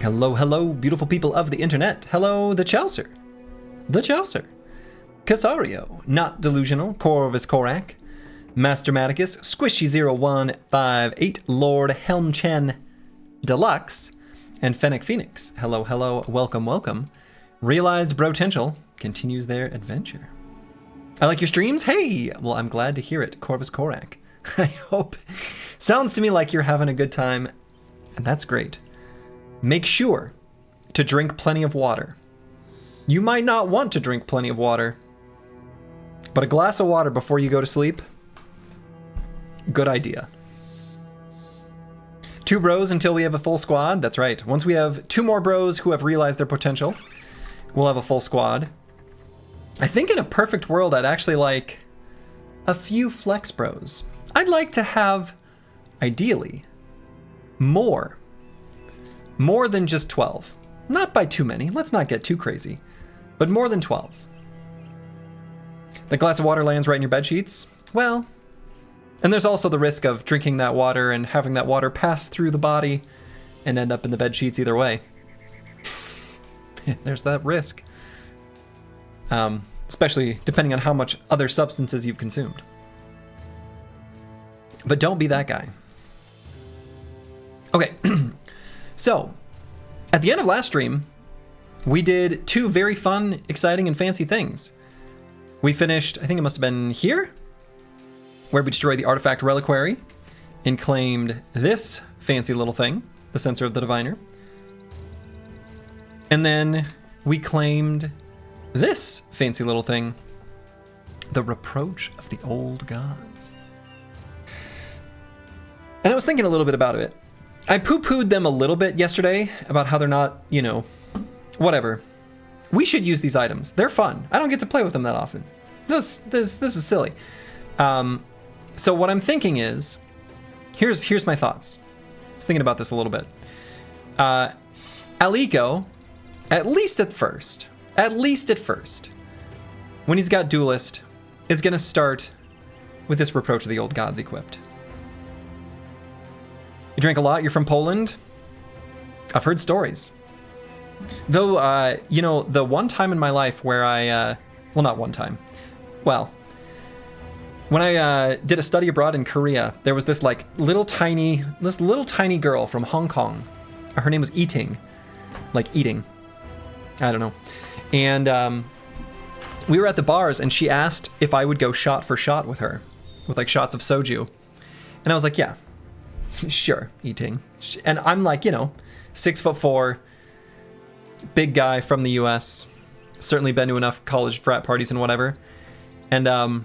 Hello, hello, beautiful people of the internet. Hello, the Chaucer. The Chaucer. Casario, Not Delusional, Corvus Korak, Master Maticus, Squishy0158, Lord Helmchen Deluxe, and Fennec Phoenix. Hello, hello, welcome, welcome. Realized Brotential continues their adventure. I like your streams? Hey! Well, I'm glad to hear it, Corvus Korak. I hope. Sounds to me like you're having a good time, and that's great. Make sure to drink plenty of water. You might not want to drink plenty of water, but a glass of water before you go to sleep, good idea. 2 bros until we have a full squad. That's right. Once we have 2 more bros who have realized their potential, we'll have a full squad. I think in a perfect world, I'd actually like a few flex bros. I'd like to have, ideally, more than just 12. Not by too many, let's not get too crazy, but more than 12. The glass of water lands right in your bed sheets. Well, and there's also the risk of drinking that water and having that water pass through the body and end up in the bed sheets either way. There's that risk. Especially depending on how much other substances you've consumed. But don't be that guy. Okay, so at the end of last stream, we did 2 very fun, exciting, and fancy things. We finished, I think it must have been here, where we destroyed the artifact reliquary and claimed this fancy little thing, the Censer of the Diviner. And then we claimed this fancy little thing, the Reproach of the Old Gods. And I was thinking a little bit about it. I poo-pooed them a little bit yesterday about how they're not, you know, whatever. We should use these items. They're fun. I don't get to play with them that often. This is silly. So what I'm thinking is, here's my thoughts. I was thinking about this a little bit. Aliko, at least at first, when he's got Duelist, is going to start with this Reproach of the Old Gods equipped. You drink a lot, you're from Poland? I've heard stories. Though, you know, the one time in my life where I, well, not one time. Well, when I did a study abroad in Korea, there was this little tiny girl from Hong Kong. Her name was Eating, like eating. I don't know. And we were at the bars, and she asked if I would go shot for shot with her, with like shots of soju. And I was like, yeah, sure, Eating. And I'm like, you know, 6'4", big guy from the US. Certainly been to enough college frat parties and whatever. And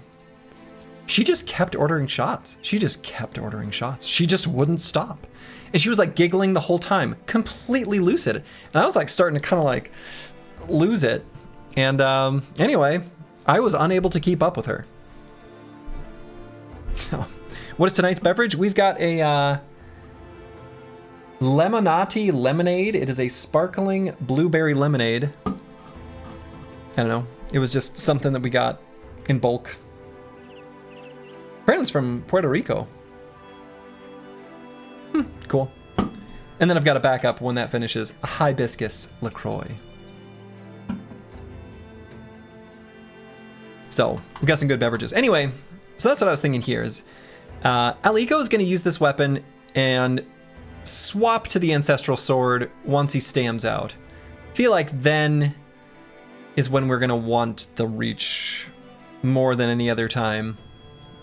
she just kept ordering shots. She just wouldn't stop. And she was like giggling the whole time, completely lucid. And I was like starting to kind of like lose it. And anyway, I was unable to keep up with her. So, what is tonight's beverage? We've got a Lemonati lemonade. It is a sparkling blueberry lemonade. I don't know. It was just something that we got in bulk. Apparently it's from Puerto Rico. Cool. And then I've got a backup when that finishes. A hibiscus LaCroix. So, we've got some good beverages. Anyway, so that's what I was thinking here is Aliko is going to use this weapon and swap to the Ancestral Sword once he stamps out. Feel like then is when we're going to want the reach more than any other time.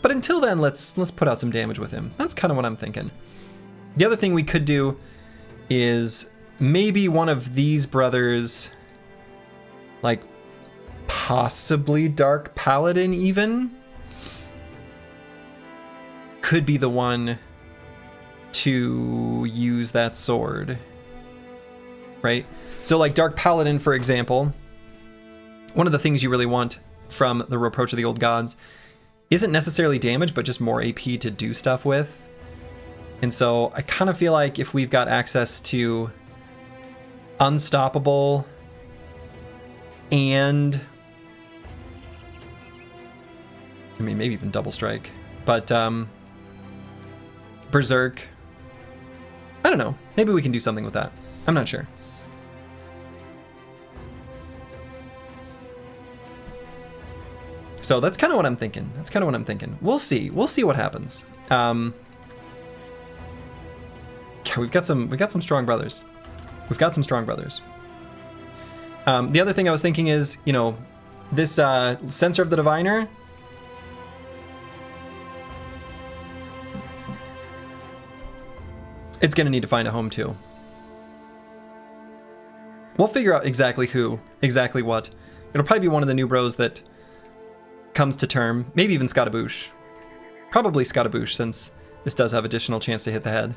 But until then, let's put out some damage with him. That's kind of what I'm thinking. The other thing we could do is maybe one of these brothers, like possibly Dark Paladin even, could be the one to use that sword, right? So like Dark Paladin, for example, one of the things you really want from the Reproach of the Old Gods isn't necessarily damage, but just more AP to do stuff with. And so I kind of feel like if we've got access to Unstoppable and I mean, maybe even Double Strike, but Berserk, I don't know. Maybe we can do something with that. I'm not sure. So that's kind of what I'm thinking. We'll see. We'll see what happens. Yeah, we've got some strong brothers. The other thing I was thinking is, you know, this Censor of the Diviner. It's gonna need to find a home too. We'll figure out exactly what. It'll probably be one of the new bros that comes to term. Maybe even Scottaboosh. Probably Scottaboosh, since this does have additional chance to hit the head.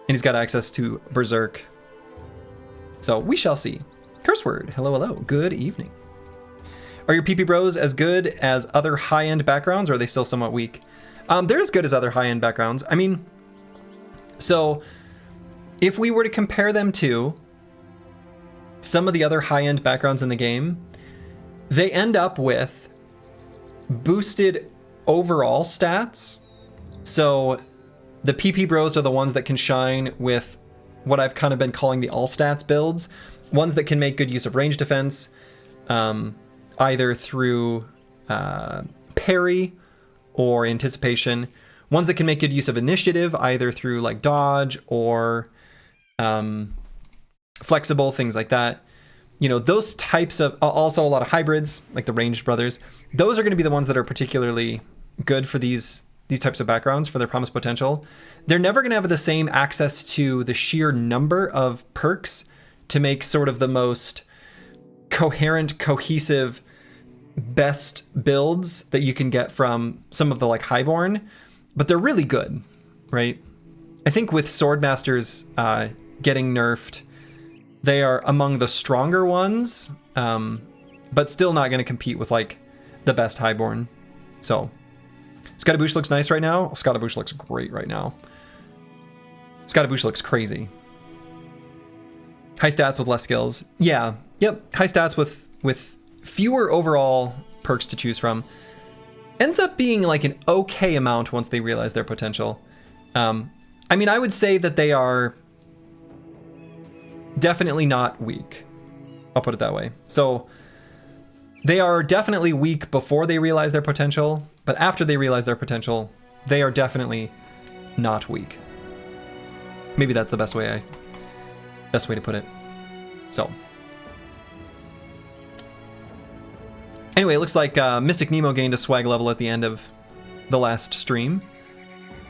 And he's got access to Berserk. So we shall see. Curse word. Hello, hello. Good evening. Are your PP bros as good as other high-end backgrounds, or are they still somewhat weak? They're as good as other high-end backgrounds. I mean, so if we were to compare them to some of the other high-end backgrounds in the game, they end up with boosted overall stats. So the PP bros are the ones that can shine with what I've kind of been calling the all stats builds, ones that can make good use of range defense, either through parry or anticipation, ones that can make good use of initiative, either through like dodge or flexible, things like that. You know, those types of, also a lot of hybrids, like the ranged brothers, those are going to be the ones that are particularly good for these types of backgrounds, for their promised potential. They're never going to have the same access to the sheer number of perks to make sort of the most coherent, cohesive, best builds that you can get from some of the like Highborn, but they're really good, right? I think with Swordmasters getting nerfed, they are among the stronger ones, but still not going to compete with like the best Highborn. So Scottaboosh looks nice right now. Scottaboosh looks great right now. Scottaboosh looks crazy. High stats with less skills. Yeah, yep. High stats with fewer overall perks to choose from. Ends up being like an okay amount once they realize their potential. I mean, I would say that they are definitely not weak. I'll put it that way. So they are definitely weak before they realize their potential, but after they realize their potential, they are definitely not weak. Maybe that's the best way to put it. So anyway, it looks like Mystic Nemo gained a swag level at the end of the last stream.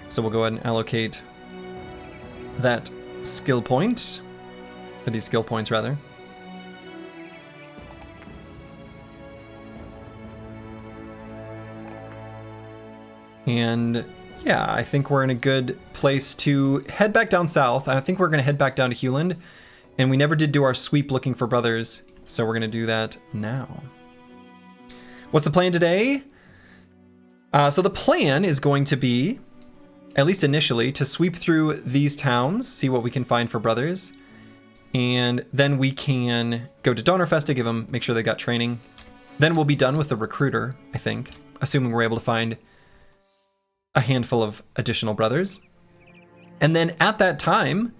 So we'll go ahead and allocate that skill point. For these skill points, rather. And yeah, I think we're in a good place to head back down south. I think we're going to head back down to Hewland. And we never did do our sweep looking for brothers, so we're going to do that now. What's the plan today? So the plan is going to be, at least initially, to sweep through these towns, see what we can find for brothers. And then we can go to Donnerfest to give them, make sure they got training. Then we'll be done with the recruiter, I think, assuming we're able to find a handful of additional brothers. And then at that time,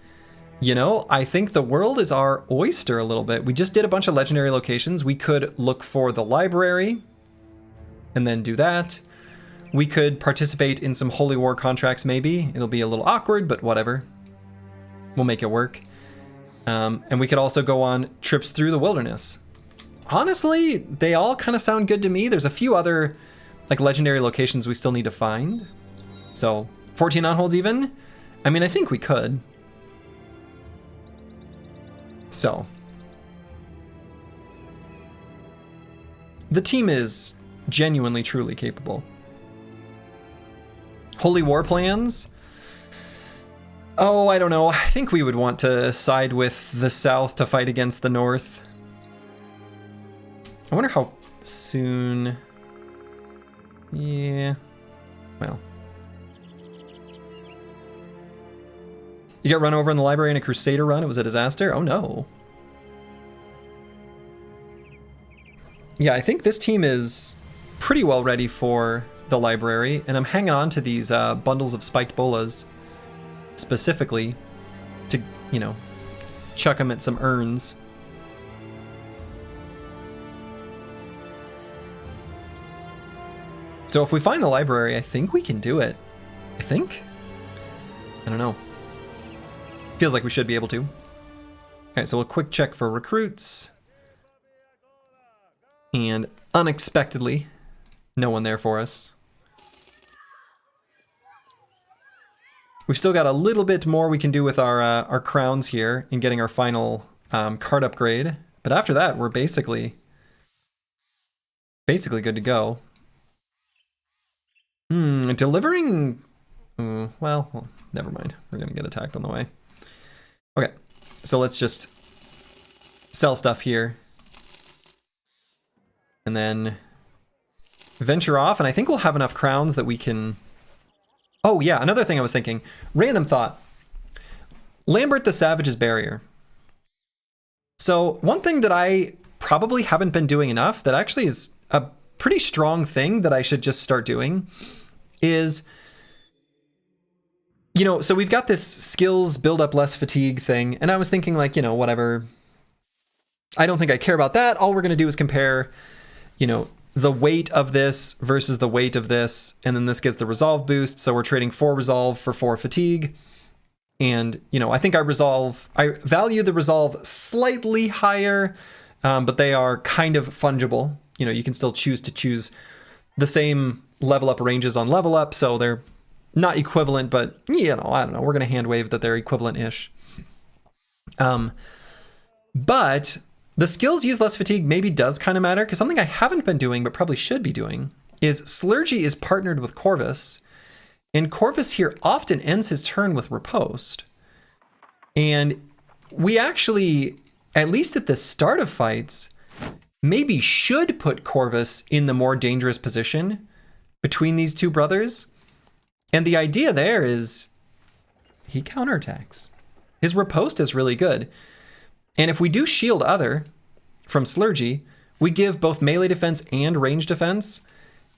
you know, I think the world is our oyster a little bit. We just did a bunch of legendary locations. We could look for the library and then do that. We could participate in some Holy War contracts, maybe. It'll be a little awkward, but whatever. We'll make it work. And we could also go on trips through the wilderness. Honestly, they all kind of sound good to me. There's a few other like legendary locations we still need to find. So 14 on-holds even? I mean, I think we could. So the team is genuinely, truly capable. Holy War plans? Oh, I don't know. I think we would want to side with the South to fight against the North. I wonder how soon... Yeah. Well. You got run over in the library in a Crusader run? It was a disaster? Oh no. Yeah, I think this team is pretty well ready for the library, and I'm hanging on to these bundles of spiked bolas specifically you know, chuck them at some urns. So if we find the library, I think we can do it. I think? I don't know. Feels like we should be able to. Okay, so a quick check for recruits. And unexpectedly, no one there for us. We've still got a little bit more we can do with our crowns here in getting our final card upgrade. But after that, we're basically good to go. Delivering... well, never mind. We're going to get attacked on the way. Okay, so let's just sell stuff here. And then venture off, and I think we'll have enough crowns that we can... Oh yeah, another thing I was thinking. Random thought. Lambert the Savage's Barrier. So one thing that I probably haven't been doing enough, that actually is a pretty strong thing that I should just start doing, is... You know, so we've got this skills build up less fatigue thing, and I was thinking like, you know, whatever. I don't think I care about that. All we're going to do is compare, you know, the weight of this versus the weight of this, and then this gets the resolve boost, so we're trading 4 resolve for 4 fatigue. And, you know, I think I value the resolve slightly higher, but they are kind of fungible. You know, you can still choose the same level up ranges on level up, so they're not equivalent, but, you know, I don't know. We're going to hand wave that they're equivalent-ish. But the skills use less fatigue maybe does kind of matter, because something I haven't been doing but probably should be doing is Slurgy is partnered with Corvus, and Corvus here often ends his turn with Riposte. And we actually, at least at the start of fights, maybe should put Corvus in the more dangerous position between these two brothers. And the idea there is he counterattacks. His Riposte is really good. And if we do shield other from Slurgy, we give both melee defense and range defense.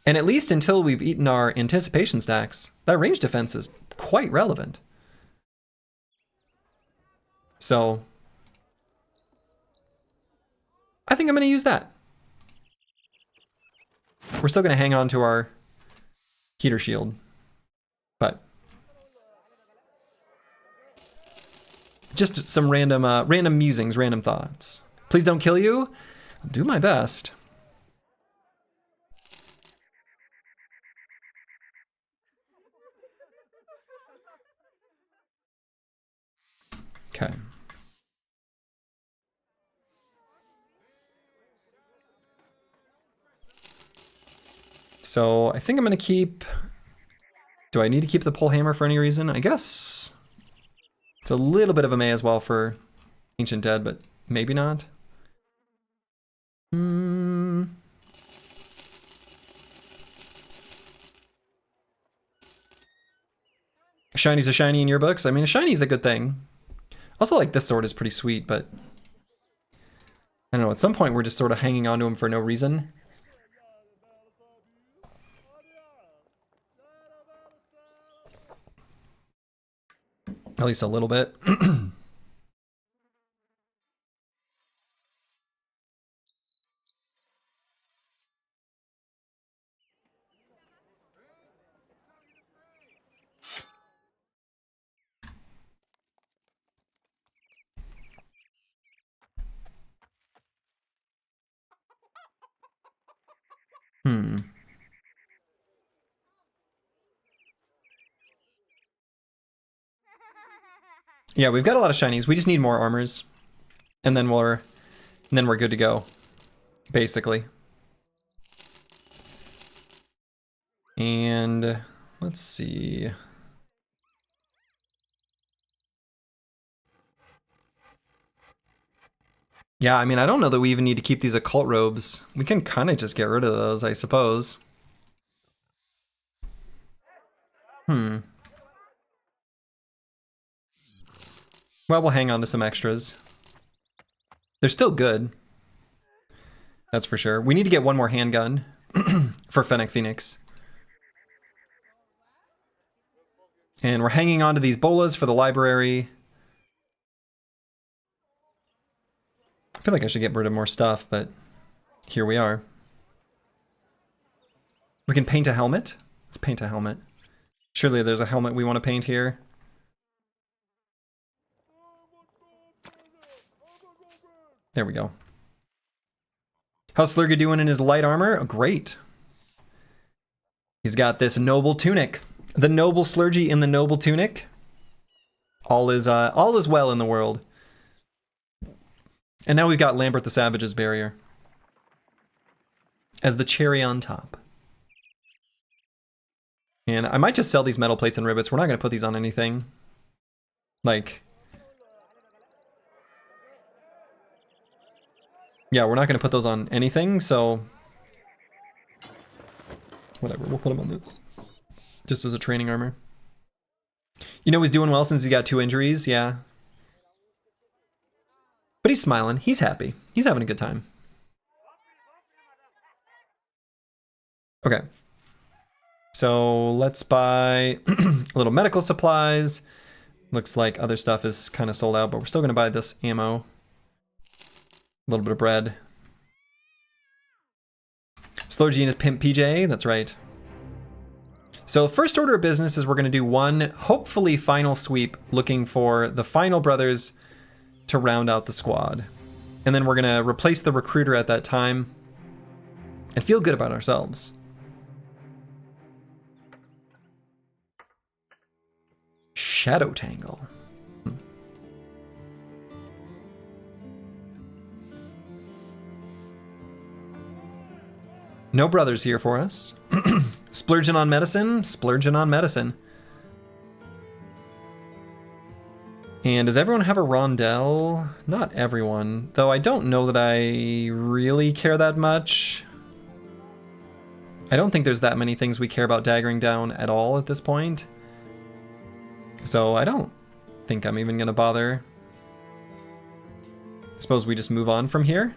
And at least until we've eaten our anticipation stacks, that range defense is quite relevant. So I think I'm going to use that. We're still going to hang on to our heater shield. But just some random musings, random thoughts. Please don't kill you. I'll do my best. Okay. So I think I'm going to keep... Do I need to keep the pole hammer for any reason? I guess it's a little bit of a may as well for Ancient Dead, but maybe not. Shiny's a shiny in your books? I mean, a shiny is a good thing. Also, like, this sword is pretty sweet, but I don't know, at some point we're just sort of hanging on to him for no reason. At least a little bit. Yeah, we've got a lot of shinies. We just need more armors. And then we're good to go. Basically. And let's see. Yeah, I mean, I don't know that we even need to keep these occult robes. We can kind of just get rid of those, I suppose. Well, we'll hang on to some extras. They're still good. That's for sure. We need to get one more handgun for Fennec Phoenix. And we're hanging on to these bolas for the library. I feel like I should get rid of more stuff, but here we are. We can paint a helmet. Let's paint a helmet. Surely there's a helmet we want to paint here. There we go. How's Slurgy doing in his light armor? Oh, great. He's got this noble tunic. The noble Slurgy in the noble tunic. All is well in the world. And now we've got Lambert the Savage's barrier as the cherry on top. And I might just sell these metal plates and rivets. We're not going to put these on anything. Like, yeah, we're not going to put those on anything, so whatever, we'll put them on this. Just as a training armor. You know he's doing well since he got 2 injuries, yeah. But he's smiling, he's happy, he's having a good time. Okay. So let's buy a little medical supplies. Looks like other stuff is kind of sold out, but we're still going to buy this ammo. A little bit of bread. Slurgy and his pimp PJ, that's right. So first order of business is we're going to do one, hopefully final sweep, looking for the final brothers to round out the squad. And then we're going to replace the recruiter at that time and feel good about ourselves. Shadow Tangle. No brothers here for us. Splurging on medicine, splurging on medicine. And does everyone have a rondelle? Not everyone, though I don't know that I really care that much. I don't think there's that many things we care about daggering down at all at this point. So I don't think I'm even gonna bother. I suppose we just move on from here.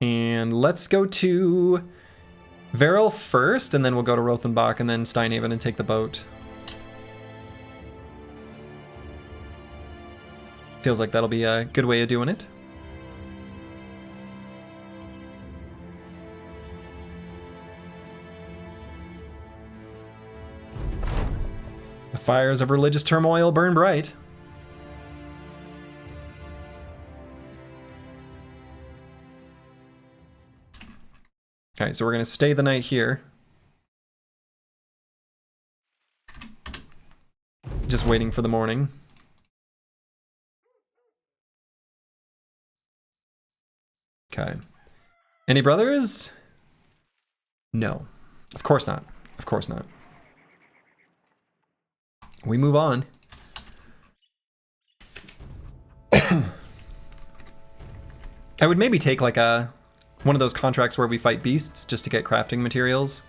And let's go to Veril first, and then we'll go to Rothenbach and then Steinhaven and take the boat. Feels like that'll be a good way of doing it. The fires of religious turmoil burn bright. All right, so we're going to stay the night here. Just waiting for the morning. Okay. Any brothers? No. Of course not. Of course not. We move on. I would maybe take like one of those contracts where we fight beasts just to get crafting materials.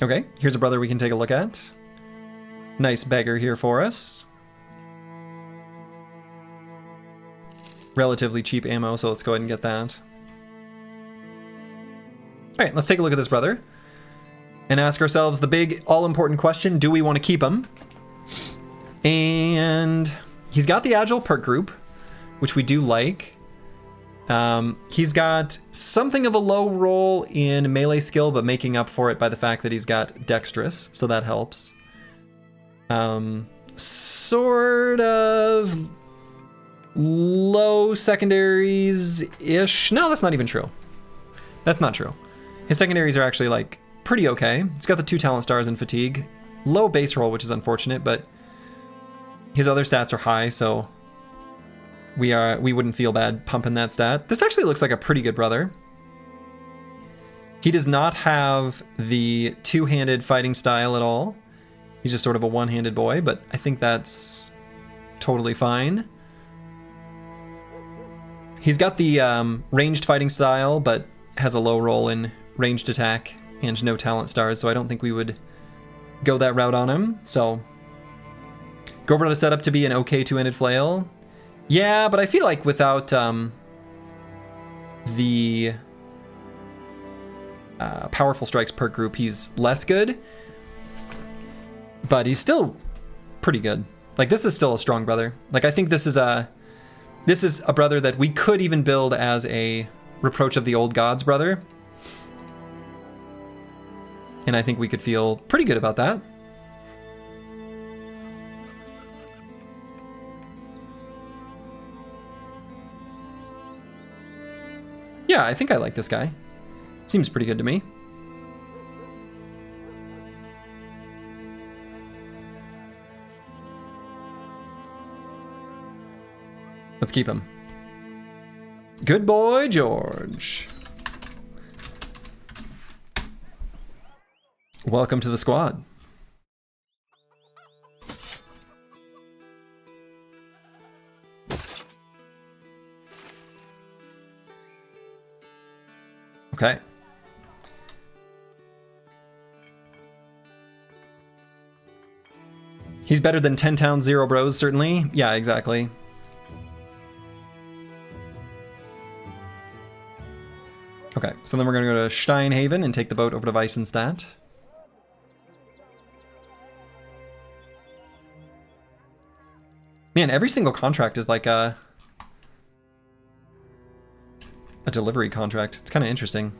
Okay, here's a brother we can take a look at. Nice beggar here for us. Relatively cheap ammo, so let's go ahead and get that. All right, let's take a look at this brother and ask ourselves the big, all-important question: do we want to keep him? And he's got the Agile perk group, which we do like. He's got something of a low roll in melee skill, but making up for it by the fact that he's got Dexterous, so that helps. Sort of low secondaries-ish. No, that's not even true. That's not true. His secondaries are actually, like, pretty okay. He's got the 2 talent stars in fatigue. Low base roll, which is unfortunate, but his other stats are high, so we wouldn't feel bad pumping that stat. This actually looks like a pretty good brother. He does not have the 2-handed fighting style at all. He's just sort of a 1-handed boy, but I think that's totally fine. He's got the ranged fighting style, but has a low roll in ranged attack and no talent stars, so I don't think we would go that route on him. So Gobrot is set up to be an okay 2-handed flail. Yeah, but I feel like without the powerful strikes per group, he's less good. But he's still pretty good. Like, this is still a strong brother. Like, I think this is a brother that we could even build as a Reproach of the Old Gods brother. And I think we could feel pretty good about that. Yeah, I think I like this guy. Seems pretty good to me. Let's keep him. Good boy, George. Welcome to the squad. Okay. He's better than 10 Towns, 0 Bros, certainly. Yeah, exactly. Okay, so then we're going to go to Steinhaven and take the boat over to Weissenstadt. Man, every single contract is like a delivery contract. It's kind of interesting.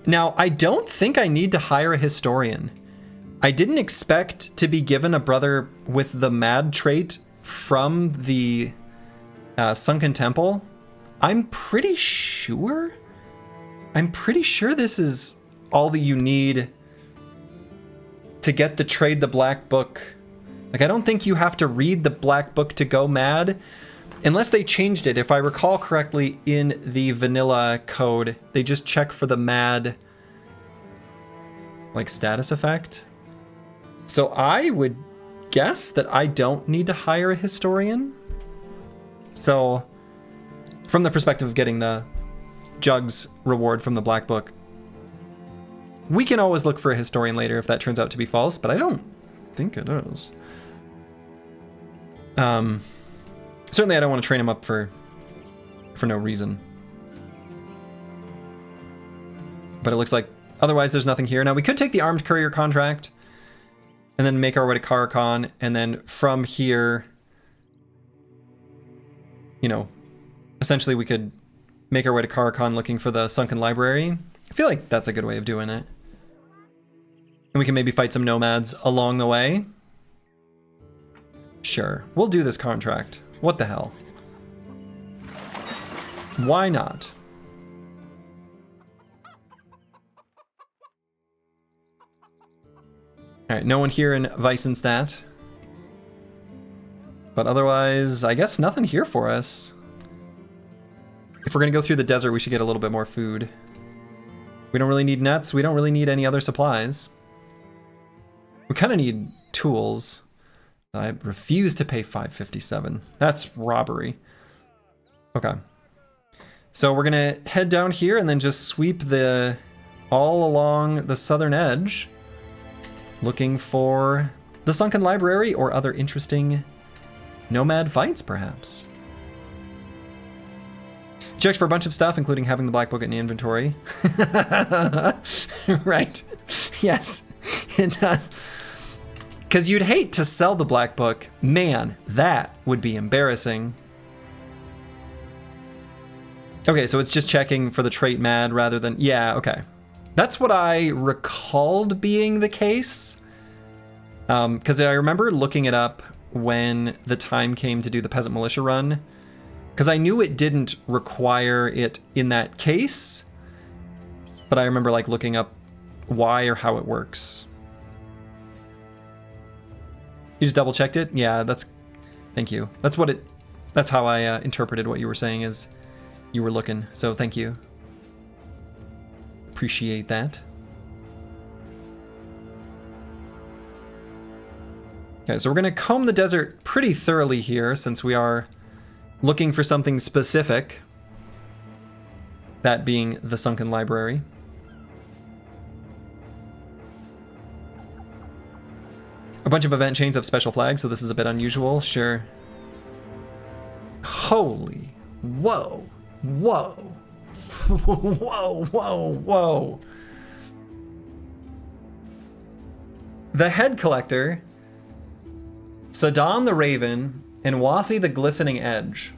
Now, I don't think I need to hire a historian. I didn't expect to be given a brother with the mad trait from the Sunken Temple. I'm pretty sure this is all that you need to get the Trade the Black Book. Like, I don't think you have to read the Black Book to go mad, unless they changed it. If I recall correctly, in the vanilla code, they just check for the mad, like, status effect. So I would guess that I don't need to hire a historian. So, from the perspective of getting the Jugs reward from the Black Book, we can always look for a historian later if that turns out to be false, but I don't think it is. Certainly I don't want to train him up for no reason. But it looks like otherwise there's nothing here. Now we could take the armed courier contract and then make our way to Karakan, and then from here, you know, essentially we could make our way to Karakan looking for the Sunken Library. I feel like that's a good way of doing it. And we can maybe fight some nomads along the way. Sure, we'll do this contract. What the hell? Why not? Alright, no one here in Weissenstadt. But otherwise, I guess nothing here for us. If we're gonna go through the desert, we should get a little bit more food. We don't really need nets, we don't really need any other supplies. We kind of need tools. I refuse to pay $5.57. That's robbery. Okay. So we're gonna head down here and then just sweep all along the southern edge, looking for the Sunken Library or other interesting nomad fights, perhaps. Checked for a bunch of stuff, including having the Black Book in the inventory. Right. Yes, it does. Because you'd hate to sell the Black Book. Man, that would be embarrassing. Okay, so it's just checking for the trait mad rather than... Yeah, okay. That's what I recalled being the case. Because I remember looking it up when the time came to do the Peasant Militia run. Because I knew it didn't require it in that case. But I remember like looking up why or how it works. You just double checked it? Yeah, thank you. That's how I interpreted what you were saying as you were looking. So thank you. Appreciate that. Okay, so we're gonna comb the desert pretty thoroughly here since we are looking for something specific. That being the Sunken Library. A bunch of event chains have special flags, so this is a bit unusual, sure. Holy. Whoa. Whoa. Whoa, whoa, whoa. The Head Collector, Saddam the Raven, and Wasi the Glistening Edge.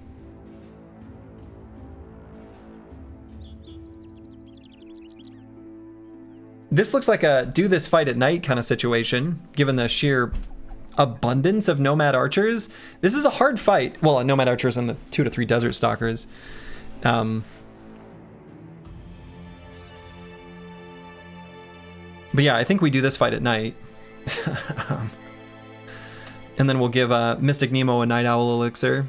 This looks like a do this fight at night kind of situation, given the sheer abundance of Nomad Archers. This is a hard fight. Well, Nomad Archers and the 2 to 3 Desert Stalkers. But yeah, I think we do this fight at night. And then we'll give Mystic Nemo a Night Owl Elixir.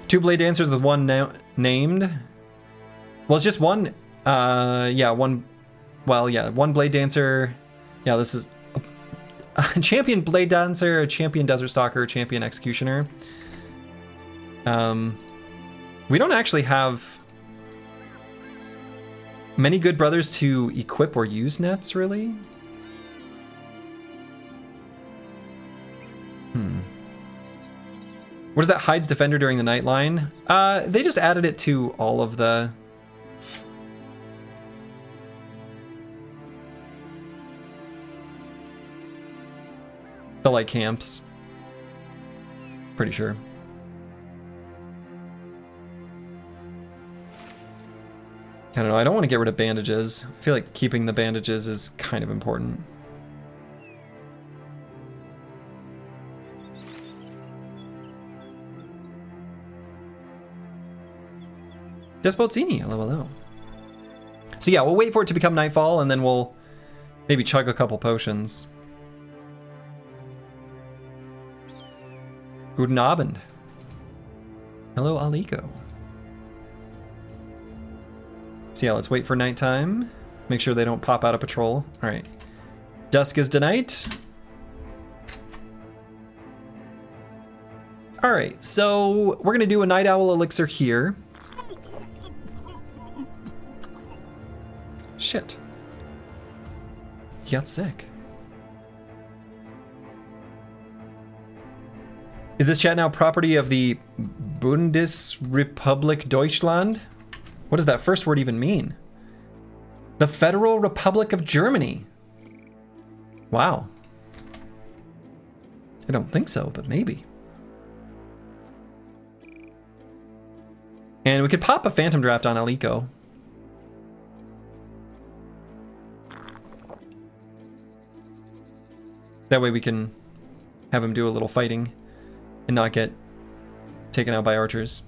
Two Blade Dancers with one named. Well, it's just one. Yeah, one. Well, yeah, one Blade Dancer. Yeah, this is a champion Blade Dancer, a champion Desert Stalker, a champion Executioner. We don't actually have many good brothers to equip or use nets, really. What is that hides Defender during the night line? They just added it to all of the... light camps. Pretty sure. I don't know, I don't want to get rid of bandages. I feel like keeping the bandages is kind of important. Despotzini, hello. So yeah, we'll wait for it to become nightfall and then we'll maybe chug a couple potions. Guten Abend. Hello, Aliko. So yeah, let's wait for nighttime. Make sure they don't pop out of patrol. All right. Dusk is tonight. All right, so we're gonna do a Night Owl Elixir here. Shit. He got sick. Is this chat now property of the Bundesrepublik Deutschland? What does that first word even mean? The Federal Republic of Germany. Wow. I don't think so, but maybe. And we could pop a Phantom Draft on Aliko. That way we can have him do a little fighting and not get taken out by archers.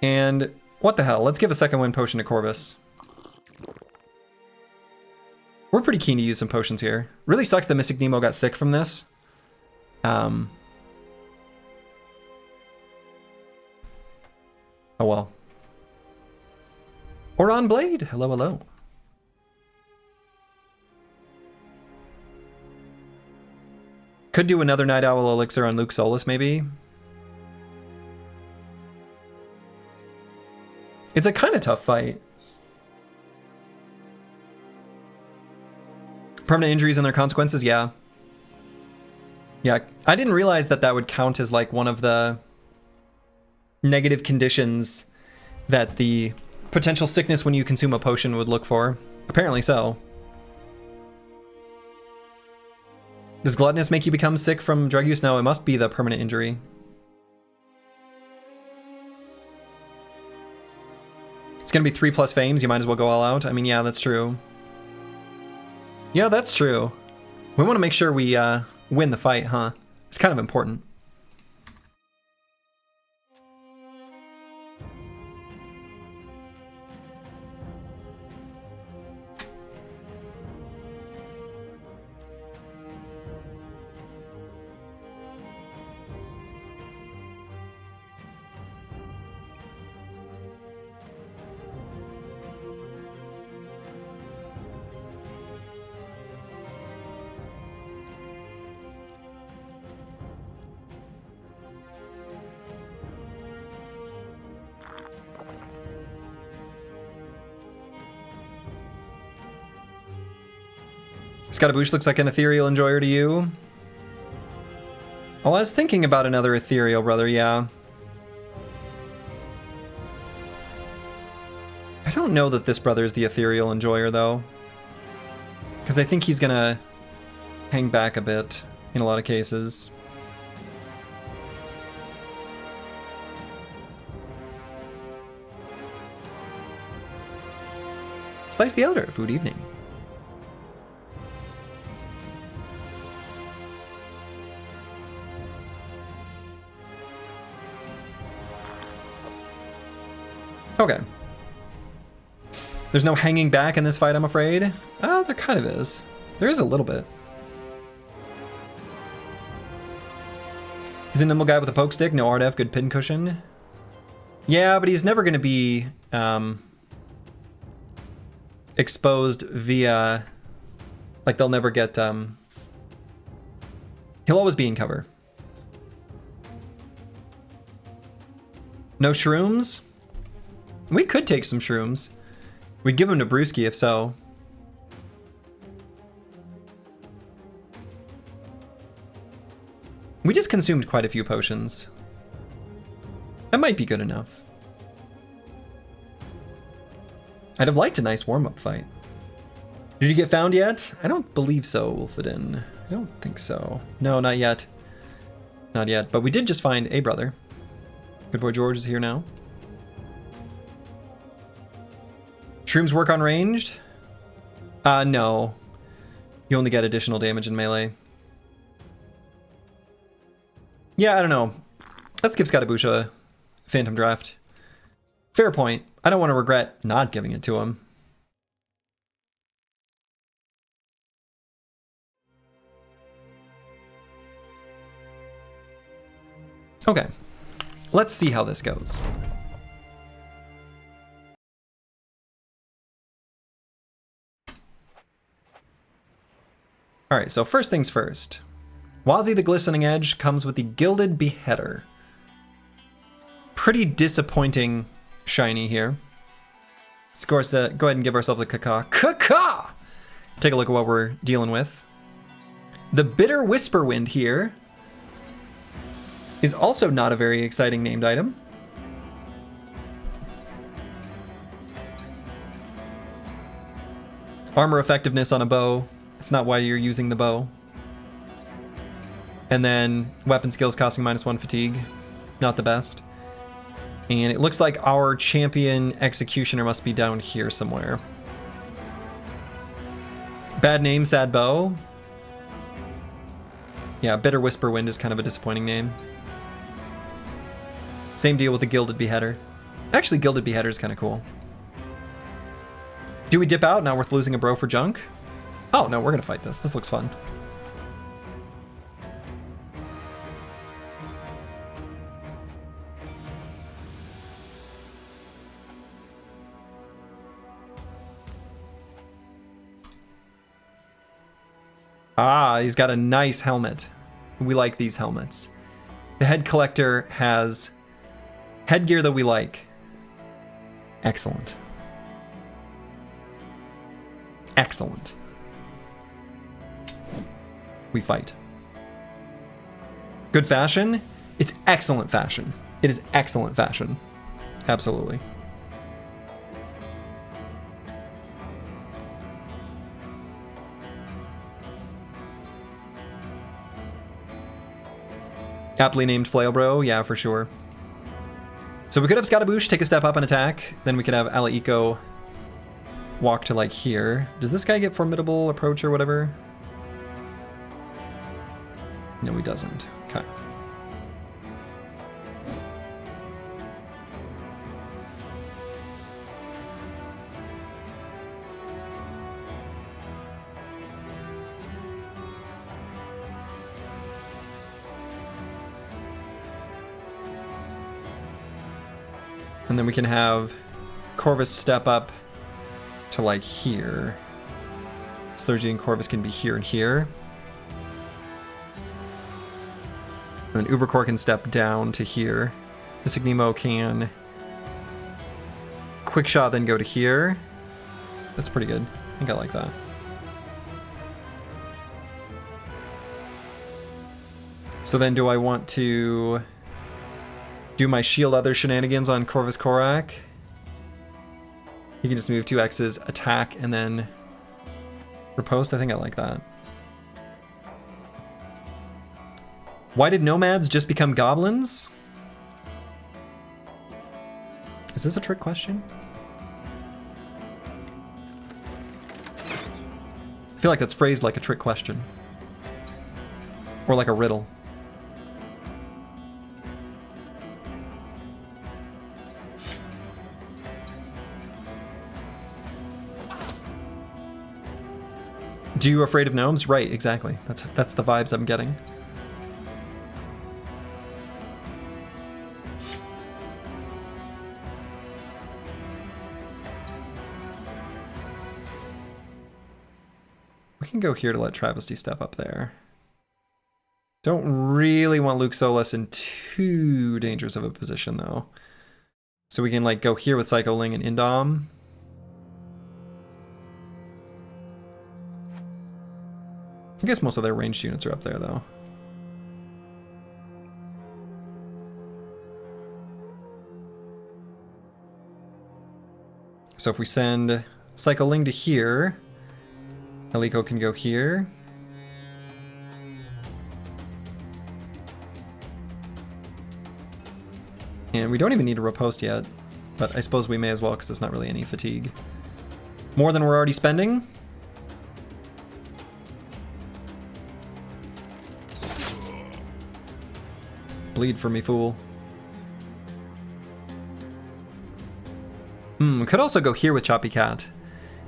And what the hell? Let's give a second wind potion to Corvus. We're pretty keen to use some potions here. Really sucks that Mystic Nemo got sick from this. Oh well. Oron Blade, hello. Could do another Night Owl Elixir on Luke Solus, maybe. It's a kind of tough fight. Permanent injuries and their consequences, yeah. Yeah, I didn't realize that that would count as like one of the negative conditions that the potential sickness when you consume a potion would look for. Apparently so. Does gluttonous make you become sick from drug use? No, it must be the permanent injury. It's gonna be 3+ fames, you might as well go all out. I mean, yeah, that's true. Yeah, that's true. We want to make sure we win the fight, huh? It's kind of important. Scatabouche looks like an ethereal enjoyer to you. Oh, I was thinking about another ethereal brother, yeah. I don't know that this brother is the ethereal enjoyer, though. Because I think he's gonna hang back a bit in a lot of cases. Slice the Elder, food evening. Okay. There's no hanging back in this fight, I'm afraid. Oh, there kind of is. There is a little bit. He's a nimble guy with a poke stick, no RDF, good pin cushion. Yeah, but he's never going to be exposed via... Like, they'll never get... He'll always be in cover. No shrooms? We could take some shrooms. We'd give him to Brewski if so. We just consumed quite a few potions. That might be good enough. I'd have liked a nice warm-up fight. Did you get found yet? I don't believe so, Wolfidin. I don't think so. No, not yet. Not yet, but we did just find a brother. Good boy George is here now. Shrooms work on ranged? No. You only get additional damage in melee. Yeah, I don't know. Let's give Scatabouche a Phantom Draft. Fair point. I don't want to regret not giving it to him. Okay. Let's see how this goes. Alright, so first things first. Wazi the Glistening Edge comes with the Gilded Beheader. Pretty disappointing shiny here. Of course, go ahead and give ourselves a caca. Caca! Take a look at what we're dealing with. The Bitter Whisperwind here is also not a very exciting named item. Armor effectiveness on a bow. It's not why you're using the bow. And then weapon skills costing -1 fatigue. Not the best. And it looks like our champion executioner must be down here somewhere. Bad name, sad bow. Yeah, Bitter Whisperwind is kind of a disappointing name. Same deal with the Gilded Beheader. Actually, Gilded Beheader is kind of cool. Do we dip out? Not worth losing a bro for junk? Oh, no, we're going to fight this. This looks fun. Ah, he's got a nice helmet. We like these helmets. The head collector has headgear that we like. Excellent. Excellent. We fight. Good fashion? It's excellent fashion. It is excellent fashion. Absolutely. Aptly named Flailbro, yeah, for sure. So we could have Scatabouche take a step up and attack, then we could have Alaiko walk to like here. Does this guy get Formidable Approach or whatever? No, he doesn't. Okay. And then we can have Corvus step up to like here. Slurgy and Corvus can be here and here. And then Ubercore can step down to here. The Signimo can quick shot, then go to here. That's pretty good. I think I like that. So then do I want to do my shield other shenanigans on Corvus Korak? You can just move 2 X's, attack, and then riposte. I think I like that. Why did nomads just become goblins? Is this a trick question? I feel like that's phrased like a trick question. Or like a riddle. Do you afraid of gnomes? Right, exactly. That's the vibes I'm getting. We can go here to let Travesty step up there. Don't really want Luke Solus in too dangerous of a position though. So we can like go here with Psycho Ling and Indom. I guess most of their ranged units are up there though. So if we send Psycho Ling to here, Heliko can go here. And we don't even need a riposte yet, but I suppose we may as well because it's not really any fatigue. More than we're already spending. Bleed for me, fool. We could also go here with Choppy Cat.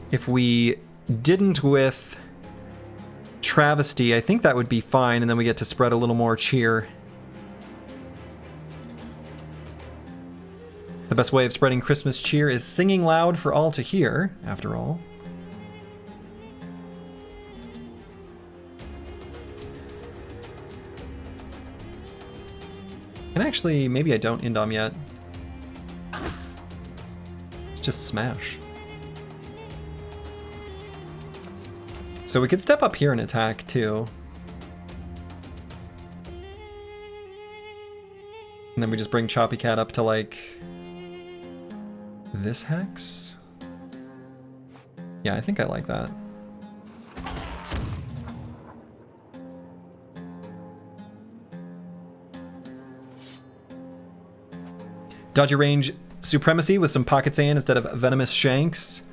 If we didn't with Travesty, I think that would be fine, and then we get to spread a little more cheer. The best way of spreading Christmas cheer is singing loud for all to hear, after all. And actually, maybe I don't Indom yet. Let's just smash. So we could step up here and attack too. And then we just bring Choppy Cat up to like this hex? Yeah, I think I like that. Dodgy range supremacy with some pocket sand instead of venomous shanks.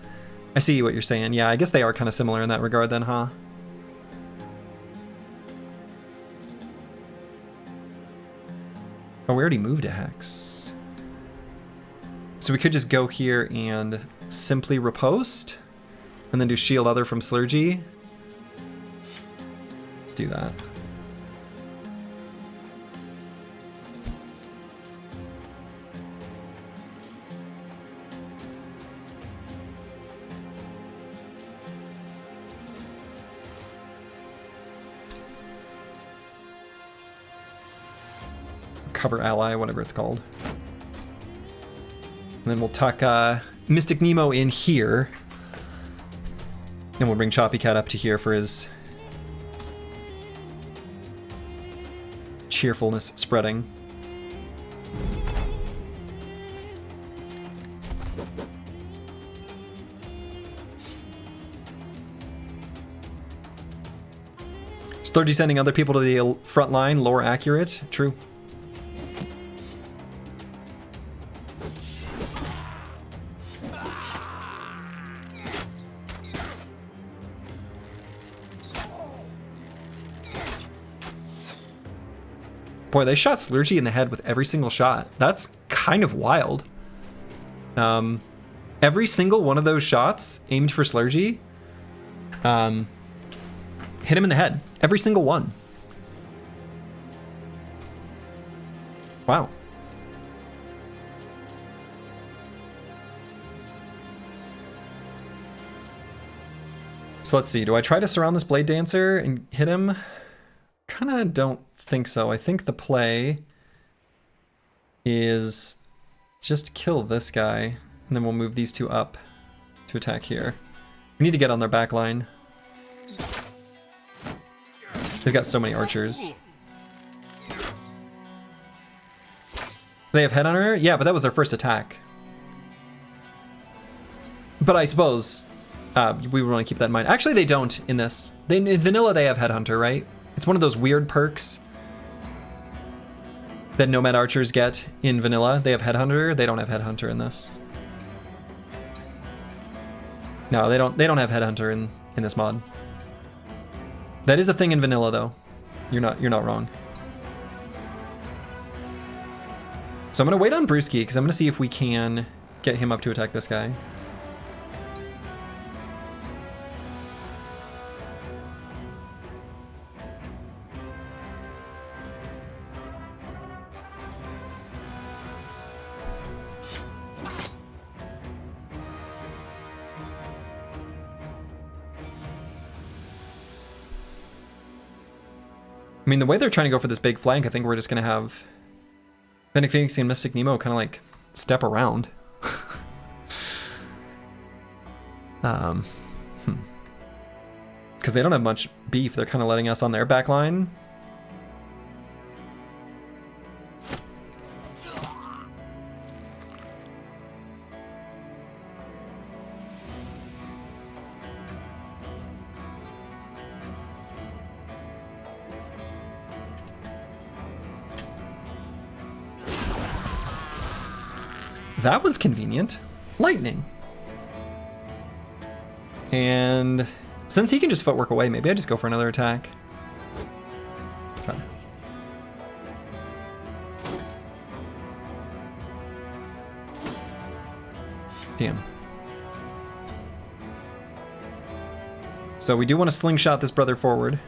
I see what you're saying. Yeah, I guess they are kind of similar in that regard then, huh? Oh, we already moved a hex. So we could just go here and simply riposte, and then do shield other from Slurgy. Let's do that. Cover ally, whatever it's called. And then we'll tuck Mystic Nemo in here. And we'll bring Choppy Cat up to here for his cheerfulness spreading. Slurgy sending other people to the front line, lore accurate. True. Boy, they shot Slurgy in the head with every single shot. That's kind of wild. Every single one of those shots aimed for Slurgy hit him in the head. Every single one. Wow. So let's see. Do I try to surround this Blade Dancer and hit him? Kind of don't think so. I think the play is just kill this guy, and then we'll move these two up to attack here. We need to get on their back line. They've got so many archers. They have Headhunter? Yeah, but that was their first attack. But I suppose we would want to keep that in mind. Actually, they don't in this. In vanilla, they have Headhunter, right? It's one of those weird perks that Nomad Archers get in vanilla. They have Headhunter. They don't have Headhunter in this. No, they don't have Headhunter in this mod. That is a thing in vanilla, though. You're not wrong. So I'm gonna wait on Brewski because I'm gonna see if we can get him up to attack this guy. I mean, the way they're trying to go for this big flank, I think we're just going to have Fennec Phoenix and Mystic Nemo kind of like step around. Because they don't have much beef. They're kind of letting us on their back line. That was convenient. Lightning. And since he can just footwork away, maybe I just go for another attack. Okay. Damn. So we do want to slingshot this brother forward.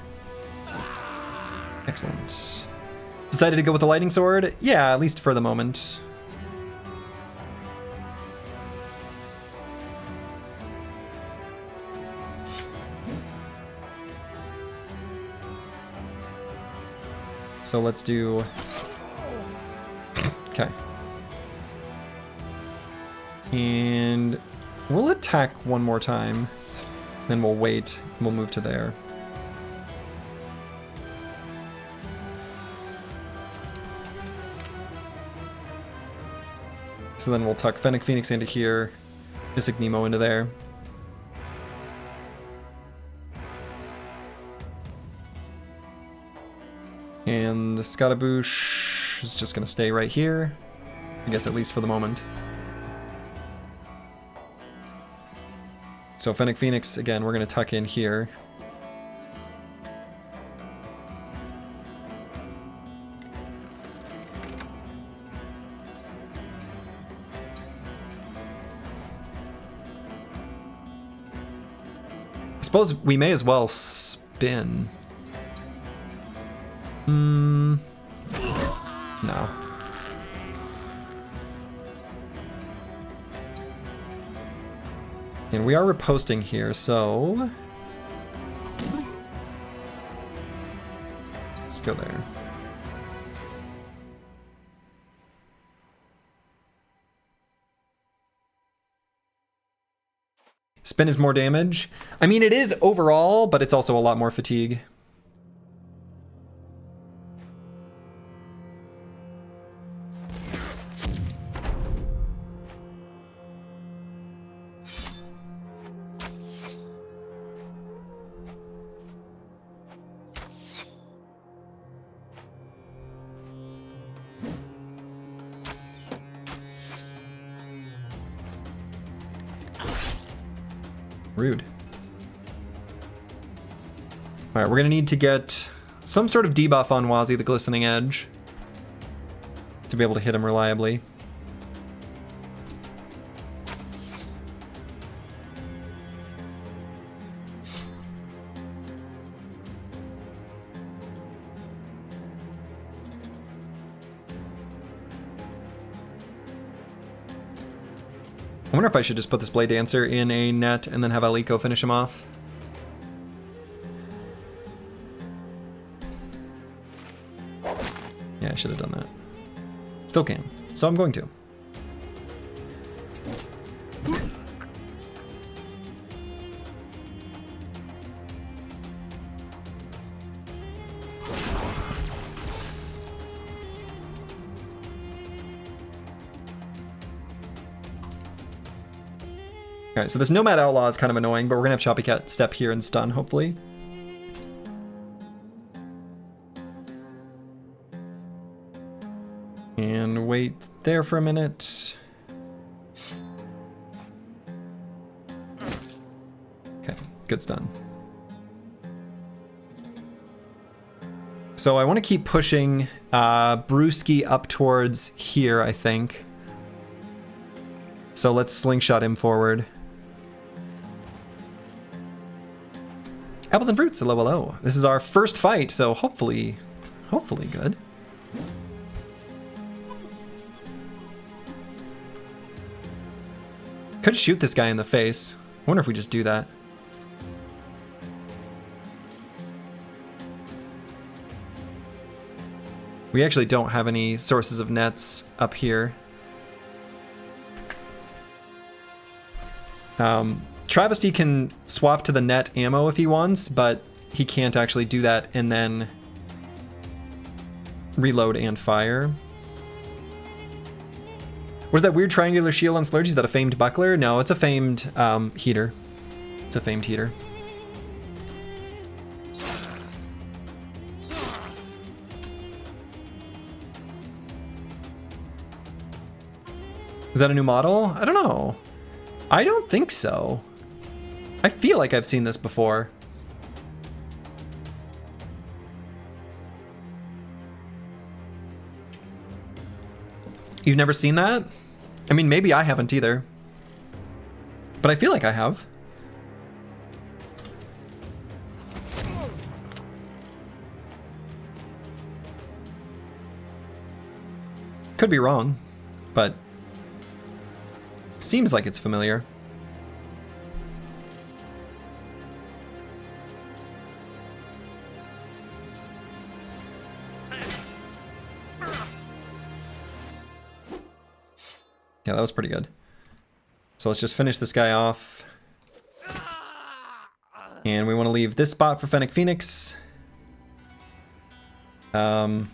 Excellent. Decided to go with the lightning sword? Yeah, at least for the moment. So let's do... Okay. And we'll attack one more time. Then we'll wait. We'll move to there. So then we'll tuck Fennec Phoenix into here. Mystic Nemo into there. And the Scottaboosh is just gonna stay right here. I guess at least for the moment. So Fennec Phoenix, again, we're gonna tuck in here. I suppose we may as well spin. No. And we are reposting here, so let's go there. Spin is more damage. I mean, it is overall, but it's also a lot more fatigue. Rude. Alright, we're gonna need to get some sort of debuff on Wazi, the Glistening Edge, to be able to hit him reliably. I wonder if I should just put this Blade Dancer in a net and then have Aliko finish him off. Yeah, I should have done that. Still can. So I'm going to. Alright, so this Nomad Outlaw is kind of annoying, but we're gonna have Choppy Cat step here and stun, hopefully. And wait there for a minute. Okay, good stun. So I want to keep pushing Brewski up towards here, I think. So let's slingshot him forward. Apples and fruits, hello, hello. This is our first fight, so hopefully good. Could shoot this guy in the face. I wonder if we just do that. We actually don't have any sources of nets up here. Travesty can swap to the net ammo if he wants, but he can't actually do that and then reload and fire. Was that weird triangular shield on Slurge? Is that a famed buckler? No, it's a famed heater. It's a famed heater. Is that a new model? I don't know. I don't think so. I feel like I've seen this before. You've never seen that? I mean, maybe I haven't either. But I feel like I have. Could be wrong, but seems like it's familiar. Yeah, that was pretty good. So let's just finish this guy off. And we want to leave this spot for Fennec Phoenix. So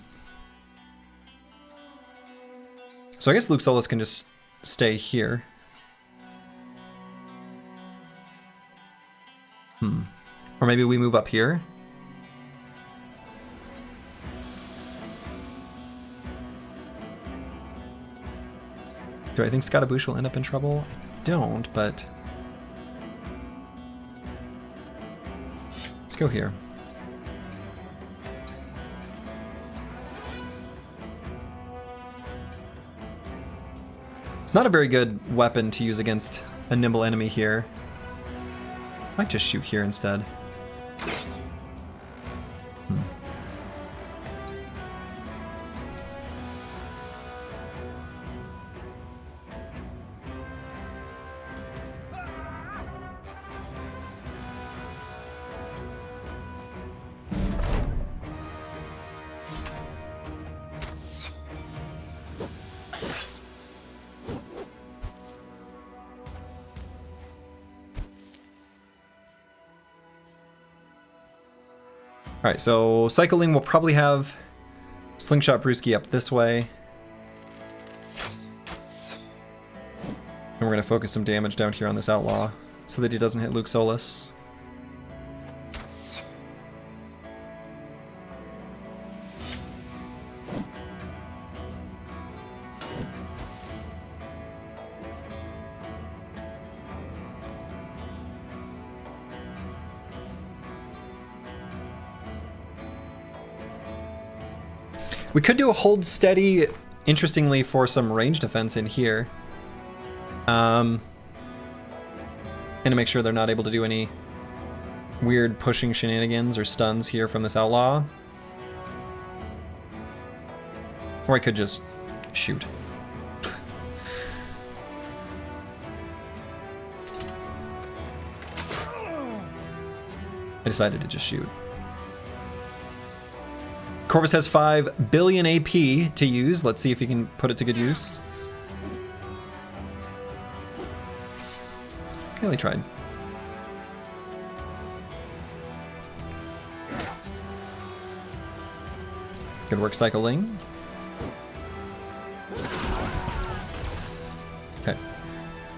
I guess Luke Solus can just stay here. Or maybe we move up here. Do I think Scatabouche will end up in trouble? I don't, but... let's go here. It's not a very good weapon to use against a nimble enemy here. I might just shoot here instead. Alright, so Cycling will probably have Slingshot Brewski up this way. And we're going to focus some damage down here on this Outlaw so that he doesn't hit Luke Solus. We could do a hold steady, interestingly, for some range defense in here. And to make sure they're not able to do any weird pushing shenanigans or stuns here from this Outlaw. Or I could just shoot. I decided to just shoot. Corvus has 5 billion AP to use. Let's see if he can put it to good use. Really tried. Good work, Cycling. Okay.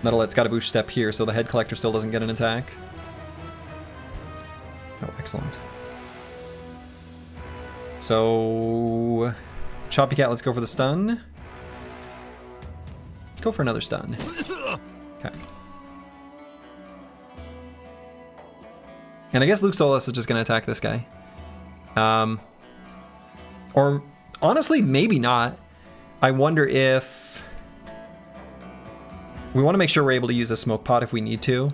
That'll let Scottaboosh step here so the head collector still doesn't get an attack. Oh, excellent. So... Choppy Cat, let's go for the stun. Let's go for another stun. Okay. And I guess Luke Solus is just going to attack this guy. Or, honestly, maybe not. I wonder if... We want to make sure we're able to use a smoke pot if we need to.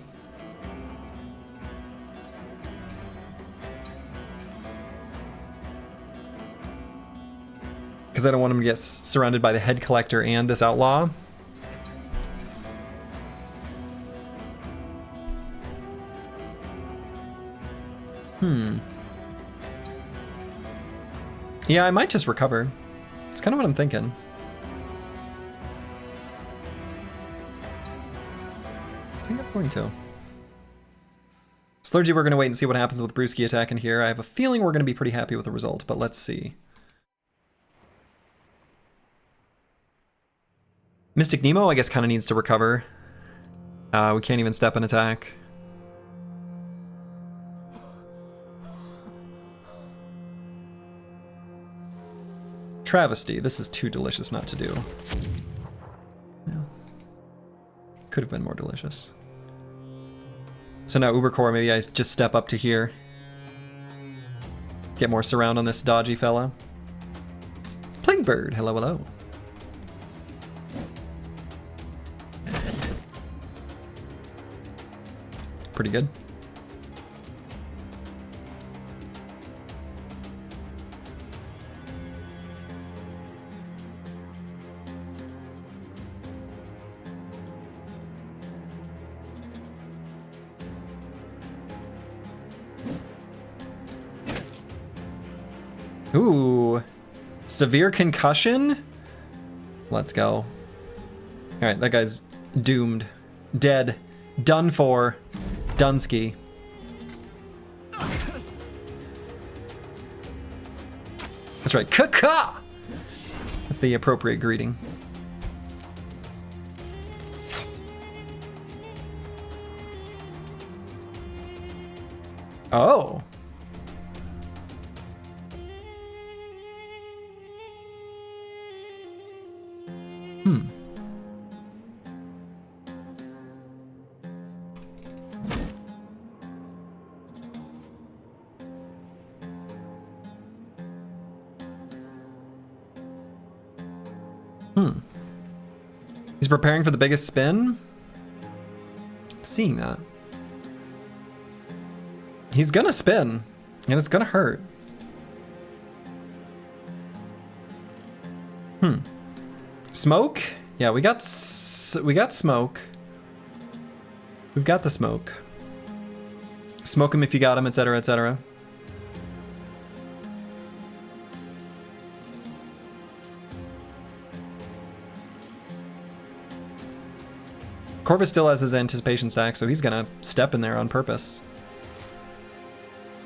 Because I don't want him to get surrounded by the head collector and this outlaw. Yeah, I might just recover. It's kind of what I'm thinking. I think I'm going to. Slurgy, we're going to wait and see what happens with Brewski attacking here. I have a feeling we're going to be pretty happy with the result, but let's see. Mystic Nemo, I guess, kind of needs to recover. We can't even step an attack. Travesty, this is too delicious not to do. Yeah. Could have been more delicious. So now Ubercore, maybe I just step up to here. Get more surround on this dodgy fella. Plague Bird, hello, hello. Pretty good. Ooh, severe concussion? Let's go. All right, that guy's doomed, dead, done for, Dunsky. That's right, Kaka! That's the appropriate greeting. Oh. He's preparing for the biggest spin? I'm seeing that. He's gonna spin, and it's gonna hurt. Smoke? Yeah, we got smoke. We've got the smoke. Smoke him if you got him, etc., etc. Corvus still has his anticipation stack, so he's gonna step in there on purpose.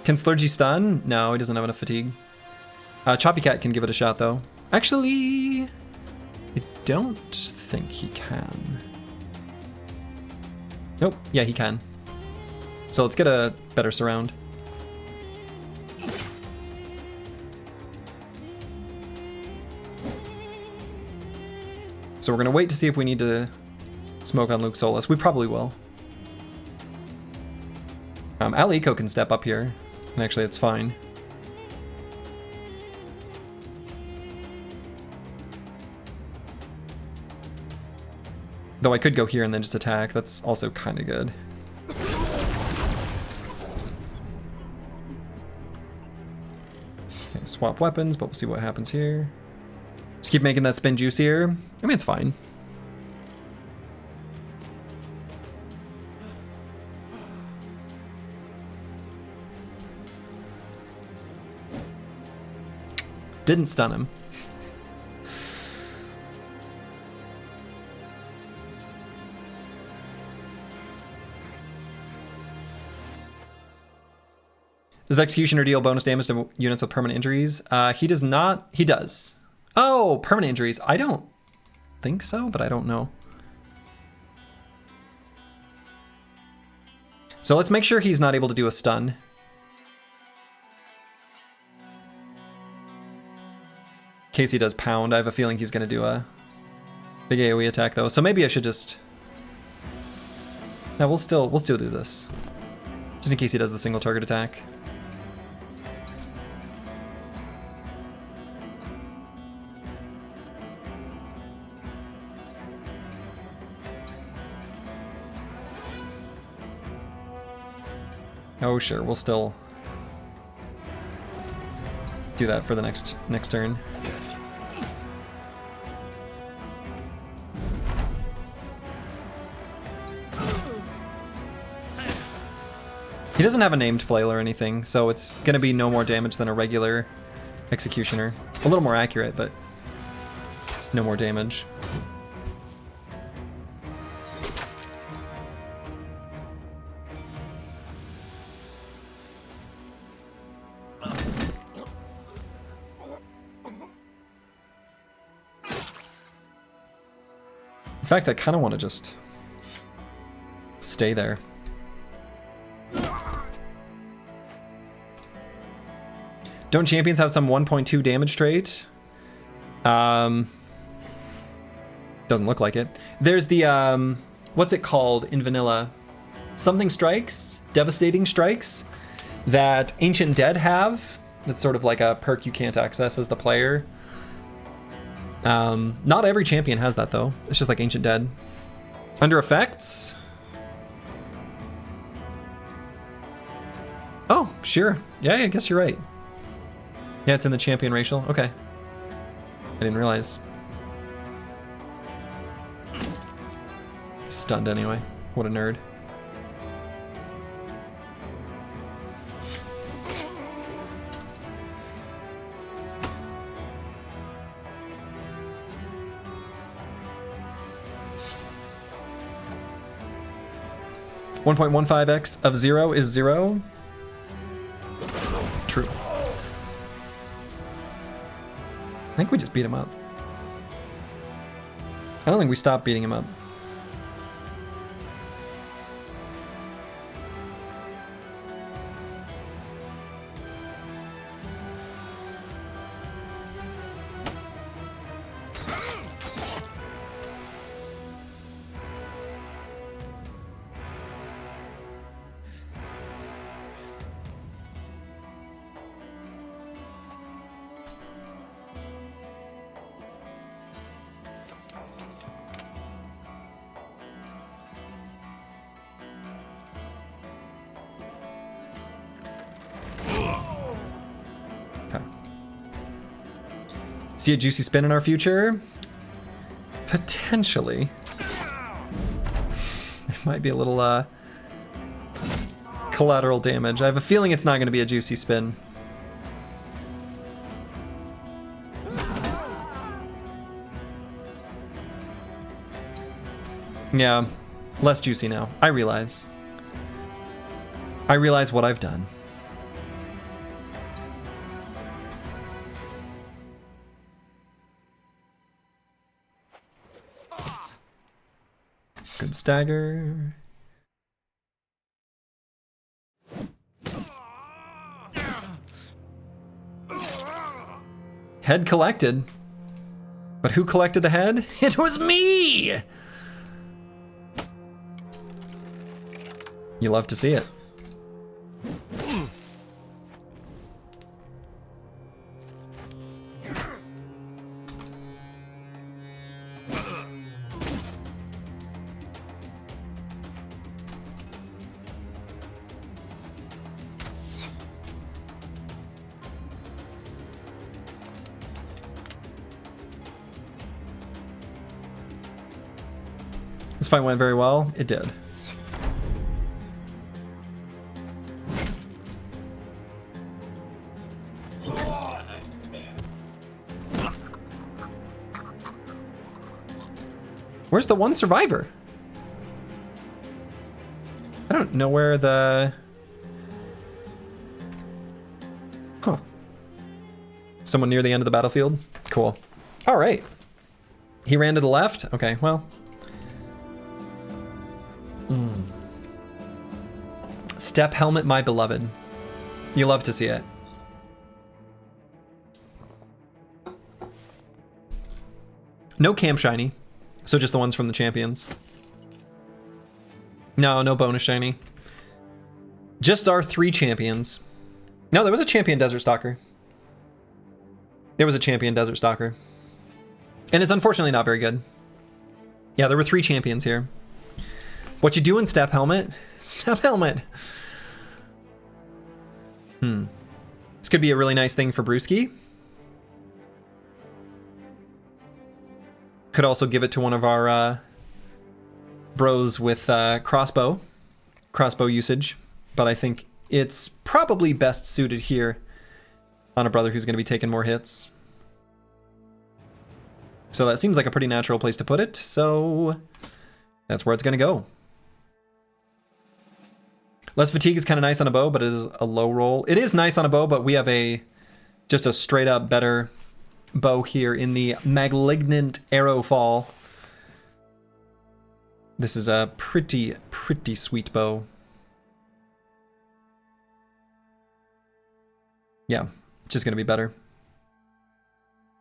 Can Slurgy stun? No, he doesn't have enough fatigue. Choppy Cat can give it a shot, though. Actually, I don't think he can. Nope, yeah, he can. So let's get a better surround. So we're gonna wait to see if we need to smoke on Luke Solus. We probably will. Aliko can step up here, and actually it's fine. Though I could go here and then just attack. That's also kind of good. Okay, swap weapons, but we'll see what happens here. Just keep making that spin juicier. I mean, it's fine. Didn't stun him. Does Executioner deal bonus damage to units with permanent injuries? He does not. He does. Oh, permanent injuries. I don't think so, but I don't know. So let's make sure he's not able to do a stun. In case he does pound, I have a feeling he's going to do a big AoE attack though. So maybe I should just... No, we'll still do this. Just in case he does the single target attack. Oh sure, we'll still do that for the next turn. He doesn't have a named flail or anything, so it's gonna be no more damage than a regular executioner. A little more accurate, but no more damage. In fact, I kind of want to just stay there. Don't champions have some 1.2 damage trait? Doesn't look like it. There's the, what's it called in vanilla? Something strikes? Devastating strikes? That Ancient Dead have. That's sort of like a perk you can't access as the player. Not every champion has that though. It's just like Ancient Dead. Under effects? Oh, sure. Yeah, I guess you're right. Yeah, it's in the champion racial. Okay. I didn't realize. Stunned anyway. What a nerd. (1.15x) of 0 is 0. True. I think we just beat him up. I don't think we stopped beating him up. See a juicy spin in our future? Potentially. There might be a little collateral damage. I have a feeling it's not going to be a juicy spin. Yeah, less juicy now. I realize what I've done. Good stagger. Head collected. But who collected the head? It was me! You love to see it. This fight went very well. It did. Where's the one survivor? I don't know where the... Huh. Someone near the end of the battlefield? Cool. All right. He ran to the left? Okay, well... Step helmet, my beloved. You love to see it. No camp shiny, so just the ones from the champions. No, no bonus shiny. Just our 3 champions. No, there was a champion Desert Stalker. There was a champion Desert Stalker. And it's unfortunately not very good. Yeah, there were 3 champions here. What you doing, Step Helmet? Step Helmet. This could be a really nice thing for Brewski. Could also give it to one of our bros with crossbow usage. But I think it's probably best suited here on a brother who's going to be taking more hits. So that seems like a pretty natural place to put it. So that's where it's going to go. Less fatigue is kind of nice on a bow, but it is a low roll. It is nice on a bow, but we have just a straight up better bow here in the Malignant Arrow Fall. This is a pretty sweet bow. Yeah, it's just gonna be better.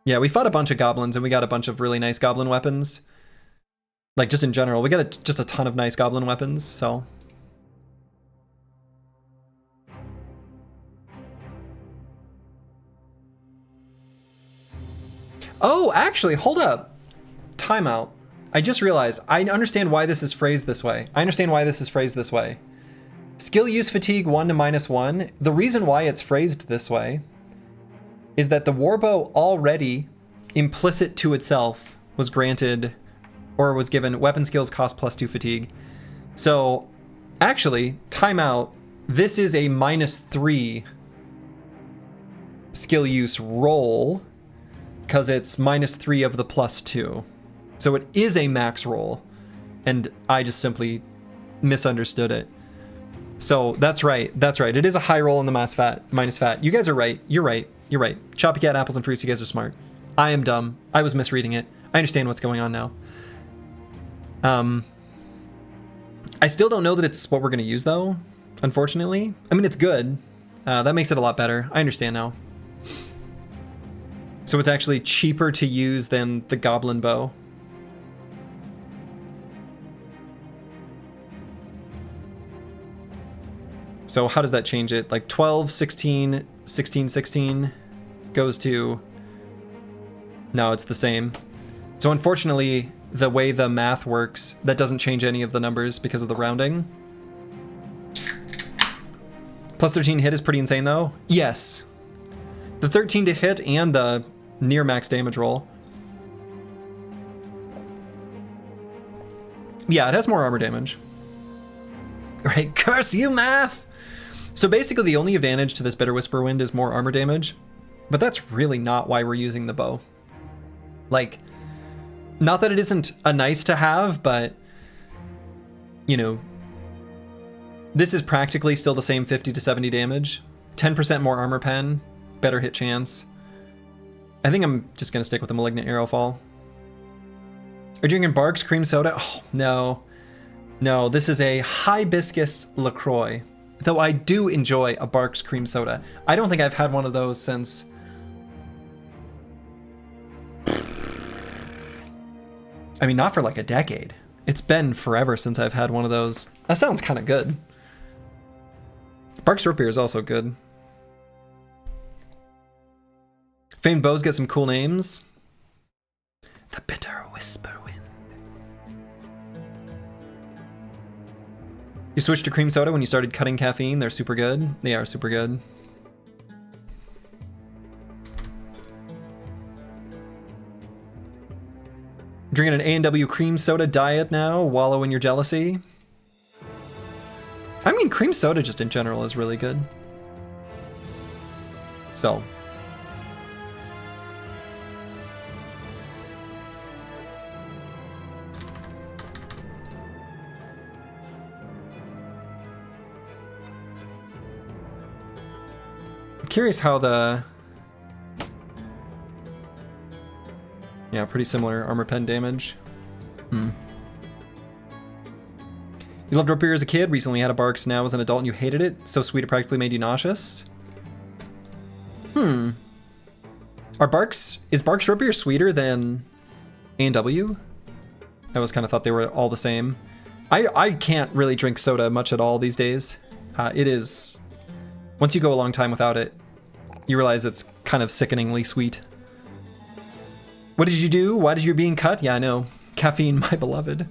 Yeah, we fought a bunch of goblins and we got a bunch of really nice goblin weapons. Like just in general, we got just a ton of nice goblin weapons, so. Oh, actually, hold up. Timeout. I just realized, I understand why this is phrased this way. Skill use fatigue 1 to -1. The reason why it's phrased this way is that the warbow already, implicit to itself, was granted or was given weapon skills cost +2 fatigue. So actually, timeout, this is a -3 skill use roll because it's -3 of the +2. So it is a max roll, and I just simply misunderstood it. So that's right. It is a high roll in the minus fat. You guys are right. You're right. Choppy Cat, apples and fruits, you guys are smart. I am dumb. I was misreading it. I understand what's going on now. I still don't know that it's what we're going to use, though, unfortunately. I mean, it's good. That makes it a lot better. I understand now. So it's actually cheaper to use than the goblin bow. So how does that change it? Like 12, 16, 16, 16 goes to... No, it's the same. So unfortunately, the way the math works, that doesn't change any of the numbers because of the rounding. +13 hit is pretty insane though. Yes. The 13 to hit and the near max damage roll. Yeah, it has more armor damage. Right, curse you, math! So basically the only advantage to this Bitter Whisper Wind is more armor damage, but that's really not why we're using the bow. Like, not that it isn't a nice to have, but, you know, this is practically still the same 50 to 70 damage, 10% more armor pen, better hit chance. I think I'm just gonna stick with the Malignant Arrow Fall. Are you drinking Barks cream soda? Oh, no. No, this is a Hibiscus LaCroix. Though I do enjoy a Barks cream soda. I don't think I've had one of those since... I mean, not for like a decade. It's been forever since I've had one of those. That sounds kind of good. Barks root beer is also good. Famed bows get some cool names. The Bitter Whisper Wind. You switched to cream soda when you started cutting caffeine. They're super good. They are super good. Drinking an A&W cream soda diet now, wallow in your jealousy. I mean, cream soda just in general is really good. So. I'm curious how the... Yeah, pretty similar armor pen damage. You loved root beer as a kid, recently had a Barks, now as an adult and you hated it. So sweet it practically made you nauseous. Is Barks root beer sweeter than A&W? I always kind of thought they were all the same. I can't really drink soda much at all these days. It is, once you go a long time without it, you realize it's kind of sickeningly sweet. What did you do? Why did you being cut? Yeah, I know. Caffeine, my beloved.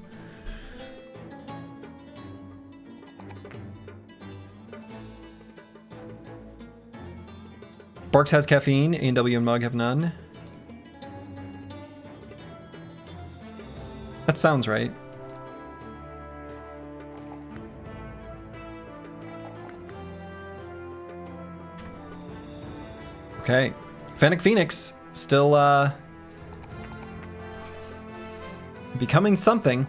Barks has caffeine, A&W and Mug have none. That sounds right. Okay. Fennec Phoenix, still becoming something.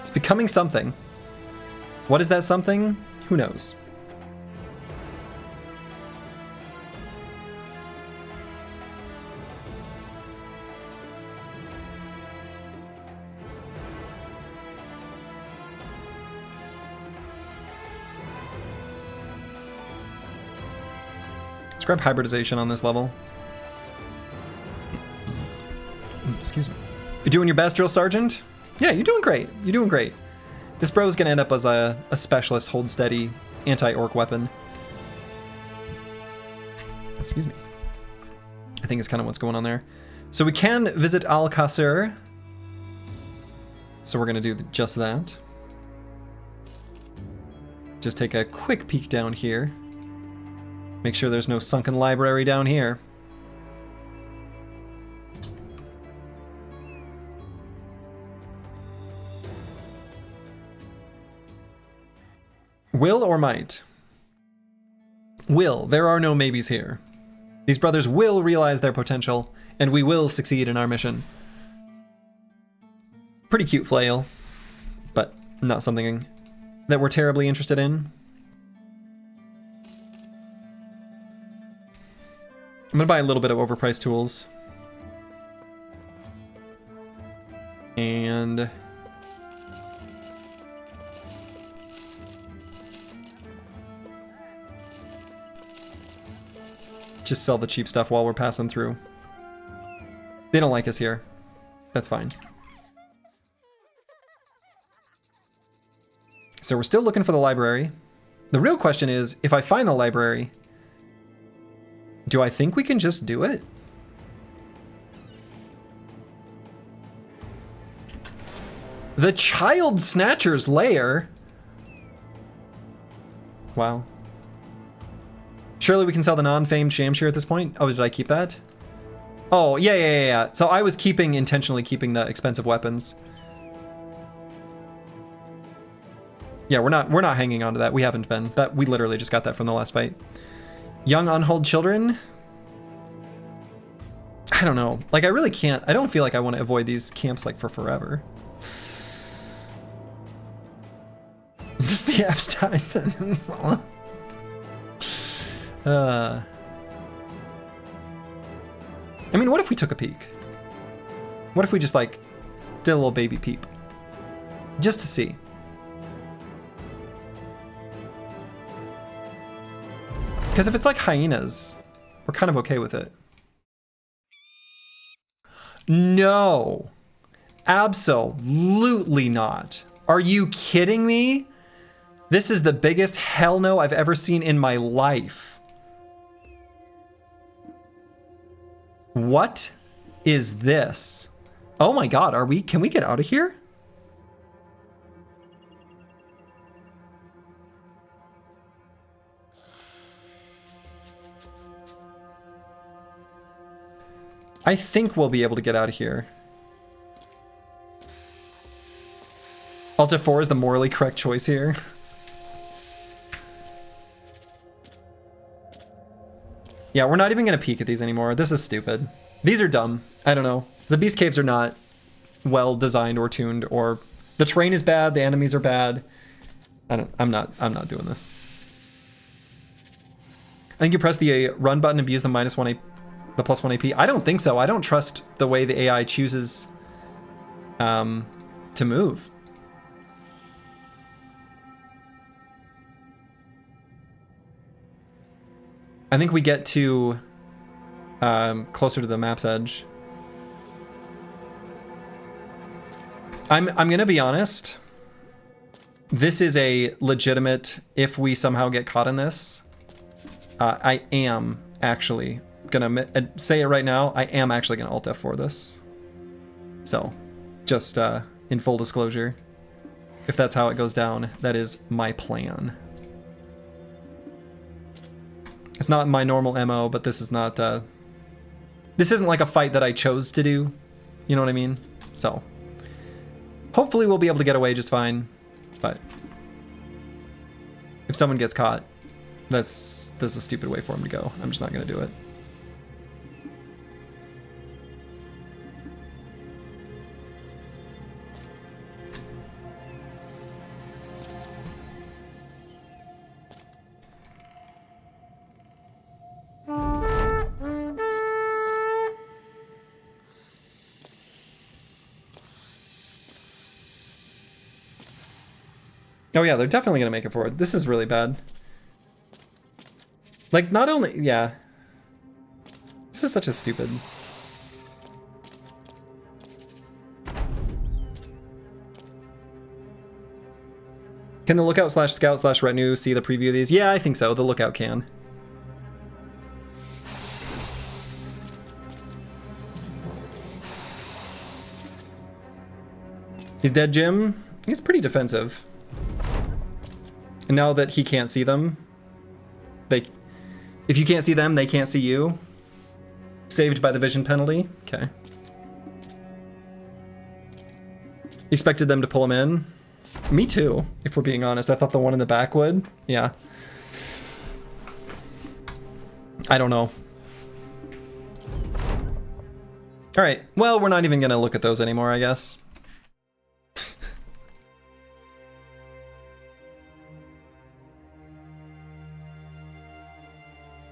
It's becoming something. What is that something? Who knows? Grab hybridization on this level. Excuse me. You're doing your best, Drill Sergeant? Yeah, you're doing great. You're doing great. This bro's gonna end up as a specialist hold steady anti-orc weapon. Excuse me. I think it's kind of what's going on there. So we can visit Al-Qasr. So we're gonna do just that. Just take a quick peek down here. Make sure there's no sunken library down here. Will or might? Will. There are no maybes here. These brothers will realize their potential, and we will succeed in our mission. Pretty cute flail, but not something that we're terribly interested in. I'm gonna buy a little bit of overpriced tools. And just sell the cheap stuff while we're passing through. They don't like us here. That's fine. So we're still looking for the library. The real question is, if I find the library, do I think we can just do it? The Child Snatcher's lair? Wow. Surely we can sell the non-famed Shamshir at this point? Oh, did I keep that? Oh, yeah. So I was intentionally keeping the expensive weapons. Yeah, we're not hanging on to that. We haven't been. We literally just got that from the last fight. Young unhold children? I don't know. Like, I really can't. I don't feel like I want to avoid these camps like for forever. Is this the Epstein? I mean, what if we took a peek? What if we just like did a little baby peep? Just to see. Because if it's like hyenas, we're kind of okay with it. No, absolutely not. Are you kidding me? This is the biggest hell no I've ever seen in my life. What is this? Oh my God, can we get out of here? I think we'll be able to get out of here. Alt F4 is the morally correct choice here. Yeah, we're not even gonna peek at these anymore. This is stupid. These are dumb. I don't know. The beast caves are not well designed or tuned, or the terrain is bad, the enemies are bad. I'm not doing this. I think you press the run button and use the the +1 AP. I don't think so. I don't trust the way the AI chooses to move. I think we get to closer to the map's edge. I'm gonna be honest. This is a legitimate, if we somehow get caught in this, I am actually gonna say it right now, I am actually gonna Alt F4 this. So, just in full disclosure, if that's how it goes down, that is my plan. It's not my normal MO, but this is not, this isn't like a fight that I chose to do. You know what I mean? So, hopefully we'll be able to get away just fine. But if someone gets caught, that's a stupid way for him to go. I'm just not gonna do it. Oh yeah, they're definitely gonna make it forward. This is really bad. Like, not only, yeah. This is such a stupid. Can the lookout / scout / retinue see the preview of these? Yeah, I think so. The lookout can. He's dead, Jim. He's pretty defensive. And now that he can't see them, if you can't see them, they can't see you. Saved by the vision penalty. Okay. Expected them to pull him in. Me too, if we're being honest. I thought the one in the back would. Yeah. I don't know. All right. Well, we're not even going to look at those anymore, I guess.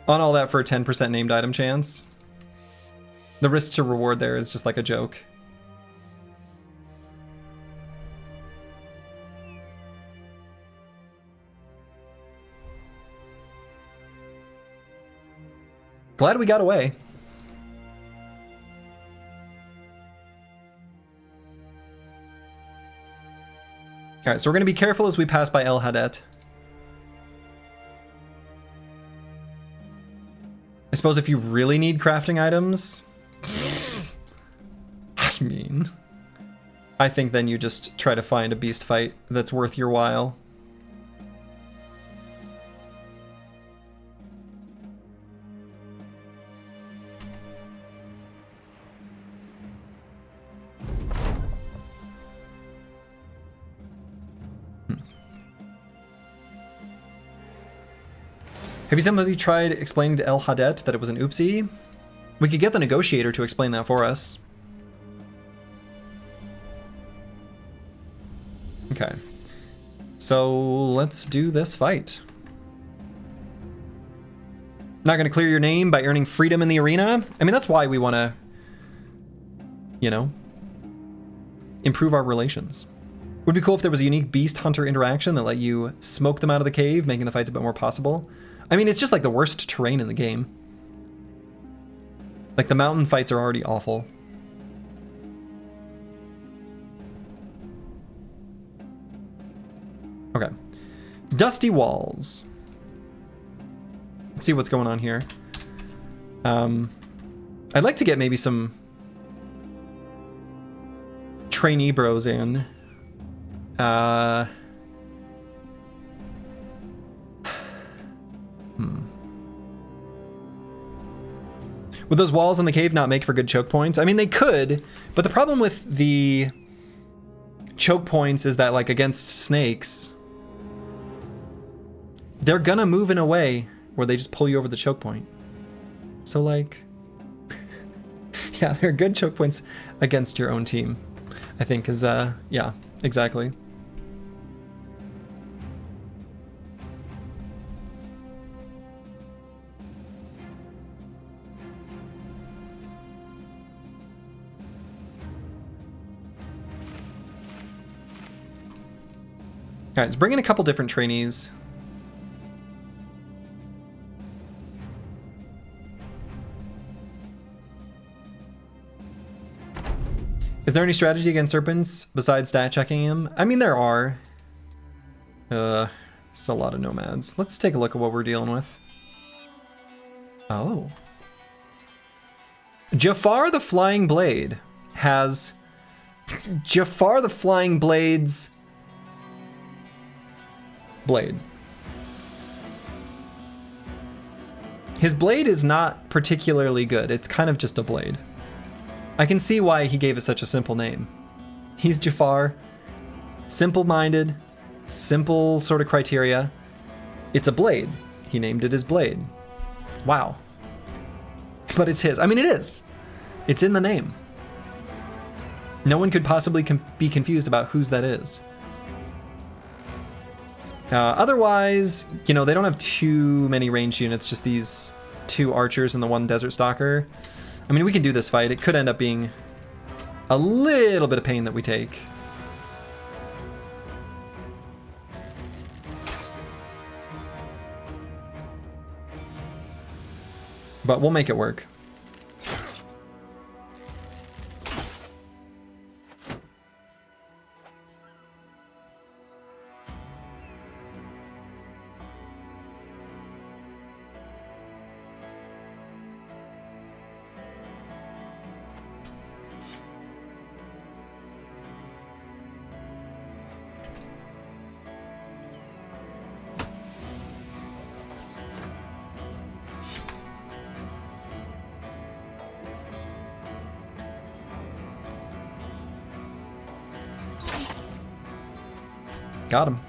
On all that for a 10% named item chance. The risk to reward there is just like a joke. Glad we got away. All right, so we're going to be careful as we pass by El Hadet. I suppose if you really need crafting items, I mean, I think then you just try to find a beast fight that's worth your while. Have you somebody tried explaining to El Hadet that it was an oopsie? We could get the negotiator to explain that for us. Okay. So let's do this fight. Not gonna clear your name by earning freedom in the arena? I mean, that's why we wanna, you know, improve our relations. Would be cool if there was a unique beast hunter interaction that let you smoke them out of the cave, making the fights a bit more possible. I mean, it's just like the worst terrain in the game. Like, the mountain fights are already awful. Okay. Dusty walls. Let's see what's going on here. I'd like to get maybe some trainee bros in. Would those walls in the cave not make for good choke points? I mean, they could, but the problem with the choke points is that, like, against snakes, they're gonna move in a way where they just pull you over the choke point. So, like, yeah, they're good choke points against your own team, I think, is, yeah, exactly. All right, let's bring in a couple different trainees. Is there any strategy against serpents besides stat checking him? I mean, there are. It's a lot of nomads. Let's take a look at what we're dealing with. Oh. Jafar the Flying Blade has Jafar the Flying Blade's blade. His blade is not particularly good. It's kind of just a blade. I can see why he gave it such a simple name. He's Jafar, simple-minded, simple sort of criteria. It's a blade. He named it his blade. Wow. But it's his. I mean, it is. It's in the name. No one could possibly be confused about whose that is. Otherwise, you know, they don't have too many ranged units, just these 2 archers and the 1 desert stalker. I mean, we can do this fight. It could end up being a little bit of pain that we take. But we'll make it work. Got him.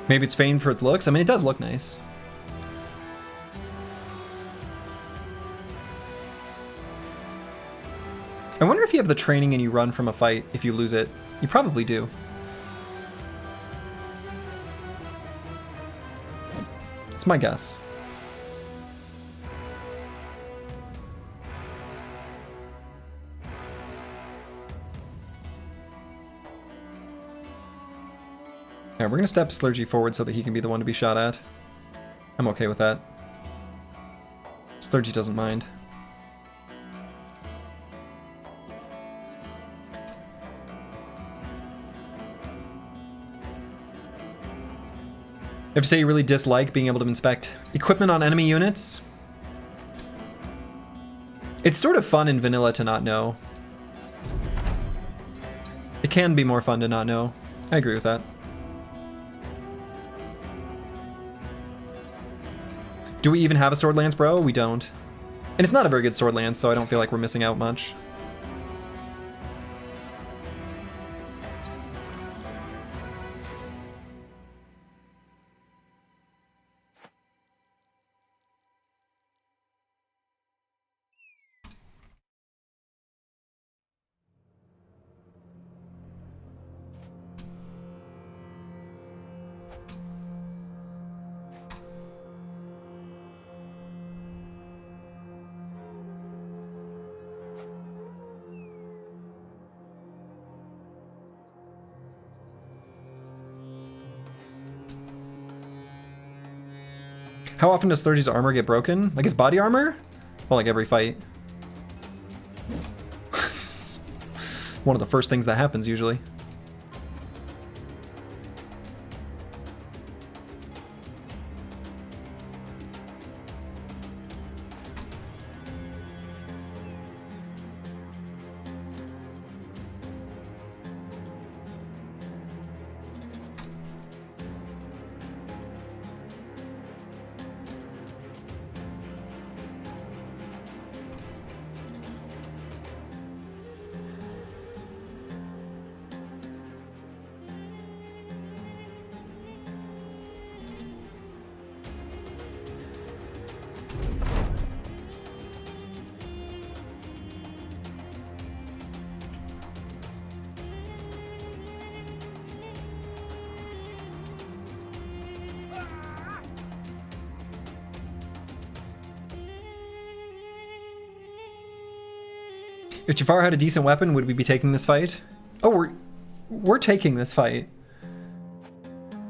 Maybe it's famed for its looks. I mean, it does look nice. I wonder if you have the training and you run from a fight if you lose it. You probably do. It's my guess. Yeah, we're gonna step Slurgy forward so that he can be the one to be shot at. I'm okay with that. Slurgy doesn't mind. If you say you really dislike being able to inspect equipment on enemy units, it's sort of fun in vanilla to not know. It can be more fun to not know. I agree with that. Do we even have a sword lance, bro? We don't. And it's not a very good sword lance, so I don't feel like we're missing out much. How often does Slurgy's armor get broken? Like his body armor? Well, like every fight. One of the first things that happens usually. If Jafar had a decent weapon, would we be taking this fight? Oh, we're taking this fight.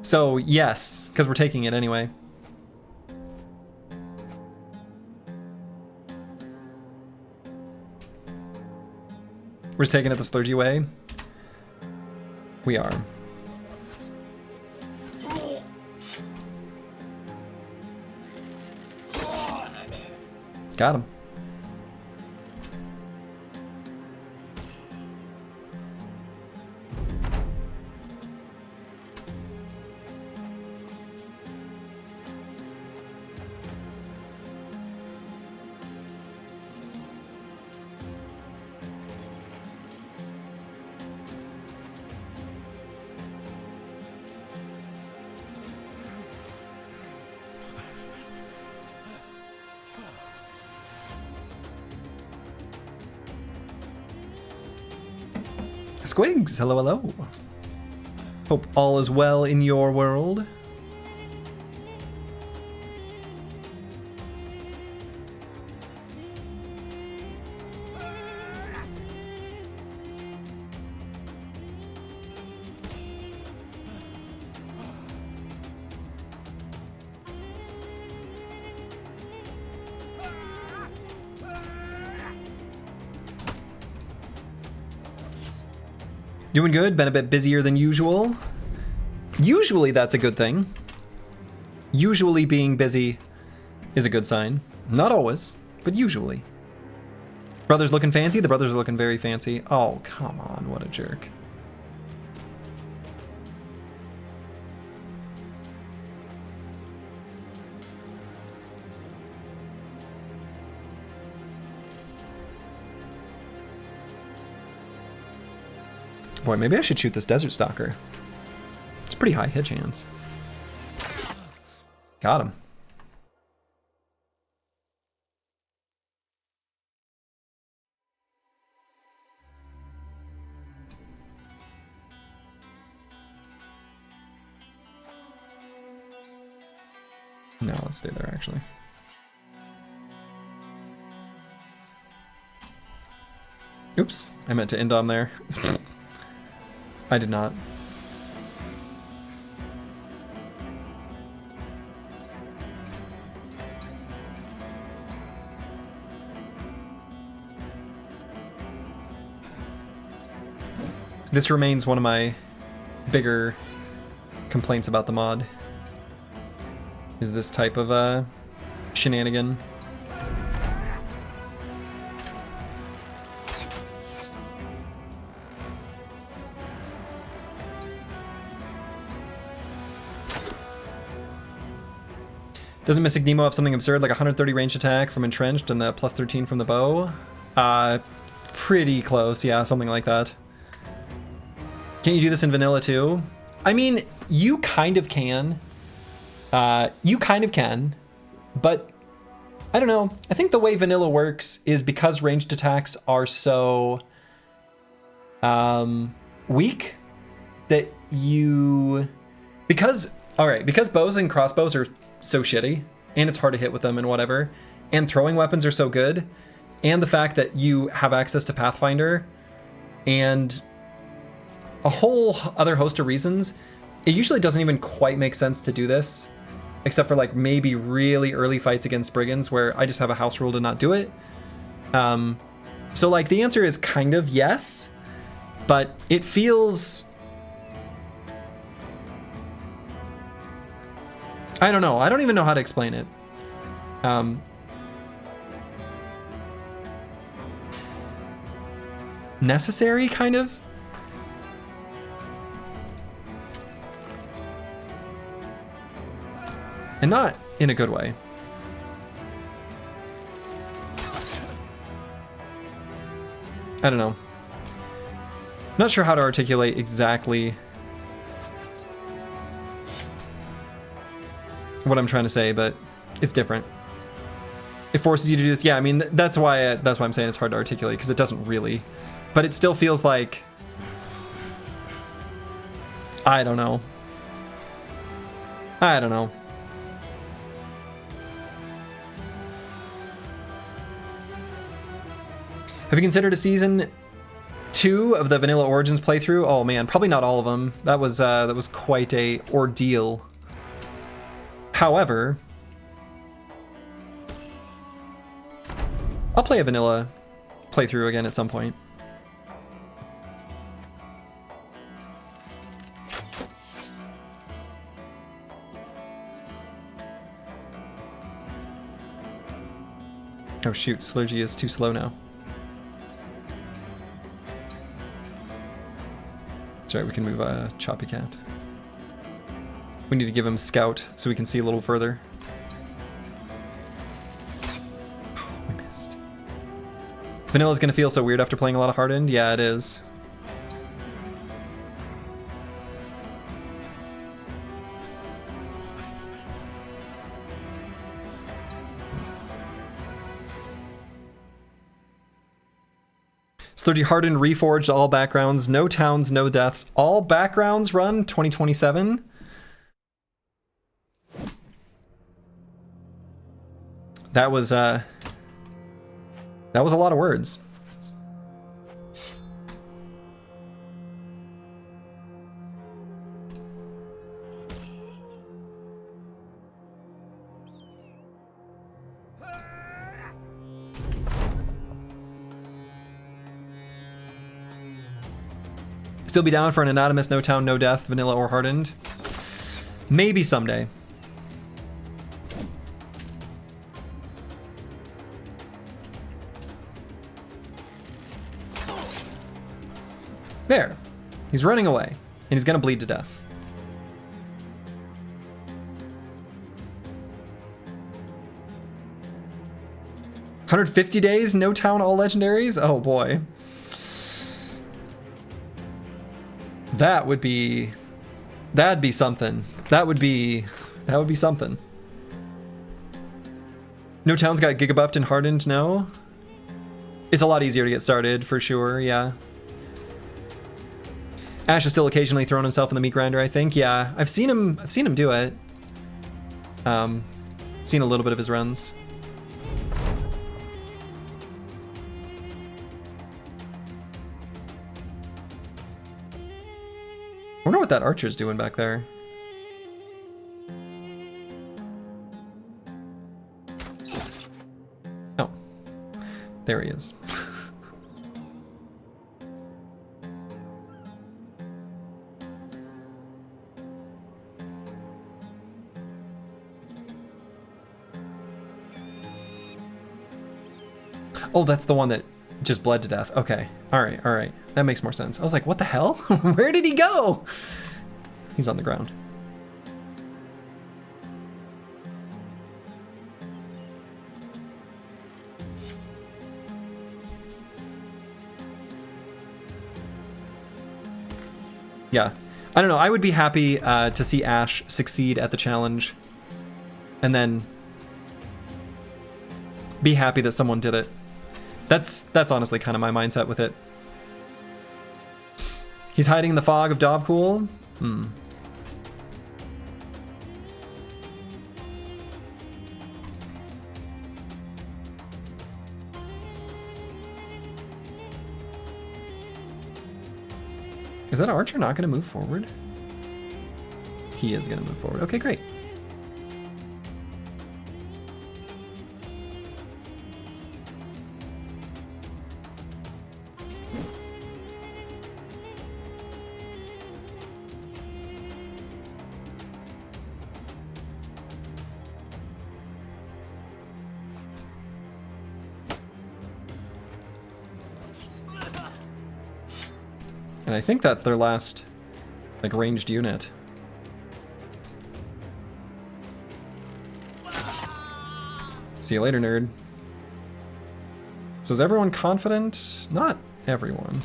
So yes, because we're taking it anyway. We're just taking it the Splurgy way. We are. Got him. Squigs, hello, hello. Hope all is well in your world. Doing good, been a bit busier than usual. Usually that's a good thing. Usually being busy is a good sign. Not always, but usually. Brother's looking fancy? The brothers are looking very fancy. Oh, come on, what a jerk. Boy, maybe I should shoot this Desert Stalker. It's a pretty high hit chance. Got him. No, let's stay there actually. Oops, I meant to end on there. I did not. This remains one of my bigger complaints about the mod, is this type of shenanigan. Doesn't Mystic Nemo have something absurd like 130 ranged attack from Entrenched and the plus 13 from the bow? Pretty close, yeah, something like that. Can't you do this in vanilla too? I mean, you kind of can. You kind of can, but I don't know. I think the way vanilla works is because ranged attacks are so weak that you... Because bows and crossbows are so shitty, and it's hard to hit with them and whatever, and throwing weapons are so good, and the fact that you have access to Pathfinder, and a whole other host of reasons, it usually doesn't even quite make sense to do this, except for like maybe really early fights against brigands where I just have a house rule to not do it. So like the answer is kind of yes, but it feels... I don't know. I don't even know how to explain it. Necessary, kind of? And not in a good way. I don't know. Not sure how to articulate exactly what I'm trying to say, but it's different. It forces you to do this. Yeah, I mean, that's why I'm saying it's hard to articulate, because it doesn't really. But it still feels like... I don't know. I don't know. Have you considered a season 2 of the Vanilla Origins playthrough? Oh man, probably not all of them. That was quite a ordeal. However, I'll play a vanilla playthrough again at some point. Oh shoot, Slurgy is too slow now. That's right, we can move Choppy Cat. We need to give him Scout so we can see a little further. Oh, we missed. Vanilla's gonna feel so weird after playing a lot of Hardened. Yeah, it is. Slurgy Hardened, Reforged, all backgrounds, no towns, no deaths, all backgrounds run 2027. That was a lot of words. Still be down for an anonymous no town, no death, vanilla or hardened. Maybe someday. There. He's running away, and he's gonna bleed to death. $150 days, no town, all legendaries? Oh boy. That'd be something. That would be something. No town's got Giga buffed and hardened, no? It's a lot easier to get started, for sure, yeah. Ash is still occasionally throwing himself in the meat grinder, I think. Yeah, I've seen him do it. Seen a little bit of his runs. I wonder what that archer's doing back there. Oh, there he is. Oh, that's the one that just bled to death. Okay. All right. That makes more sense. I was like, what the hell? Where did he go? He's on the ground. Yeah. I don't know. I would be happy to see Ash succeed at the challenge and then be happy that someone did it. That's honestly kind of my mindset with it. He's hiding in the fog of Dovcool? Hmm. Is that archer not going to move forward? He is going to move forward. Okay, great. And I think that's their last, like, ranged unit. See you later, nerd. So is everyone confident? Not everyone.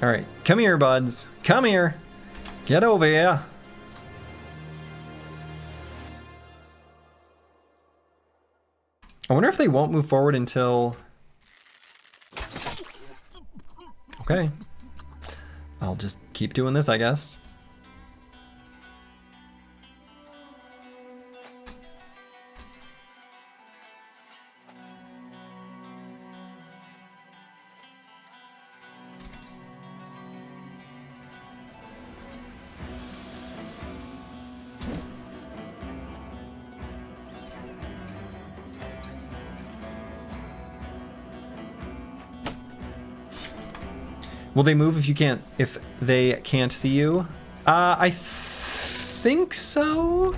All right, come here, buds. Come here. Get over here. I wonder if they won't move forward until... Okay. I'll just keep doing this, I guess. Will they move if they can't see you? I think so.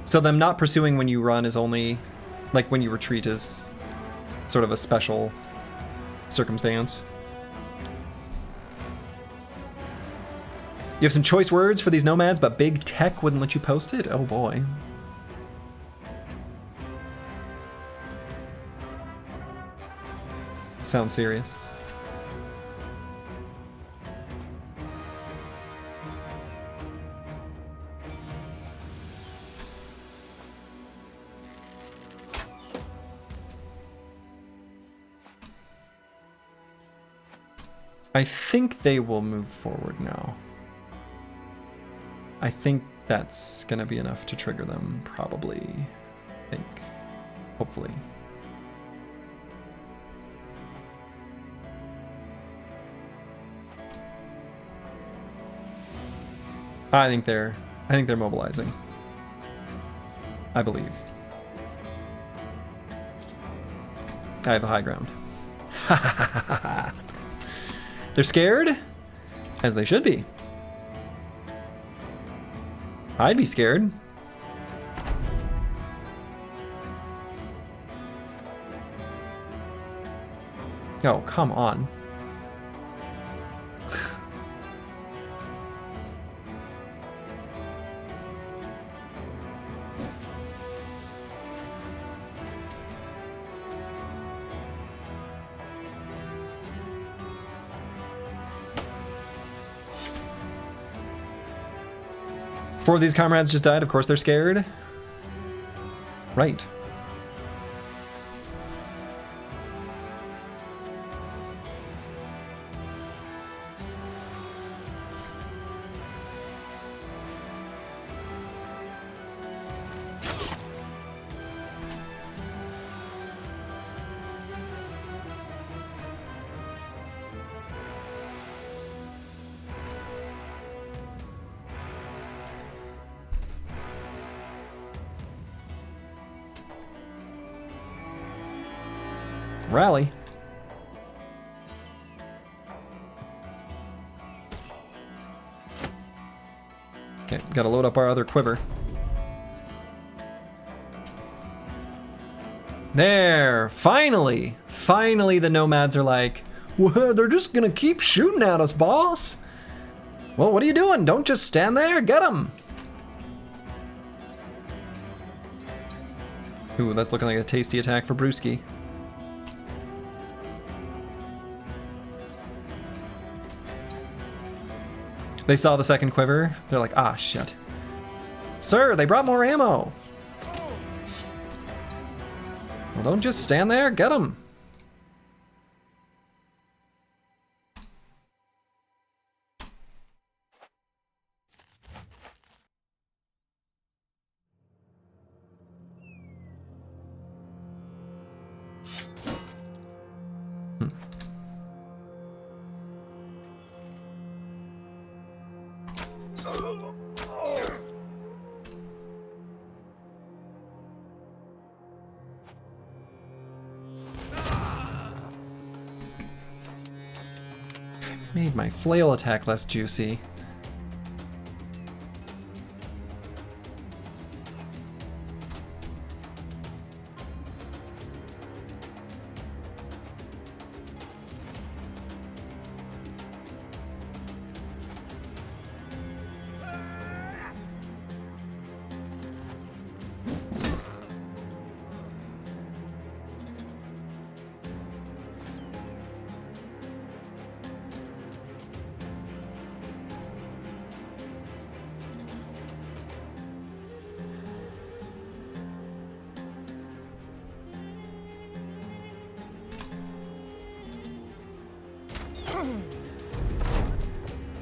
So them not pursuing when you run is only, like when you retreat is sort of a special circumstance. You have some choice words for these nomads, but big tech wouldn't let you post it? Oh boy. Sounds serious. I think they will move forward now. I think that's gonna be enough to trigger them, probably. I think. Hopefully. I think they're mobilizing. I believe. I have the high ground. They're scared, as they should be. I'd be scared. Oh, come on. Four of these comrades just died. Of course they're scared. Right. Rally. Okay, gotta load up our other quiver. There, finally! Finally the nomads are like, well, they're just gonna keep shooting at us, boss. Well, what are you doing? Don't just stand there, get them! Ooh, that's looking like a tasty attack for Brewski. They saw the second quiver. They're like, ah, shit. Sir, they brought more ammo. Well, don't just stand there, get them. Made my flail attack less juicy.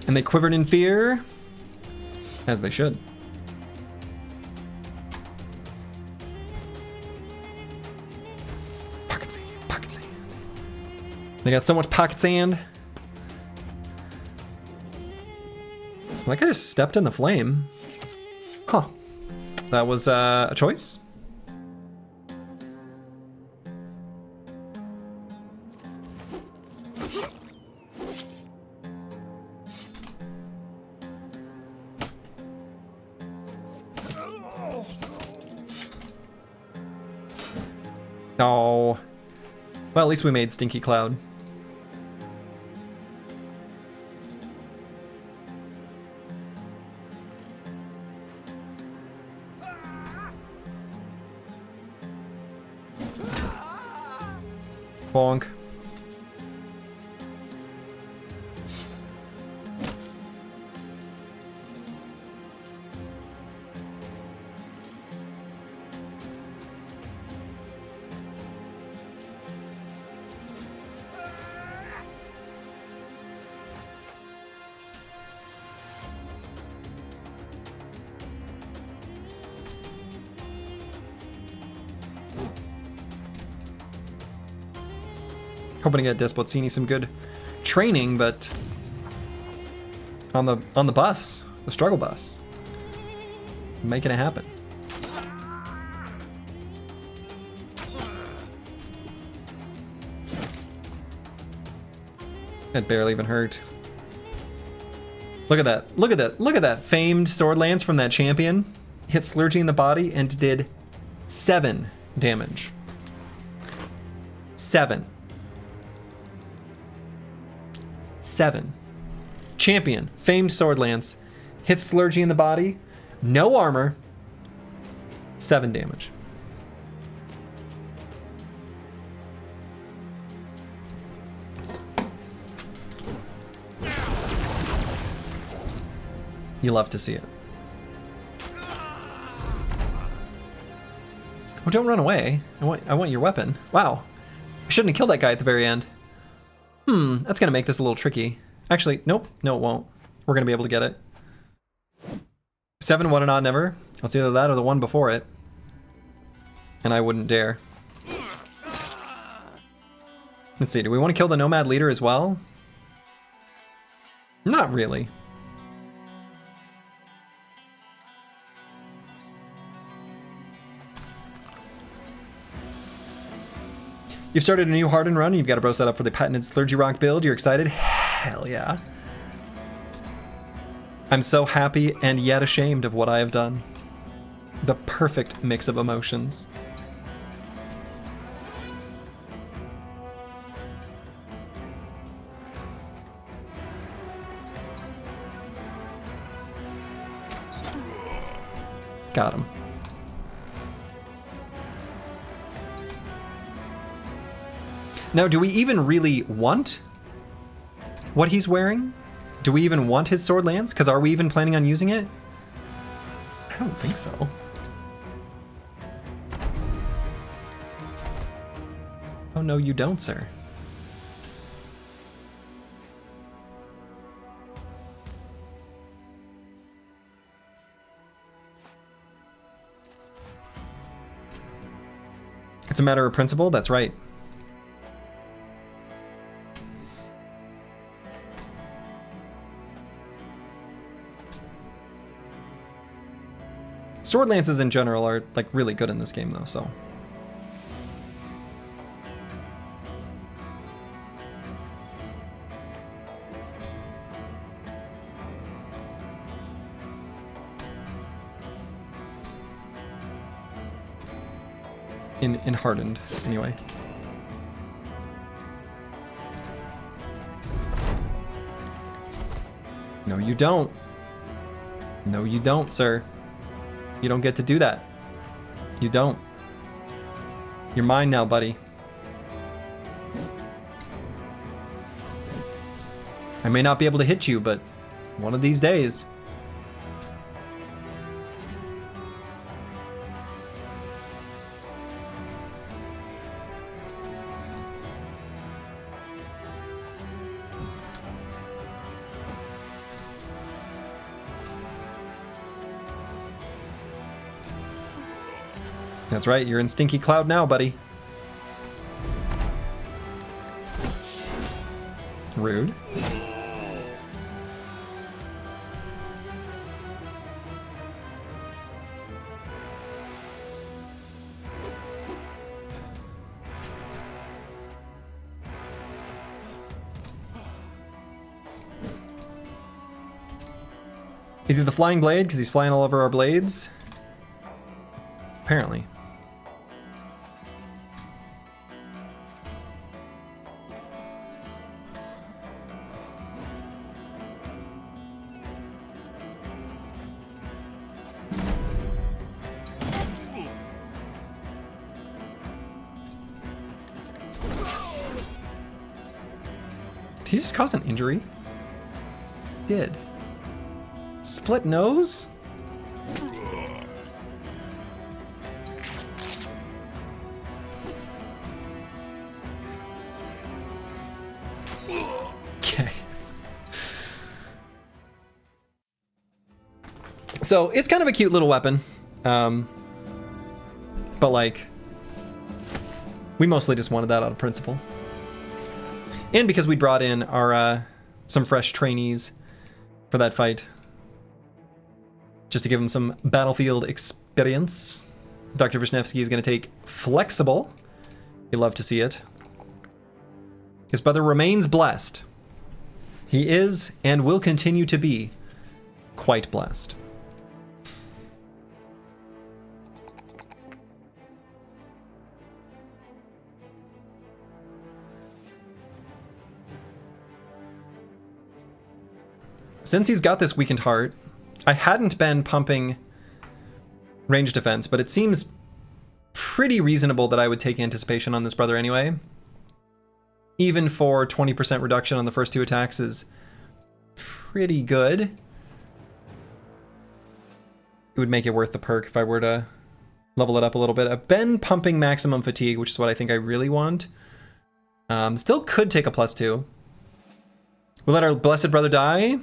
And they quivered in fear, as they should. Pocket sand, pocket sand. They got so much pocket sand. Like I just stepped in the flame. Huh. That was a choice. Oh. Well, at least we made Stinky Cloud. Bonk. Hoping to get Despozzini some good training, but on the bus, the struggle bus, making it happen. It barely even hurt. Look at that! Look at that! Look at that famed sword lance from that champion. Hit Slurgy in the body and did 7 damage. 7. 7. Champion, famed sword lance, hits Slurgy in the body, no armor, 7 damage. You love to see it. Oh, don't run away. I want your weapon. Wow. I shouldn't have killed that guy at the very end. That's gonna make this a little tricky. Actually, nope. No, it won't. We're gonna be able to get it. 7, 1 and odd never. It's either that or the one before it. And I wouldn't dare. Let's see, do we want to kill the Nomad leader as well? Not really. You've started a new Hardened run, you've got a bro set up for the patented Slurgy Rock build, you're excited? Hell yeah. I'm so happy and yet ashamed of what I have done. The perfect mix of emotions. Got him. Now, do we even really want what he's wearing? Do we even want his sword lance? Because are we even planning on using it? I don't think so. Oh no, you don't, sir. It's a matter of principle, that's right. Sword lances in general are like really good in this game though, so. In Hardened, anyway. No, you don't. No, you don't, sir. You don't get to do that. You don't. You're mine now, buddy. I may not be able to hit you, but one of these days. That's right, you're in Stinky Cloud now, buddy. Rude. Is he the flying blade? Because he's flying all over our blades? Apparently. he just cause an injury? Did. Split nose? Okay. So it's kind of a cute little weapon. But like, we mostly just wanted that out of principle. And because we brought in our some fresh trainees for that fight. Just to give them some battlefield experience. Dr. Vishnevsky is going to take Flexible. You'd love to see it. His brother remains blessed. He is and will continue to be quite blessed. Since he's got this weakened heart, I hadn't been pumping range defense, but it seems pretty reasonable that I would take anticipation on this brother anyway. Even for 20% reduction on the first 2 attacks is pretty good. It would make it worth the perk if I were to level it up a little bit. I've been pumping maximum fatigue, which is what I think I really want. Still could take a +2. We'll let our blessed brother die.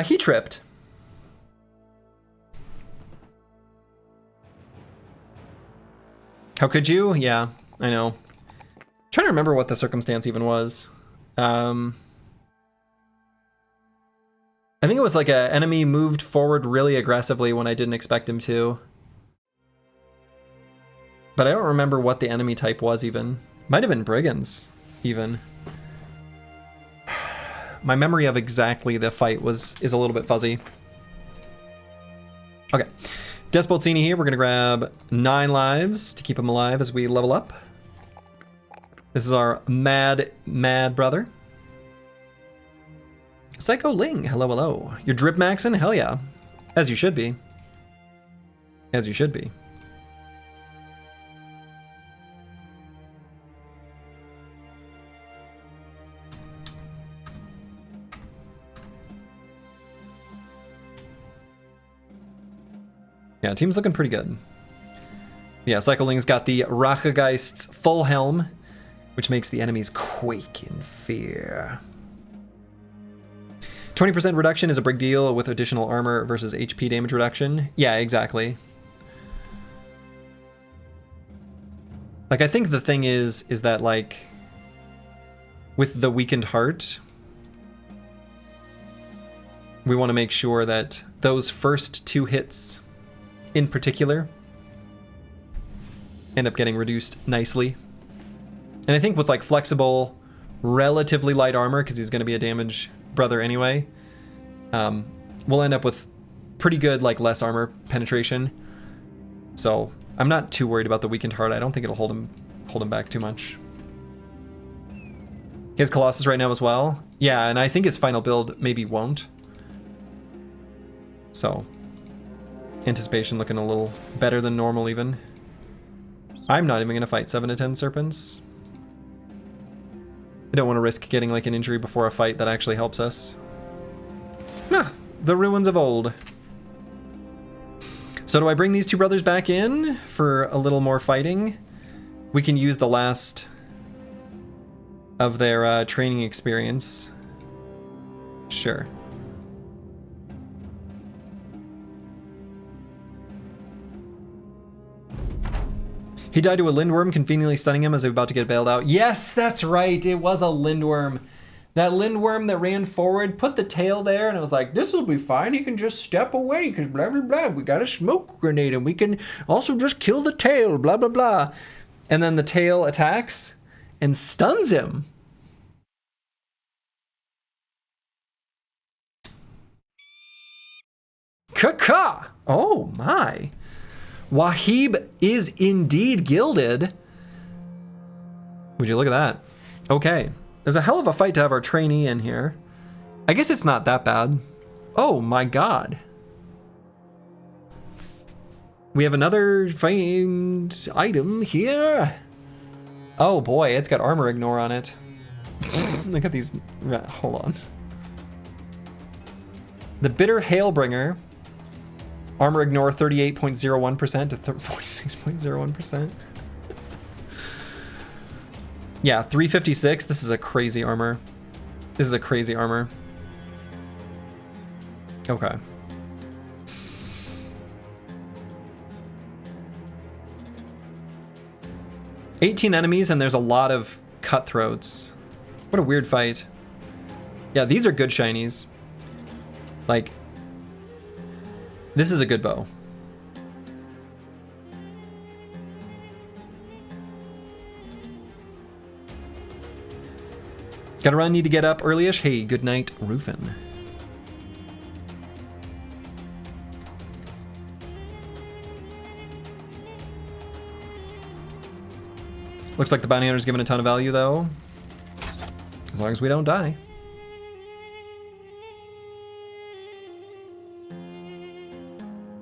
He tripped. How could you? Yeah, I know. I'm trying to remember what the circumstance even was. I think it was like an enemy moved forward really aggressively when I didn't expect him to. But I don't remember what the enemy type was even. Might have been Brigands, even. My memory of exactly the fight is a little bit fuzzy. Okay. Despotzini here. We're going to grab 9 lives to keep him alive as we level up. This is our mad brother. Psycho Ling. Hello, hello. You're drip maxing? Hell yeah. As you should be. As you should be. Yeah, team's looking pretty good. Yeah, Cycling's got the Rachegeist's full helm, which makes the enemies quake in fear. 20% reduction is a big deal with additional armor versus HP damage reduction. Yeah, exactly. Like, I think the thing is that, like, with the weakened heart, we want to make sure that those first 2 hits in particular end up getting reduced nicely. And I think with like Flexible, relatively light armor, because he's going to be a damage brother anyway, we'll end up with pretty good like less armor penetration. So I'm not too worried about the weakened heart. I don't think it'll hold him back too much. He has Colossus right now as well. Yeah, and I think his final build maybe won't. So anticipation looking a little better than normal even. I'm not even going to fight 7 to 10 serpents. I don't want to risk getting like an injury before a fight that actually helps us. The ruins of old. So do I bring these 2 brothers back in for a little more fighting? We can use the last of their training experience. Sure. He died to a lindworm, conveniently stunning him as he was about to get bailed out. Yes, that's right. It was a lindworm. That lindworm that ran forward, put the tail there, and it was like, this will be fine. He can just step away because blah, blah, blah. We got a smoke grenade, and we can also just kill the tail, blah, blah, blah. And then the tail attacks and stuns him. Caca! Oh, my. Wahib is indeed gilded. Would you look at that? Okay. There's a hell of a fight to have our trainee in here. I guess it's not that bad. Oh my god. We have another famed item here. Oh boy, it's got armor ignore on it. Look at these. Hold on. The Bitter Hailbringer. Armor ignore 38.01% to 46.01%. Yeah, 356. This is a crazy armor. This is a crazy armor. Okay. $18 enemies and there's a lot of cutthroats. What a weird fight. Yeah, these are good shinies. Like, this is a good bow. Gotta run, need to get up early-ish. Hey, good night, Rufin. Looks like the bounty hunter's given a ton of value, though. As long as we don't die.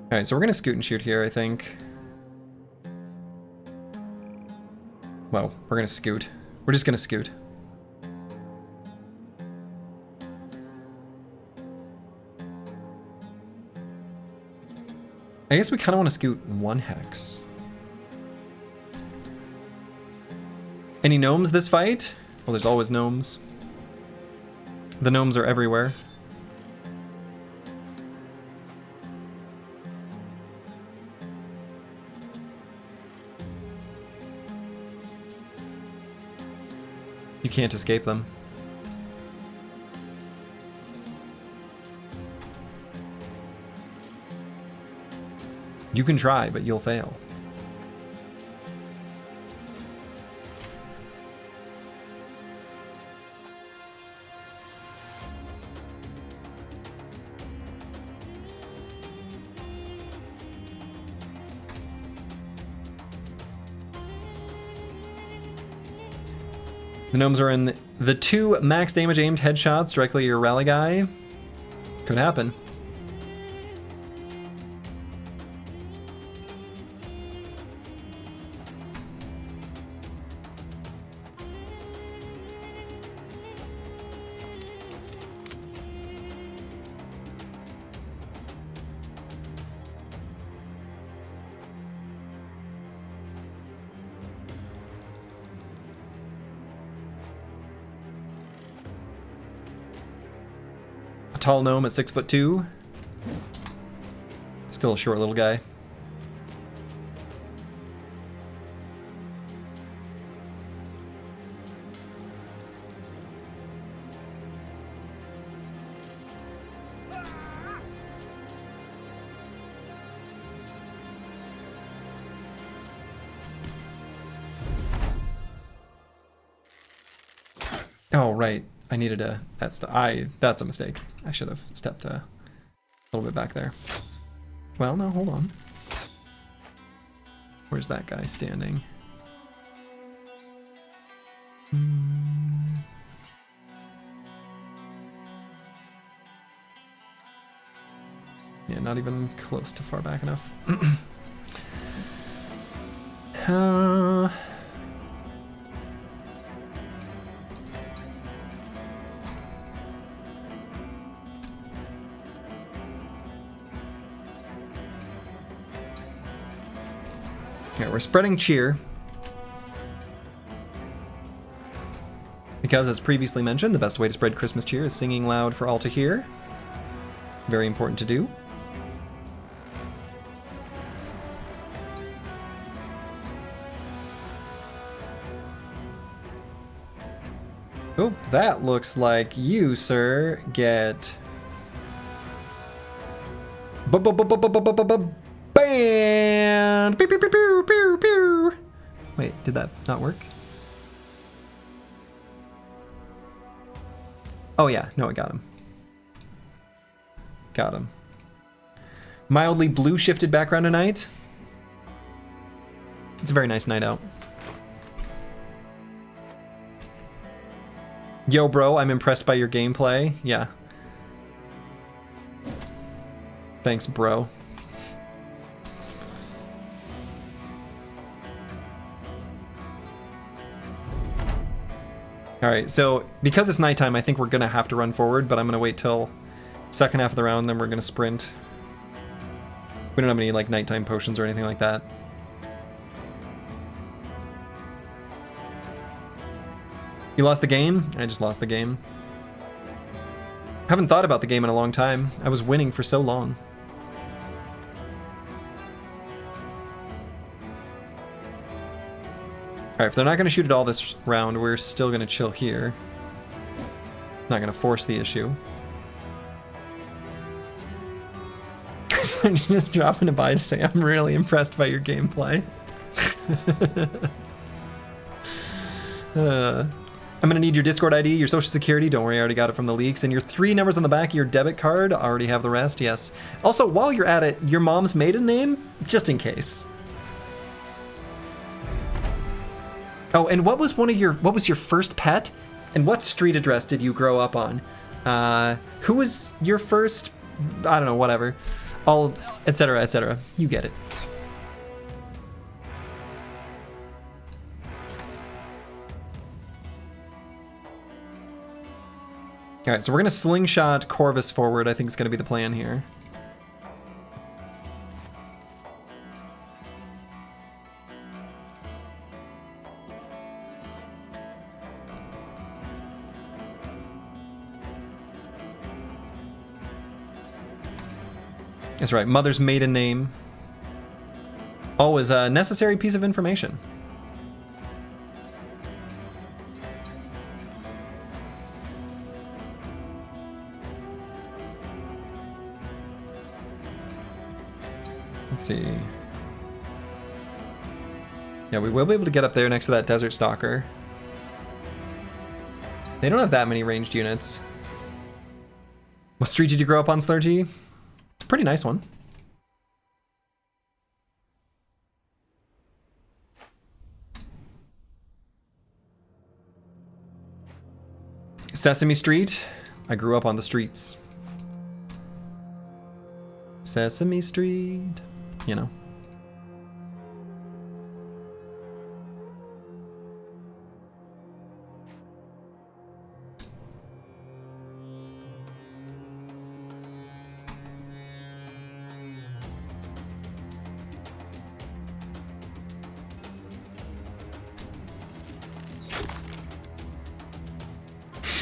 Alright, so we're gonna scoot and shoot here, I think. Well, we're gonna scoot. We're just gonna scoot. I guess we kind of want to scoot one hex. Any gnomes this fight? Well, there's always gnomes. The gnomes are everywhere. You can't escape them. You can try, but you'll fail. The gnomes are in the 2 max damage aimed headshots directly at your rally guy. Could happen. Tall gnome at 6'2". Still a short little guy. Oh, right. I needed a... That's a mistake. I should have stepped a little bit back there. Well, no, hold on. Where's that guy standing? Yeah, not even close to far back enough. Yeah, we're spreading cheer. Because, as previously mentioned, the best way to spread Christmas cheer is singing loud for all to hear. Very important to do. Oh, that looks like you, sir, get... Banned! Pew, pew, pew, pew, pew, pew. Wait, did that not work? Oh yeah, no, I got him. Got him. Mildly blue shifted background tonight. It's a very nice night out. Yo, bro, I'm impressed by your gameplay. Yeah. Thanks, bro. All right, so because it's nighttime, I think we're gonna have to run forward, but I'm gonna wait till second half of the round, then we're gonna sprint. We don't have any like nighttime potions or anything like that. You lost the game? I just lost the game. Haven't thought about the game in a long time. I was winning for so long. Alright, if they're not going to shoot it all this round, we're still going to chill here. Not going to force the issue. I'm just dropping a by to say I'm really impressed by your gameplay. I'm going to need your Discord ID, your social security. Don't worry, I already got it from the leaks. And your 3 numbers on the back of your debit card. I already have the rest, yes. Also, while you're at it, your mom's maiden name, just in case. Oh, and what was your first pet? And what street address did you grow up on? Who was your first, I don't know, whatever. All, etc., etc. You get it. All right, so we're gonna slingshot Corvus forward. I think is gonna be the plan here. That's right, mother's maiden name. Always a necessary piece of information. Let's see. Yeah, we will be able to get up there next to that Desert Stalker. They don't have that many ranged units. What street did you grow up on, Slurgy? It's a pretty nice one. Sesame Street. I grew up on the streets. Sesame Street. You know.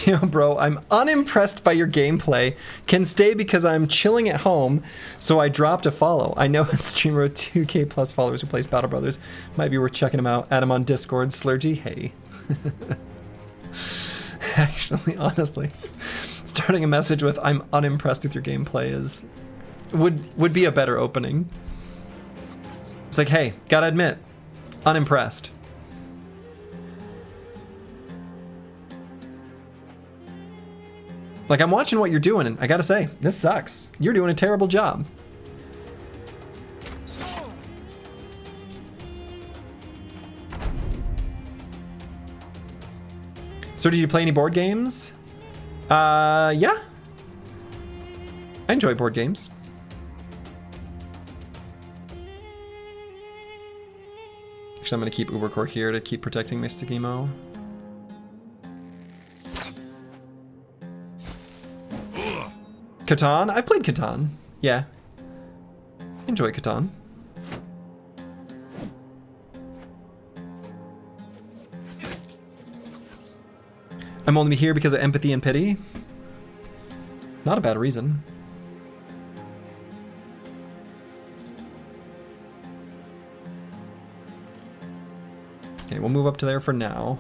Yo, bro, I'm unimpressed by your gameplay. Can stay because I'm chilling at home, so I dropped a follow. I know a streamer with 2K plus followers who plays Battle Brothers. Might be worth checking him out. Add him on Discord. Slurgy, hey. Actually, honestly, starting a message with "I'm unimpressed with your gameplay" is would be a better opening. It's like, hey, gotta admit, unimpressed. Like, I'm watching what you're doing, and I gotta say, this sucks. You're doing a terrible job. So, did you play any board games? Yeah. I enjoy board games. Actually, I'm gonna keep Ubercore here to keep protecting Mystic Emo. Catan? I've played Catan. Yeah. Enjoy Catan. I'm only here because of empathy and pity. Not a bad reason. Okay, we'll move up to there for now.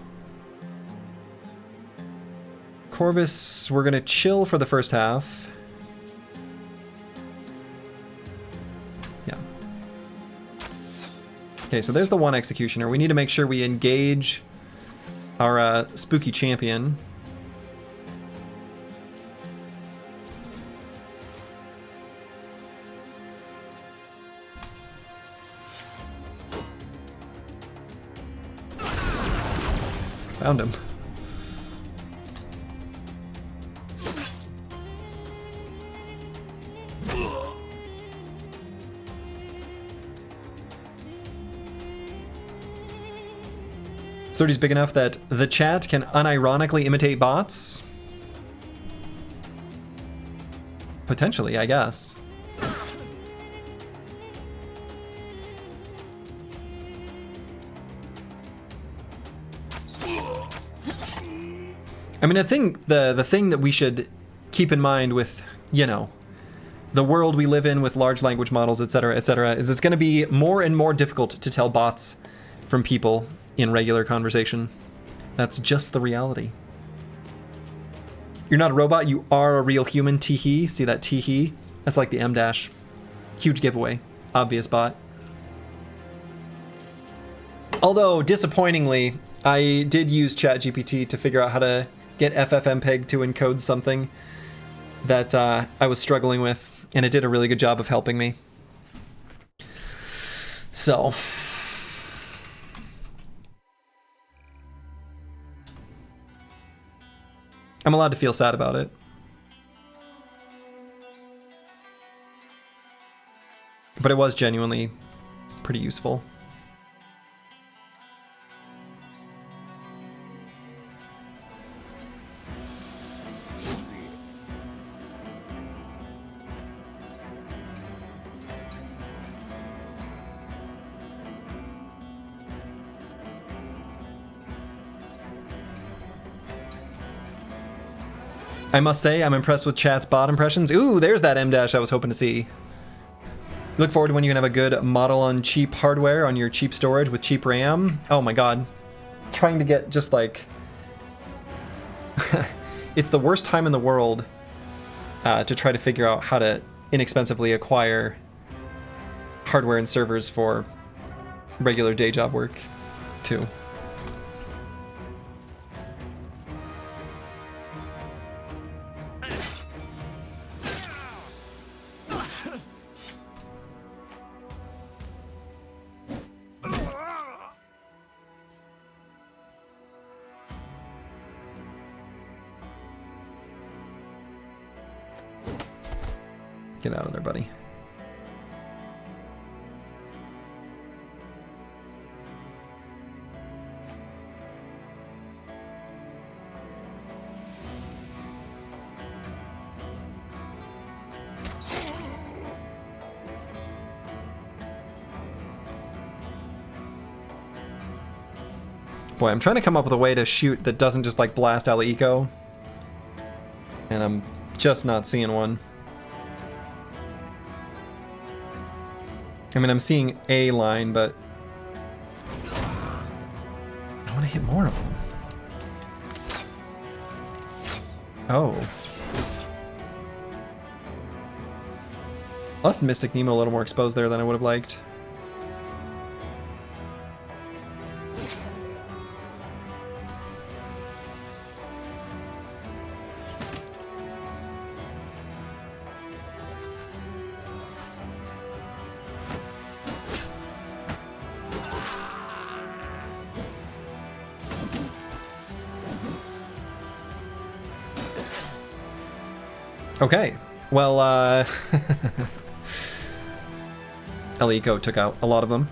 Corvus, we're gonna chill for the first half. Okay, so there's the one executioner. We need to make sure we engage our spooky champion. Found him. Sorty's big enough that the chat can unironically imitate bots? Potentially, I guess. I mean, I think the thing that we should keep in mind with, you know, the world we live in with large language models, et cetera, is it's going to be more and more difficult to tell bots from people in regular conversation. That's just the reality. You're not a robot, you are a real human, tee-hee. See that tee-hee? That's like the M-dash. Huge giveaway. Obvious bot. Although, disappointingly, I did use ChatGPT to figure out how to get FFmpeg to encode something that I was struggling with, and it did a really good job of helping me. So... I'm allowed to feel sad about it. But it was genuinely pretty useful. I must say, I'm impressed with chat's bot impressions. Ooh, there's that M-dash I was hoping to see. Look forward to when you can have a good model on cheap hardware on your cheap storage with cheap RAM. Oh my god. Trying to get just like... It's the worst time in the world to try to figure out how to inexpensively acquire hardware and servers for regular day job work, too. Get out of there, buddy. Boy, I'm trying to come up with a way to shoot that doesn't just like blast out of eco. And I'm just not seeing one. I mean, I'm seeing a line, but I want to hit more of them. Oh. I left Mystic Nemo a little more exposed there than I would have liked. Okay, well, Eco took out a lot of them.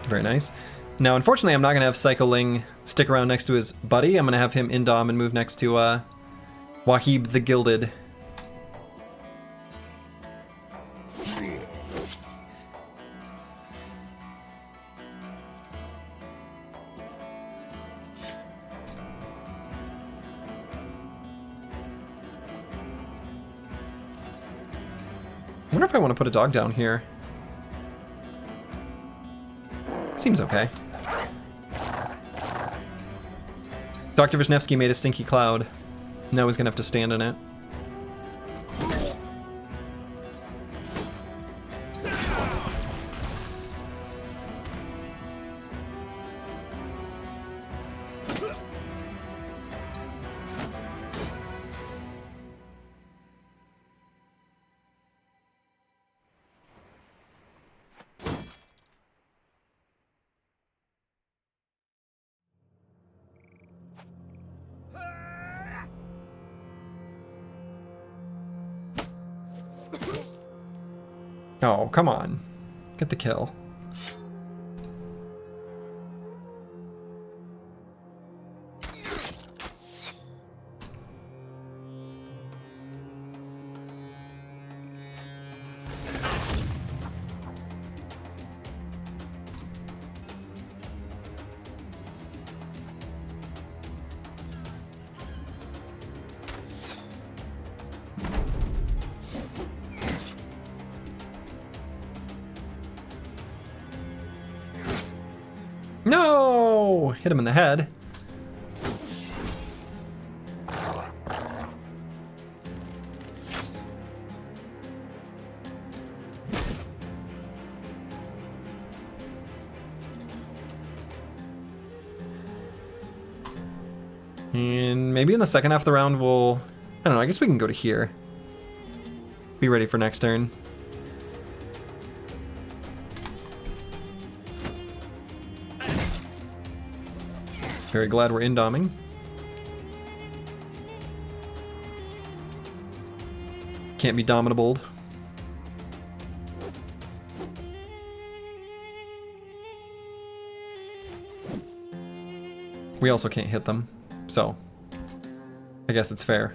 Very nice. Now, unfortunately, I'm not going to have Psycho Ling stick around next to his buddy. I'm going to have him indom and move next to Wahib the Gilded. I wonder if I want to put a dog down here. Seems okay. Dr. Vishnevsky made a stinky cloud. Now he's gonna have to stand in it. Oh, come on. Get the kill. No! Hit him in the head. And maybe in the second half of the round we'll... I don't know, I guess we can go to here. Be ready for next turn. Very glad we're indoming. Can't be dominable. We also can't hit them, so I guess it's fair.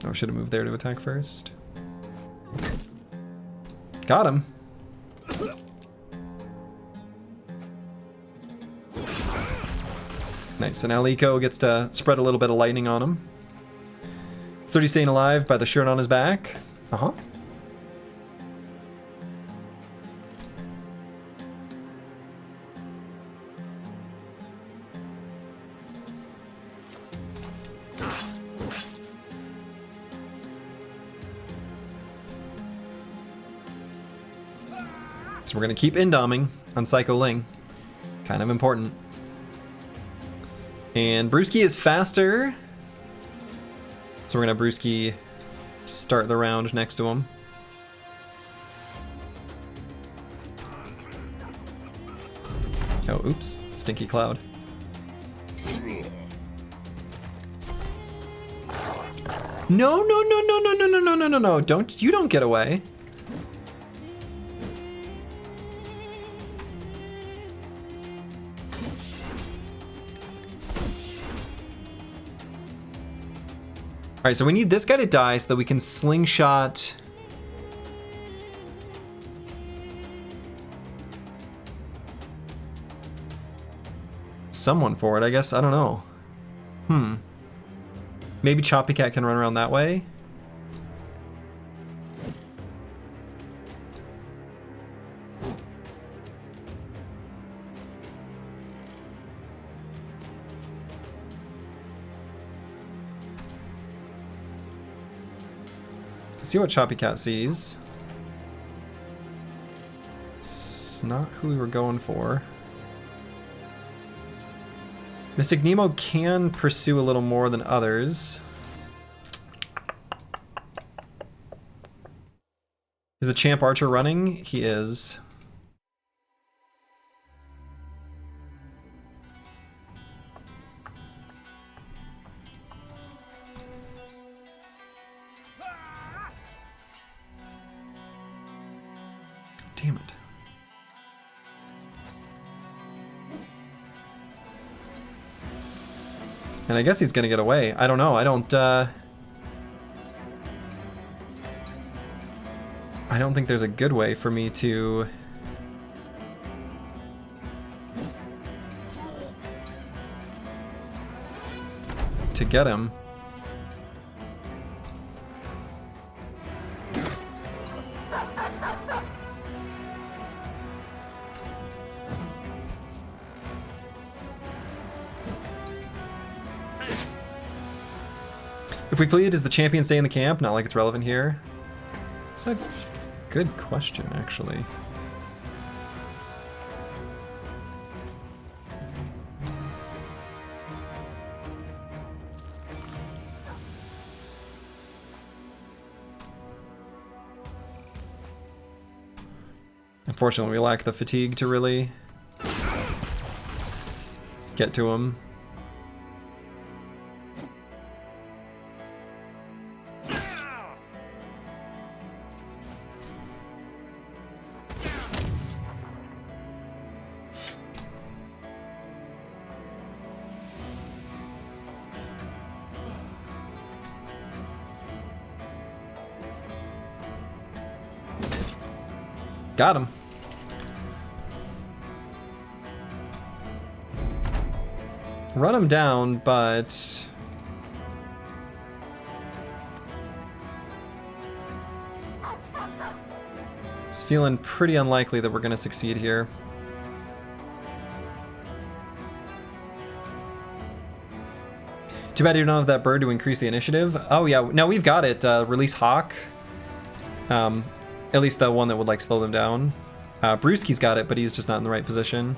Oh, should have moved there to attack first. Got him. Nice, and Aliko gets to spread a little bit of lightning on him. 30 staying alive by the shirt on his back. Uh-huh. So we're gonna keep indoming on Psycho Ling. Kind of important. And Brewski is faster. So we're gonna Brewski start the round next to him. Oh, oops. Stinky Cloud. No, no, no, no, no, no, no, no, no, no, no. Don't get away. All right, so we need this guy to die so that we can slingshot someone for it, I guess. I don't know. Maybe Choppy Cat can run around that way. Let's see what Choppy Cat sees. It's not who we were going for. Mystic Nemo can pursue a little more than others. Is the Champ Archer running? He is. Damn it. And I guess he's gonna get away. I don't know. I don't think there's a good way for me to get him. If we flee, does the champion stay in the camp? Not like it's relevant here. It's a good question, actually. Unfortunately, we lack the fatigue to really get to him. Got him. Run him down, but... it's feeling pretty unlikely that we're going to succeed here. Too bad you don't have that bird to increase the initiative. Oh yeah, no, we've got it. Release Hawk. At least the one that would like slow them down. Brewski's got it, but he's just not in the right position.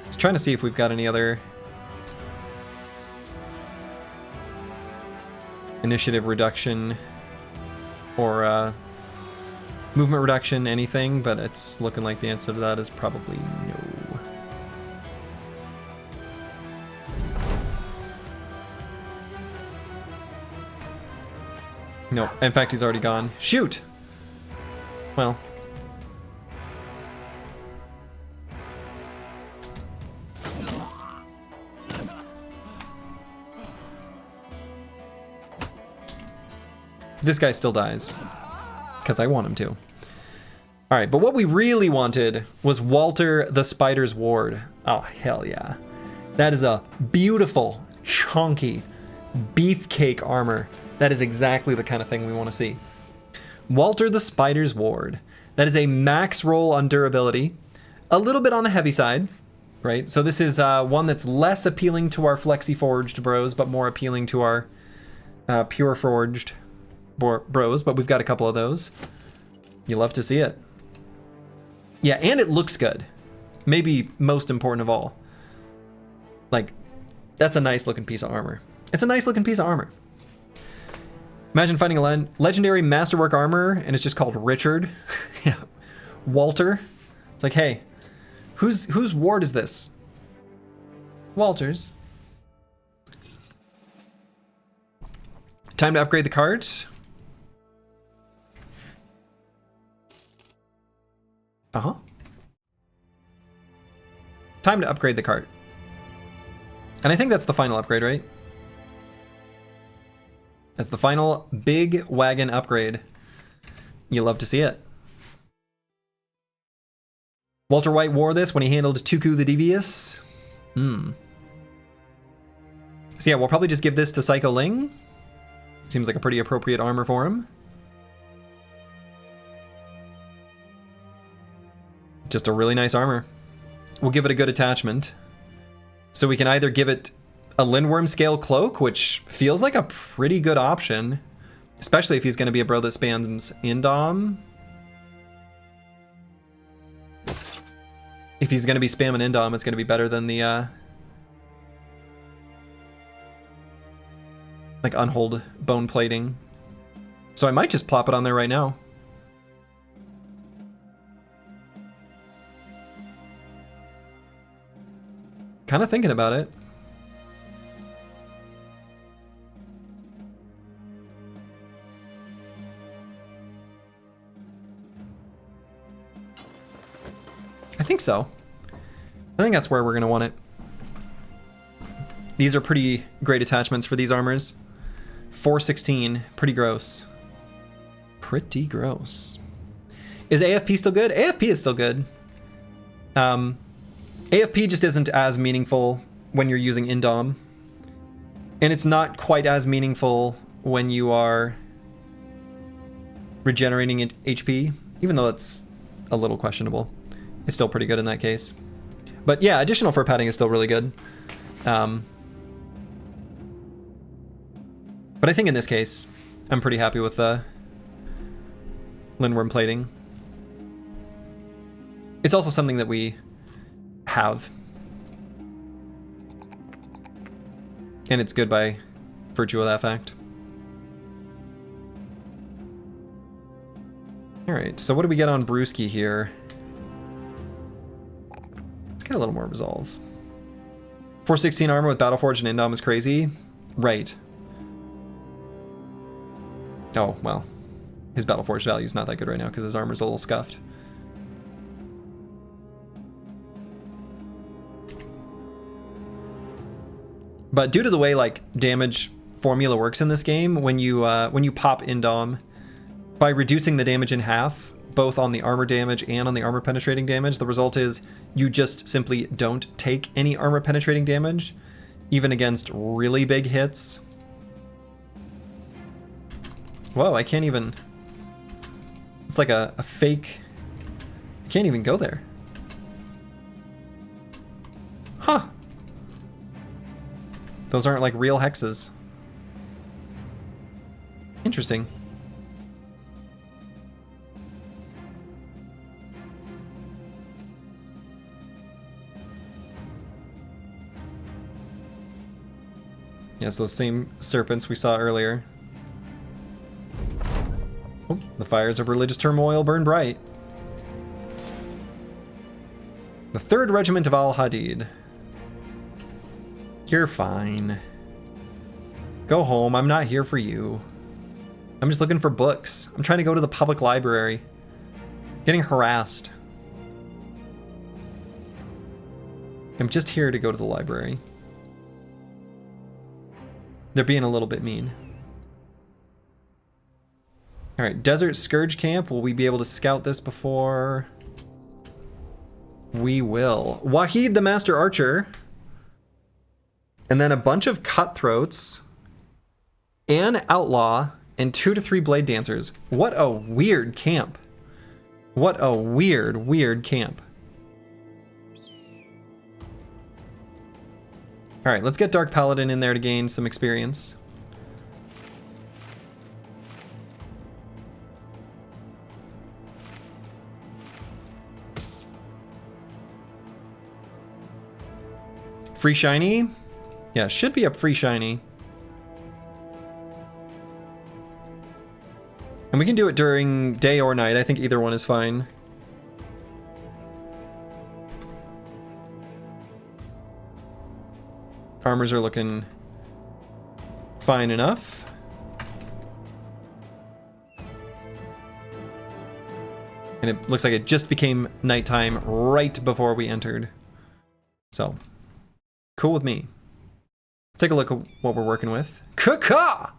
Just trying to see if we've got any other initiative reduction or movement reduction, anything, but it's looking like the answer to that is probably no. No, in fact, he's already gone. Shoot! Well. This guy still dies. Because I want him to. Alright, but what we really wanted was Walter the Spider's Ward. Oh, hell yeah. That is a beautiful, chunky, beefcake armor. That is exactly the kind of thing we want to see. Walter the Spider's Ward. That is a max roll on durability. A little bit on the heavy side, right? So this is one that's less appealing to our Flexi Forged bros, but more appealing to our Pure Forged bros, but we've got a couple of those. You love to see it. Yeah, and it looks good. Maybe most important of all. Like, that's a nice looking piece of armor. It's a nice looking piece of armor. Imagine finding a legendary masterwork armor and it's just called Richard. Yeah. Walter. It's like, hey, whose ward is this? Walter's. Time to upgrade the cards. Uh-huh. Time to upgrade the cart. And I think that's the final upgrade, right? That's the final big wagon upgrade. You love to see it. Walter White wore this when he handled Tuku the Devious. So yeah, we'll probably just give this to Psycho Ling. Seems like a pretty appropriate armor for him. Just a really nice armor. We'll give it a good attachment. So we can either give it a Lindworm Scale Cloak, which feels like a pretty good option, especially if he's going to be a bro that spams Indom. If he's going to be spamming Indom, it's going to be better than the like Unhold Bone Plating. So I might just plop it on there right now. Kind of thinking about it. I think so. I think that's where we're going to want it. These are pretty great attachments for these armors. 416, pretty gross. Pretty gross. Is AFP still good? AFP is still good. AFP just isn't as meaningful when you're using Indom. And it's not quite as meaningful when you are regenerating HP, even though it's a little questionable. It's still pretty good in that case. But yeah, additional fur padding is still really good. But I think in this case, I'm pretty happy with the Lindworm plating. It's also something that we have. And it's good by virtue of that fact. Alright, so what do we get on Brewski here? Let's get a little more resolve. 416 armor with Battleforged and Indom is crazy. Right. Oh, well. His Battleforged value is not that good right now because his armor's a little scuffed. But due to the way like damage formula works in this game. When you pop Indom, by reducing the damage in half, both on the armor damage and on the armor penetrating damage, the result is you just simply don't take any armor penetrating damage, even against really big hits. Whoa, I can't even... It's like a fake... I can't even go there. Huh. Those aren't like real hexes. Interesting. Yes, those same serpents we saw earlier. Oh, the fires of religious turmoil burn bright. The 3rd Regiment of Al-Hadid. You're fine. Go home, I'm not here for you. I'm just looking for books. I'm trying to go to the public library. Getting harassed. I'm just here to go to the library. They're being a little bit mean. Alright, Desert Scourge Camp. Will we be able to scout this before? We will. Wahid the Master Archer. And then a bunch of Cutthroats. An Outlaw. And 2 to 3 Blade Dancers. What a weird camp. What a weird, weird camp. Alright, let's get Dark Paladin in there to gain some experience. Free shiny? Yeah, should be a free shiny. And we can do it during day or night. I think either one is fine. Armors are looking fine enough. And it looks like it just became nighttime right before we entered. So, cool with me. Take a look at what we're working with. Caw!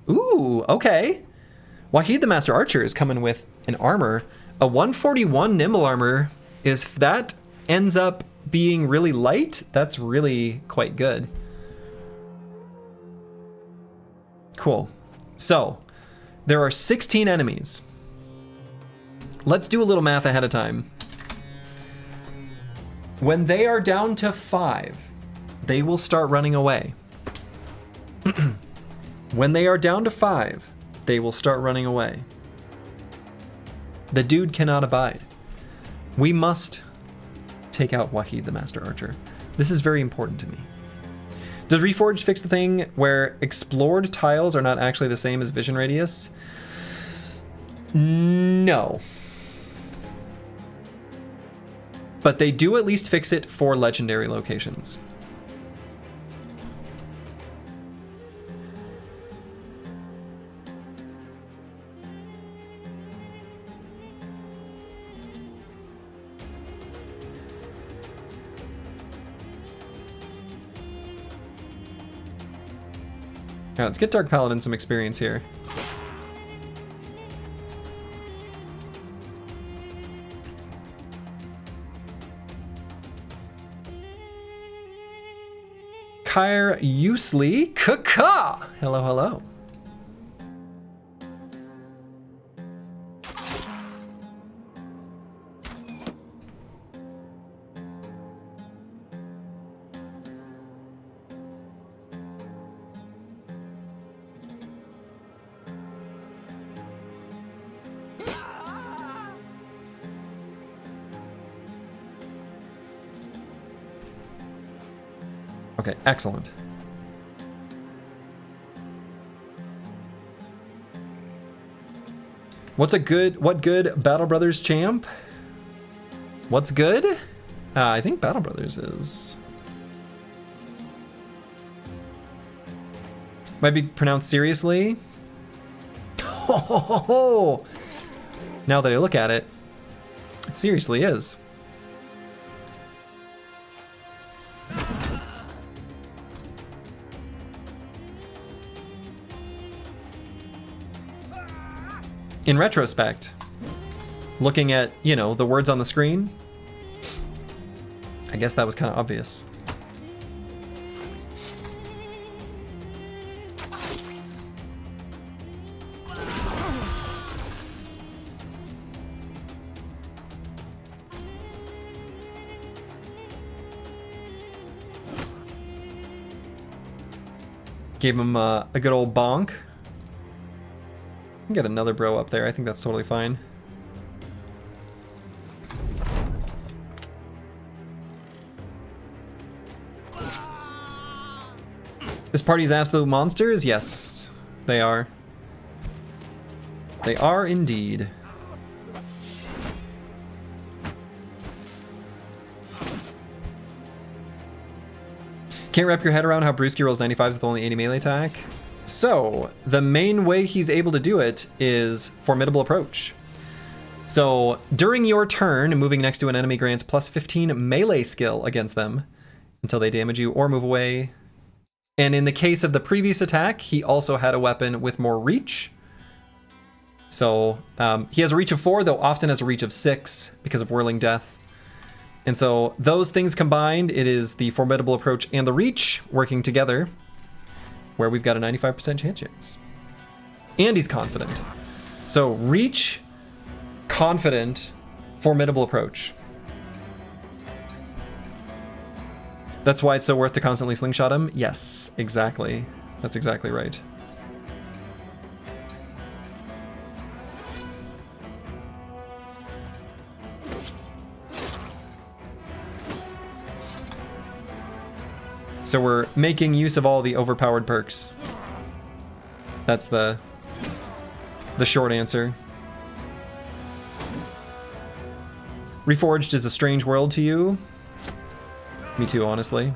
Ooh, okay. Wahid the Master Archer is coming with an armor. A 141 Nimble armor. If that ends up being really light, that's really quite good. Cool. So, there are 16 enemies. Let's do a little math ahead of time. When they are down to 5, they will start running away. When they are down to 5, they will start running away. The dude cannot abide. We must take out Wahid the Master Archer. This is very important to me. Does Reforged fix the thing where explored tiles are not actually the same as vision radius? No. But they do at least fix it for legendary locations. All right, let's get Dark Paladin some experience here. Kyre Usely, Kaka! Hello, hello. Okay, excellent. What good Battle Brothers champ? What's good? I think Battle Brothers is. Might be pronounced seriously. Oh, now that I look at it, it seriously is. in retrospect, looking at, you know, the words on the screen, I guess that was kind of obvious. Gave him a good old bonk. Get another bro up there. I think that's totally fine. This party's absolute monsters? Yes, they are. They are indeed. Can't wrap your head around how Brewski rolls 95s with only 80 melee attack. So, the main way he's able to do it is Formidable Approach. So, during your turn, moving next to an enemy grants plus 15 melee skill against them until they damage you or move away. And in the case of the previous attack, he also had a weapon with more reach. So, he has a reach of 4, though often has a reach of 6 because of Whirling Death. And so, those things combined, it is the Formidable Approach and the reach working together, where we've got a 95% chance. And he's confident. So reach, confident, Formidable Approach. That's why it's so worth to constantly slingshot him? Yes, exactly. That's exactly right. So we're making use of all the overpowered perks. That's the short answer. Reforged is a strange world to you. Me too, honestly.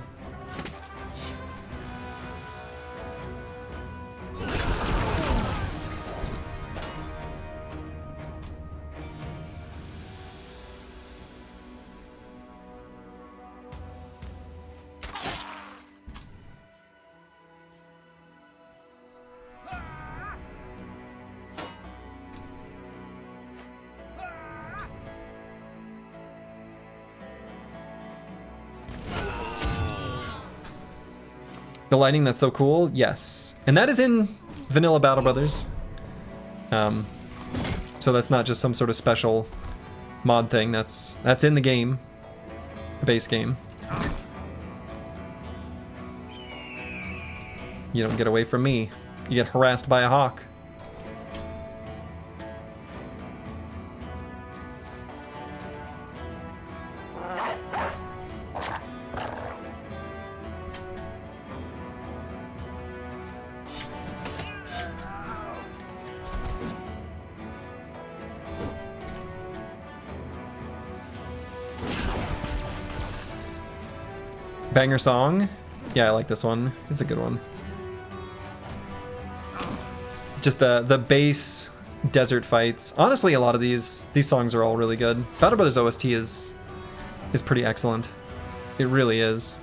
The lighting, that's so cool. Yes. And that is in Vanilla Battle Brothers. So that's not just some sort of special mod thing. That's in the game. The base game. You don't get away from me. You get harassed by a hawk. Banger song. Yeah, I like this one. It's a good one. Just the bass desert fights. Honestly, a lot of these songs are all really good. Battle Brothers OST is pretty excellent. It really is.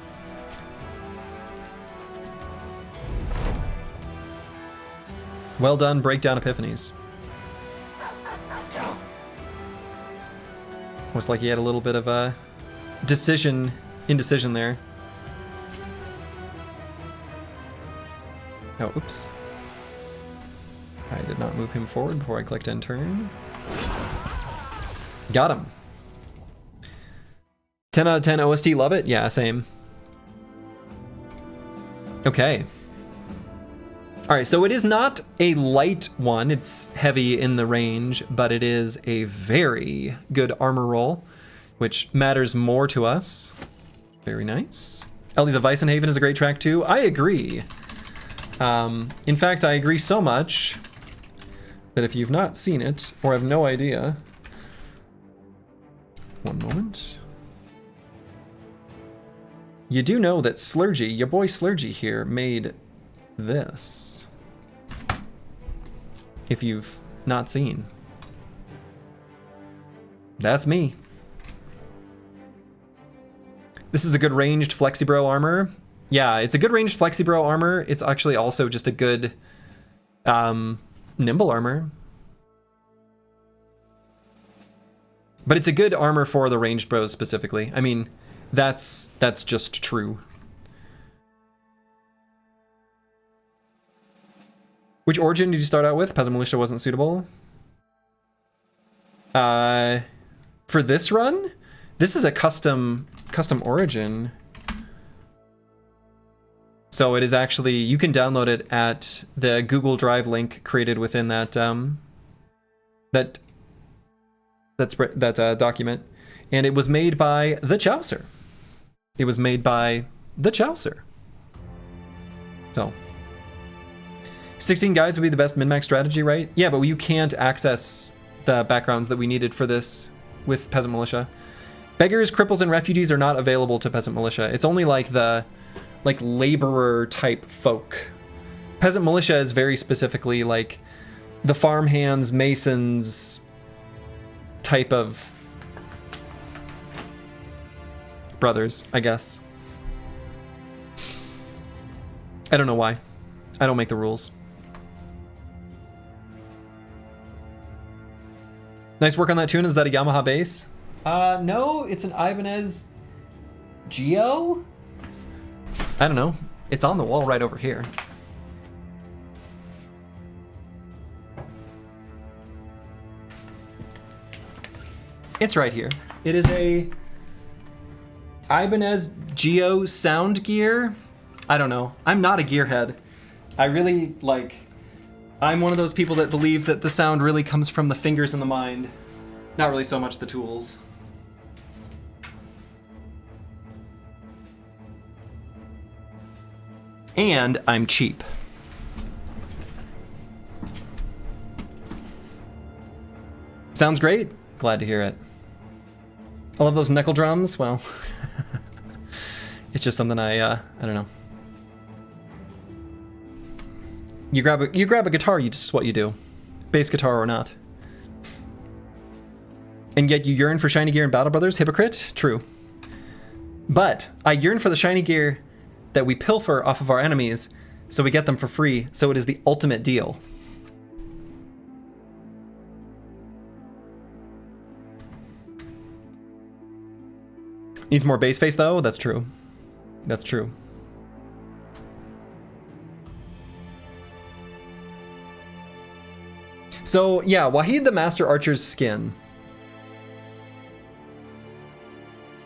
Well done, Breakdown Epiphanies. Almost like he had a little bit of a indecision there. Oh, oops. I did not move him forward before I clicked end turn. Got him. 10 out of 10 OST, love it? Yeah, same. Okay. Alright, so it is not a light one, it's heavy in the range, but it is a very good armor roll, which matters more to us. Very nice. Eldies of Weissenhaven is a great track too. I agree. In fact, I agree so much that if you've not seen it, or have no idea... One moment. You do know that Slurgy, your boy Slurgy here, made this. If you've not seen. That's me. This is a good ranged Flexibro armor. Yeah, it's a good ranged Flexibro armor. It's actually also just a good nimble armor. But it's a good armor for the ranged bros specifically. I mean, that's just true. Which origin did you start out with? Peasant Militia wasn't suitable. For this run, this is a custom origin. So it is actually, you can download it at the Google Drive link created within that document, and it was made by the Chaucer. It was made by the Chaucer. So 16 guides would be the best min-max strategy, right? Yeah, but you can't access the backgrounds that we needed for this with Peasant Militia. Beggars, Cripples, and Refugees are not available to Peasant Militia. It's only like the laborer type folk. Peasant Militia is very specifically like the farmhands, masons type of brothers, I guess. I don't know why. I don't make the rules. Nice work on that tune. Is that a Yamaha bass? No, it's an Ibanez Geo? I don't know. It's on the wall right over here. It's right here. It is a Ibanez Geo sound gear. I don't know. I'm not a gearhead. I really I'm one of those people that believe that the sound really comes from the fingers and the mind. Not really so much the tools. And I'm cheap. Sounds great. Glad to hear it. I love those knuckle drums. Well, it's just something I don't know. You grab a guitar, you just what you do. Bass guitar or not. And yet you yearn for shiny gear in Battle Brothers? Hypocrite? True. But I yearn for the shiny gear that we pilfer off of our enemies, so we get them for free, so it is the ultimate deal. Needs more base face though? That's true. That's true. So yeah, Wahid the Master Archer's skin.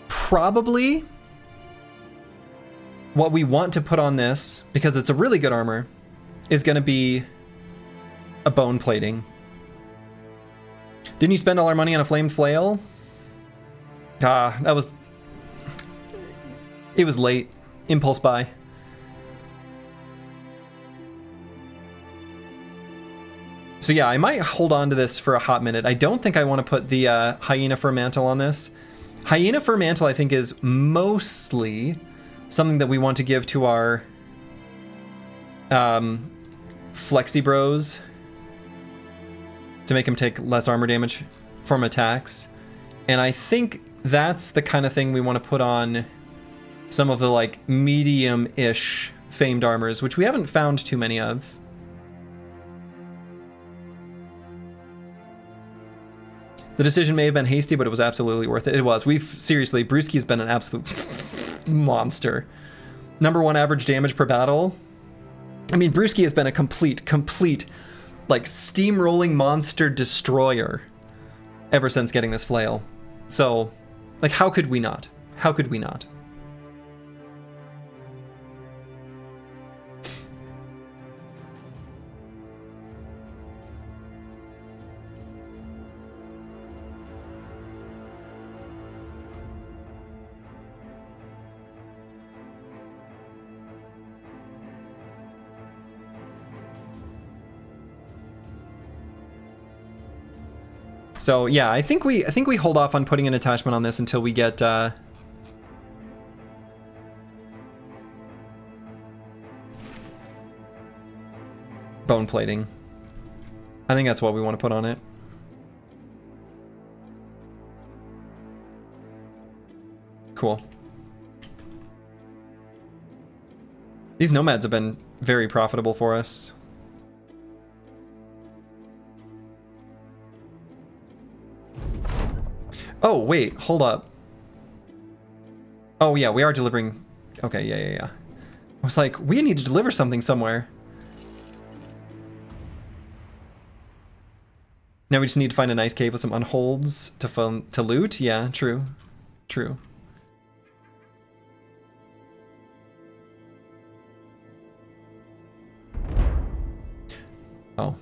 Probably what we want to put on this, because it's a really good armor, is going to be a bone plating. Didn't you spend all our money on a flamed flail? It was late. Impulse buy. So yeah, I might hold on to this for a hot minute. I don't think I want to put the hyena fur mantle on this. Hyena fur mantle, I think, is mostly something that we want to give to our flexi bros to make them take less armor damage from attacks. And I think that's the kind of thing we want to put on some of the medium-ish famed armors, which we haven't found too many of. The decision may have been hasty, but it was absolutely worth it. It was. Seriously, Brewski's been an absolute monster. #1 average damage per battle. I mean, Brewski has been a complete, steamrolling monster destroyer ever since getting this flail. So, how could we not? How could we not? So yeah, I think we hold off on putting an attachment on this until we get bone plating. I think that's what we want to put on it. Cool. These nomads have been very profitable for us. Oh, wait, hold up. Oh, yeah, we are delivering. Okay, yeah. I was like, we need to deliver something somewhere. Now we just need to find a nice cave with some unholds to loot. Yeah, true. True. Oh.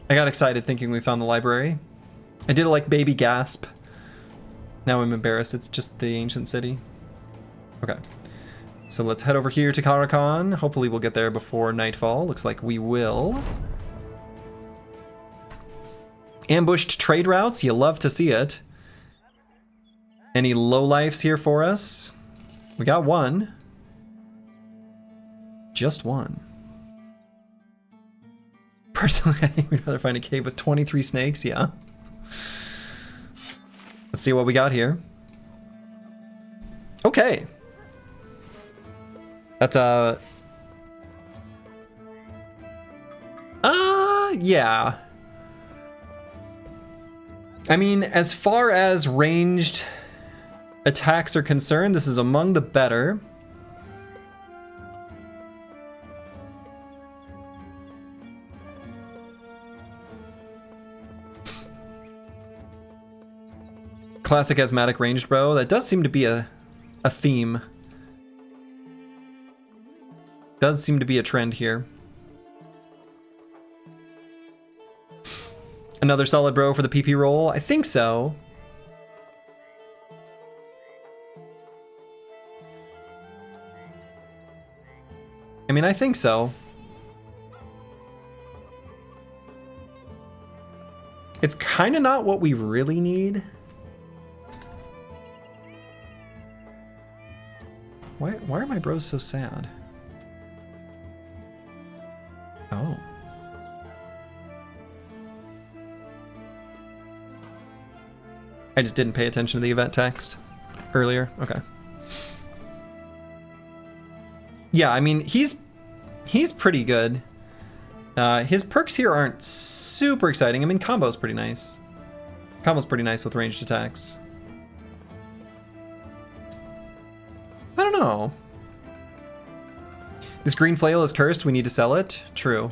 I got excited thinking we found the library. I did a like baby gasp. Now I'm embarrassed. It's just the ancient city. Okay. So let's head over here to Karakan. Hopefully we'll get there before nightfall. Looks like we will. Ambushed trade routes. You love to see it. Any lowlifes here for us? We got one. Just one. Personally, I think we'd rather find a cave with 23 snakes, yeah. Let's see what we got here. Okay. That's yeah. I mean, as far as ranged attacks are concerned, this is among the better. Classic asthmatic ranged bow. That does seem to be a theme. Does seem to be a trend here. Another solid bro for the PP roll? I think so. I mean, I think so. It's kind of not what we really need. Why are my bros so sad? Oh. I just didn't pay attention to the event text earlier. Okay. Yeah, I mean, he's pretty good. His perks here aren't super exciting. I mean, combo's pretty nice. Combo's pretty nice with ranged attacks. I don't know. This green flail is cursed. We need to sell it. True.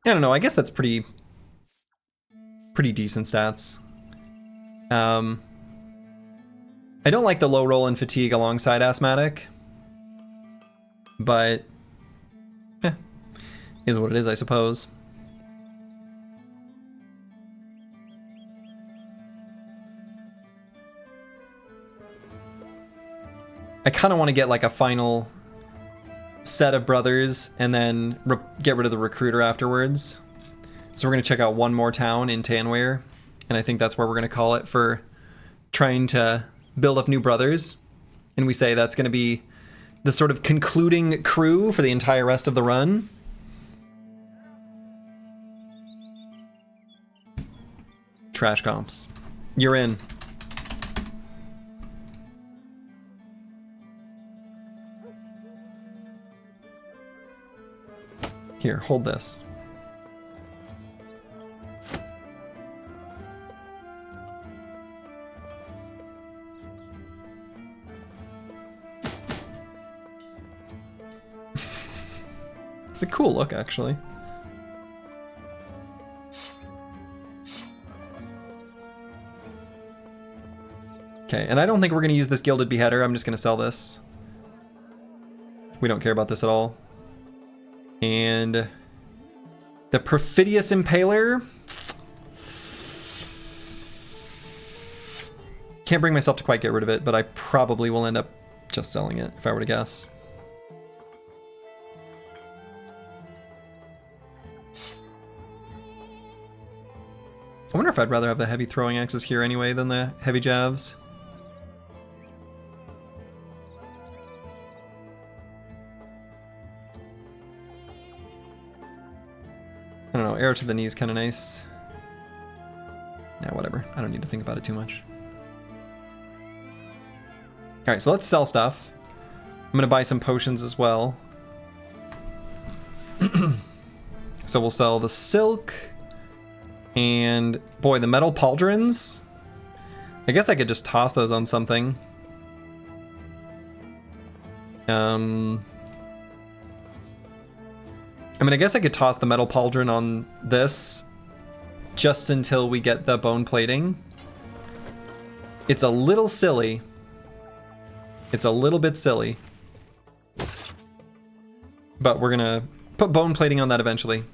I don't know, I guess that's pretty decent stats. I don't like the low roll and fatigue alongside asthmatic, but is what it is, I suppose. I kind of want to get like a final set of brothers and then get rid of the recruiter afterwards. So we're going to check out one more town in Tanware, and I think that's where we're going to call it for trying to build up new brothers. And we say that's going to be the sort of concluding crew for the entire rest of the run. Trash comps. You're in. Here, hold this. It's a cool look, actually. Okay, and I don't think we're going to use this Gilded Beheader. I'm just going to sell this. We don't care about this at all. And the Perfidious Impaler. Can't bring myself to quite get rid of it, but I probably will end up just selling it if I were to guess. I wonder if I'd rather have the heavy throwing axes here anyway than the heavy jabs. know, arrow to the knee is kind of nice. Yeah, whatever. I don't need to think about it too much. All right, so let's sell stuff. I'm gonna buy some potions as well. So we'll sell the silk and boy, the metal pauldrons. I guess I could just toss those on something. I mean, I guess I could toss the metal pauldron on this just until we get the bone plating. It's a little silly. It's a little bit silly. But we're gonna put bone plating on that eventually.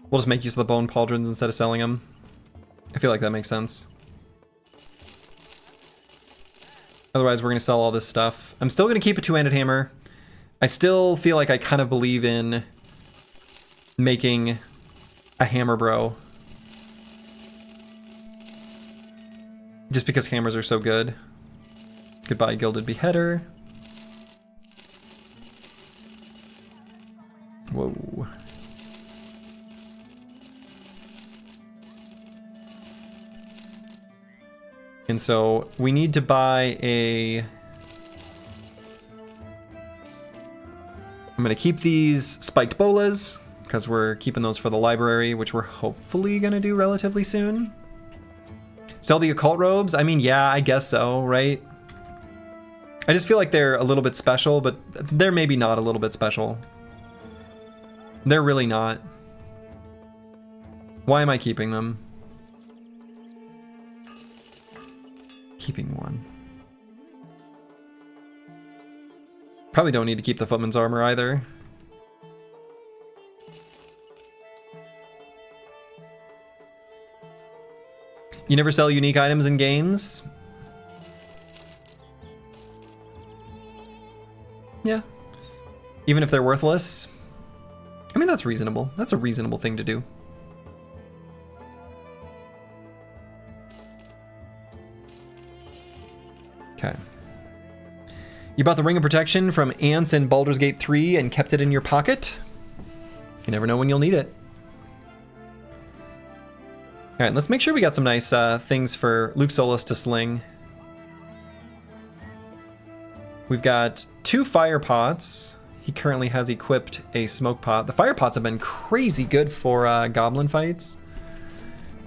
We'll just make use of the bone pauldrons instead of selling them. I feel like that makes sense. Otherwise, we're gonna sell all this stuff. I'm still gonna keep a two-handed hammer. I still feel like I kind of believe in making a hammer bro. Just because hammers are so good. Goodbye, Gilded Beheader. Whoa. And so we need to buy a... I'm gonna keep these spiked bolas because we're keeping those for the library, which we're hopefully gonna do relatively soon. Sell the occult robes? I mean, yeah, I guess so, right? I just feel like they're a little bit special, but they're maybe not a little bit special. They're really not. Why am I keeping them? Keeping one. Probably don't need to keep the footman's armor either. You never sell unique items in games? Yeah. Even if they're worthless? I mean, that's reasonable. That's a reasonable thing to do. Okay. You bought the Ring of Protection from Ants in Baldur's Gate 3 and kept it in your pocket? You never know when you'll need it. All right, let's make sure we got some nice things for Luke Solis to sling. We've got 2 fire pots. He currently has equipped a smoke pot. The fire pots have been crazy good for goblin fights.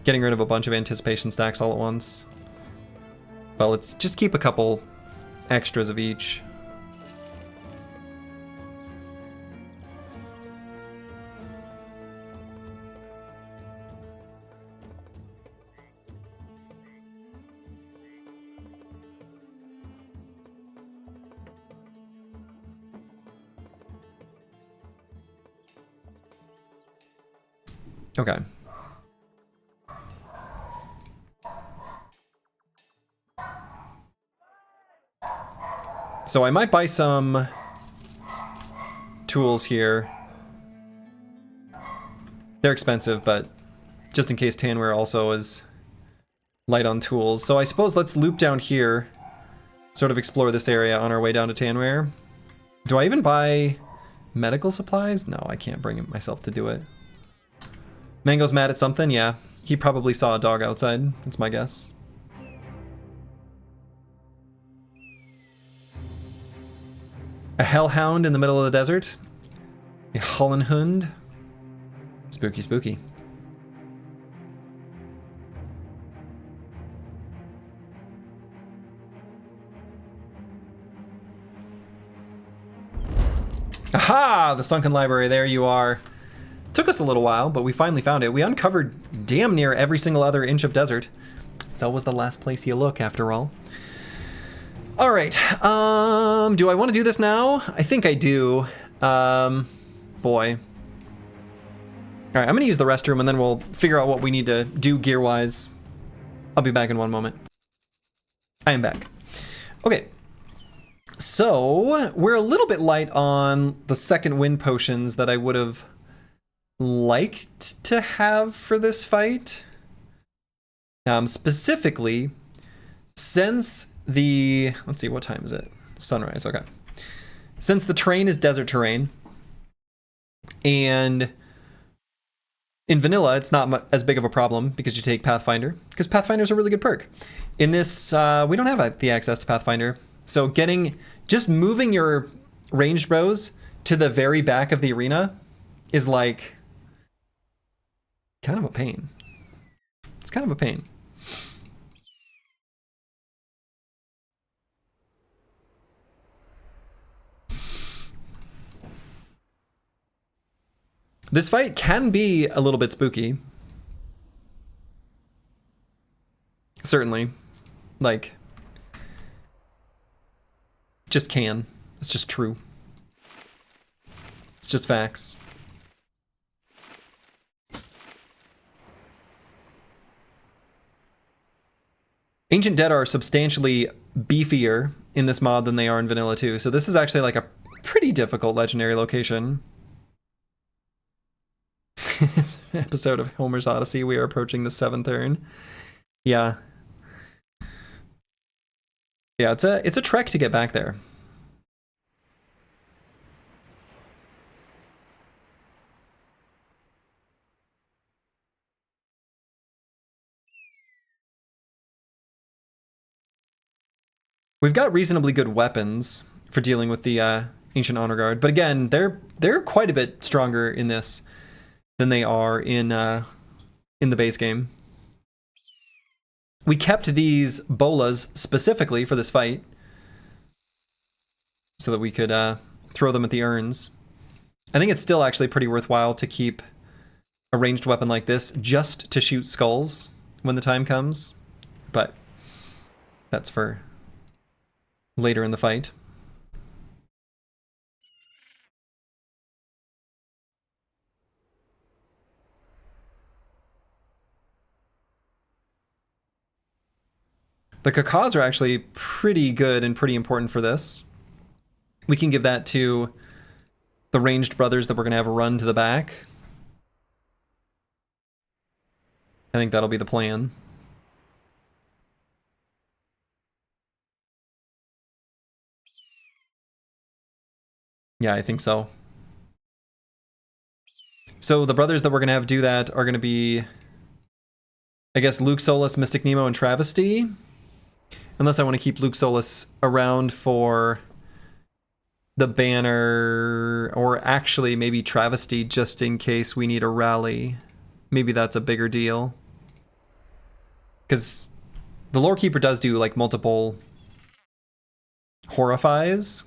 Getting rid of a bunch of anticipation stacks all at once. Well, let's just keep a couple extras of each. Okay. So I might buy some tools here. They're expensive, but just in case Tanware also is light on tools. So I suppose let's loop down here, sort of explore this area on our way down to Tanware. Do I even buy medical supplies? No, I can't bring myself to do it. Mango's mad at something? Yeah. He probably saw a dog outside. That's my guess. A hellhound in the middle of the desert? A Hollenhund? Spooky, spooky. Aha! The sunken library, there you are. Took us a little while, but we finally found it. We uncovered damn near every single other inch of desert. It's always the last place you look, after all. All right, do I want to do this now? I think I do. Boy. All right, I'm gonna use the restroom and then we'll figure out what we need to do gear-wise. I'll be back in one moment. I am back. Okay. So, we're a little bit light on the second wind potions that I would have liked to have for this fight. Specifically, since the, let's see, what time is it? Sunrise, okay. Since the terrain is desert terrain, and In vanilla, it's not as big of a problem because you take Pathfinder, because Pathfinder's a really good perk. In this, we don't have the access to Pathfinder. So just moving your ranged bros to the very back of the arena is like kind of a pain. It's kind of a pain. This fight can be a little bit spooky. Certainly. Like, just can. It's just true. It's just facts. Ancient Dead are substantially beefier in this mod than they are in vanilla too. So this is actually like a pretty difficult legendary location. This episode of Homer's Odyssey, we are approaching the 7th urn. Yeah. Yeah, it's a trek to get back there. We've got reasonably good weapons for dealing with the Ancient Honor Guard, but again, they're quite a bit stronger in this than they are in the base game. We kept these bolas specifically for this fight so that we could throw them at the urns. I think it's still actually pretty worthwhile to keep a ranged weapon like this just to shoot skulls when the time comes, but that's for later in the fight. The Kakas are actually pretty good and pretty important for this. We can give that to the ranged brothers that we're going to have a run to the back. I think that'll be the plan. Yeah, I think so. So the brothers that we're going to have do that are going to be, I guess, Luke Solus, Mystic Nemo, and Travesty. Unless I want to keep Luke Solus around for the banner, or actually maybe Travesty just in case we need a rally. Maybe that's a bigger deal. Because the Lore Keeper does do like multiple horrifies.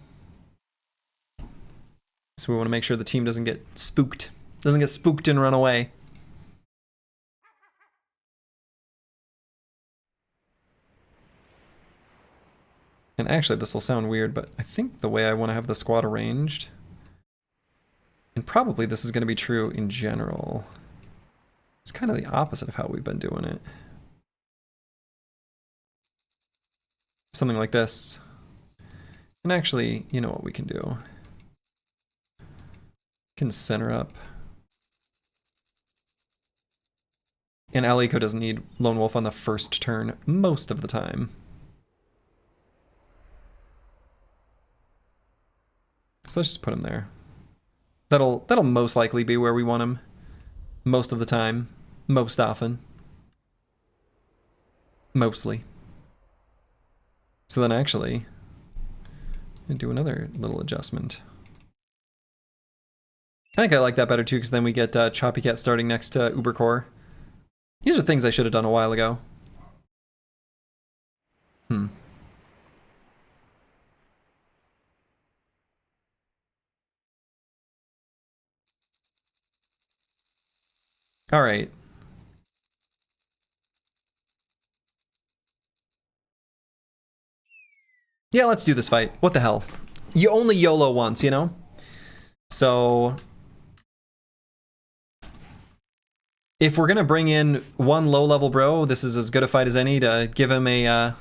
So we want to make sure the team doesn't get spooked. Doesn't get spooked and run away. And actually, this will sound weird, but I think the way I want to have the squad arranged, and probably this is going to be true in general, it's kind of the opposite of how we've been doing it. Something like this. And actually, you know what we can do? We can center up. And Aliko doesn't need Lone Wolf on the first turn most of the time. So let's just put him there. That'll most likely be where we want him most of the time, most often. Mostly. So then actually, I'm gonna do another little adjustment. I think I like that better too, because then we get Choppy Cat starting next to Ubercore. These are things I should have done a while ago. All right. Yeah, let's do this fight. What the hell? You only YOLO once, you know? So if we're gonna bring in one low-level bro, this is as good a fight as any to give him a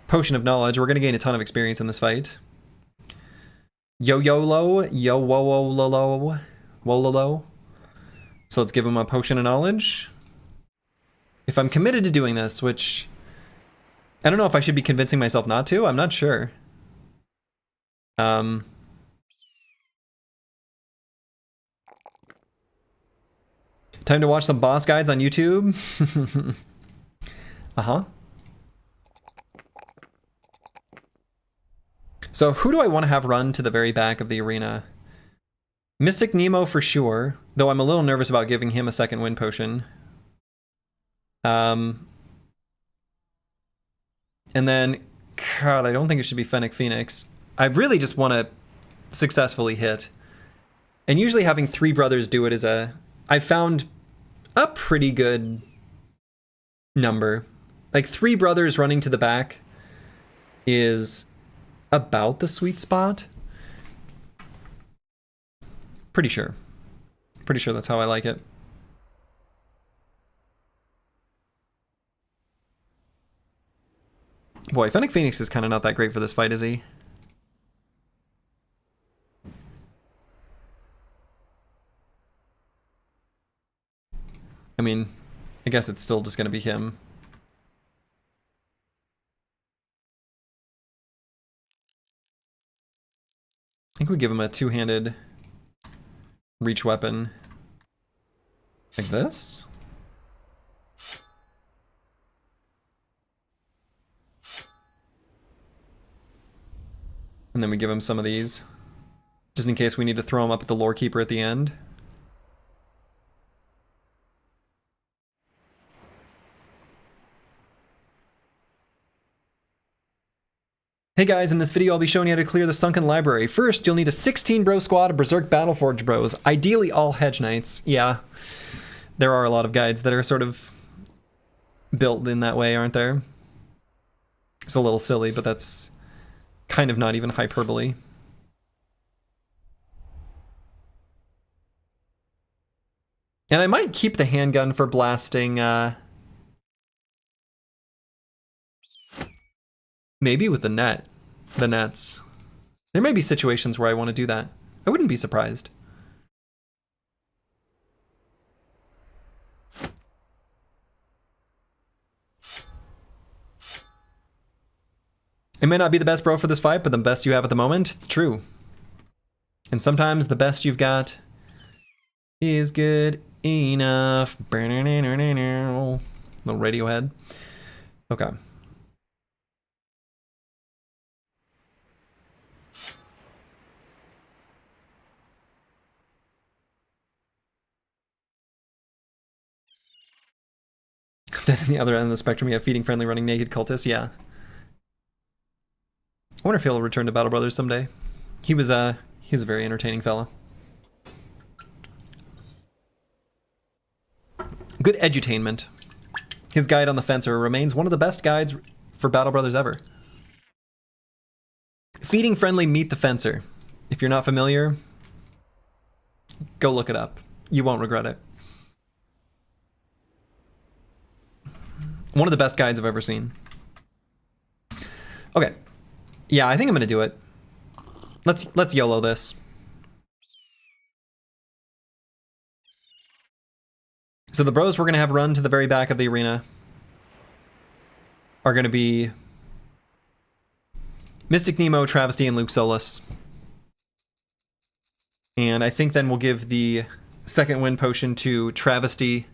potion of knowledge. We're gonna gain a ton of experience in this fight. Yo-YOLO, yo-wo-wo-lo-lo, wo-lo-lo. So let's give him a potion of knowledge. If I'm committed to doing this, which I don't know if I should be convincing myself not to, I'm not sure. Time to watch some boss guides on YouTube. Uh-huh. So who do I want to have run to the very back of the arena? Mystic Nemo for sure, though I'm a little nervous about giving him a second wind potion. And then, God, I don't think it should be Fennec Phoenix. I really just want to successfully hit. And usually having 3 brothers do it is I've found a pretty good number. Like 3 brothers running to the back is about the sweet spot. Pretty sure. Pretty sure that's how I like it. Boy, Fennec Phoenix is kind of not that great for this fight, is he? I mean, I guess it's still just going to be him. I think we give him a 2-handed reach weapon. Like this? And then we give him some of these, just in case we need to throw him up at the Lore Keeper at the end. Hey guys, in this video I'll be showing you how to clear the Sunken Library. First, you'll need a 16 bro squad of Berserk Battleforged bros, ideally all Hedge Knights. Yeah, there are a lot of guides that are sort of built in that way, aren't there? It's a little silly, but that's kind of not even hyperbole. And I might keep the handgun for blasting, maybe with the nets. There may be situations where I want to do that. I wouldn't be surprised. It may not be the best bro for this fight, but the best you have at the moment. It's true. And sometimes the best you've got is good enough. Little Radiohead. Okay. Then on the other end of the spectrum, you have feeding friendly running naked cultists. Yeah. I wonder if he'll return to Battle Brothers someday. He was a very entertaining fella. Good edutainment. His guide on the Fencer remains one of the best guides for Battle Brothers ever. Feeding friendly Meet the Fencer. If you're not familiar, go look it up. You won't regret it. One of the best guides I've ever seen. Okay. Yeah, I think I'm gonna do it. Let's YOLO this. So the bros we're gonna have run to the very back of the arena are gonna be Mystic Nemo, Travesty, and Luke Solus. And I think then we'll give the second wind potion to Travesty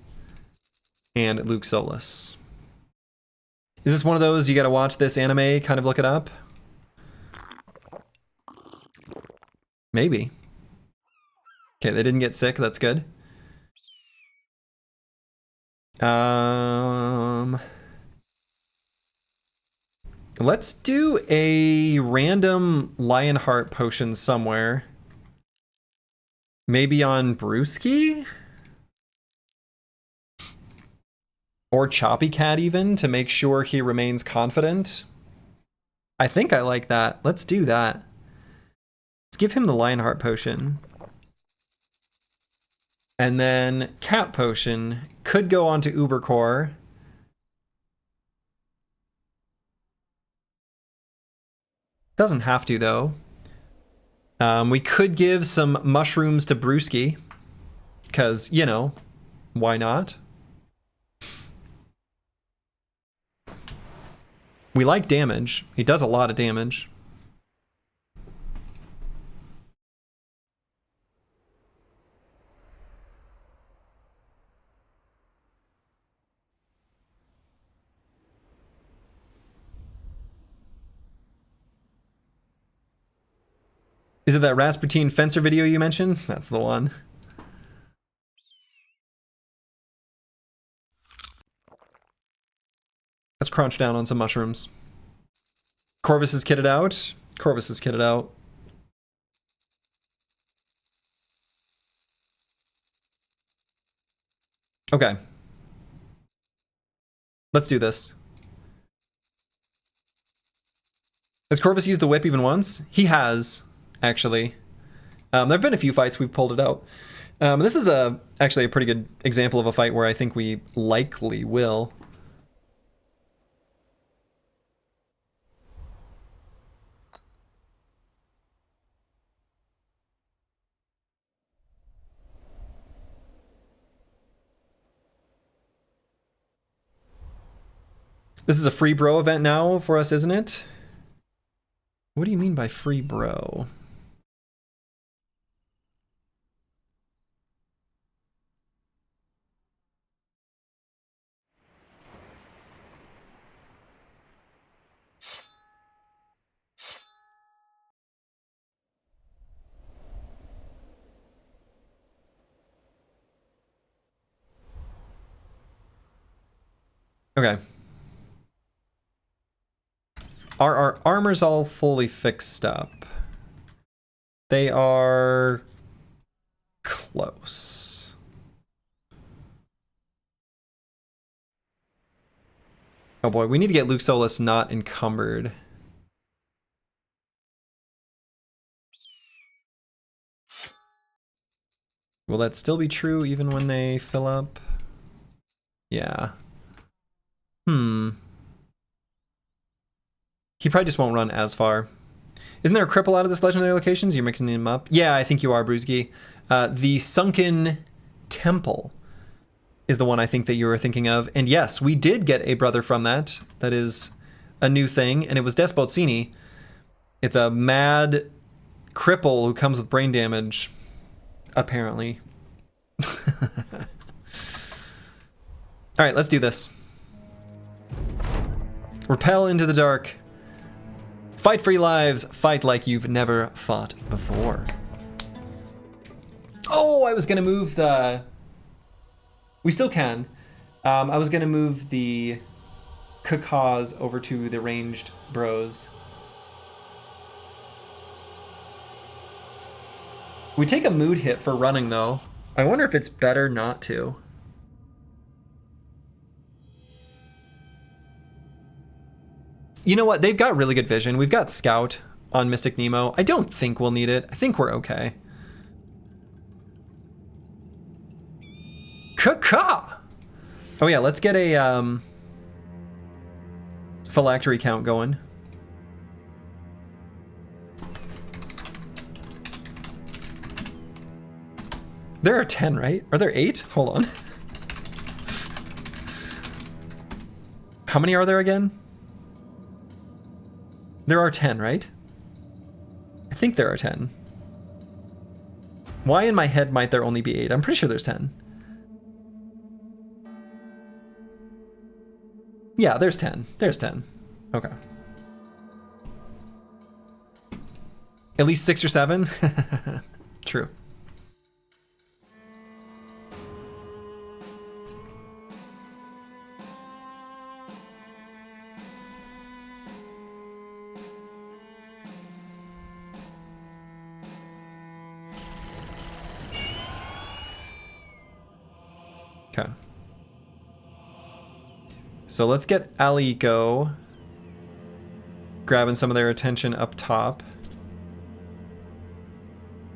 and Luke Solus. Is this one of those you gotta watch this anime, kind of look it up? Maybe. Okay, they didn't get sick, that's good. Let's do a random Lionheart potion somewhere. Maybe on Brewski? Or Choppy Cat even, to make sure he remains confident. I think I like that. Let's do that. Let's give him the Lionheart potion. And then Cat potion could go on to Ubercore. Doesn't have to though. We could give some mushrooms to Brewski. Because, you know, why not? We like damage. He does a lot of damage. Is it that Rasputin fencer video you mentioned? That's the one. Let's crunch down on some mushrooms. Corvus is kitted out. Corvus is kitted out. Okay. Let's do this. Has Corvus used the whip even once? He has, actually. There have been a few fights we've pulled it out. This is actually a pretty good example of a fight where I think we likely will. This is a free bro event now for us, isn't it? What do you mean by free bro? Okay. Are our armors all fully fixed up? They are close. Oh boy, we need to get Luke Solus not encumbered. Will that still be true even when they fill up? Yeah. He probably just won't run as far. Isn't there a cripple out of this legendary locations? You're mixing them up? Yeah, I think you are, Brewski. The Sunken Temple is the one I think that you were thinking of. And yes, we did get a brother from that. That is a new thing, and it was Despotsini. It's a mad cripple who comes with brain damage, apparently. All right, let's do this. Repel into the dark. Fight for your lives. Fight like you've never fought before. Oh, I was gonna move the... We still can. I was gonna move the Kakaz over to the ranged bros. We take a mood hit for running though. I wonder if it's better not to. You know what? They've got really good vision. We've got Scout on Mystic Nemo. I don't think we'll need it. I think we're okay. Kaka! Oh yeah, let's get a phylactery count going. There are 10, right? Are there 8? Hold on. How many are there again? There are 10, right? I think there are 10. Why in my head might there only be 8? I'm pretty sure there's 10. Yeah, there's 10. There's 10. Okay. At least 6 or 7? True. Okay. So let's get Aliko grabbing some of their attention up top.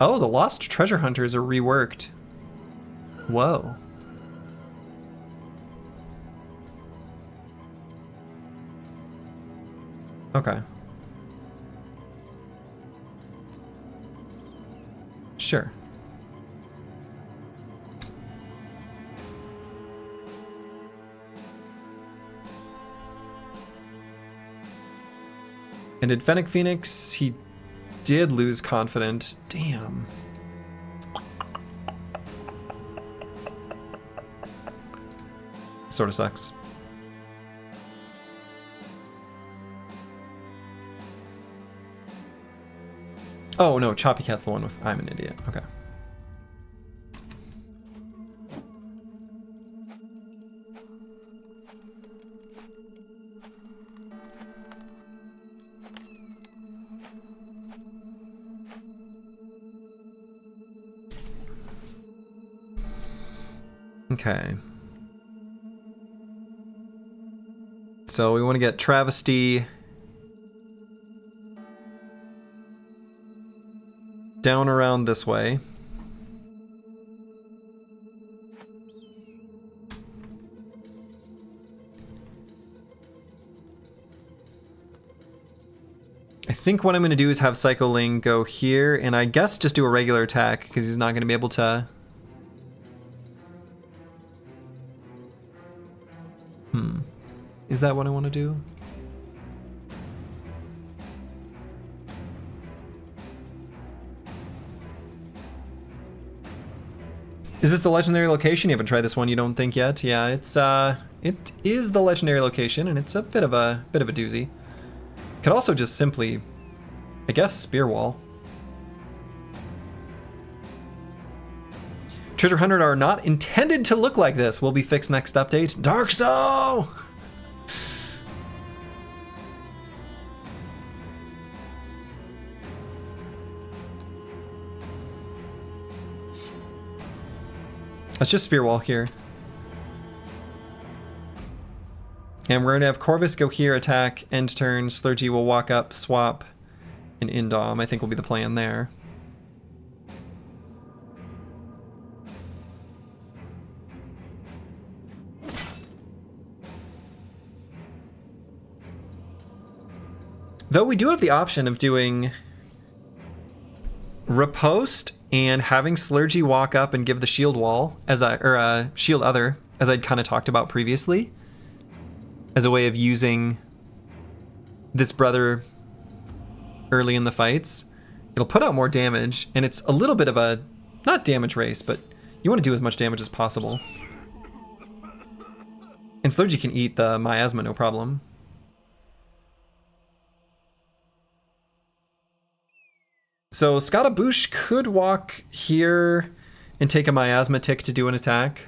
Oh, the Lost Treasure Hunters are reworked. Whoa. Okay. Sure. And did Fennec Phoenix, he did lose Confident. Damn. Sort of sucks. Oh, no, Choppy Cat's the one with I'm an idiot. Okay. Okay. So we want to get Travesty down around this way. I think what I'm going to do is have Psycho Ling go here, and I guess just do a regular attack, because he's not going to be able to... Is that what I want to do? Is this the legendary location? You haven't tried this one, you don't think yet? Yeah, it is the legendary location, and it's a bit of a doozy. Could also just simply, I guess, Spear Wall. Treasure Hunter are not intended to look like this. Will be fixed next update. Dark Soul! Let's just Spear Wall here. And we're going to have Corvus go here, attack, end turn. Slurgy will walk up, swap, and Indom, I think will be the plan there. Though we do have the option of doing Riposte and having Slurgy walk up and give the shield wall, shield other, as I'd kind of talked about previously, as a way of using this brother early in the fights. It'll put out more damage, and it's a little bit of a, not damage race, but you want to do as much damage as possible. And Slurgy can eat the miasma, no problem. So Scottaboosh could walk here and take a miasma tick to do an attack.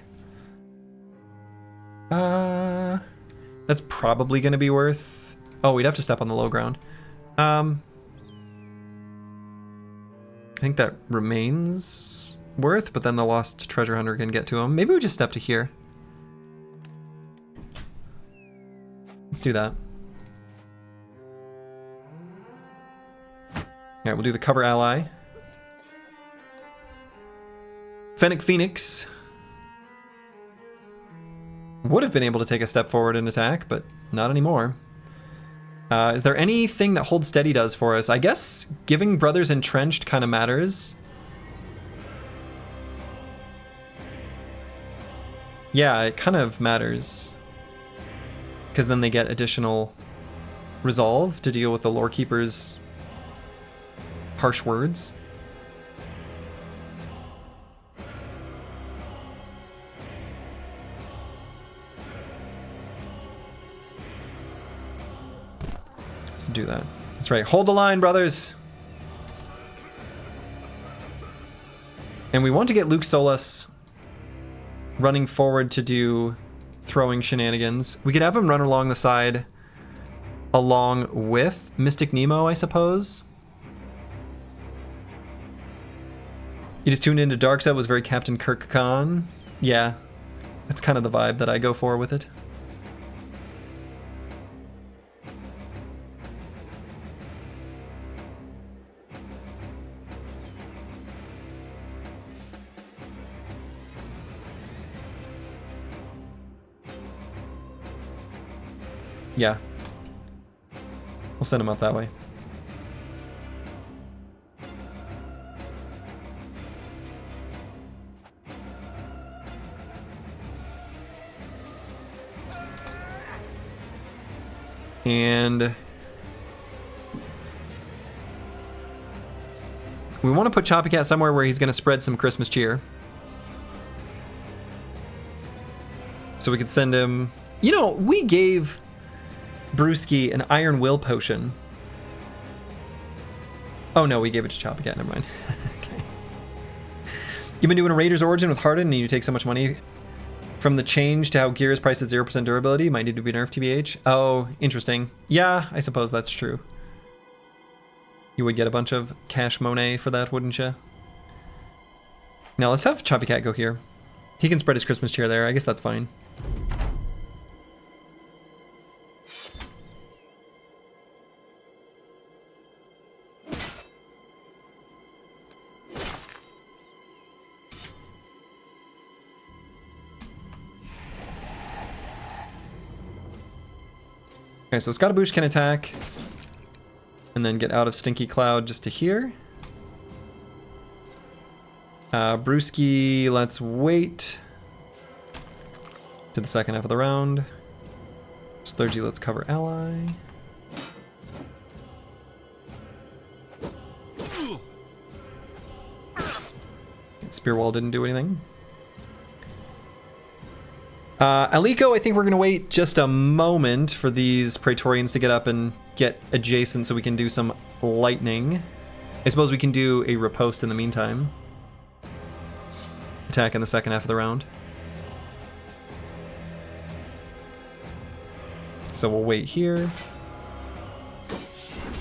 That's probably going to be worth... Oh, we'd have to step on the low ground. I think that remains worth, but then the Lost Treasure Hunter can get to him. Maybe we just step to here. Let's do that. Alright, we'll do the cover ally. Fennec Phoenix would have been able to take a step forward and attack, but not anymore. Is there anything that Hold Steady does for us? I guess giving Brothers Entrenched kind of matters. Yeah, it kind of matters. Because then they get additional resolve to deal with the Lore Keeper's harsh words. Let's do that. That's right. Hold the line, brothers. And we want to get Luke Solus running forward to do throwing shenanigans. We could have him run along the side along with Mystic Nemo, I suppose. You just tuned into Dark Side was very Captain Kirk Khan. Yeah, that's kind of the vibe that I go for with it. Yeah. We'll send him out that way. And we want to put Choppy Cat somewhere where he's going to spread some Christmas cheer. So we could send him... You know, we gave Brewski an Iron Will potion. Oh no, we gave it to Copycat, never mind. Okay. You've been doing a Raider's Origin with Hardened and you take so much money from the change to how gear is priced at 0% durability. Might need to be nerfed, TBH. Oh, interesting. Yeah, I suppose that's true. You would get a bunch of cash money for that, wouldn't you? Now let's have Choppy Cat go here. He can spread his Christmas cheer there. I guess that's fine. Okay, so Scottaboosh can attack and then get out of Stinky Cloud just to here. Brewski, let's wait to the second half of the round. Splurgy, let's cover ally. Spear Wall didn't do anything. Aliko, I think we're gonna wait just a moment for these Praetorians to get up and get adjacent so we can do some lightning. I suppose we can do a riposte in the meantime. Attack in the second half of the round. So we'll wait here.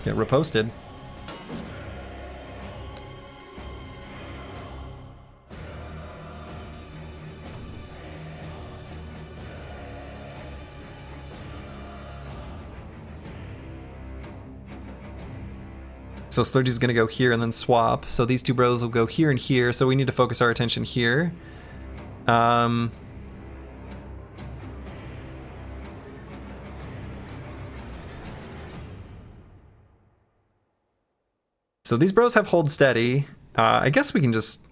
Get riposted. So Splurgy's gonna go here and then swap. So these two bros will go here and here. So we need to focus our attention here. So these bros have hold steady. I guess we can just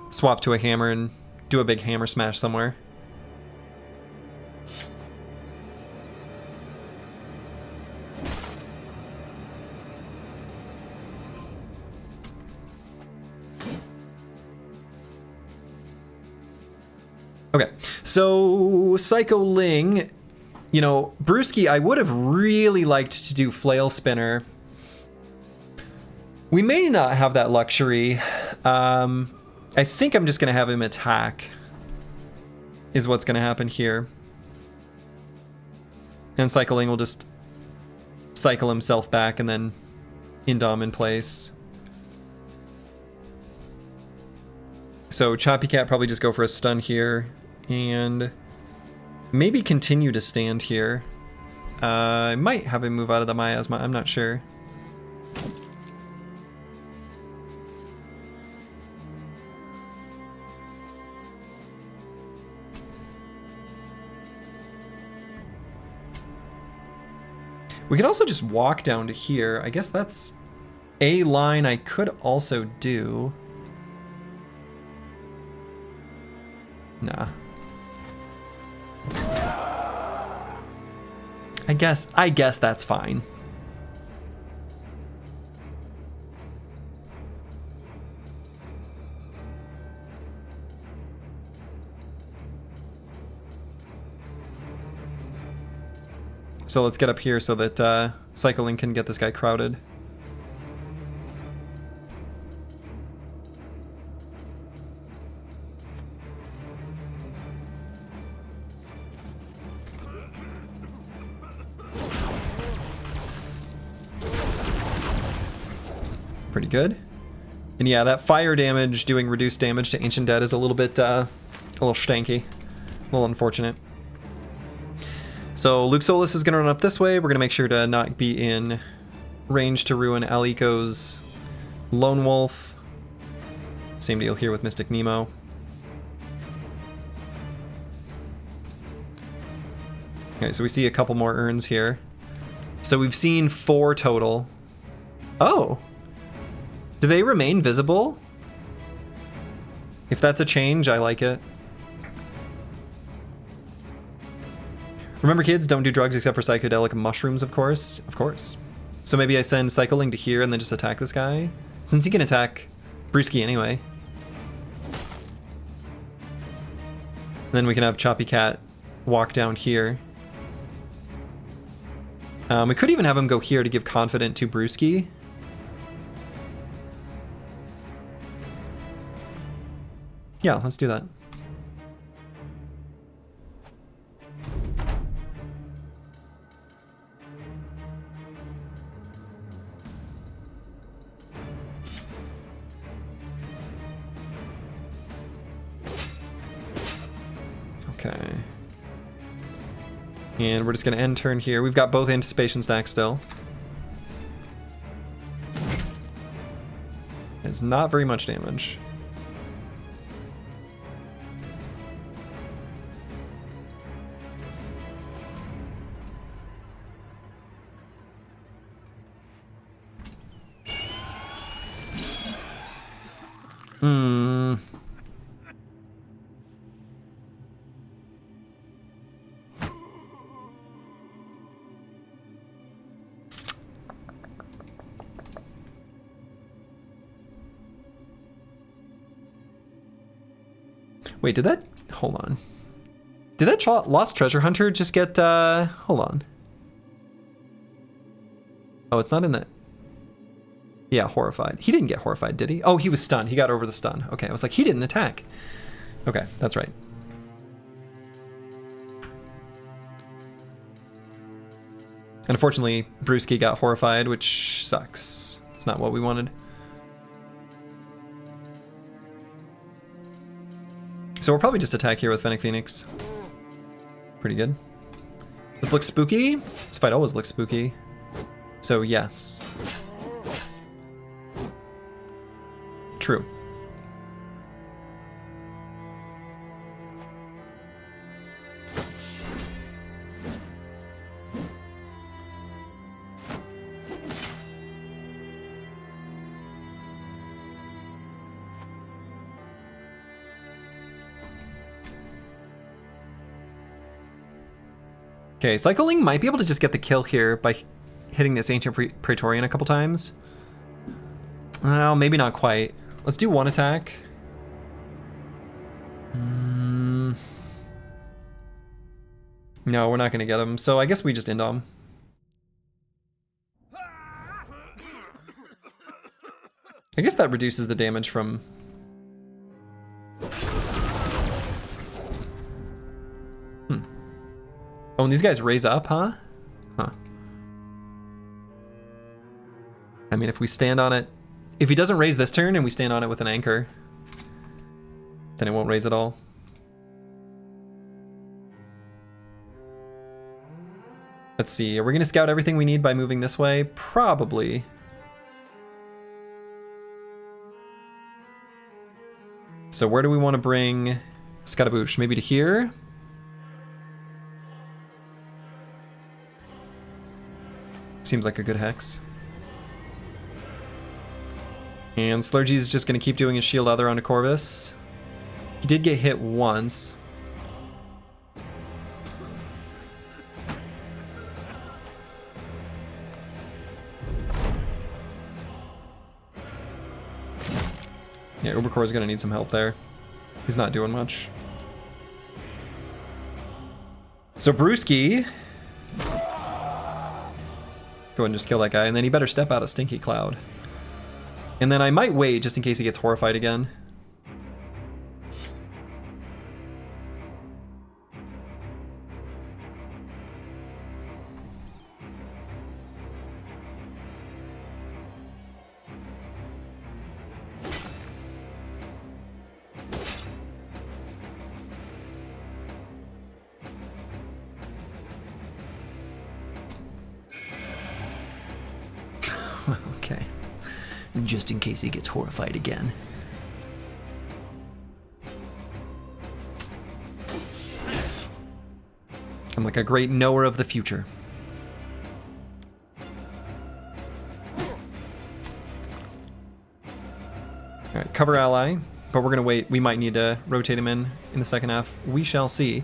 swap to a hammer and do a big hammer smash somewhere. Okay, so Psycho Ling, you know, Brewski, I would have really liked to do Flail Spinner. We may not have that luxury. I think I'm just gonna have him attack, is what's gonna happen here. And Psycho Ling will just cycle himself back and then Indom in place. So Choppy Cat probably just go for a stun here. And maybe continue to stand here. I might have him move out of the miasma, I'm not sure. We could also just walk down to here. I guess that's a line I could also do. Nah. I guess that's fine. So let's get up here so that Cycling can get this guy crowded. Pretty good. And yeah, that fire damage doing reduced damage to Ancient Dead is a little bit, a little stanky. A little unfortunate. So Luke Solis is gonna run up this way. We're gonna make sure to not be in range to ruin Aliko's Lone Wolf. Same deal here with Mystic Nemo. Okay, so we see a couple more urns here. So we've seen 4 total. Oh! Do they remain visible? If that's a change, I like it. Remember kids, don't do drugs except for psychedelic mushrooms, of course. Of course. So maybe I send Cycling to here and then just attack this guy? Since he can attack Brewski anyway. Then we can have Choppy Cat walk down here. We could even have him go here to give Confident to Brewski. Yeah, let's do that. Okay. And we're just going to end turn here. We've got both anticipation stacks still. It's not very much damage. Wait, did that... Hold on. Did that Lost Treasure Hunter just get... Hold on. Oh, it's not in the... Yeah, horrified. He didn't get horrified, did he? Oh, he was stunned. He got over the stun. Okay, I was like, he didn't attack. Okay, that's right. And unfortunately, Brewski got horrified, which sucks. It's not what we wanted. So we'll probably just attack here with Fennec Phoenix. Pretty good. This looks spooky. This fight always looks spooky. So yes. True. Okay, Cycling might be able to just get the kill here by hitting this Ancient Praetorian a couple times. Well, maybe not quite. Let's do one attack. No, we're not going to get him, so I guess we just end him. I guess that reduces the damage from... Oh, and these guys raise up, huh? Huh. I mean, if we stand on it... If he doesn't raise this turn and we stand on it with an anchor, then it won't raise at all. Let's see, are we gonna scout everything we need by moving this way? Probably. So where do we want to bring Scatabouche? Maybe to here? Seems like a good hex. And Slurgy is just going to keep doing his shield other onto Corvus. He did get hit once. Yeah, Ubercore is going to need some help there. He's not doing much. So Brewski... Go ahead and just kill that guy, and then he better step out of Stinky Cloud. And then I might wait just in case he gets horrified again. Okay. Just in case he gets horrified again. I'm like a great knower of the future. Alright, cover ally, but we're gonna wait. We might need to rotate him in the second half. We shall see.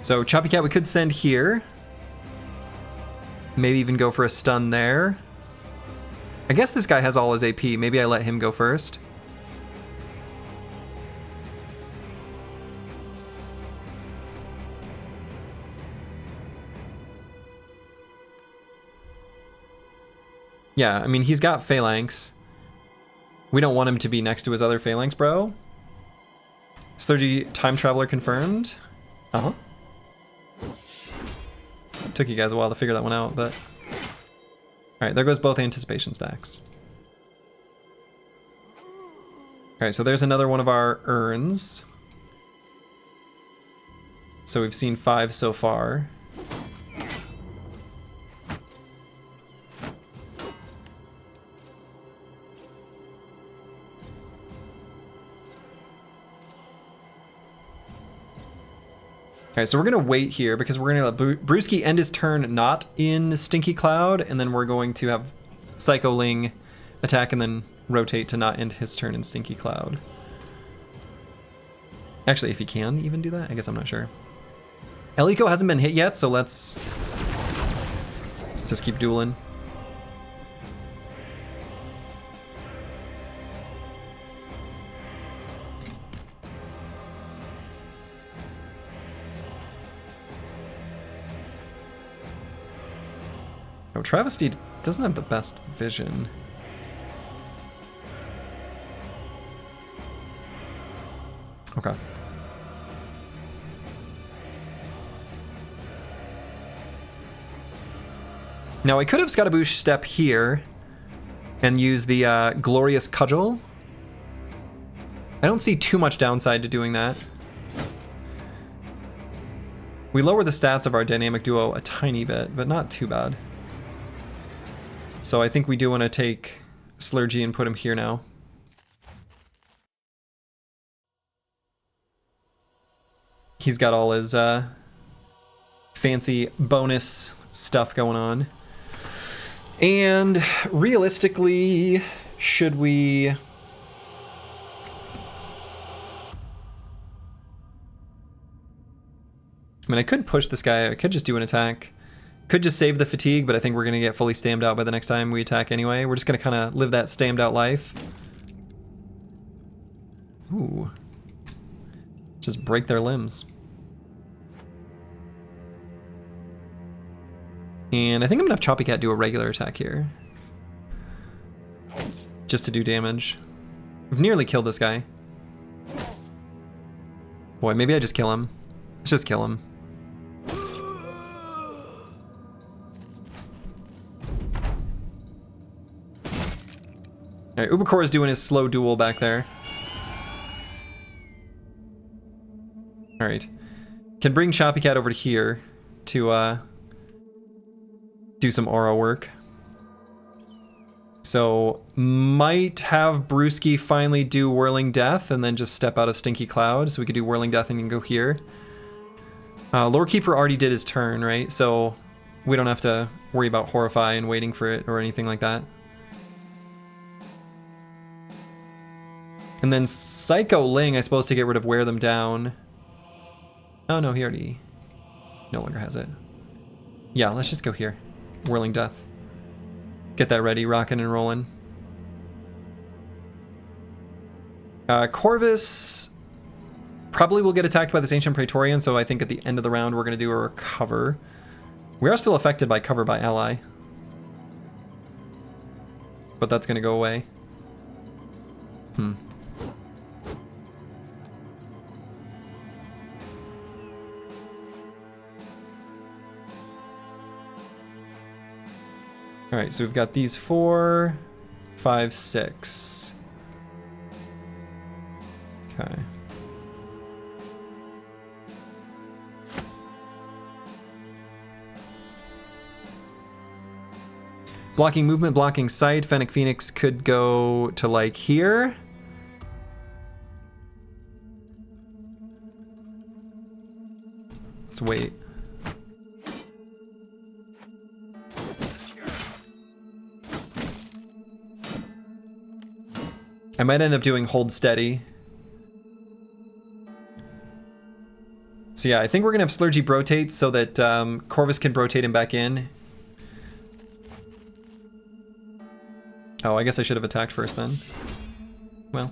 So Choppy Cat we could send here. Maybe even go for a stun there. I guess this guy has all his AP. Maybe I let him go first. Yeah, I mean, he's got Phalanx. We don't want him to be next to his other Phalanx, bro. Slurgy Time Traveler confirmed. Uh-huh. Took you guys a while to figure that one out, but... Alright, there goes both Anticipation stacks. Alright, so there's another one of our urns. So we've seen 5 so far. Okay, so we're gonna wait here because we're gonna let Brewski end his turn not in Stinky Cloud, and then we're going to have Psycho Ling attack and then rotate to not end his turn in Stinky Cloud. Actually, if he can even do that, I guess I'm not sure. Eliko hasn't been hit yet, so let's just keep dueling. Oh, Travesty doesn't have the best vision. Okay. Now I could have Scatabouche step here and use the Glorious Cudgel. I don't see too much downside to doing that. We lower the stats of our dynamic duo a tiny bit, but not too bad. So I think we do want to take Slurgy and put him here now. He's got all his fancy bonus stuff going on. And realistically, should we... I mean, I could push this guy. I could just do an attack. Could just save the fatigue, but I think we're going to get fully stammed out by the next time we attack anyway. We're just going to kind of live that stammed out life. Ooh. Just break their limbs. And I think I'm going to have Choppy Cat do a regular attack here. Just to do damage. I've nearly killed this guy. Boy, maybe I just kill him. Let's just kill him. Alright, Ubercore is doing his slow duel back there. Alright. Can bring Choppy Cat over to here to do some aura work. So might have Brewski finally do Whirling Death and then just step out of Stinky Cloud, so we could do Whirling Death and go here. Lore Keeper already did his turn, right? So we don't have to worry about Horrify and waiting for it or anything like that. And then Psycho Ling, I suppose, to get rid of Wear Them Down. Oh no, he already no longer has it. Yeah, let's just go here. Whirling Death. Get that ready, rocking and rolling. Corvus probably will get attacked by this Ancient Praetorian, so I think at the end of the round we're going to do a recover. We are still affected by cover by ally. But that's going to go away. Alright, so we've got these 4, 5, 6. Okay. Blocking movement, blocking sight. Fennec Phoenix could go to like here. Let's wait. I might end up doing Hold Steady. So yeah, I think we're gonna have Slurgy rotate so that Corvus can rotate him back in. Oh, I guess I should have attacked first then. Well.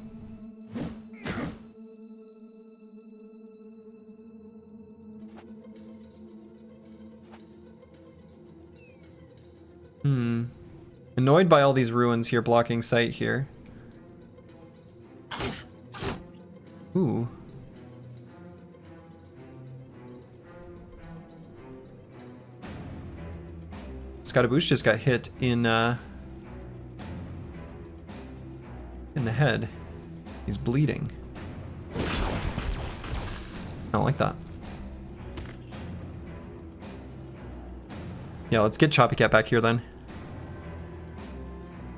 And annoyed by all these ruins here blocking sight here. Ooh. Scaramouche just got hit in the head. He's bleeding. I don't like that. Yeah, let's get Choppy Cat back here then.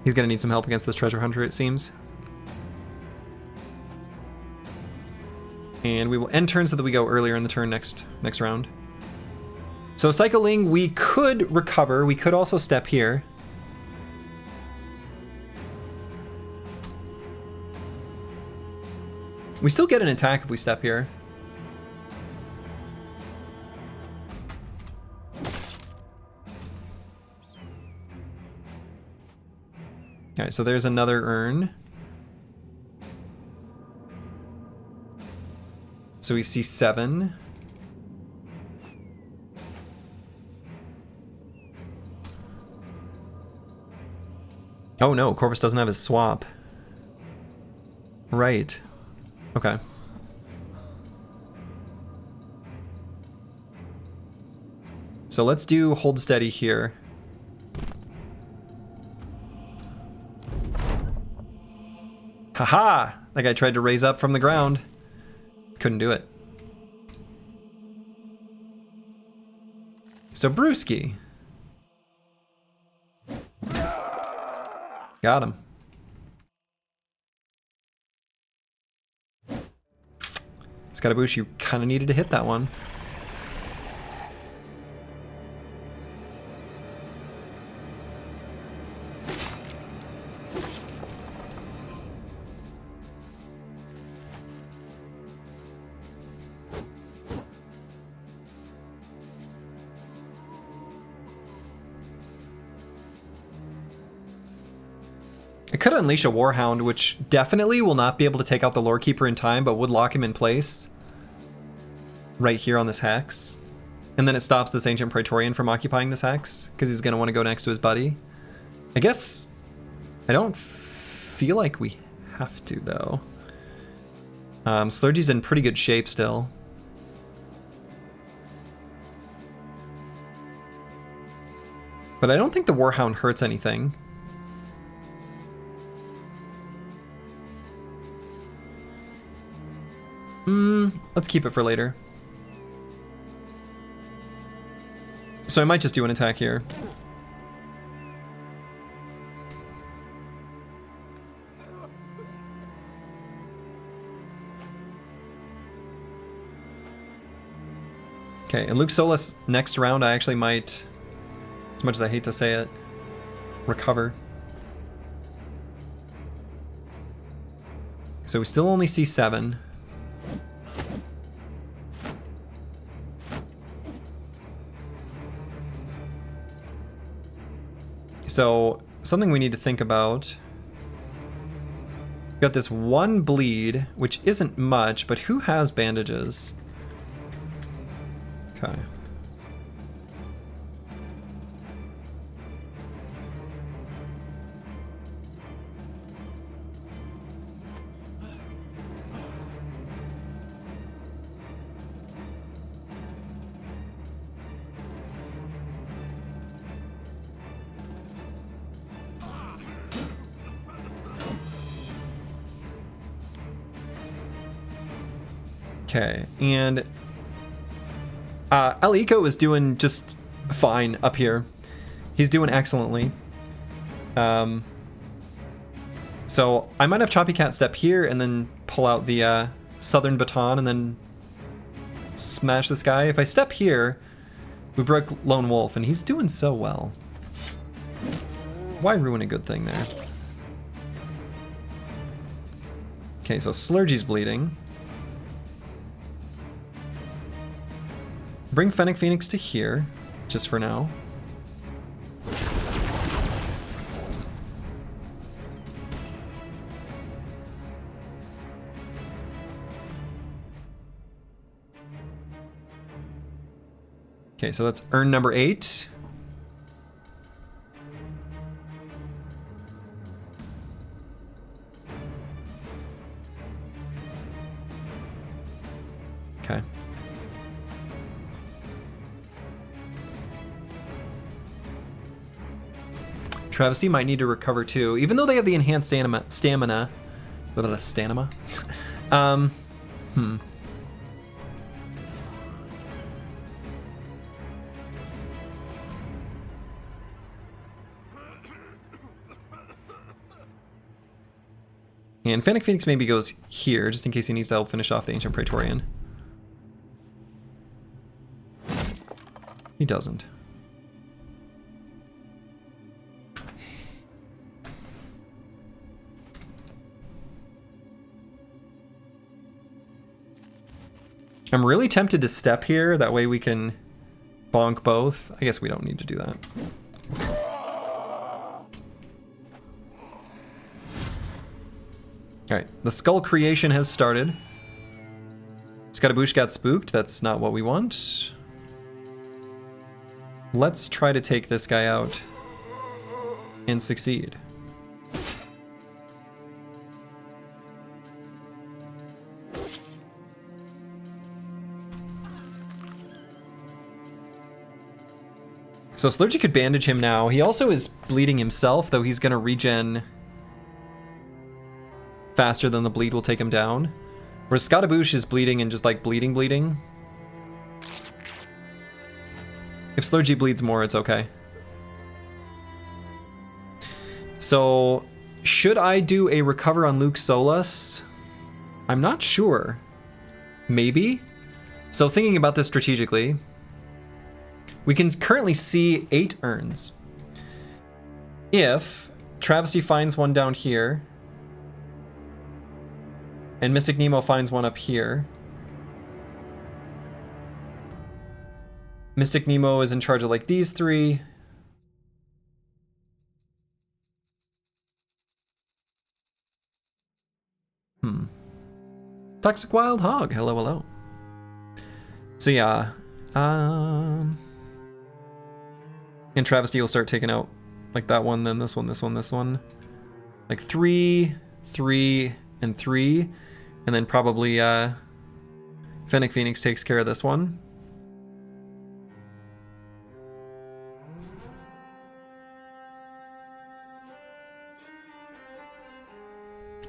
He's gonna need some help against this treasure hunter, it seems. And we will end turn so that we go earlier in the turn next round. So cycling, we could recover. We could also step here. We still get an attack if we step here. Okay, so there's another urn. So we see 7. Oh no, Corvus doesn't have his swap. Right. Okay. So let's do hold steady here. Haha! That guy tried to raise up from the ground. Couldn't do it. So Brewski. Got him. Scaramouche, you kind of needed to hit that one. I could unleash a Warhound, which definitely will not be able to take out the Lore Keeper in time, but would lock him in place right here on this hex. And then it stops this Ancient Praetorian from occupying this hex, because he's going to want to go next to his buddy. I guess I don't feel like we have to, though. Slurgy's in pretty good shape still. But I don't think the Warhound hurts anything. Let's keep it for later. So I might just do an attack here. Okay, and Luke Solus next round I actually might, as much as I hate to say it, recover. So we still only see 7. So, something we need to think about. We've got this 1 bleed, which isn't much, but who has bandages? Okay. Okay, and El Eco is doing just fine up here. He's doing excellently. So I might have Choppy Cat step here and then pull out the Southern Baton and then smash this guy. If I step here, we broke Lone Wolf, and he's doing so well. Why ruin a good thing there? Okay, so Slurgy's bleeding. Bring Fennec Phoenix to here, just for now. Okay, so that's urn number 8. Okay. Travesty might need to recover too, even though they have the enhanced stamina. Stamina? And Fennec Phoenix maybe goes here, just in case he needs to help finish off the Ancient Praetorian. He doesn't. I'm really tempted to step here, that way we can bonk both. I guess we don't need to do that. Alright, the skull creation has started. Scatabouche got spooked, that's not what we want. Let's try to take this guy out and succeed. So Slurgy could bandage him now. He also is bleeding himself, though he's gonna regen faster than the bleed will take him down. Whereas Scatabouche is bleeding and just like bleeding. If Slurgy bleeds more, it's okay. So, should I do a recover on Luke Solus? I'm not sure. Maybe? So thinking about this strategically, we can currently see 8 urns. If Travesty finds one down here, and Mystic Nemo finds one up here, Mystic Nemo is in charge of like these 3. Toxic Wild Hog, hello. So yeah, and Travesty will start taking out like that one, then this one. Like 3, 3, and 3. And then probably Fennec Phoenix takes care of this one.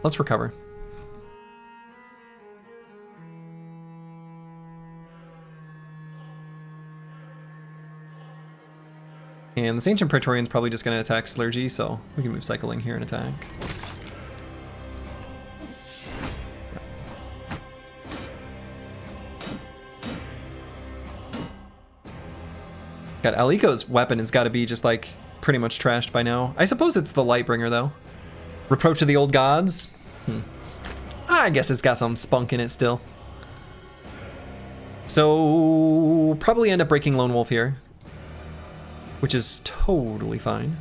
Let's recover. And this Ancient Praetorian's probably just going to attack Slurgy, so we can move Cycling here and attack. God, Aliko's weapon has got to be just like pretty much trashed by now. I suppose it's the Lightbringer though. Reproach of the Old Gods. I guess it's got some spunk in it still. So probably end up breaking Lone Wolf here, which is totally fine.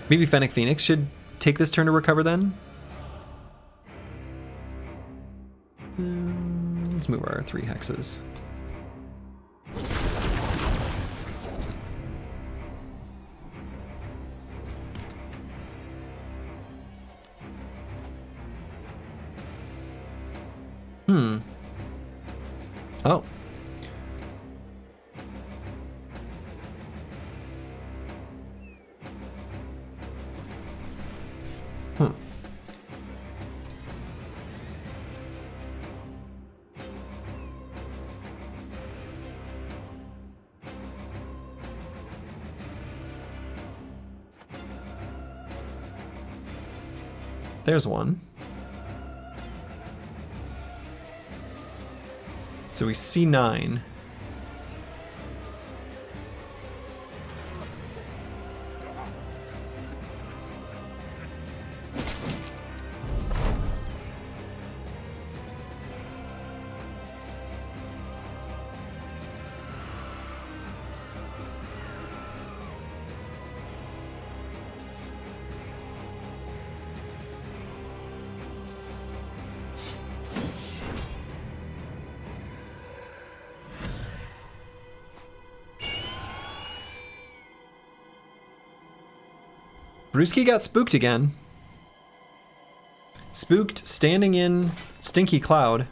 Maybe Fennec Phoenix should take this turn to recover then. Let's move our 3 hexes. Oh. There's one. So we see 9. Brewski got spooked again. Spooked, standing in Stinky Cloud.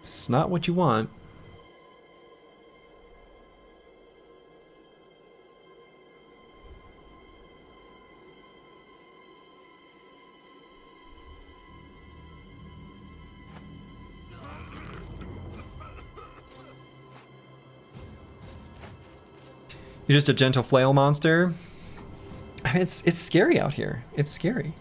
It's not what you want. You're just a gentle flail monster. I mean, it's scary out here. It's scary.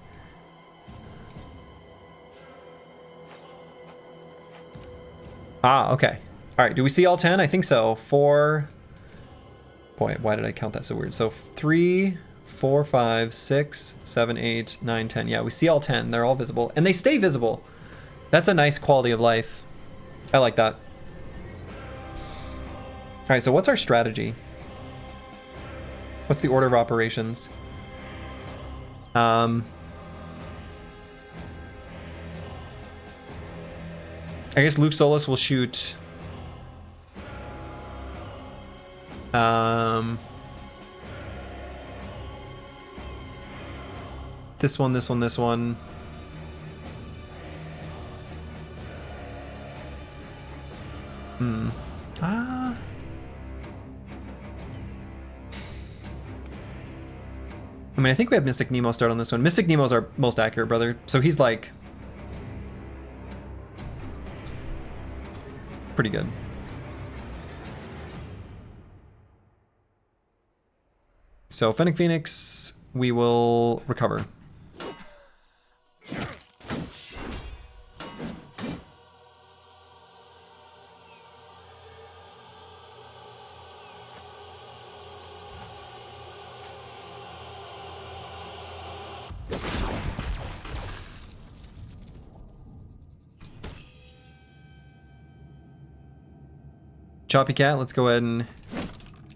Ah, okay. All right, do we see all 10? I think so. 4. Boy, why did I count that so weird? So 3, 4, 5, 6, 7, 8, 9, 10. Yeah, we see all 10. They're all visible. And they stay visible. That's a nice quality of life. I like that. All right, so what's our strategy? What's the order of operations? I guess Luke Solis will shoot. This one, this one, this one. I mean, I think we have Mystic Nemo start on this one. Mystic Nemo's our most accurate brother, so he's like pretty good. So Fennec Phoenix, we will recover. Choppy Cat, let's go ahead and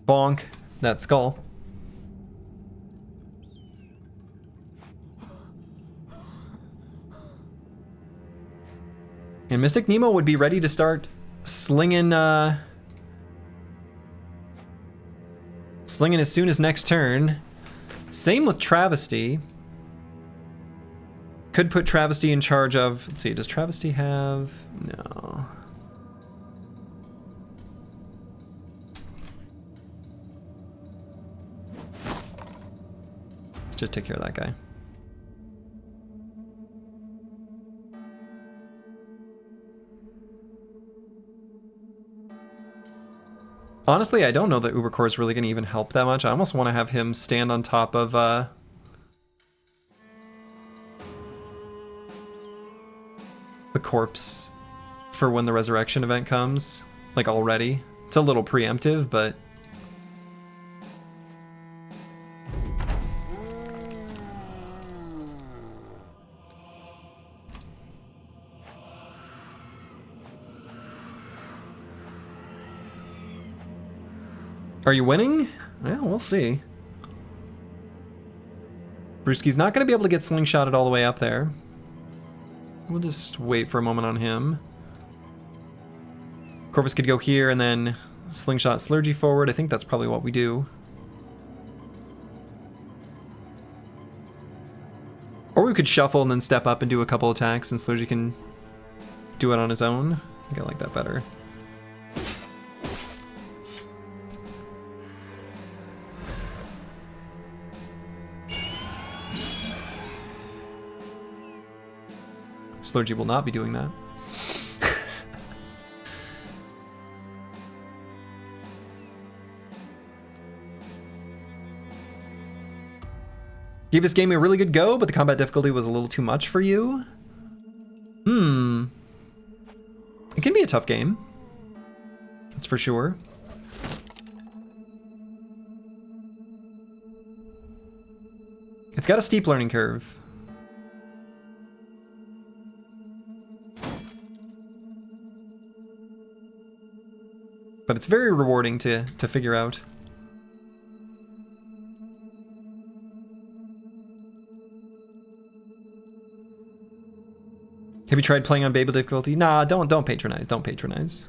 bonk that skull. And Mystic Nemo would be ready to start slinging as soon as next turn. Same with Travesty. Could put Travesty in charge of, let's see, does Travesty have, no. Let's just take care of that guy. Honestly, I don't know that Ubercore is really going to even help that much. I almost want to have him stand on top of the corpse for when the resurrection event comes, like already. It's a little preemptive, but are you winning? Yeah, we'll see. Brewski's not going to be able to get slingshotted all the way up there. We'll just wait for a moment on him. Corvus could go here and then slingshot Slurgy forward. I think that's probably what we do. Or we could shuffle and then step up and do a couple attacks and Slurgy can do it on his own. I think I like that better. Slurgy will not be doing that. Gave this game a really good go, but the combat difficulty was a little too much for you. It can be a tough game. That's for sure. It's got a steep learning curve. But it's very rewarding to figure out. Have you tried playing on Babel difficulty? Nah, don't patronize. Don't patronize.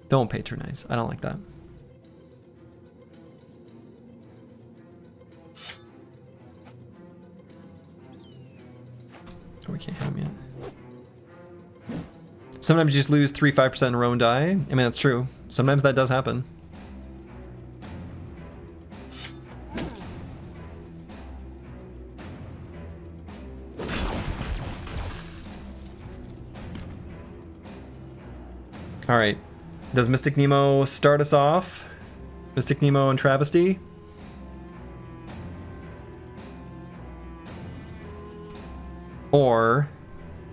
Don't patronize. I don't like that. Oh, we can't hit him yet. Sometimes you just lose 3-5% in a row and die. I mean, that's true. Sometimes that does happen. All right. Does Mystic Nemo start us off? Mystic Nemo and Travesty? Or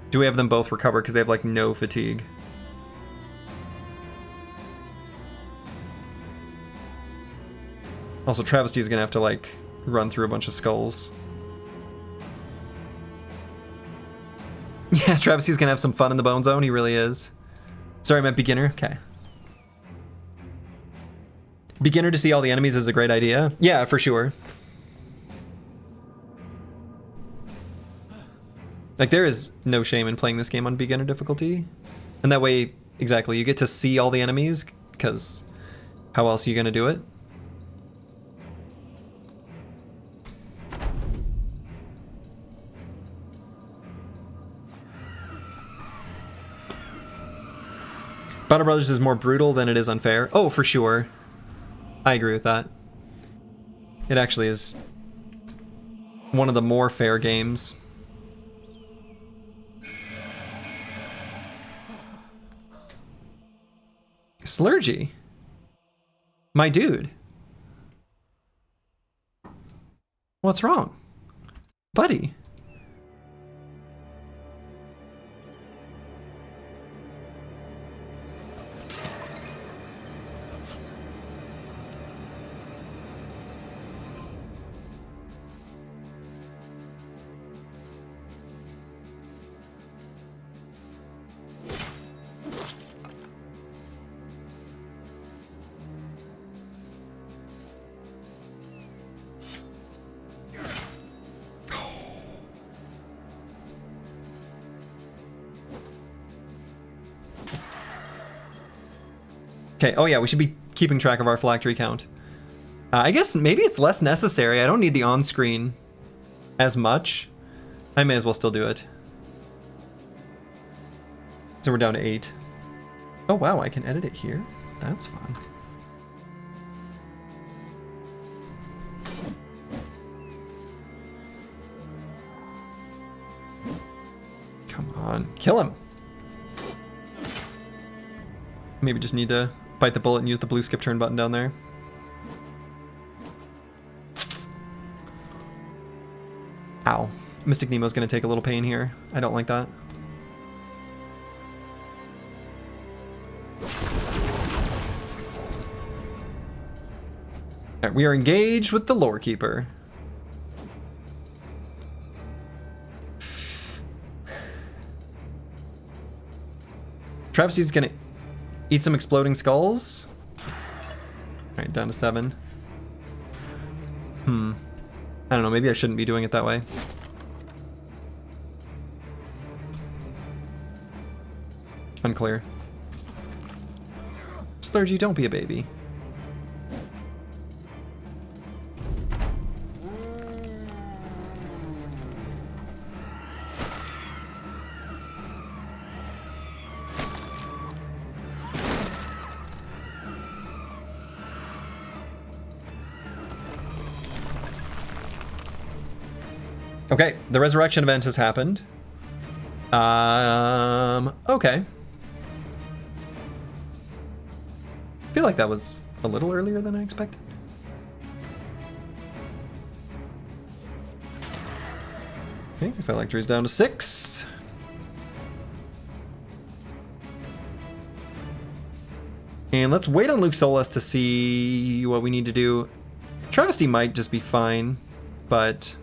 do we have them both recover because they have like no fatigue? Also, Travesty is gonna have to like run through a bunch of skulls. Yeah, Travesty's gonna have some fun in the Bone Zone. He really is. Sorry, I meant beginner. Okay. Beginner to see all the enemies is a great idea. Yeah, for sure. Like, there is no shame in playing this game on beginner difficulty. And that way, exactly, you get to see all the enemies, because how else are you going to do it? Battle Brothers is more brutal than it is unfair. Oh, for sure. I agree with that. It actually is one of the more fair games. Slurgy? My dude. What's wrong? Buddy. Okay, oh yeah, we should be keeping track of our phylactery count. I guess maybe it's less necessary. I don't need the on-screen as much. I may as well still do it. So we're down to 8. Oh wow, I can edit it here? That's fun. Come on, kill him. Maybe just need to bite the bullet and use the blue skip turn button down there. Ow. Mystic Nemo's gonna take a little pain here. I don't like that. Alright, we are engaged with the Lore Keeper. Travesty's gonna eat some exploding skulls. Alright, down to 7. I don't know, maybe I shouldn't be doing it that way. Unclear. Slurgy, don't be a baby. Okay, the resurrection event has happened. Okay. I feel like that was a little earlier than I expected. Okay, phylactery's down to 6. And let's wait on Luke Solas to see what we need to do. Travesty might just be fine, but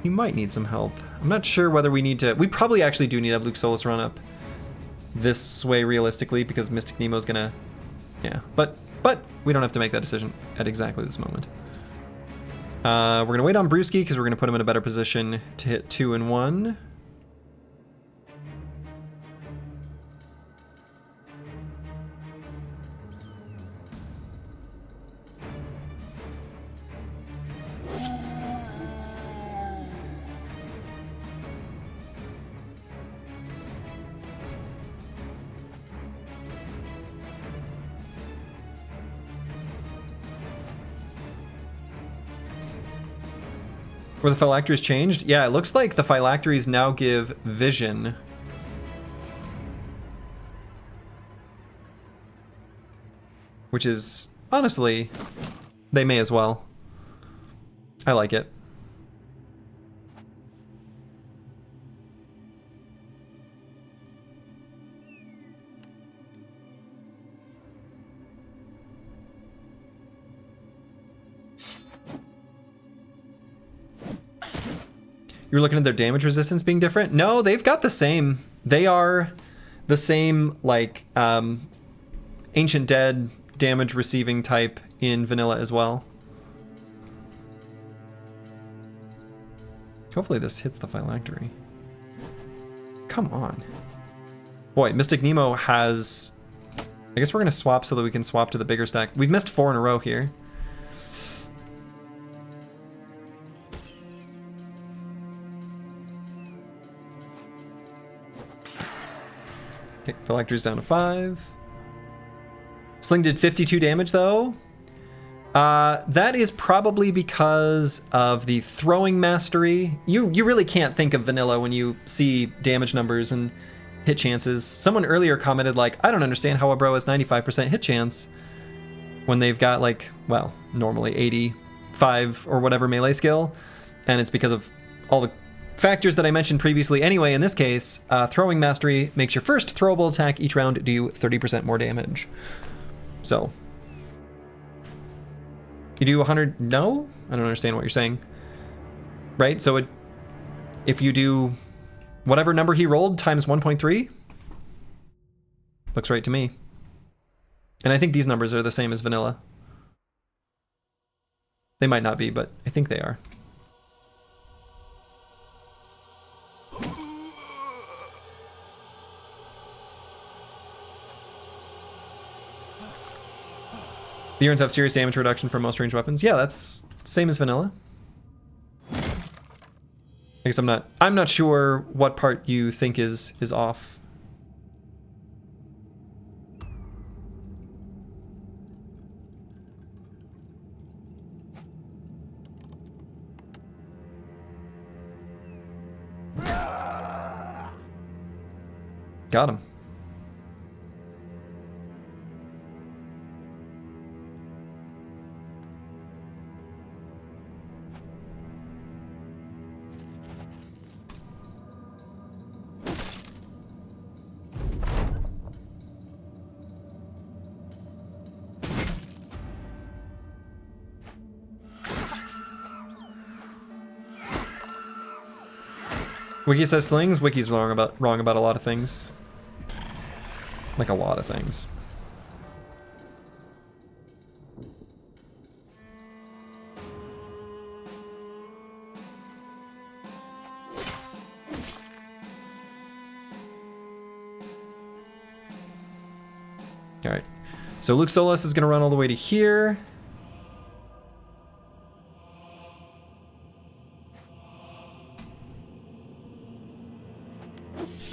he might need some help. I'm not sure whether we need to... We probably actually do need to have Luke Solas run up this way realistically, because Mystic Nemo's gonna... Yeah, but we don't have to make that decision at exactly this moment. We're gonna wait on Brewski because we're gonna put him in a better position to hit 2 and 1. Where the phylacteries changed? Yeah, it looks like the phylacteries now give vision. Which is, honestly, they may as well. I like it. You're looking at their damage resistance being different? No, they've got the same. They are the same, like, Ancient Dead damage receiving type in vanilla as well. Hopefully this hits the phylactery. Come on. Boy, Mystic Nemo has... I guess we're going to swap so that we can swap to the bigger stack. We've missed 4 in a row here. Okay, phylactery's down to 5. Sling did 52 damage though. That is probably because of the throwing mastery. You really can't think of vanilla when you see damage numbers and hit chances. Someone earlier commented like, I don't understand how a bro has 95% hit chance when they've got like, well, normally 85 or whatever melee skill. And it's because of all the factors that I mentioned previously. Anyway, in this case, throwing mastery makes your first throwable attack each round do 30% more damage. So, you do 100, no? I don't understand what you're saying. Right, so if you do whatever number he rolled times 1.3, looks right to me. And I think these numbers are the same as vanilla. They might not be, but I think they are. The urns have serious damage reduction for most ranged weapons. Yeah, that's same as vanilla. I guess I'm not sure what part you think is off. Got him. Wiki says slings. Wiki's wrong about a lot of things. Like a lot of things. All right. So Luke Solis is going to run all the way to here.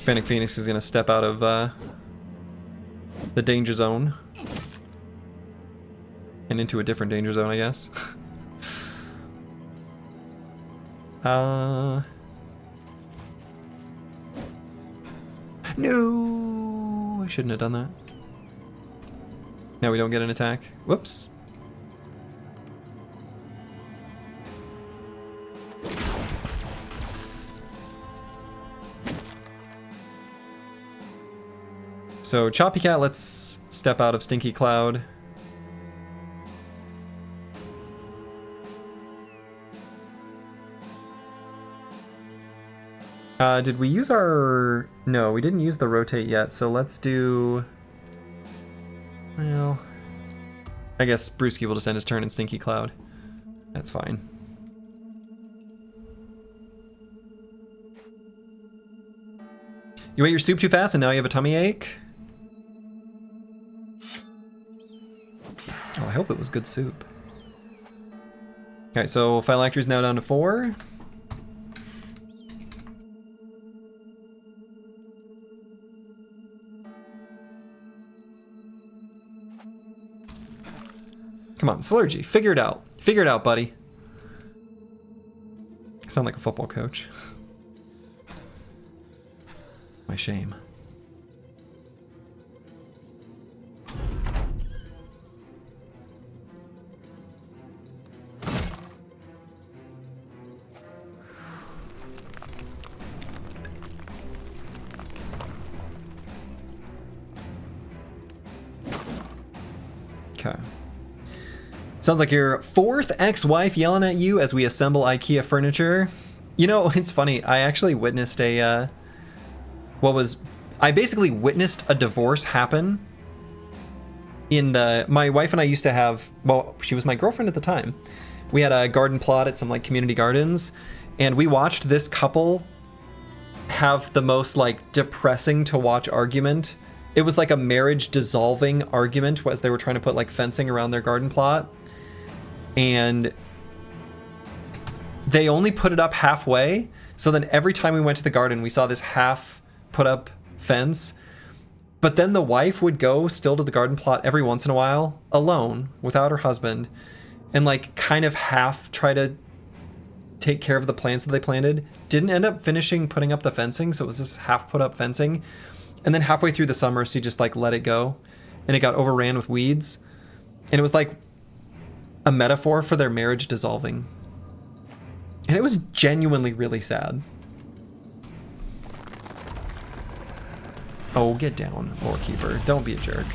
Fennec Phoenix is going to step out of the danger zone and into a different danger zone, I guess. No, I shouldn't have done that. Now we don't get an attack. Whoops. So Choppy Cat, let's step out of Stinky Cloud. Did we use our... No, we didn't use the rotate yet, so let's do... Well... I guess Brewski will just end his turn in Stinky Cloud. That's fine. You ate your soup too fast and now you have a tummy ache? Oh, I hope it was good soup. Alright, so Phylactery's now down to 4. Come on, Slurgy, figure it out. Figure it out, buddy. Sound like a football coach. My shame. Okay. Sounds like your fourth ex-wife yelling at you as we assemble IKEA furniture. You know, it's funny. I actually witnessed a, I basically witnessed a divorce happen in my wife and I used to have, well, she was my girlfriend at the time. We had a garden plot at some like community gardens, and we watched this couple have the most like depressing to watch argument. It was like a marriage dissolving argument as they were trying to put like fencing around their garden plot. And they only put it up halfway. So then every time we went to the garden, we saw this half put up fence. But then the wife would go still to the garden plot every once in a while, alone, without her husband, and like kind of half try to take care of the plants that they planted. Didn't end up finishing putting up the fencing, so it was this half put up fencing. And then halfway through the summer, she just like let it go, and it got overran with weeds. And it was like a metaphor for their marriage dissolving. And it was genuinely really sad. Oh, get down, Lore Keeper. Don't be a jerk.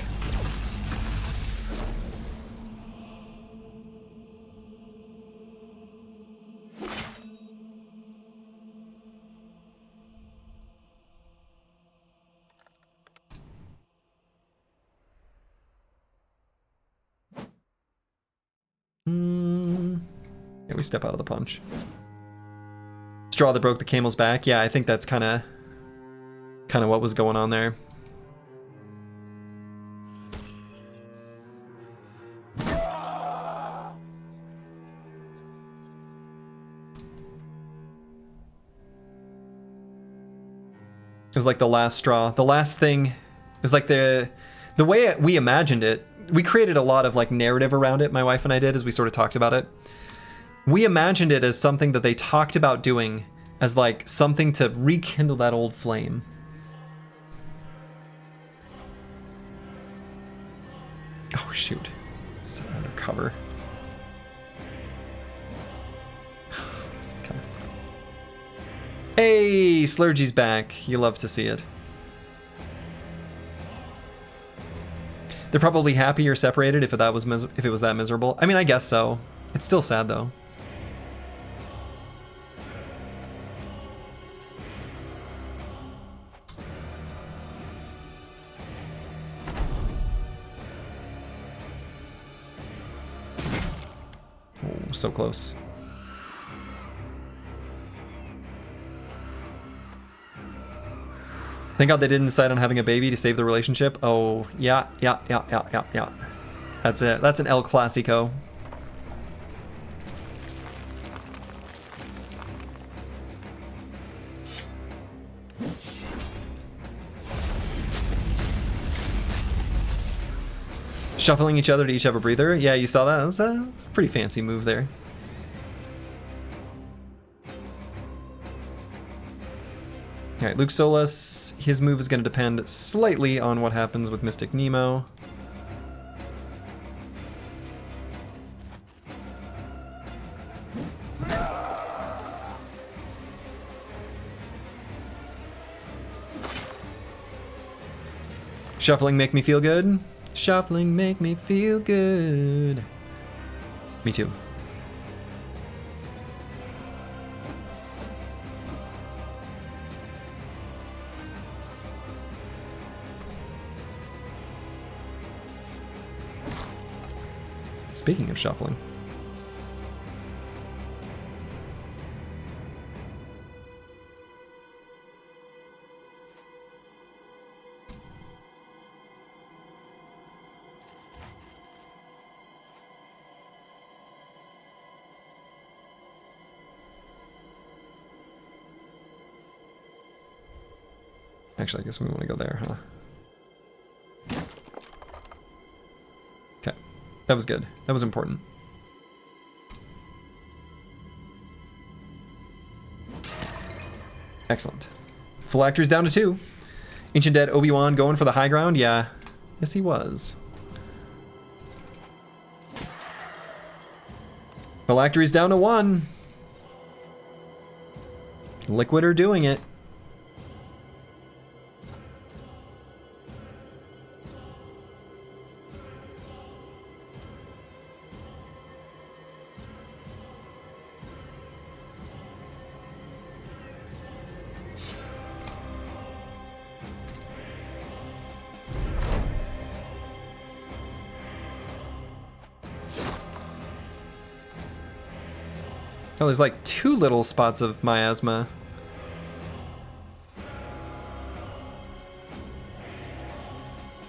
Yeah, we step out of the punch. Straw that broke the camel's back. Yeah, I think that's kind of what was going on there. It was like the last straw. The last thing, it was like the way we imagined it. We created a lot of like narrative around it, my wife and I did, as we sort of talked about it. We imagined it as something that they talked about doing as like something to rekindle that old flame. Oh shoot, it's under cover. Okay. Hey, Slurgy's back. You love to see it. They're probably happy you're separated if it was that miserable. I mean, I guess so. It's still sad though. Oh, so close. Thank God they didn't decide on having a baby to save the relationship. Oh, yeah. That's it. That's an El Clasico. Shuffling each other to each have a breather. Yeah, you saw that? That's a pretty fancy move there. All right, Luke Solas, his move is going to depend slightly on what happens with Mystic Nemo. Shuffling make me feel good. Shuffling make me feel good. Me too. Speaking of shuffling. Actually, I guess we want to go there, huh? Okay. That was good. That was important. Excellent. Phylactery's down to 2. Ancient Dead Obi-Wan going for the high ground? Yeah. Yes, he was. Phylactery's down to 1. Liquid are doing it. Oh, there's like 2 little spots of miasma.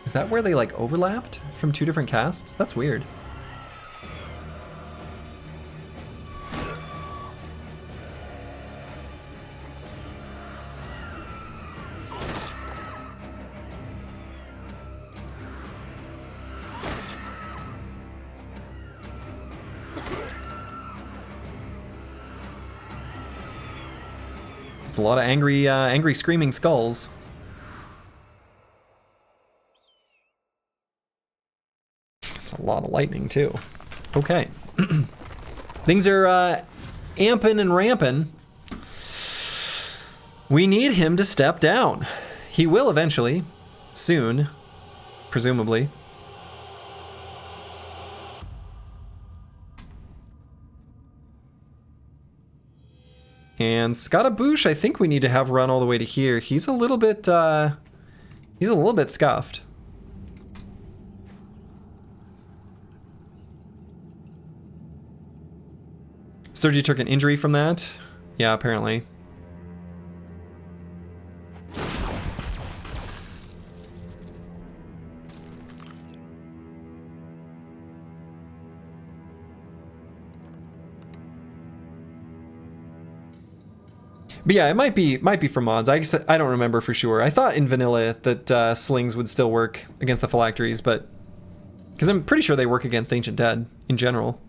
Is that where they like overlapped from 2 different casts? That's weird. It's a lot of angry screaming skulls. It's a lot of lightning too. Okay. Things are amping and ramping. We need him to step down. He will eventually. Soon. Presumably. And Scottaboosh, I think we need to have run all the way to here. He's a little bit scuffed. Sergi took an injury from that. Yeah, apparently. But yeah, it might be for mods. I don't remember for sure. I thought in vanilla that slings would still work against the phylacteries, but because I'm pretty sure they work against Ancient Dead in general.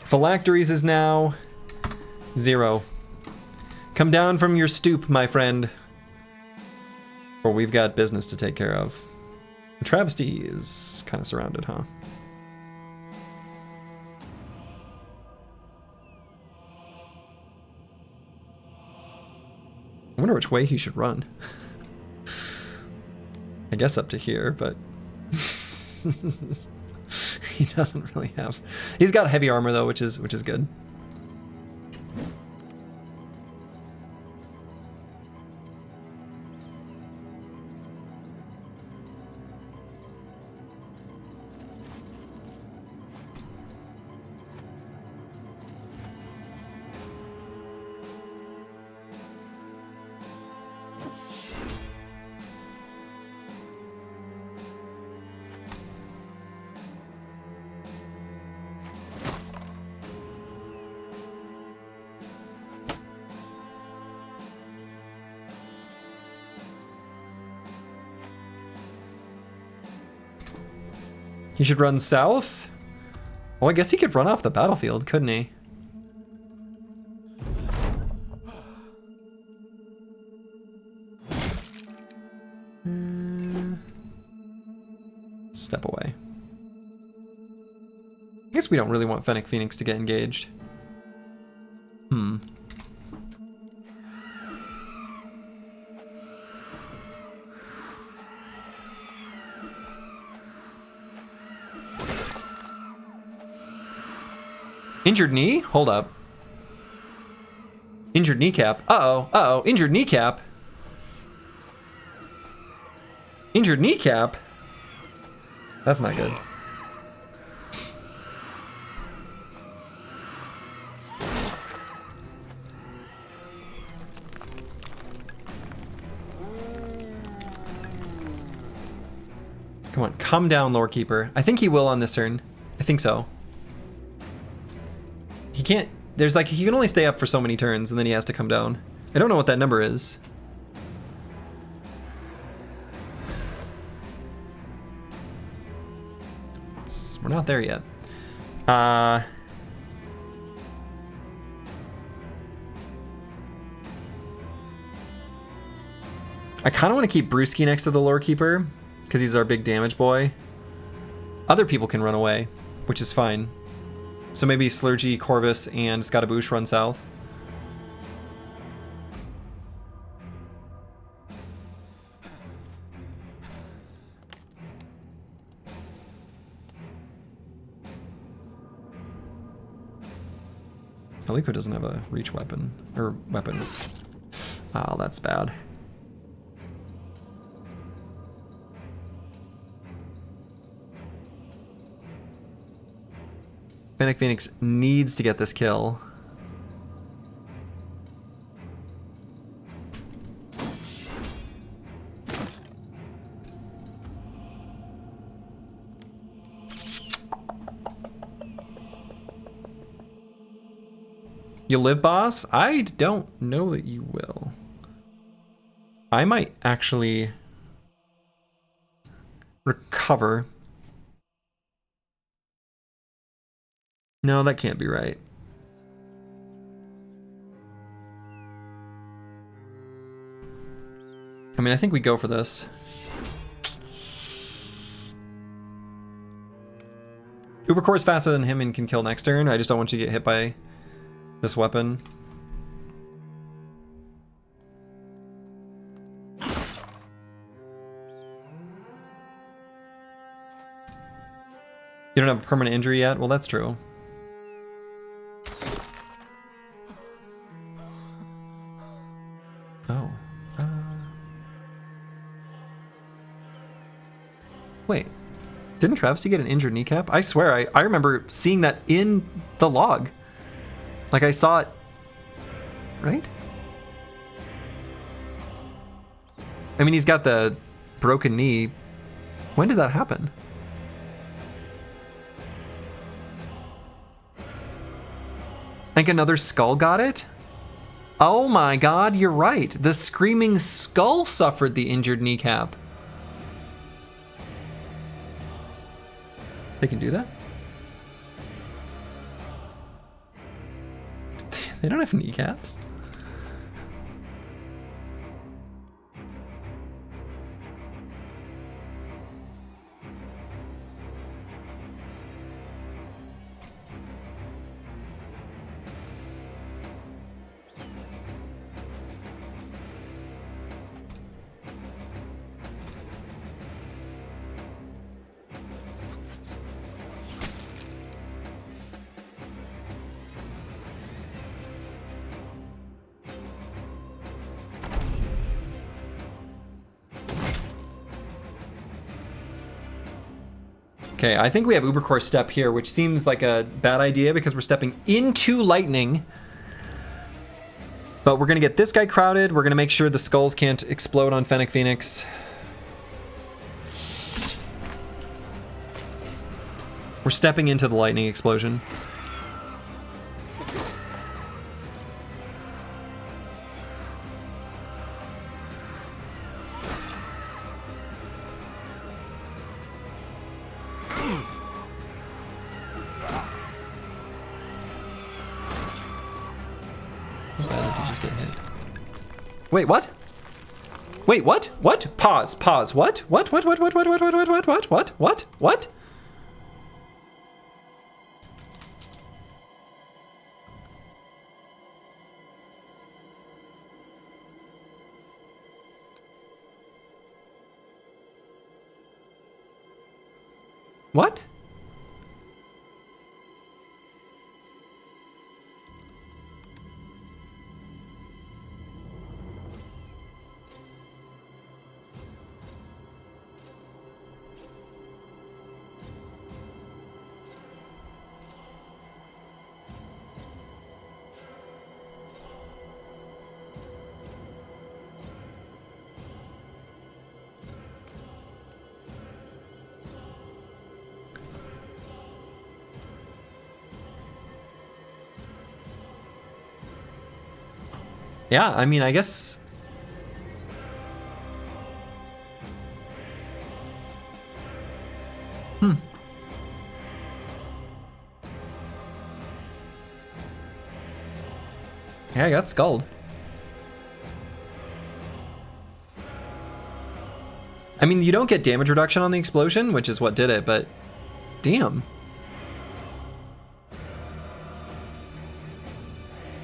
Phylacteries is now 0. Come down from your stoop, my friend. Or we've got business to take care of. Travesty is kind of surrounded, huh? I wonder which way he should run. I guess up to here, but he doesn't really have. He's got heavy armor though, which is good. He should run south? Oh, I guess he could run off the battlefield, couldn't he? Step away. I guess we don't really want Fennec Phoenix to get engaged. Injured knee? Hold up. Injured kneecap. Uh-oh, uh-oh, injured kneecap. Injured kneecap? That's not good. Come on, calm down, Lorekeeper. I think he will on this turn. I think so. He can't, there's like, he can only stay up for so many turns and then he has to come down. I don't know what that number is. We're not there yet. I kind of want to keep Brewski next to the Lore Keeper, because he's our big damage boy. Other people can run away, which is fine. So maybe Slurgy, Corvus, and Scottaboosh run south. Alico doesn't have a reach weapon. Or weapon. Oh, that's bad. Fennec Phoenix needs to get this kill. You live, boss? I don't know that you will. I might actually recover. No, that can't be right. I mean, I think we go for this. Ubercore is faster than him and can kill next turn. I just don't want you to get hit by this weapon. You don't have a permanent injury yet? Well, that's true. Oh. Wait. Didn't Travesty get an injured kneecap? I swear, I remember seeing that in the log. Like, I saw it, right? I mean, he's got the broken knee. When did that happen? I think another skull got it? Oh my god, you're right. The screaming skull suffered the injured kneecap. They can do that? They don't have kneecaps. Okay, I think we have Ubercore step here, which seems like a bad idea because we're stepping into lightning. But we're gonna get this guy crowded. We're gonna make sure the skulls can't explode on Fennec Phoenix. We're stepping into the lightning explosion. Wait, what? Wait, what? What? Pause, pause. What? What? What? What? What? What? What? What? What? What? What? What? What? What? What? Yeah, I mean, I guess... Yeah, I got skulled. I mean, you don't get damage reduction on the explosion, which is what did it, but damn.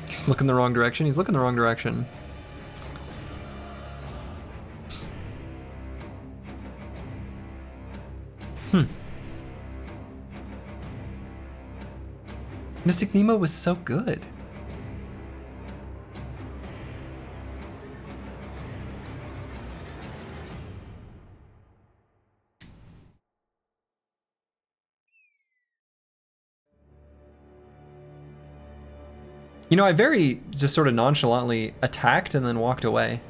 He's looking the wrong direction. He's looking the wrong direction. Mystic Nemo was so good. You know, I very just sort of nonchalantly attacked and then walked away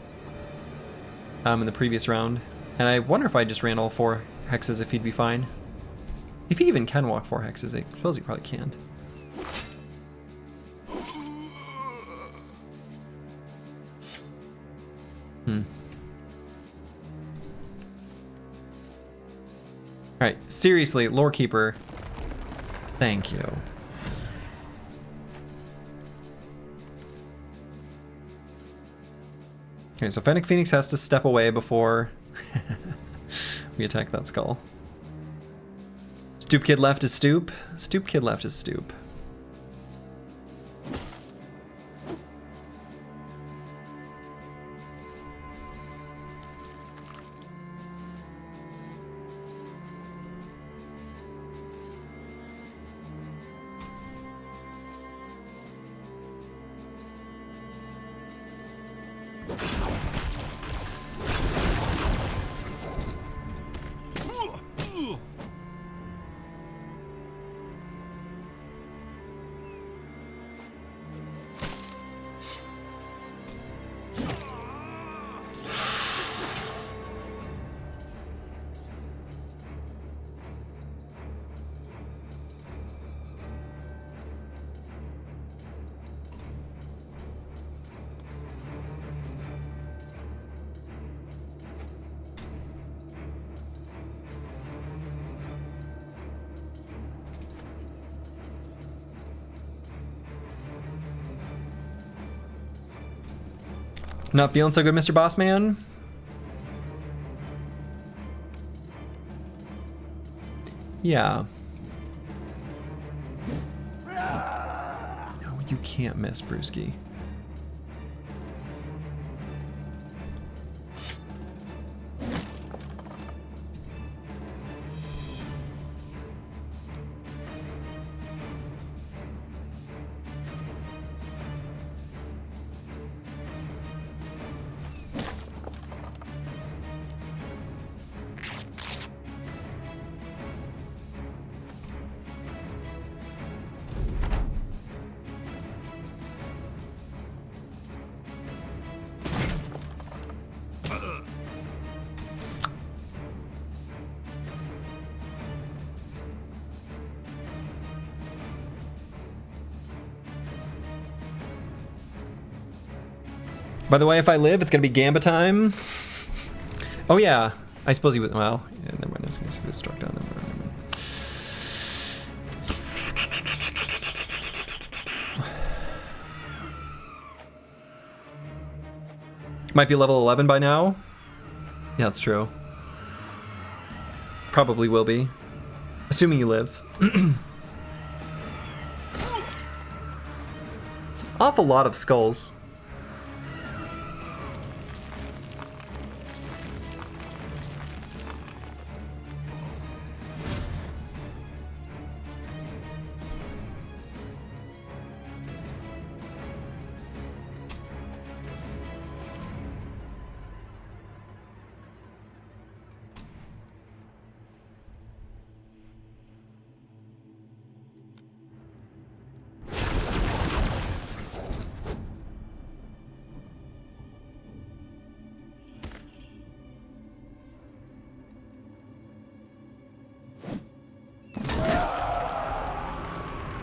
in the previous round. And I wonder if I just ran all 4 hexes if he'd be fine. If he even can walk 4 hexes, I suppose he probably can't. Alright, seriously, Lore Keeper. Thank you. Okay, so Fennec Phoenix has to step away before we attack that skull. Stoop Kid left is stoop. Stoop Kid left is stoop. Not feeling so good, Mr. Bossman? Yeah. No, you can't miss, Brewski. By the way, if I live, it's gonna be Gamba time. Oh yeah, I suppose he was. Well, yeah, never mind. I was gonna say he was struck down. Never mind. Might be level 11 by now. Yeah, that's true. Probably will be, assuming you live. It's an awful lot of skulls.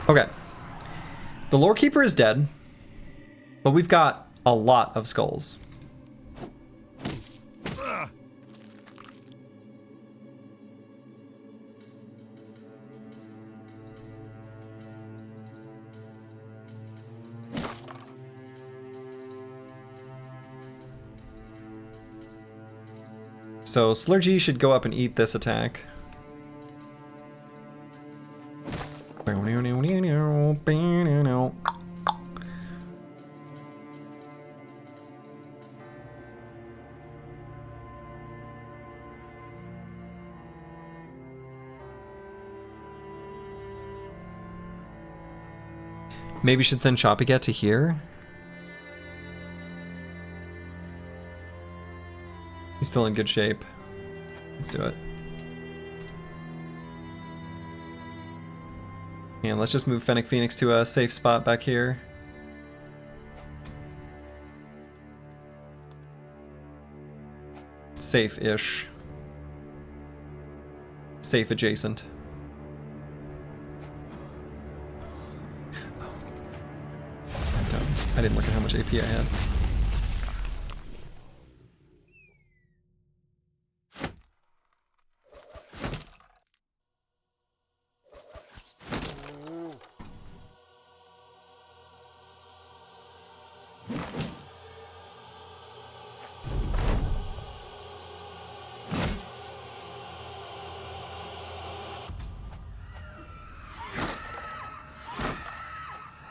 Okay. The Lore Keeper is dead, but we've got a lot of skulls. So Slurgy should go up and eat this attack. Maybe should send Choppycat to here. He's still in good shape. Let's do it. And let's just move Fennec Phoenix to a safe spot back here. Safe-ish. Safe adjacent. I didn't look at how much AP I had.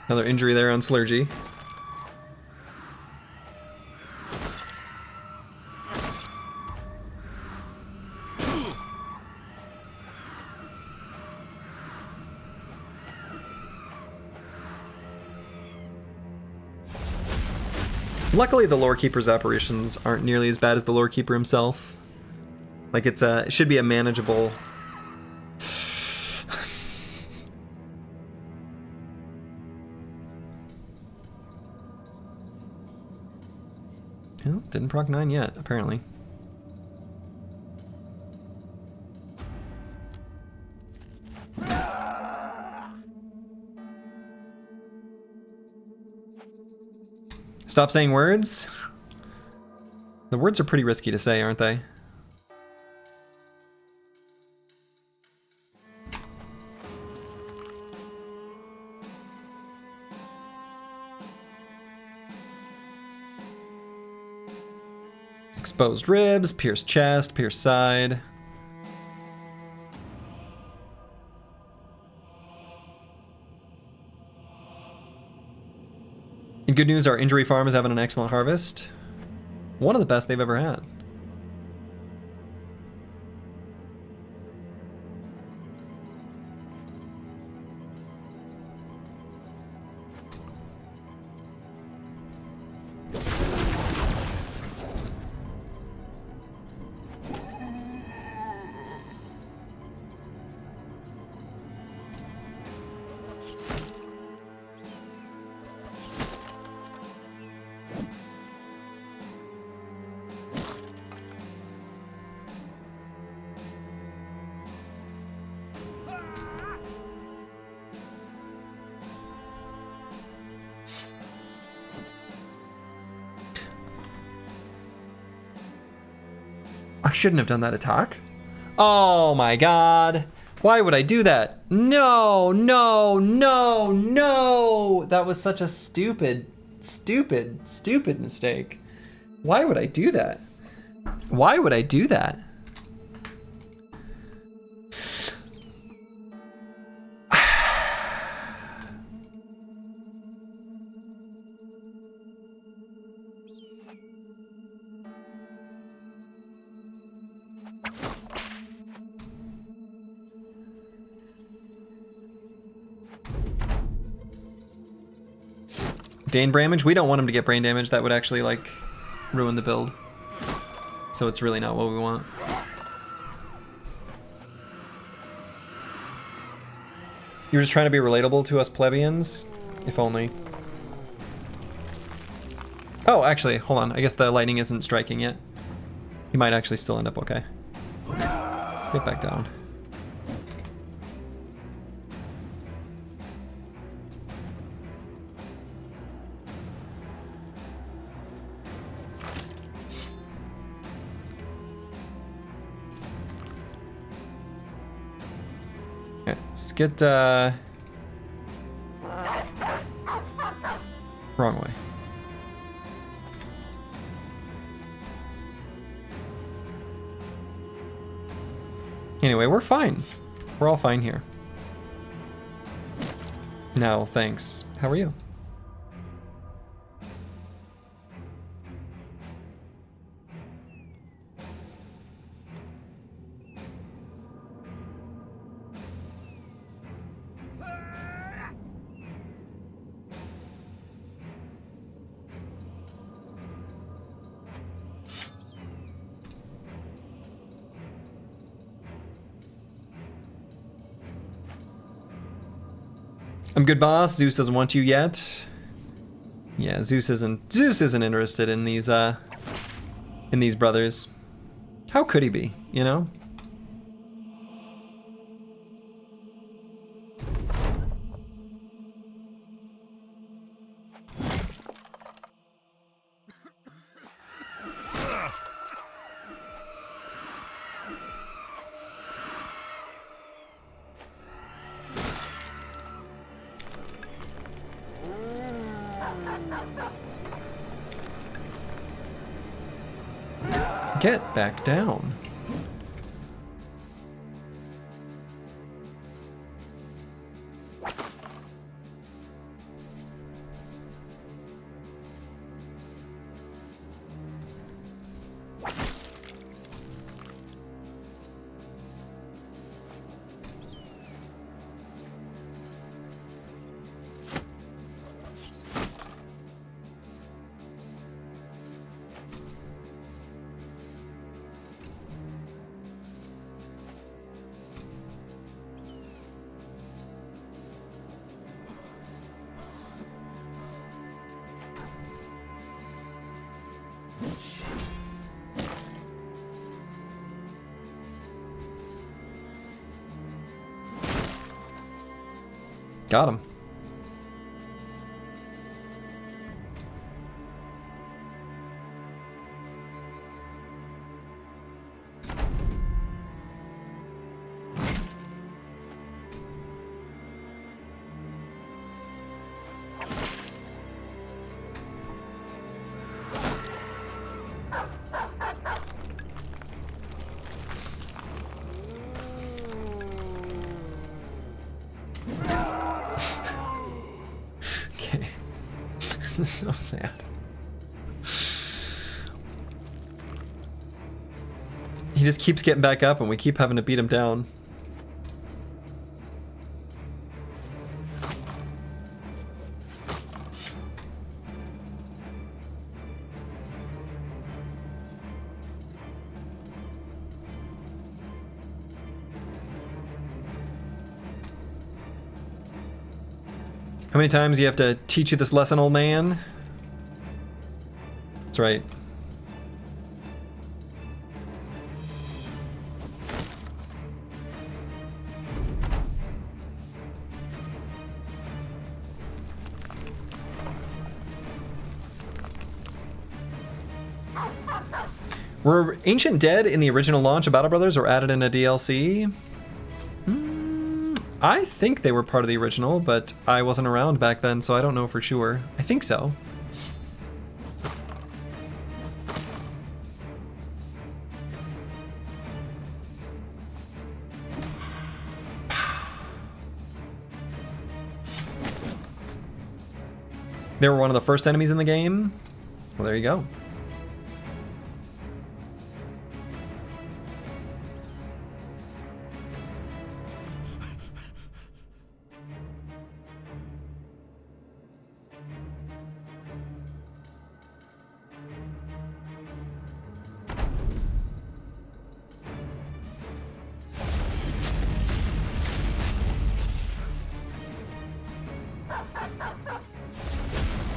Another injury there on Slurgy. Luckily, the Lore Keeper's apparitions aren't nearly as bad as the Lore Keeper himself. Like, it should be a manageable... Well, didn't proc 9 yet, apparently. Stop saying words? The words are pretty risky to say, aren't they? Exposed ribs, pierced chest, pierced side. And good news, our injury farm is having an excellent harvest. One of the best they've ever had. I shouldn't have done that attack. Oh my god. Why would I do that? No, no, no, no. That was such a stupid mistake. Why would I do that? Why would I do that? Brain damage? We don't want him to get brain damage. That would actually, like, ruin the build. So it's really not what we want. You're just trying to be relatable to us plebeians? If only. Oh, actually, hold on. I guess the lightning isn't striking yet. He might actually still end up okay. Get back down. Let's get, wrong way. Anyway, we're fine. We're all fine here. No, thanks. How are you? I'm good, boss. Zeus doesn't want you yet. Yeah, Zeus isn't interested in these brothers. How could he be, you know? Get back down. Got him. This is so sad. He just keeps getting back up and we keep having to beat him down. How many times do you have to teach you this lesson, old man? That's right. Were Ancient Dead in the original launch of Battle Brothers or added in a DLC? I think they were part of the original, but I wasn't around back then, so I don't know for sure. I think so. They were one of the first enemies in the game. Well, there you go.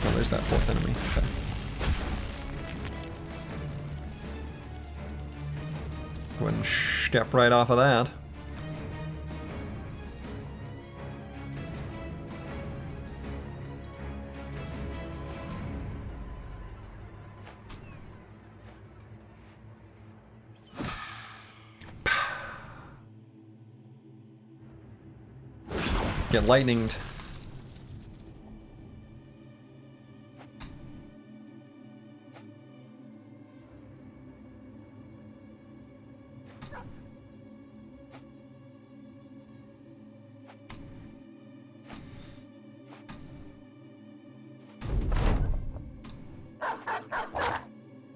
Oh, there's that fourth enemy. Okay. Go ahead and step right off of that. Get lightninged.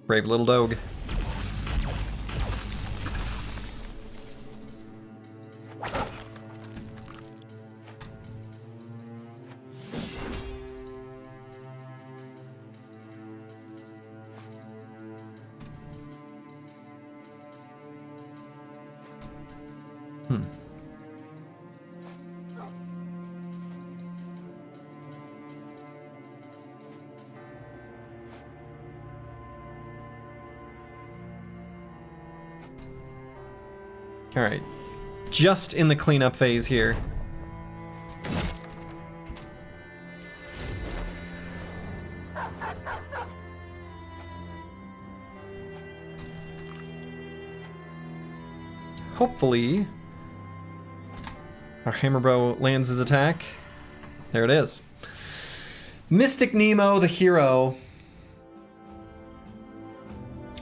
Brave little dog. All right, just in the cleanup phase here. Hopefully, our hammer bro lands his attack. There it is. Mystic Nemo, the hero,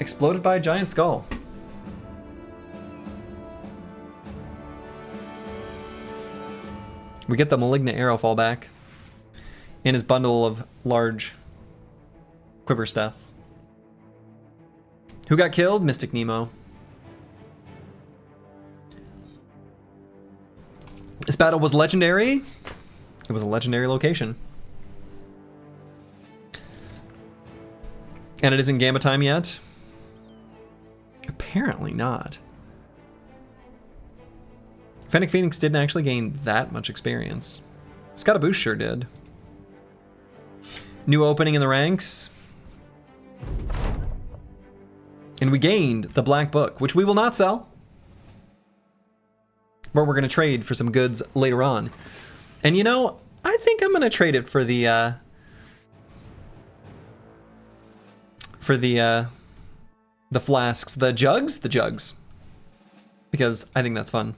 exploded by a giant skull. We get the malignant arrow fallback and his bundle of large quiver stuff. Who got killed? Mystic Nemo. This battle was legendary. It was a legendary location. And it isn't Gamma time yet? Apparently not. Fennec Phoenix didn't actually gain that much experience. Scottaboosh sure did. New opening in the ranks. And we gained the Black Book, which we will not sell. But we're going to trade for some goods later on. And you know, I think I'm going to trade it for the flasks, the jugs. Because I think that's fun.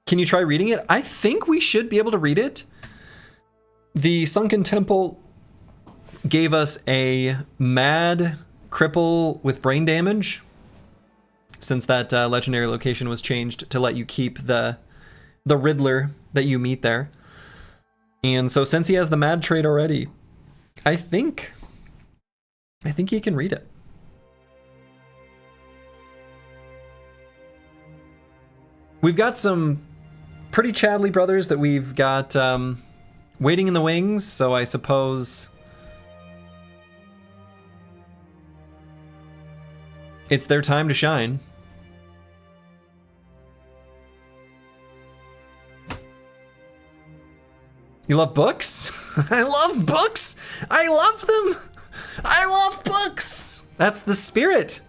Can you try reading it? I think we should be able to read it. The Sunken Temple gave us a mad cripple with brain damage, since that legendary location was changed to let you keep the Riddler that you meet there. And so since he has the mad trait already, I think he can read it. We've got some pretty Chadley brothers that we've got waiting in the wings, so I suppose it's their time to shine. You love books? I love books! I love them! I love books! That's the spirit!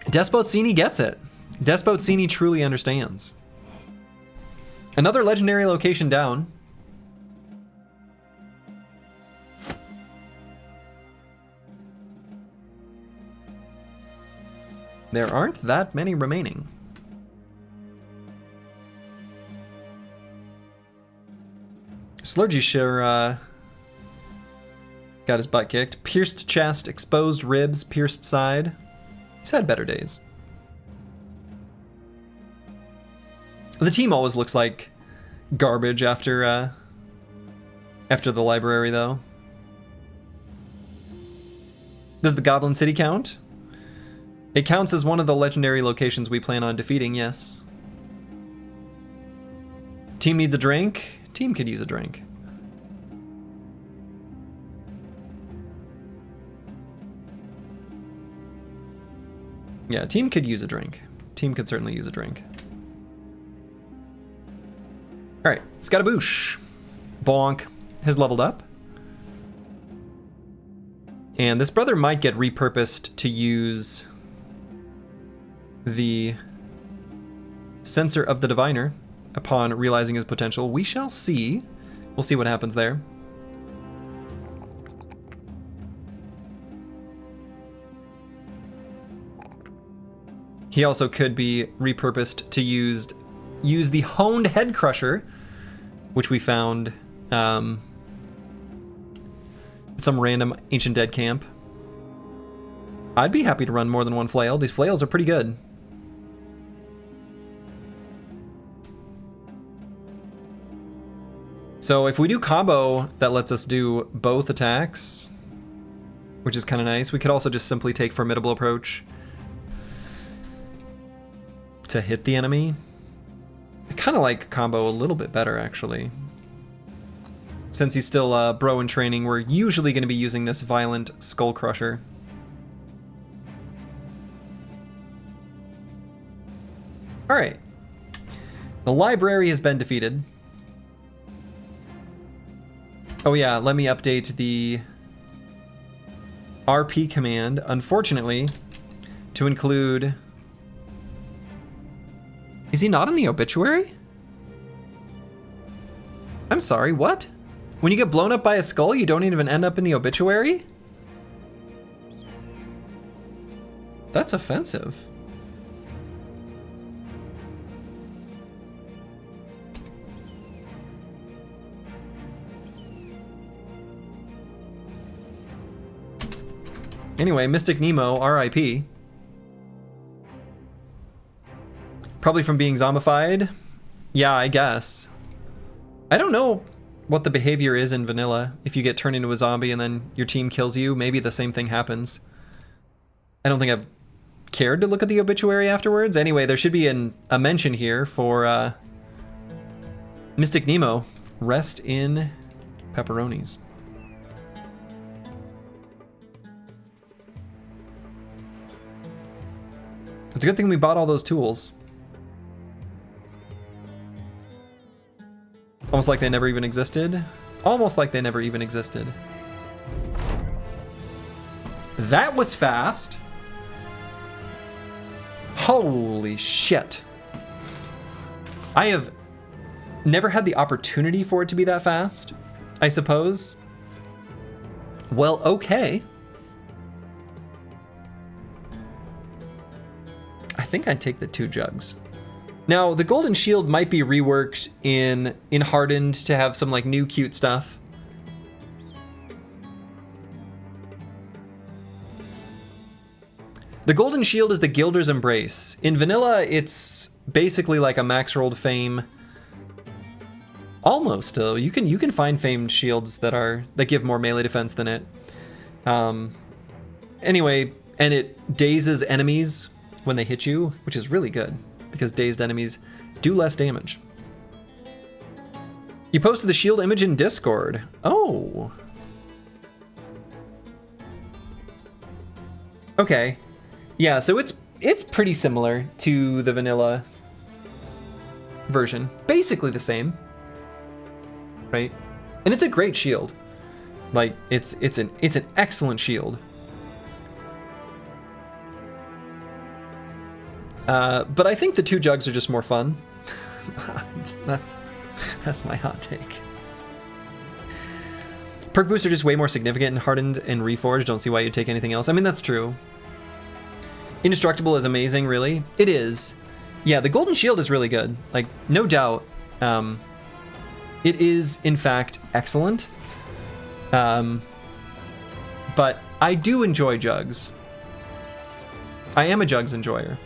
Despotsini gets it. Despotsini truly understands. Another legendary location down. There aren't that many remaining. Slurgy sure got his butt kicked. Pierced chest, exposed ribs, pierced side. He's had better days. The team always looks like garbage after the library, though. Does the Goblin City count? It counts as one of the legendary locations we plan on defeating, yes. Team needs a drink. Team could use a drink. Yeah, team could use a drink. Team could certainly use a drink. All right, Scottaboosh. Bonk has leveled up. And this brother might get repurposed to use the Sensor of the Diviner upon realizing his potential. We shall see. We'll see what happens there. He also could be repurposed to use the Honed Head Crusher, which we found at some random Ancient Dead camp. I'd be happy to run more than one flail. These flails are pretty good. So if we do combo, that lets us do both attacks, which is kind of nice. We could also just simply take Formidable Approach to hit the enemy. I kind of like combo a little bit better, actually. Since he's still bro in training, we're usually going to be using this Violent Skull Crusher. Alright. The library has been defeated. Oh yeah, let me update the RP command, unfortunately, to include... Is he not in the obituary? I'm sorry, what? When you get blown up by a skull, you don't even end up in the obituary? That's offensive. Anyway, Mystic Nemo, RIP. Probably from being zombified? Yeah, I guess. I don't know what the behavior is in vanilla. If you get turned into a zombie and then your team kills you, maybe the same thing happens. I don't think I've cared to look at the obituary afterwards. Anyway, there should be a mention here for Mystic Nemo. Rest in pepperonis. It's a good thing we bought all those tools. Almost like they never even existed. Almost like they never even existed. That was fast. Holy shit. I have never had the opportunity for it to be that fast, I suppose. Well, okay. I think I'd take the 2 jugs. Now, the golden shield might be reworked in Hardened to have some like new cute stuff. The golden shield is the Gilder's Embrace. In vanilla, it's basically like a max rolled fame. Almost, though. You can find famed shields that give more melee defense than it. Anyway, and it dazes enemies when they hit you, which is really good because dazed enemies do less damage. You posted the shield image in Discord. Oh. Okay. Yeah, so it's pretty similar to the vanilla version. Basically the same. Right? And it's a great shield. Like it's an excellent shield. But I think the 2 jugs are just more fun. That's my hot take. Perk boosts are just way more significant in Hardened and Reforged. Don't see why you'd take anything else. I mean, that's true. Indestructible is amazing, really. It is. Yeah, the Golden Shield is really good. Like, no doubt. It is, in fact, excellent. But I do enjoy jugs. I am a jugs enjoyer.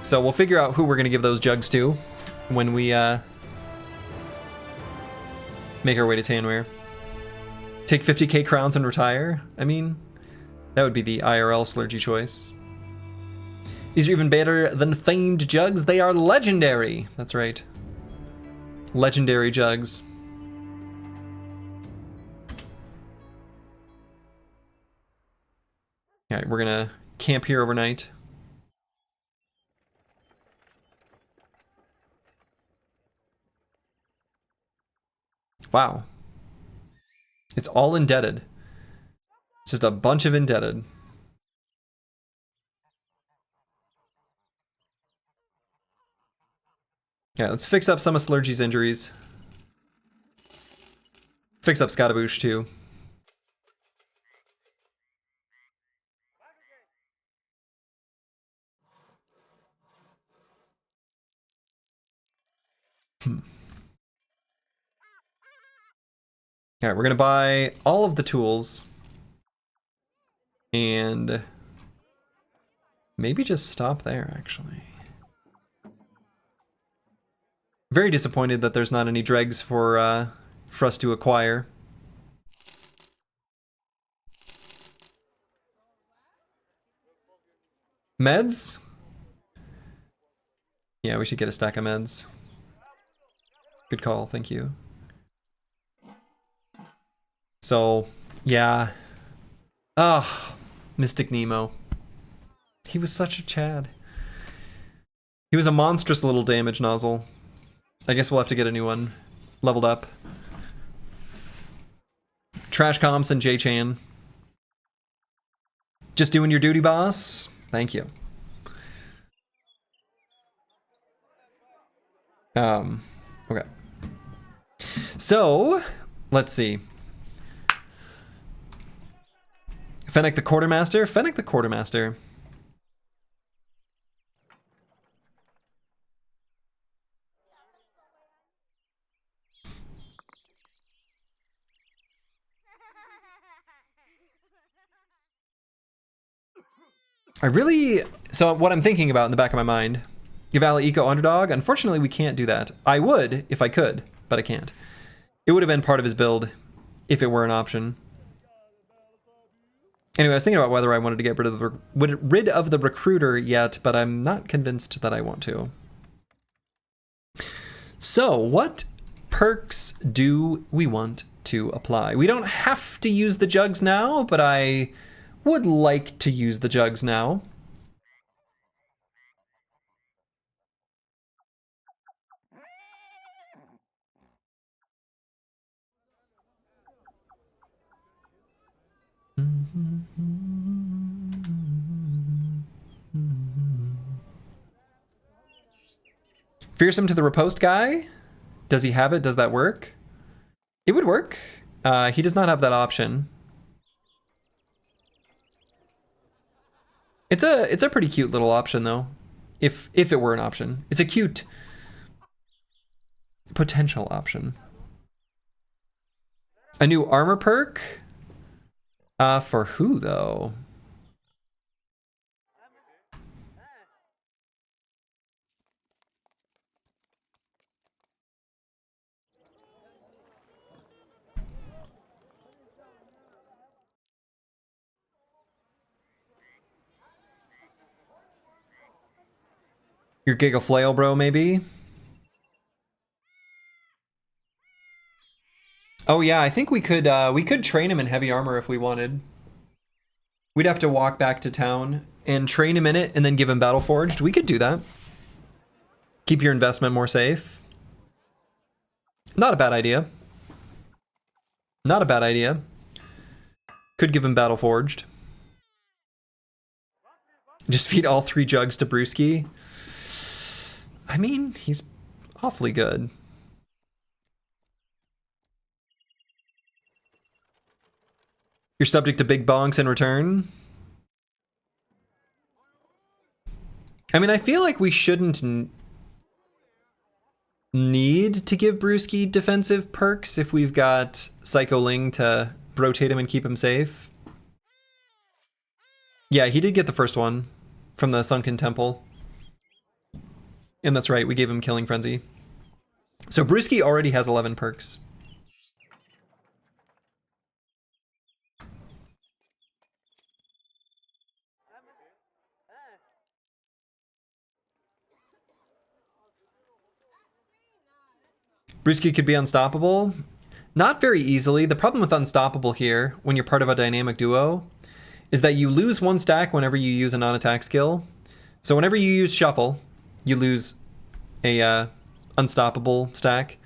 So we'll figure out who we're going to give those jugs to when we make our way to Tanware. Take 50k crowns and retire? I mean, that would be the IRL slurgy choice. These are even better than famed jugs. They are legendary. That's right. Legendary jugs. All right, we're going to camp here overnight. Wow. It's all indebted. It's just a bunch of indebted. Yeah, let's fix up some of Slurgy's injuries. Fix up Scottaboosh too. All right, we're gonna buy all of the tools and maybe just stop there, actually. Very disappointed that there's not any dregs for us to acquire. Meds? Yeah, we should get a stack of meds. Good call, thank you. So, yeah. Ah, Mystic Nemo. He was such a Chad. He was a monstrous little damage nozzle. I guess we'll have to get a new one. Leveled up. Trash Comps and J-Chan. Just doing your duty, boss. Thank you. Okay. So, let's see. Fennec the Quartermaster? Fennec the Quartermaster. So what I'm thinking about in the back of my mind, Yavali Eco Underdog, unfortunately we can't do that. I would if I could, but I can't. It would have been part of his build if it were an option. Anyway, I was thinking about whether I wanted to get rid of the recruiter yet, but I'm not convinced that I want to. So, what perks do we want to apply? We don't have to use the jugs now, but I would like to use the jugs now. Fearsome to the Riposte guy? Does he have it? Does that work? It would work. He does not have that option. It's a pretty cute little option though. If it were an option. It's a cute potential option. A new armor perk? For who though? Your Giga Flail bro maybe? Oh yeah, I think we could train him in heavy armor if we wanted. We'd have to walk back to town and train him in it and then give him Battle Forged. We could do that. Keep your investment more safe. Not a bad idea. Not a bad idea. Could give him Battle Forged. Just feed all 3 jugs to Brewski. I mean, he's awfully good. You're subject to big bonks in return. I mean, I feel like we shouldn't need to give Brewski defensive perks if we've got Psycho Ling to rotate him and keep him safe. Yeah, he did get the first one from the Sunken Temple. And that's right, we gave him Killing Frenzy. So Brewski already has 11 perks. Brewski could be unstoppable. Not very easily. The problem with unstoppable here, when you're part of a dynamic duo, is that you lose 1 stack whenever you use a non-attack skill. So whenever you use Shuffle, you lose a unstoppable stack.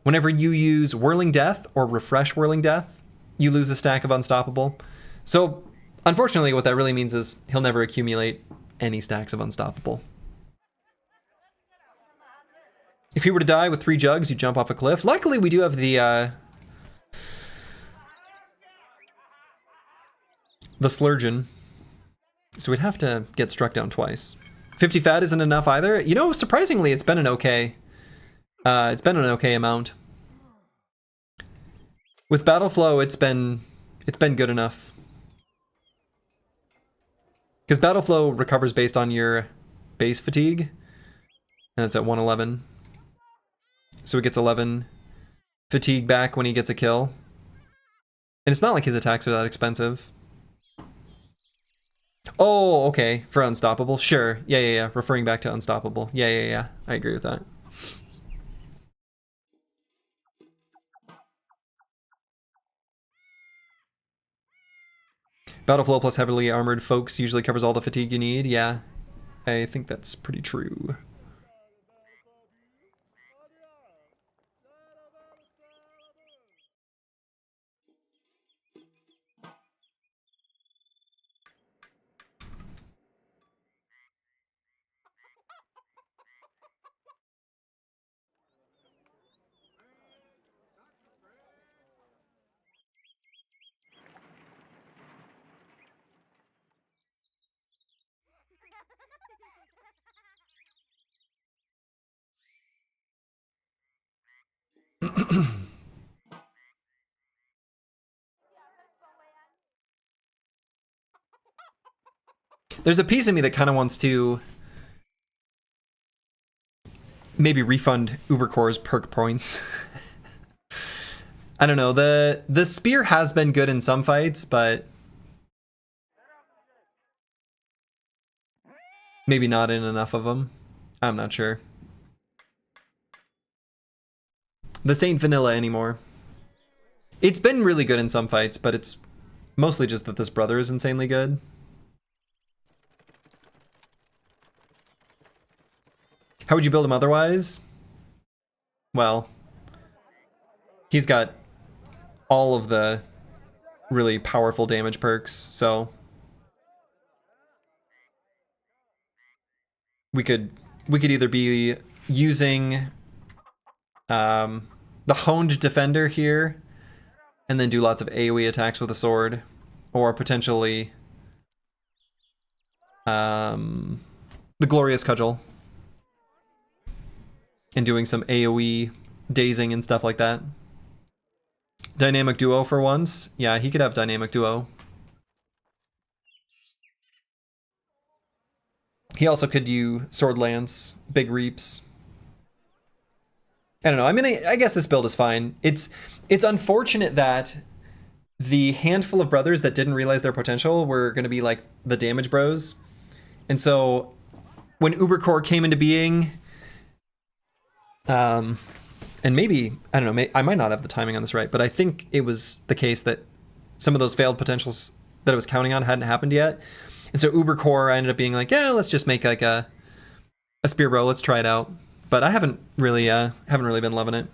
Whenever you use Whirling Death or Refresh Whirling Death, you lose a stack of unstoppable. So unfortunately, what that really means is he'll never accumulate any stacks of unstoppable. If he were to die with 3 jugs, you jump off a cliff. Luckily, we do have the Slurgeon. So we'd have to get struck down twice. 50 fat isn't enough either. You know, surprisingly, it's been an okay. It's been an okay amount. With Battle Flow, it's been good enough. Because Battle Flow recovers based on your base fatigue. And it's at 111. so he gets 11 fatigue back when he gets a kill. And it's not like his attacks are that expensive. Oh, okay, for Unstoppable, sure. Yeah. Referring back to Unstoppable. Yeah. I agree with that. Battle Flow plus heavily armored folks usually covers all the fatigue you need. Yeah, I think that's pretty true. There's a piece of me that kind of wants to maybe refund Ubercore's perk points. I don't know, the spear has been good in some fights, but maybe not in enough of them. I'm not sure. This ain't vanilla anymore. It's been really good in some fights, but it's mostly just that this brother is insanely good. How would you build him otherwise? Well, he's got all of the really powerful damage perks, so we could either be using the Honed Defender here and then do lots of AoE attacks with a sword, or potentially the Glorious Cudgel and doing some AoE dazing and stuff like that. Dynamic Duo for once. Yeah, he could have Dynamic Duo. He also could do Sword Lance, Big Reaps. I don't know. I mean, I guess this build is fine. It's unfortunate that the handful of brothers that didn't realize their potential were going to be like the damage bros. And so when Ubercore came into being, and maybe, I don't know, I might not have the timing on this right, but I think it was the case that some of those failed potentials that I was counting on hadn't happened yet. And so Ubercore ended up being like, yeah, let's just make like a spear bro, let's try it out. But I haven't really been loving it.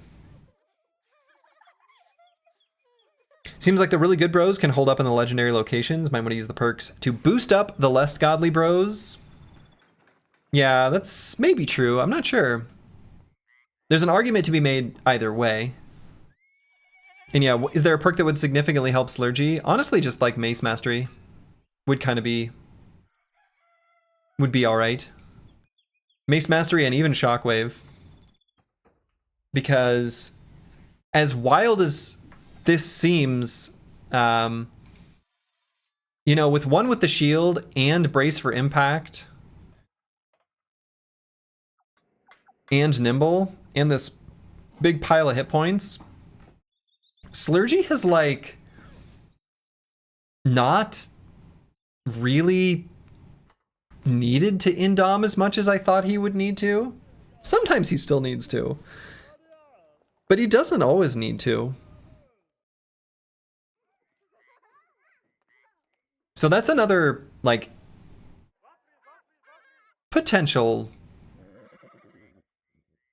Seems like the really good bros can hold up in the legendary locations. Might want to use the perks to boost up the less godly bros. Yeah, that's maybe true. I'm not sure. There's an argument to be made either way. And yeah, is there a perk that would significantly help Slurgy? Honestly, just like Mace Mastery would kind of be... would be alright. Mace Mastery and even Shockwave. Because as wild as this seems, you know, with one with the shield and Brace for Impact and Nimble and this big pile of hit points, Slurgy has like not really needed to indom as much as I thought he would need to. Sometimes he still needs to, but he doesn't always need to. So that's another, like, potential.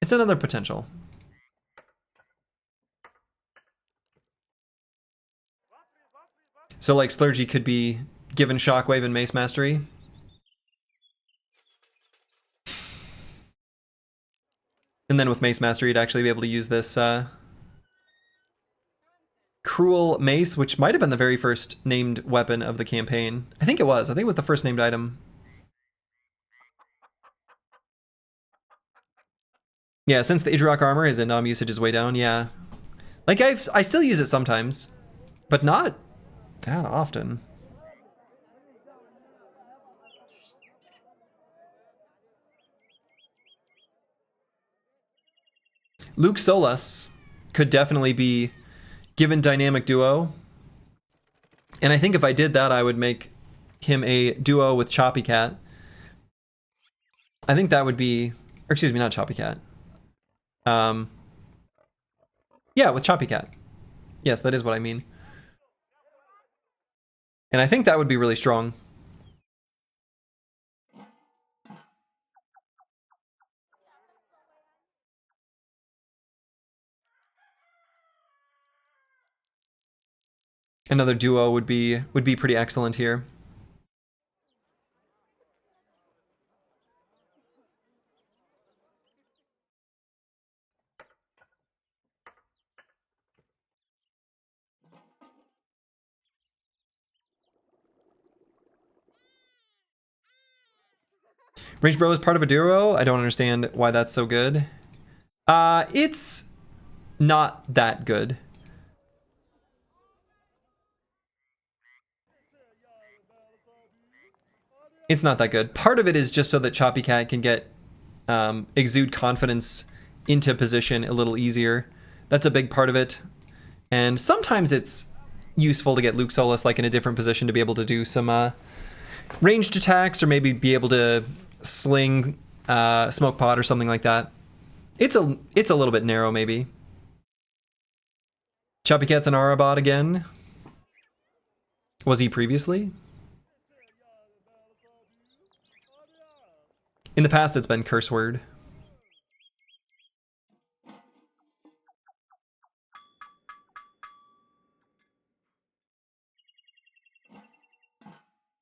It's another potential. So, like, Slurgy could be given Shockwave and Mace Mastery. And then with Mace Mastery, you'd actually be able to use this Cruel Mace, which might have been the very first named weapon of the campaign. I think it was. I think it was the first named item. Yeah, since the Idrock armor, his indom usage is way down, yeah. Like, I still use it sometimes, but not that often. Luke Solus could definitely be given dynamic duo. And I think if I did that, I would make him a duo with Choppy Cat. I think that would be, or excuse me, not Choppy Cat. Yeah, with Choppy Cat. Yes, that is what I mean. And I think that would be really strong. Another duo would be pretty excellent here. Range Bro is part of a duo. I don't understand why that's so good. It's not that good. It's not that good. Part of it is just so that Choppy Cat can get exude confidence into position a little easier. That's a big part of it. And sometimes it's useful to get Luke Solus like in a different position to be able to do some ranged attacks or maybe be able to sling smoke pod or something like that. It's a little bit narrow maybe. Choppy Cat's an Aura bot again. Was he previously? In the past, it's been Curse Word.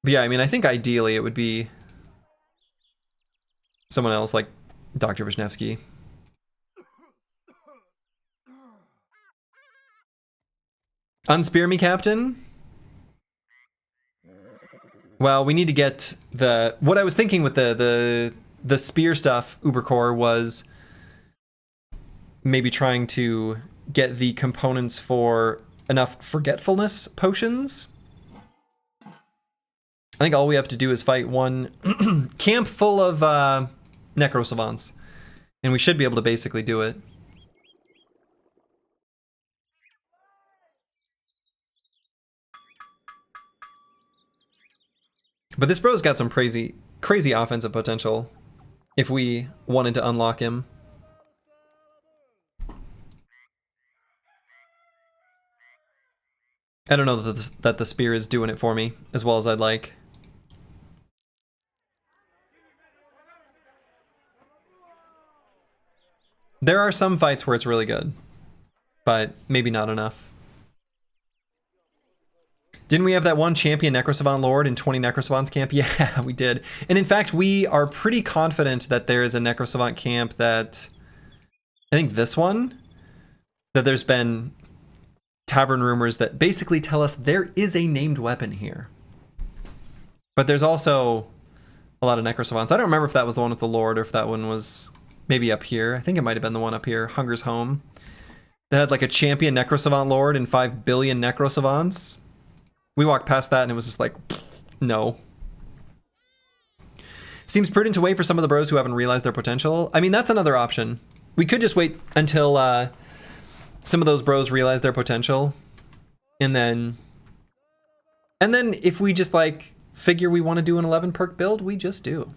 But yeah, I mean, I think ideally it would be someone else like Dr. Vishnevsky. Unspear me, Captain. Well, we need to get the... What I was thinking with the spear stuff, Ubercore, was maybe trying to get the components for enough forgetfulness potions. I think all we have to do is fight one camp full of Necro Savants, and we should be able to basically do it. But this bro's got some crazy offensive potential if we wanted to unlock him. I don't know that the spear is doing it for me as well as I'd like. There are some fights where it's really good, but maybe not enough. Didn't we have that one champion Necrosavant Lord in 20 Necrosavants camp? Yeah, we did. And in fact, we are pretty confident that there is a Necrosavant camp that... I think this one? That there's been tavern rumors that basically tell us there is a named weapon here. But there's also a lot of Necrosavants. I don't remember if that was the one with the Lord or if that one was maybe up here. I think it might have been the one up here, Hunger's Home. That had like a champion Necrosavant Lord and 5 billion Necrosavants. We walked past that and it was just like, no. Seems prudent to wait for some of the bros who haven't realized their potential. I mean, that's another option. We could just wait until some of those bros realize their potential. And then if we just like figure we want to do an 11 perk build, we just do.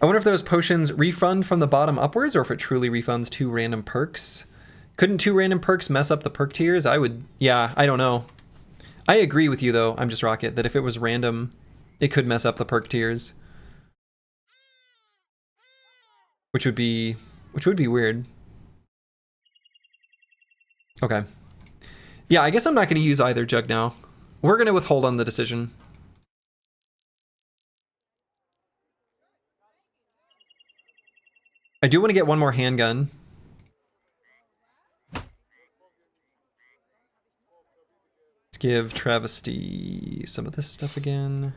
I wonder if those potions refund from the bottom upwards or if it truly refunds 2 random perks. Couldn't 2 random perks mess up the perk tiers? Yeah, I don't know. I agree with you though, I'm just Rocket, that if it was random, it could mess up the perk tiers. Which would be weird. Okay. Yeah, I guess I'm not going to use either jug now. We're going to withhold on the decision. I do want to get one more handgun. Let's give Travesty some of this stuff again.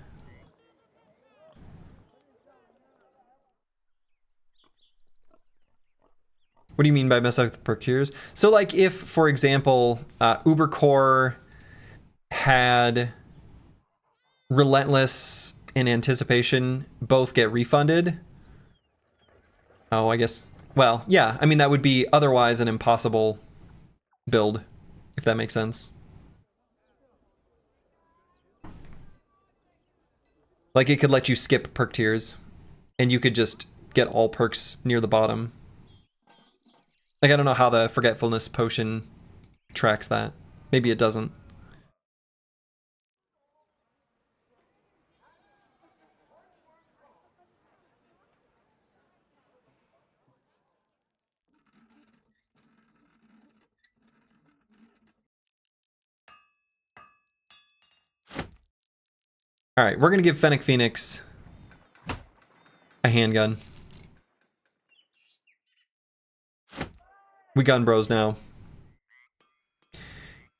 What do you mean by mess up the perk tiers? So like if, for example, Ubercore had Relentless and Anticipation both get refunded, Oh, I guess. Well, yeah. I mean, that would be otherwise an impossible build, if that makes sense. Like, it could let you skip perk tiers, and you could just get all perks near the bottom. Like, I don't know how the Forgetfulness Potion tracks that. Maybe it doesn't. Alright, we're gonna give Fennec Phoenix a handgun. We gun bros now.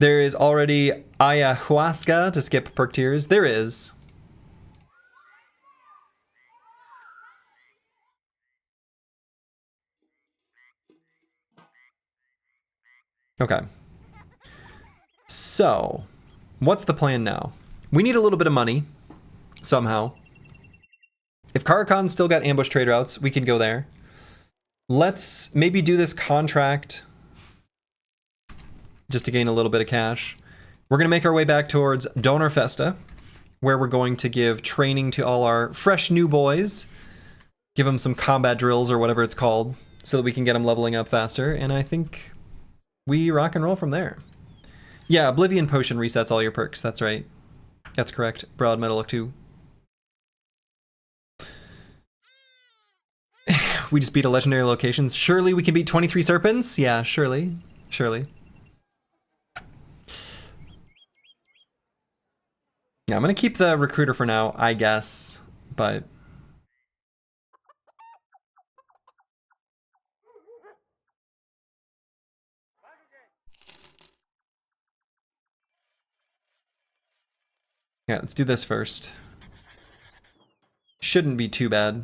There is already ayahuasca to skip perk tiers. There is. Okay. So, what's the plan now? We need a little bit of money, somehow. If Karakon's still got ambush trade routes, we can go there. Let's maybe do this contract just to gain a little bit of cash. We're going to make our way back towards Donor Festa, where we're going to give training to all our fresh new boys. Give them some combat drills or whatever it's called, so that we can get them leveling up faster. And I think we rock and roll from there. Yeah, Oblivion Potion resets all your perks. That's right. That's correct. Broad Metal 2. We just beat a legendary location. Surely we can beat 23 Serpents? Yeah, surely. Surely. Yeah, I'm gonna keep the recruiter for now, I guess, but... yeah, let's do this first. Shouldn't be too bad.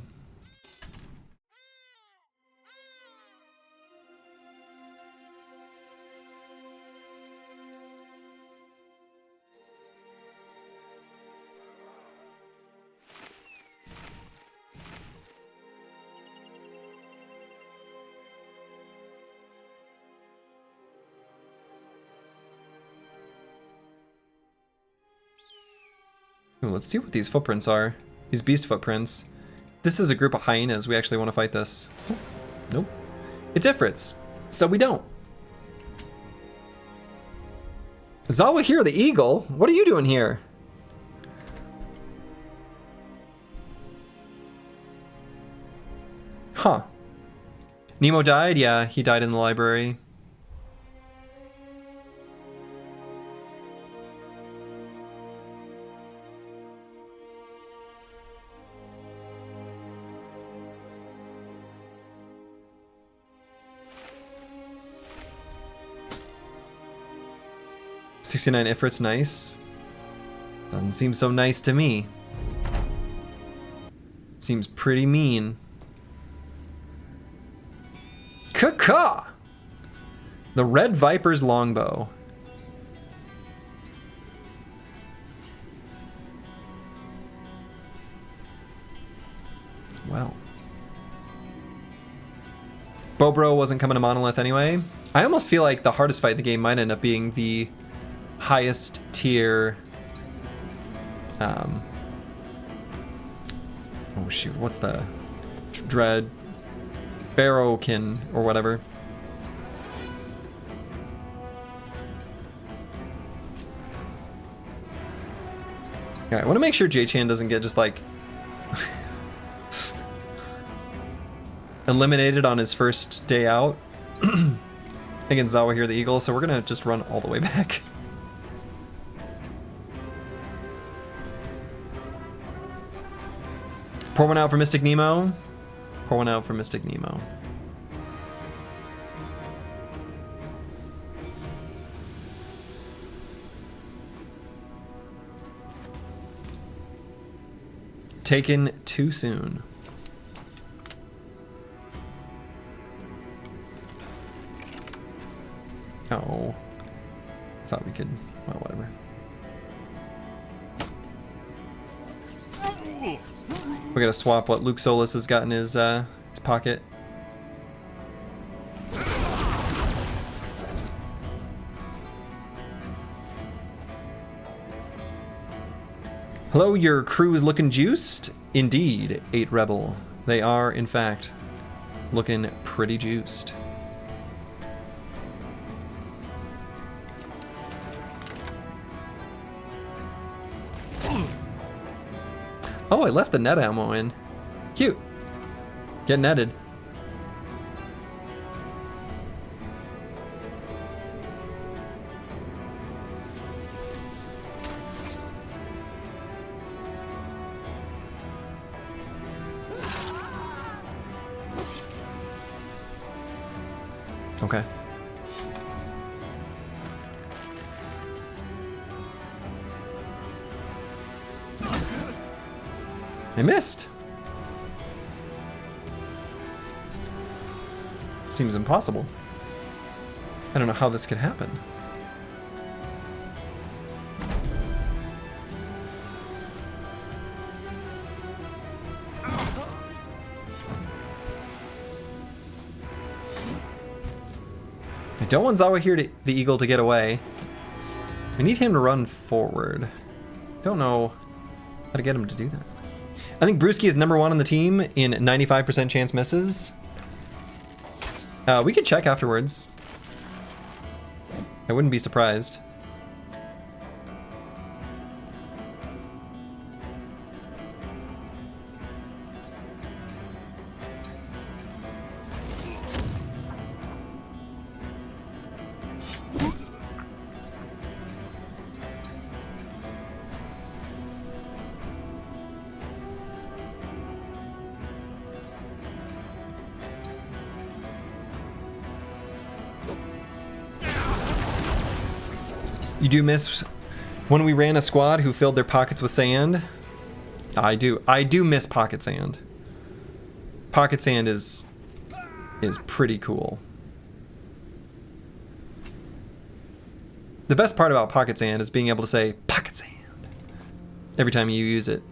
Ooh, let's see what these footprints are. These beast footprints. This is a group of hyenas. We actually want to fight this. Oh, nope. It's Ifrits. So we don't. Zawahir the Eagle? What are you doing here? Huh. Nemo died? Yeah, he died in the library. $69 Ifrit's nice. Doesn't seem so nice to me. Seems pretty mean. Caw! The Red Viper's longbow. Wow. Bobro wasn't coming to Monolith anyway. I almost feel like the hardest fight in the game might end up being the highest tier. Oh shoot, what's the Dread Barrowkin or whatever. Alright, I want to make sure J-Chan doesn't get just like eliminated on his first day out against Zawahir the Eagle, so we're gonna just run all the way back. Pour one out for Mystic Nemo. Pour one out for Mystic Nemo. Taken too soon. Oh. Thought we could, well, whatever. We gotta swap what Luke Solis has got in his pocket. Hello, your crew is looking juiced? Indeed, 8 Rebel. They are, in fact, looking pretty juiced. Oh, I left the net ammo in. Cute. Get netted. Okay. I missed. Seems impossible. I don't know how this could happen. I don't want Zawa here, the eagle, to get away. I need him to run forward. Don't know how to get him to do that. I think Brewski is #1 on the team in 95% chance misses. We could check afterwards. I wouldn't be surprised. You do miss when we ran a squad who filled their pockets with sand? I do. I do miss pocket sand. Pocket sand is pretty cool. The best part about pocket sand is being able to say pocket sand every time you use it.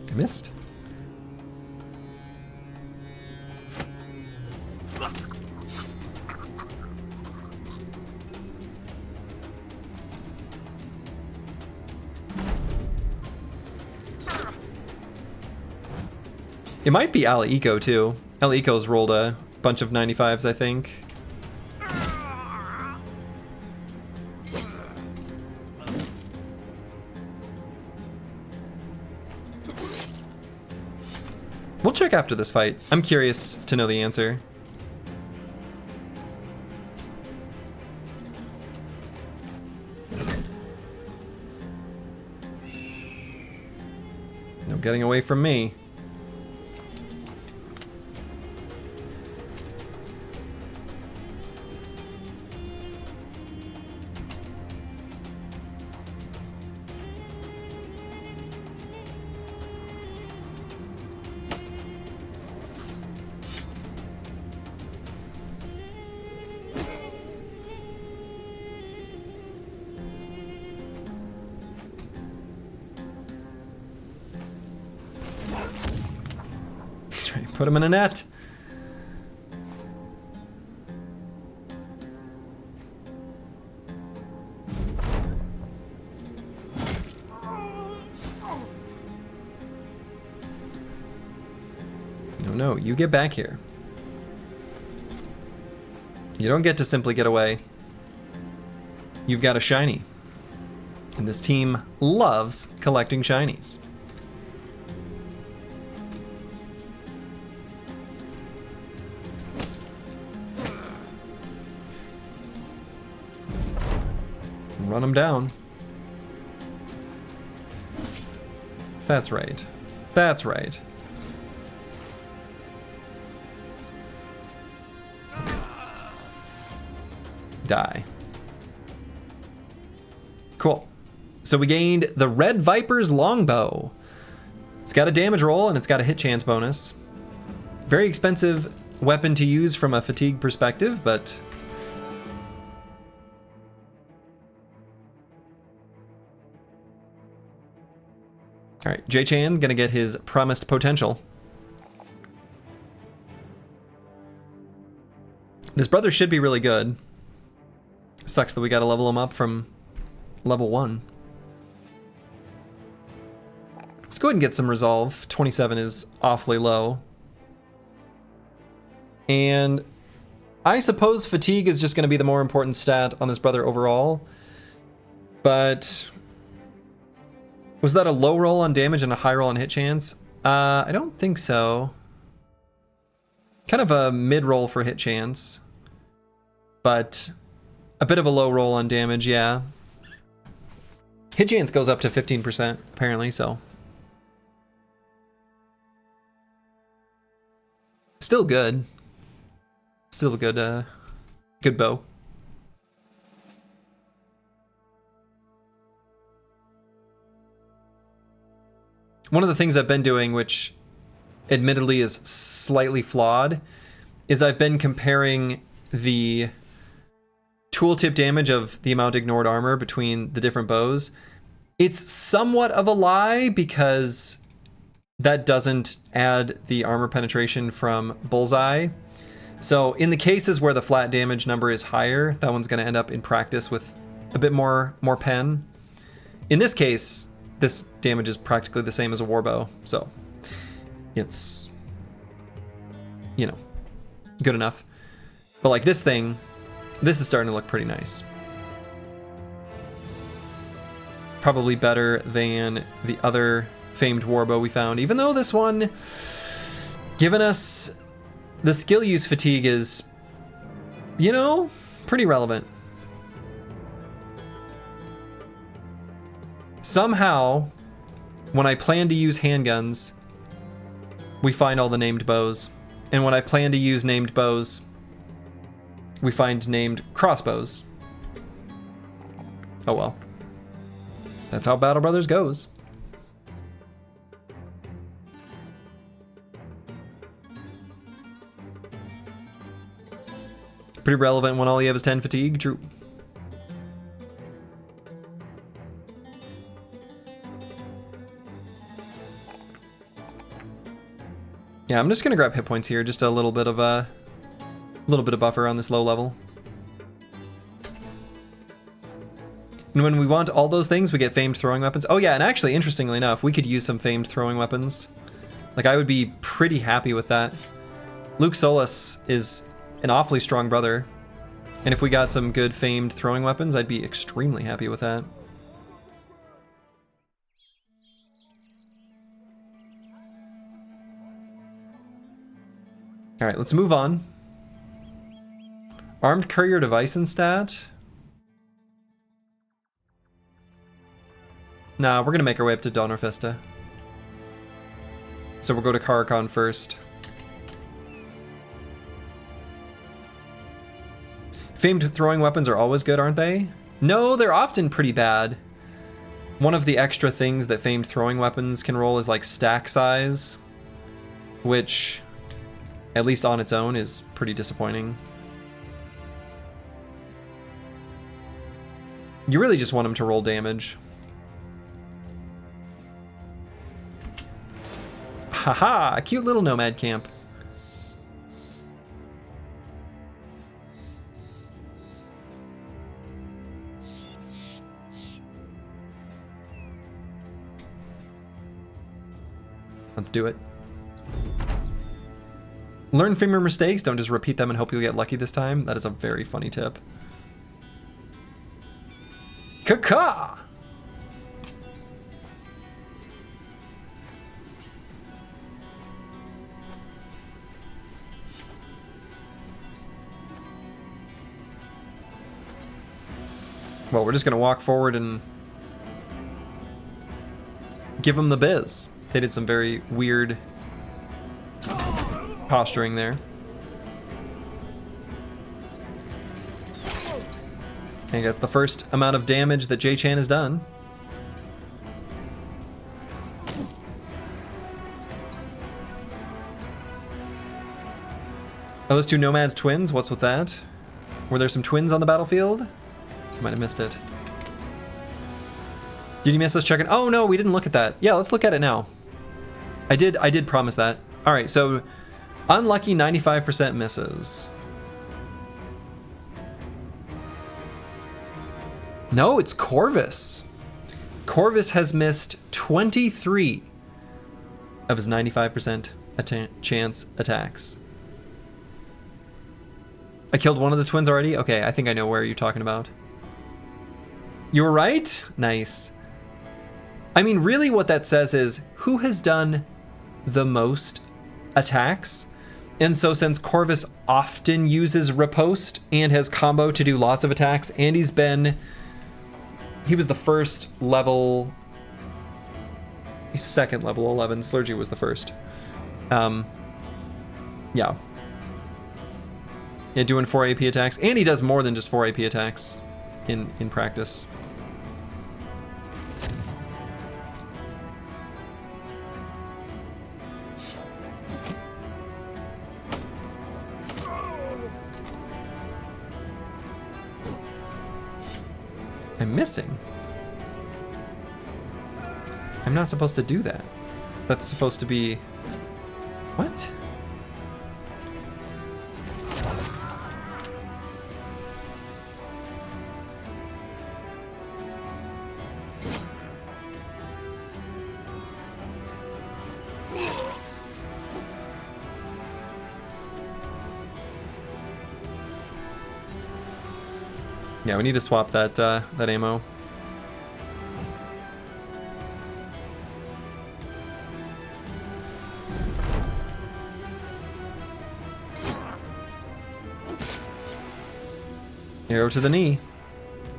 I missed. It might be Ala Eco too. Ala Eco's rolled a bunch of 95s, I think. We'll check after this fight. I'm curious to know the answer. No getting away from me. Put him in a net. No, you get back here. You don't get to simply get away. You've got a shiny. And this team loves collecting shinies. Run him down. That's right. That's right. Die. Cool. So we gained the Red Viper's longbow. It's got a damage roll and it's got a hit chance bonus. Very expensive weapon to use from a fatigue perspective, but All right, J-Chan gonna get his promised potential. This brother should be really good. Sucks that we gotta level him up from level 1. Let's go ahead and get some resolve. 27 is awfully low. And I suppose fatigue is just gonna be the more important stat on this brother overall. But was that a low roll on damage and a high roll on hit chance? I don't think so. Kind of a mid roll for hit chance. But a bit of a low roll on damage, yeah. Hit chance goes up to 15% apparently, so. Still good. Still a good, good bow. One of the things I've been doing, which admittedly is slightly flawed, is I've been comparing the tooltip damage of the amount ignored armor between the different bows. It's somewhat of a lie because that doesn't add the armor penetration from Bullseye. So in the cases where the flat damage number is higher, that one's going to end up in practice with a bit more pen. In this case, this damage is practically the same as a warbow, so it's, you know, good enough. But like this thing, this is starting to look pretty nice. Probably better than the other famed warbow we found, even though this one, given us the skill use fatigue, is, you know, pretty relevant. Somehow, when I plan to use handguns, we find all the named bows. And when I plan to use named bows, we find named crossbows. Oh well. That's how Battle Brothers goes. Pretty relevant when all you have is 10 fatigue, true. Yeah, I'm just gonna grab hit points here, just a little bit of buffer on this low level. And when we want all those things, we get famed throwing weapons. Oh yeah, and actually, interestingly enough, we could use some famed throwing weapons. Like, I would be pretty happy with that. Luke Solus is an awfully strong brother, and if we got some good famed throwing weapons, I'd be extremely happy with that. All right, let's move on. Armed courier device and stat. Nah, we're gonna make our way up to Donnerfesta. So we'll go to Karakon first. Famed throwing weapons are always good, aren't they? No, they're often pretty bad. One of the extra things that famed throwing weapons can roll is like stack size, which, at least on its own, is pretty disappointing. You really just want them to roll damage. Haha, a cute little nomad camp. Let's do it. Learn from your mistakes, don't just repeat them and hope you'll get lucky this time. That is a very funny tip. Caca! Well, we're just gonna walk forward and give them the biz. They did some very weird posturing there. I think that's the first amount of damage that J-Chan has done. Are those two nomads twins? What's with that? Were there some twins on the battlefield? I might have missed it. Did you miss us checking? Oh no, we didn't look at that. Yeah, let's look at it now. I did promise that. All right, so unlucky 95% misses. No, it's Corvus. Corvus has missed 23 of his 95% chance attacks. I killed one of the twins already? Okay, I think I know where you're talking about. You were right? Nice. I mean, really what that says is who has done the most attacks? And so since Corvus often uses Riposte and has combo to do lots of attacks, and he was the first level, he's second level 11, Slurgy was the first. Yeah. Yeah, doing 4 AP attacks, and he does more than just 4 AP attacks in practice. I'm missing. I'm not supposed to do that. That's supposed to be... What? Yeah, we need to swap that that ammo. Arrow to the knee.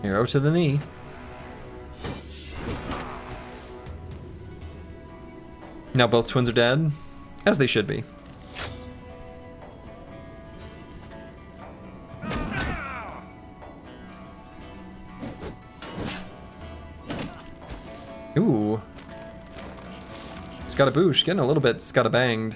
Arrow to the knee. Now both twins are dead, as they should be. Ooh. Scataboosh, getting a little bit scatabanged.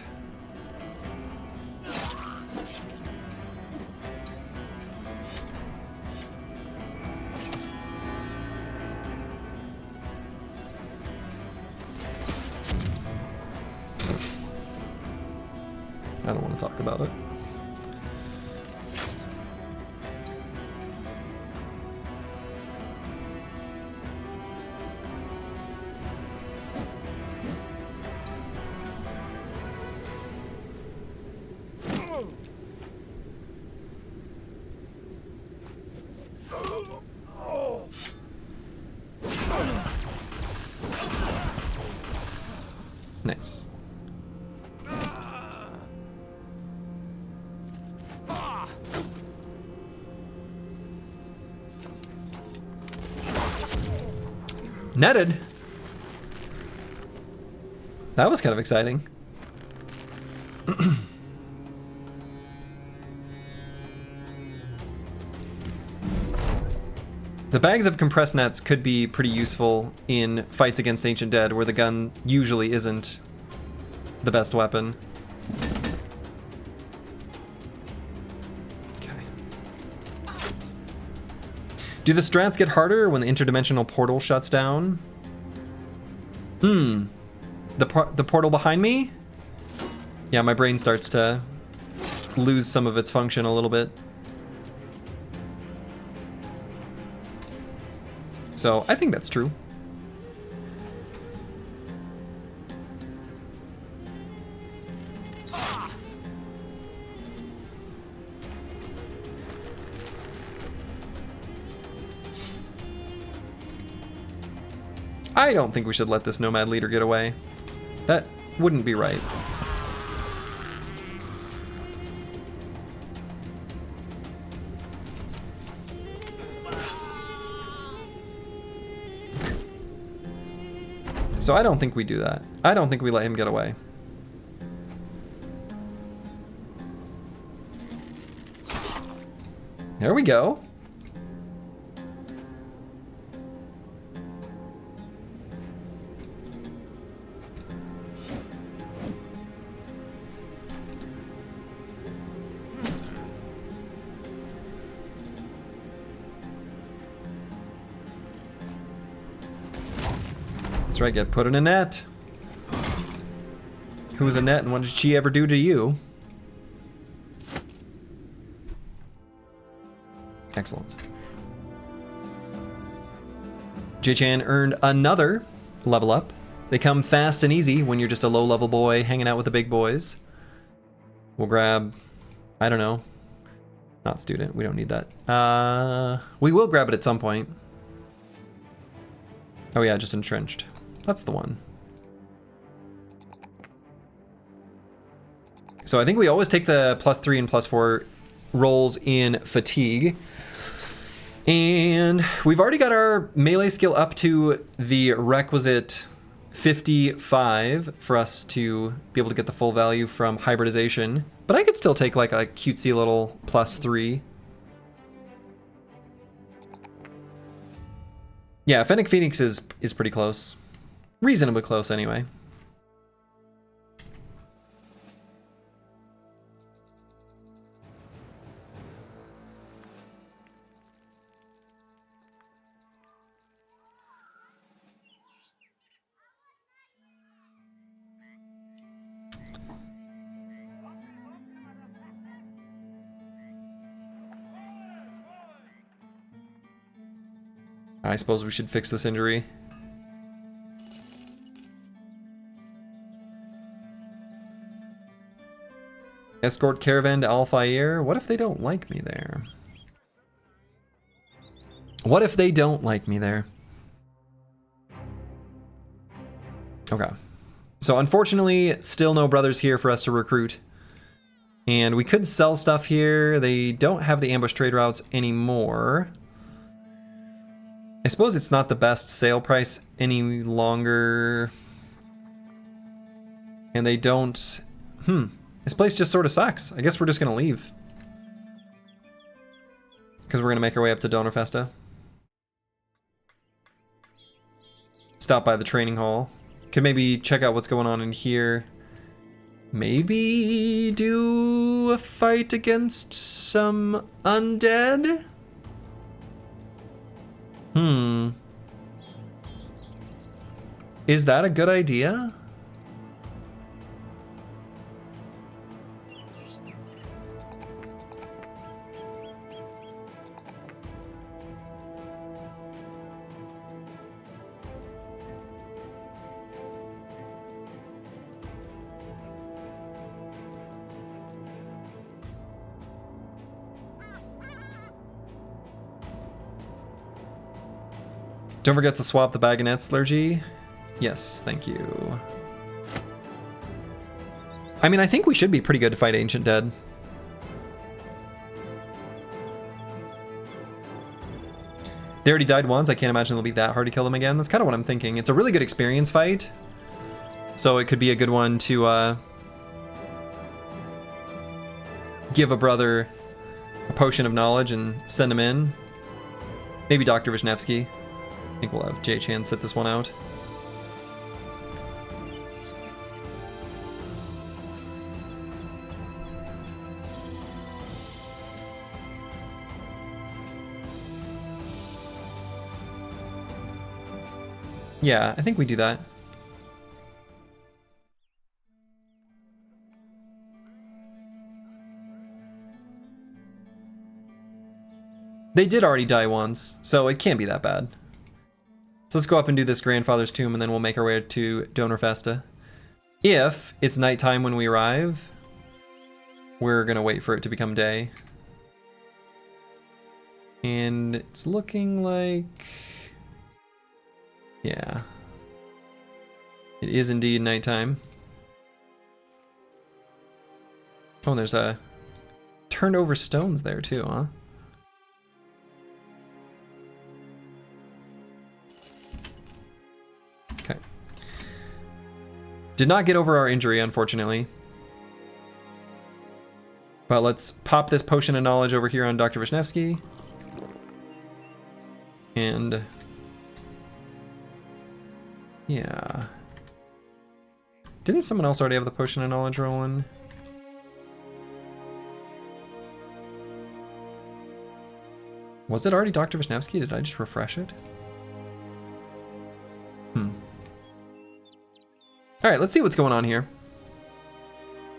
I don't want to talk about it. Nice. Netted. That was kind of exciting. The bags of compressed nets could be pretty useful in fights against Ancient Dead, where the gun usually isn't the best weapon. Okay. Do the strats get harder when the interdimensional portal shuts down? The portal behind me? Yeah, my brain starts to lose some of its function a little bit. So I think that's true. I don't think we should let this Nomad leader get away. That wouldn't be right. So I don't think we do that. I don't think we let him get away. There we go. That's right, get put in a net. Who's a net and what did she ever do to you? Excellent. J-Chan earned another level up. They come fast and easy when you're just a low-level boy hanging out with the big boys. We'll grab, I don't know, not student, we don't need that. We will grab it at some point. Oh yeah, just entrenched. That's the one. So I think we always take the +3 and +4 rolls in fatigue. And we've already got our melee skill up to the requisite 55 for us to be able to get the full value from hybridization. But I could still take like a cutesy little +3. Yeah, Fennec Phoenix is pretty close. Reasonably close anyway. I suppose we should fix this injury. Escort caravan to Al-Fayr. What if they don't like me there? What if they don't like me there? Okay. So unfortunately, still no brothers here for us to recruit. And we could sell stuff here. They don't have the ambush trade routes anymore. I suppose it's not the best sale price any longer. And they don't... This place just sort of sucks. I guess we're just going to leave. Because we're going to make our way up to Donnerfesta. Stop by the training hall. Could maybe check out what's going on in here. Maybe do a fight against some undead? Is that a good idea? Don't forget to swap the bagonets, Lurgy. Yes, thank you. I mean, I think we should be pretty good to fight Ancient Dead. They already died once. I can't imagine it'll be that hard to kill them again. That's kind of what I'm thinking. It's a really good experience fight. So it could be a good one to give a brother a potion of knowledge and send him in. Maybe Dr. Vishnevsky. I think we'll have J-Chan sit this one out. Yeah, I think we do that. They did already die once, so it can't be that bad. So let's go up and do this grandfather's tomb, and then we'll make our way to Donnerfesta. If it's nighttime when we arrive, we're gonna wait for it to become day. And it's looking like... yeah. It is indeed nighttime. Oh, and there's a turned over stones there too, huh? Okay. Did not get over our injury, unfortunately. But let's pop this potion of knowledge over here on Dr. Vishnevsky. And... yeah. Didn't someone else already have the potion of knowledge rolling? Was it already Dr. Vishnevsky? Did I just refresh it? All right, let's see what's going on here.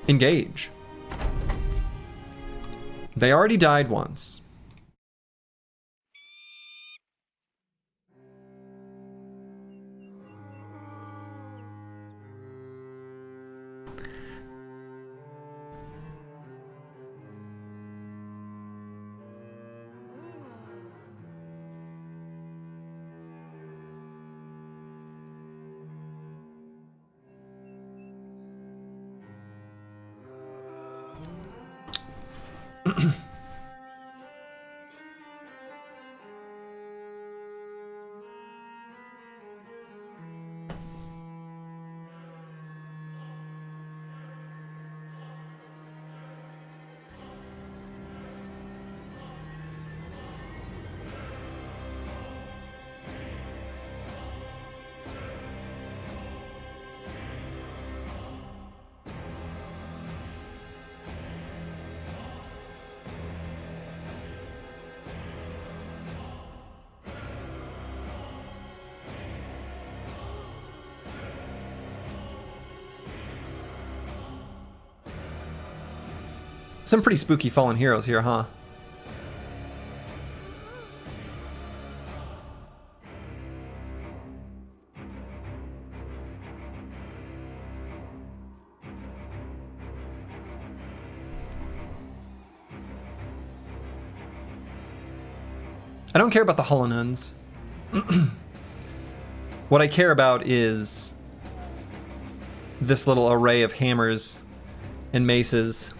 Engage. They already died once. Some pretty spooky fallen heroes here, huh? I don't care about the Hollow-Nuns. What I care about is this little array of hammers and maces.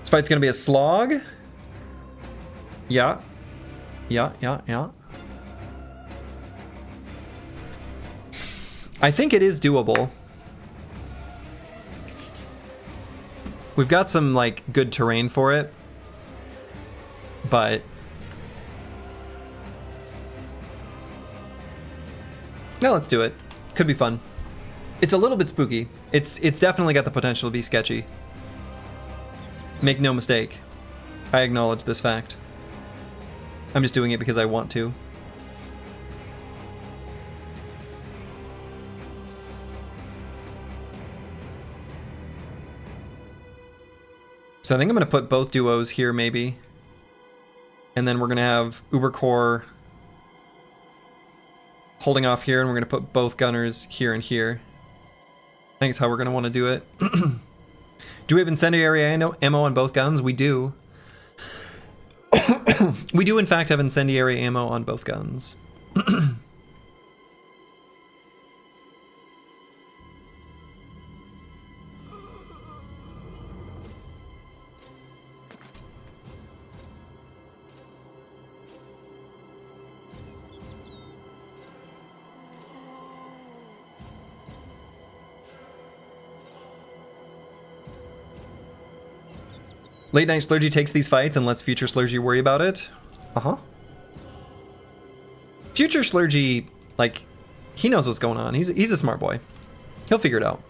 This fight's gonna be a slog. Yeah. I think it is doable. We've got some, like, good terrain for it. But... no, let's do it. Could be fun. It's a little bit spooky. It's definitely got the potential to be sketchy. Make no mistake. I acknowledge this fact. I'm just doing it because I want to. So I think I'm going to put both duos here, maybe. And then we're going to have Ubercore holding off here, and we're going to put both gunners here and here. I think it's how we're going to want to do it. Do we have incendiary ammo on both guns? We do. We do, in fact, have incendiary ammo on both guns. Late Night Slurgy takes these fights and lets Future Slurgy worry about it. Uh-huh. Future Slurgy, like, he knows what's going on. He's a smart boy. He'll figure it out.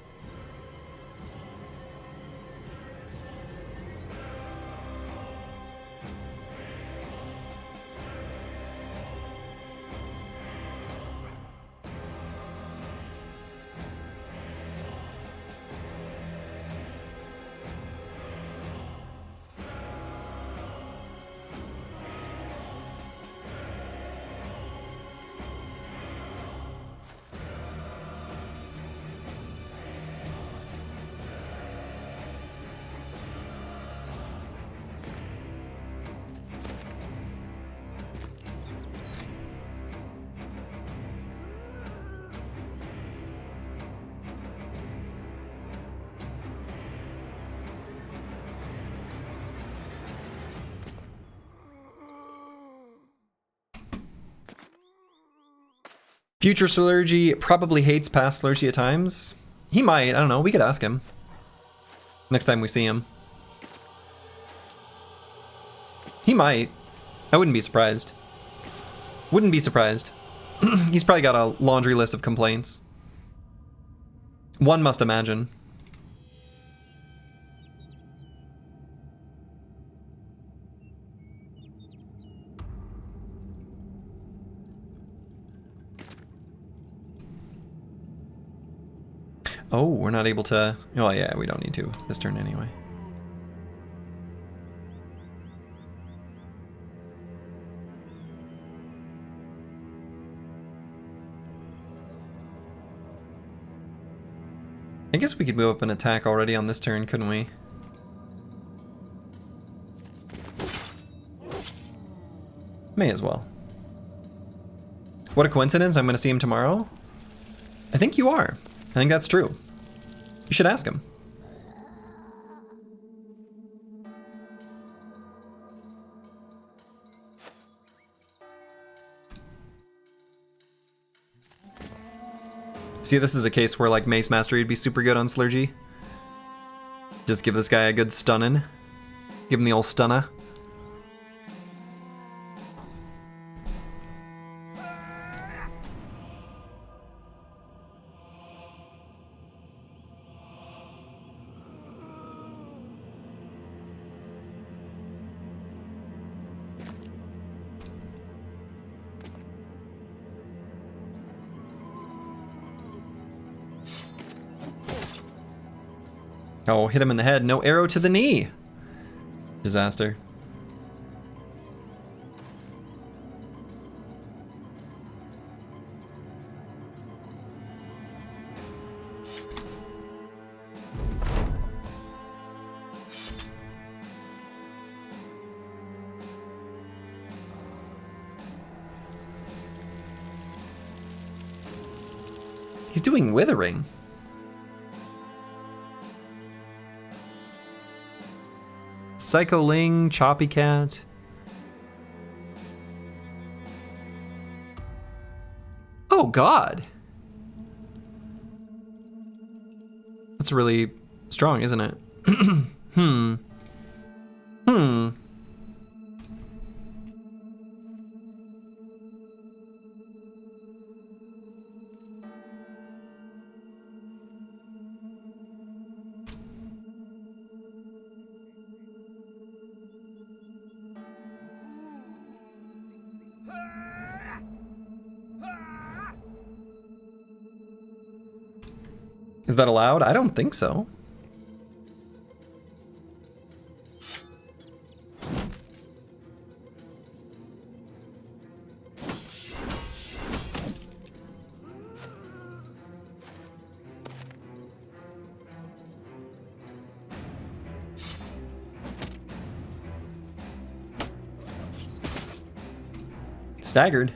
Future Slurgy probably hates past Slurgy at times. He might, I don't know, we could ask him. Next time we see him. He might. I wouldn't be surprised. Wouldn't be surprised. He's probably got a laundry list of complaints. One must imagine. Oh, we're not able to... Oh, yeah, we don't need to this turn anyway. I guess we could move up an attack already on this turn, couldn't we? May as well. What a coincidence, I'm gonna see him tomorrow? I think you are. I think that's true. You should ask him. See, this is a case where like Mace Mastery would be super good on Slurgy. Just give this guy a good stunning. Give him the old stunner. Oh, hit him in the head. No arrow to the knee. Disaster. He's doing withering. Psycho Ling, Choppy Cat. Oh God. That's really strong, isn't it? Hmm. Is that allowed? I don't think so. Staggered.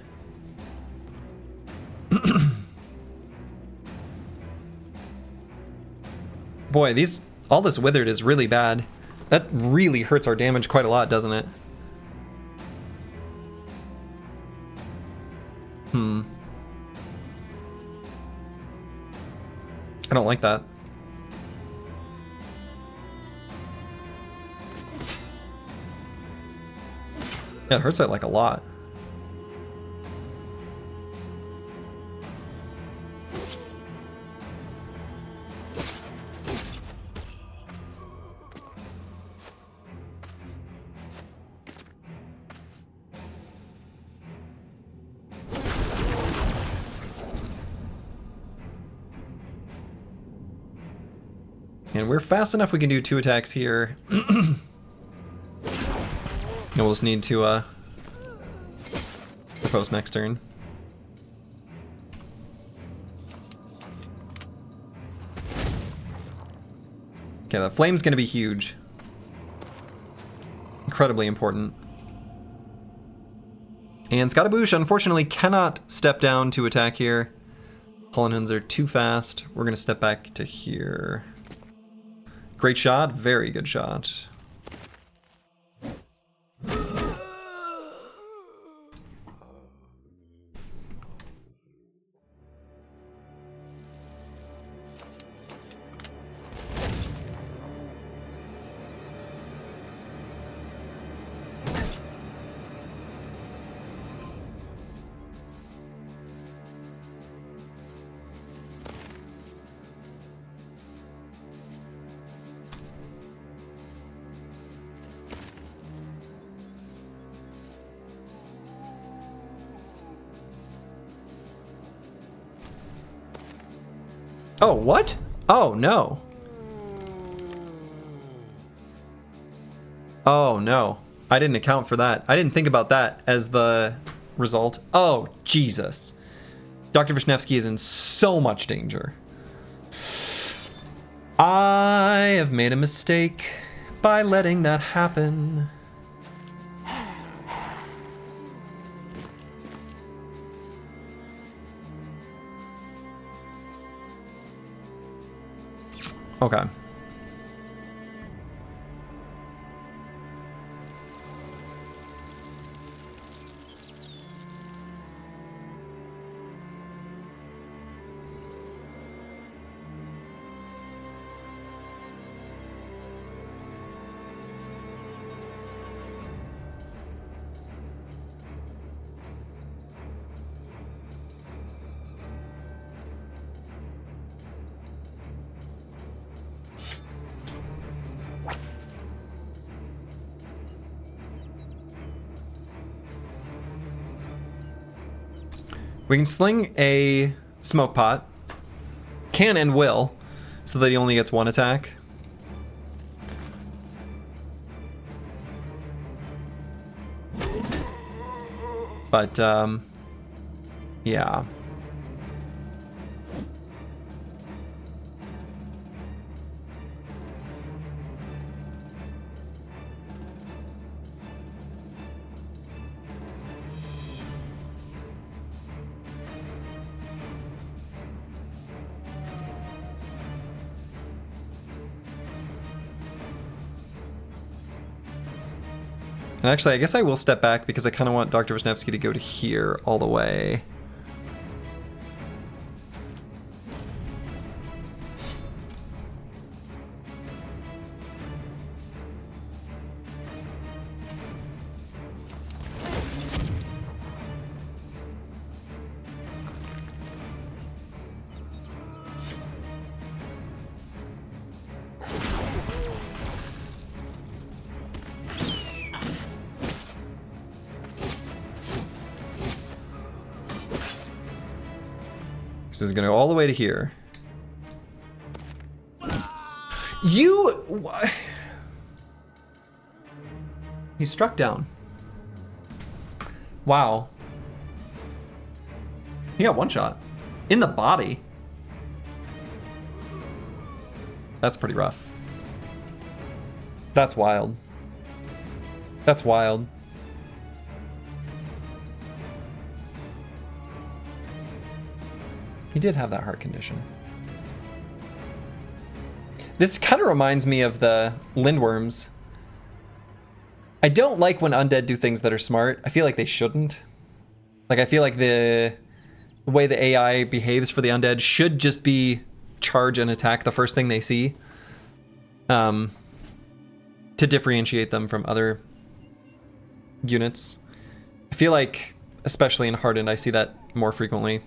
Boy, all this withered is really bad. That really hurts our damage quite a lot, doesn't it? I don't like that. Yeah, it hurts it like a lot. And we're fast enough we can do 2 attacks here. And we'll just need to propose next turn. Okay, that flame's gonna be huge. Incredibly important. And Scottaboosh unfortunately cannot step down to attack here. Hollandhunds are too fast. We're gonna step back to here. Great shot, very good shot. Oh, what? Oh, no. Oh, no. I didn't account for that. I didn't think about that as the result. Oh, Jesus. Dr. Vishnevsky is in so much danger. I have made a mistake by letting that happen. Okay. We can sling a smoke pot. Can and will, so that he only gets one attack. But, yeah. And actually, I guess I will step back because I kind of want Dr. Vishnevsky to go to here all the way. This is gonna go all the way to here. He's struck down. Wow. He got one shot. In the body. That's pretty rough. That's wild. That's wild. He did have that heart condition. This kind of reminds me of the Lindworms. I don't like when undead do things that are smart. I feel like they shouldn't. Like, I feel like the way the AI behaves for the undead should just be charge and attack the first thing they see. To differentiate them from other units. I feel like, especially in Hardened, I see that more frequently.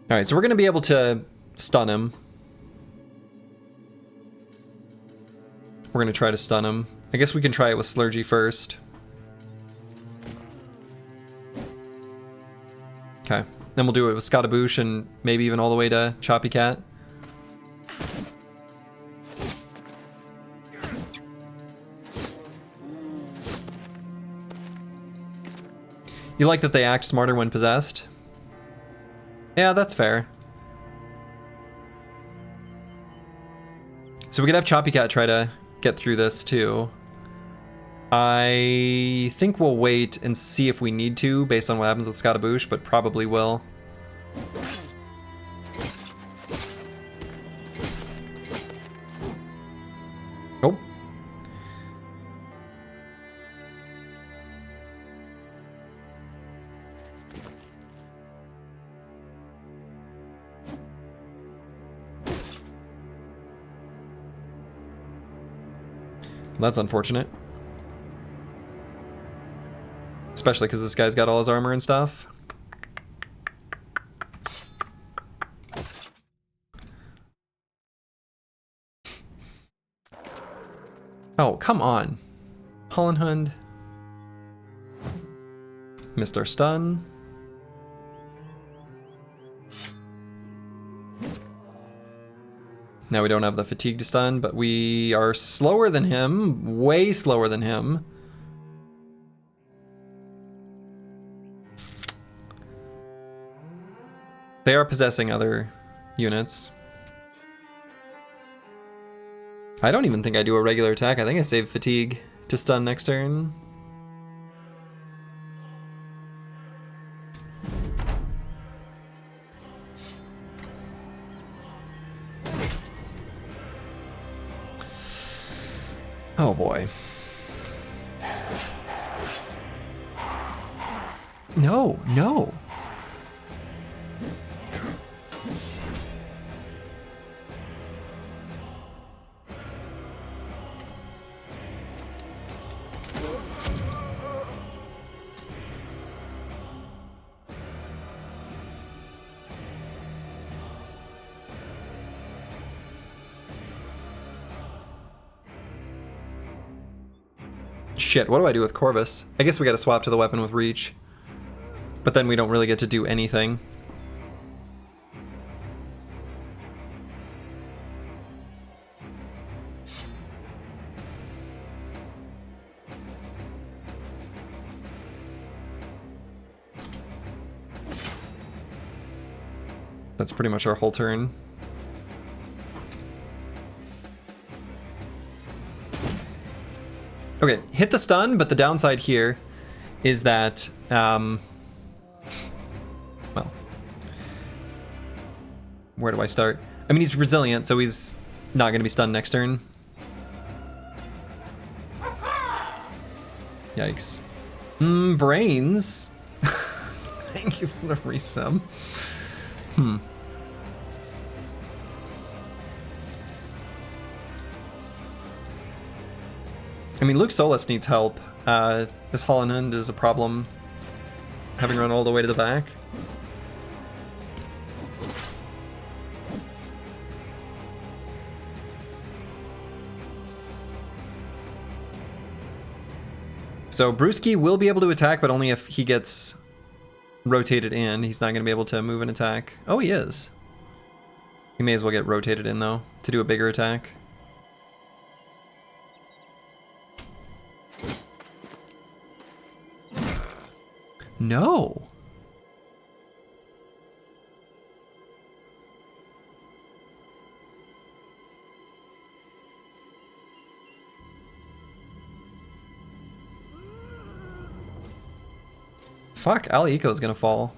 All right, so we're going to be able to stun him. We're going to try to stun him. I guess we can try it with Slurgy first. Okay, then we'll do it with Scottaboosh and maybe even all the way to Choppy Cat. You like that they act smarter when possessed? Yeah, that's fair. So we could have Choppy Cat try to get through this too. I think we'll wait and see if we need to based on what happens with Scottaboosh, but probably will. Oh. That's unfortunate. Especially because this guy's got all his armor and stuff. Oh, come on. Hollenhund. Missed our stun. Now we don't have the fatigue to stun, but we are slower than him, way slower than him. They are possessing other units. I don't even think I do a regular attack. I think I save fatigue to stun next turn. Oh boy. No, no. Shit, what do I do with Corvus? I guess we gotta swap to the weapon with Reach. But then we don't really get to do anything. That's pretty much our whole turn. Okay, hit the stun, but the downside here is that, well, where do I start? I mean, he's resilient, so he's not going to be stunned next turn. Yikes. Brains. Thank you for the resub. I mean, Luke Solus needs help. This Hardened is a problem, having run all the way to the back. So Brewski will be able to attack, but only if he gets rotated in. He's not going to be able to move and attack. Oh, he is. He may as well get rotated in, though, to do a bigger attack. No. Fuck, Ali Eco's gonna fall.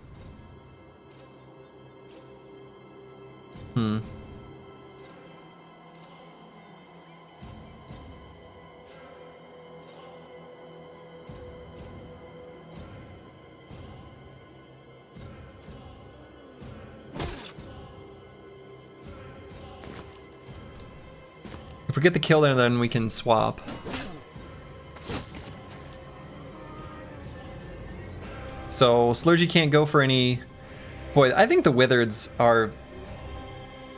If we get the kill there, then we can swap. So Slurgy can't go for any... Boy, I think the Withereds are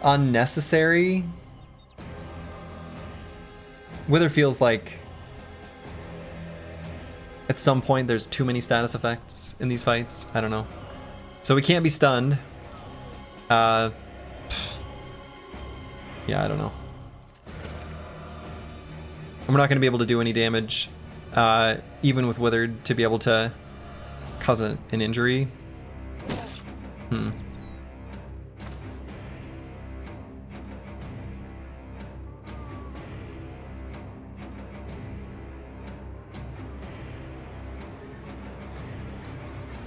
unnecessary. Wither feels like at some point there's too many status effects in these fights. I don't know. So we can't be stunned. Yeah, I don't know. We're not going to be able to do any damage, even with Withered, to be able to cause an injury.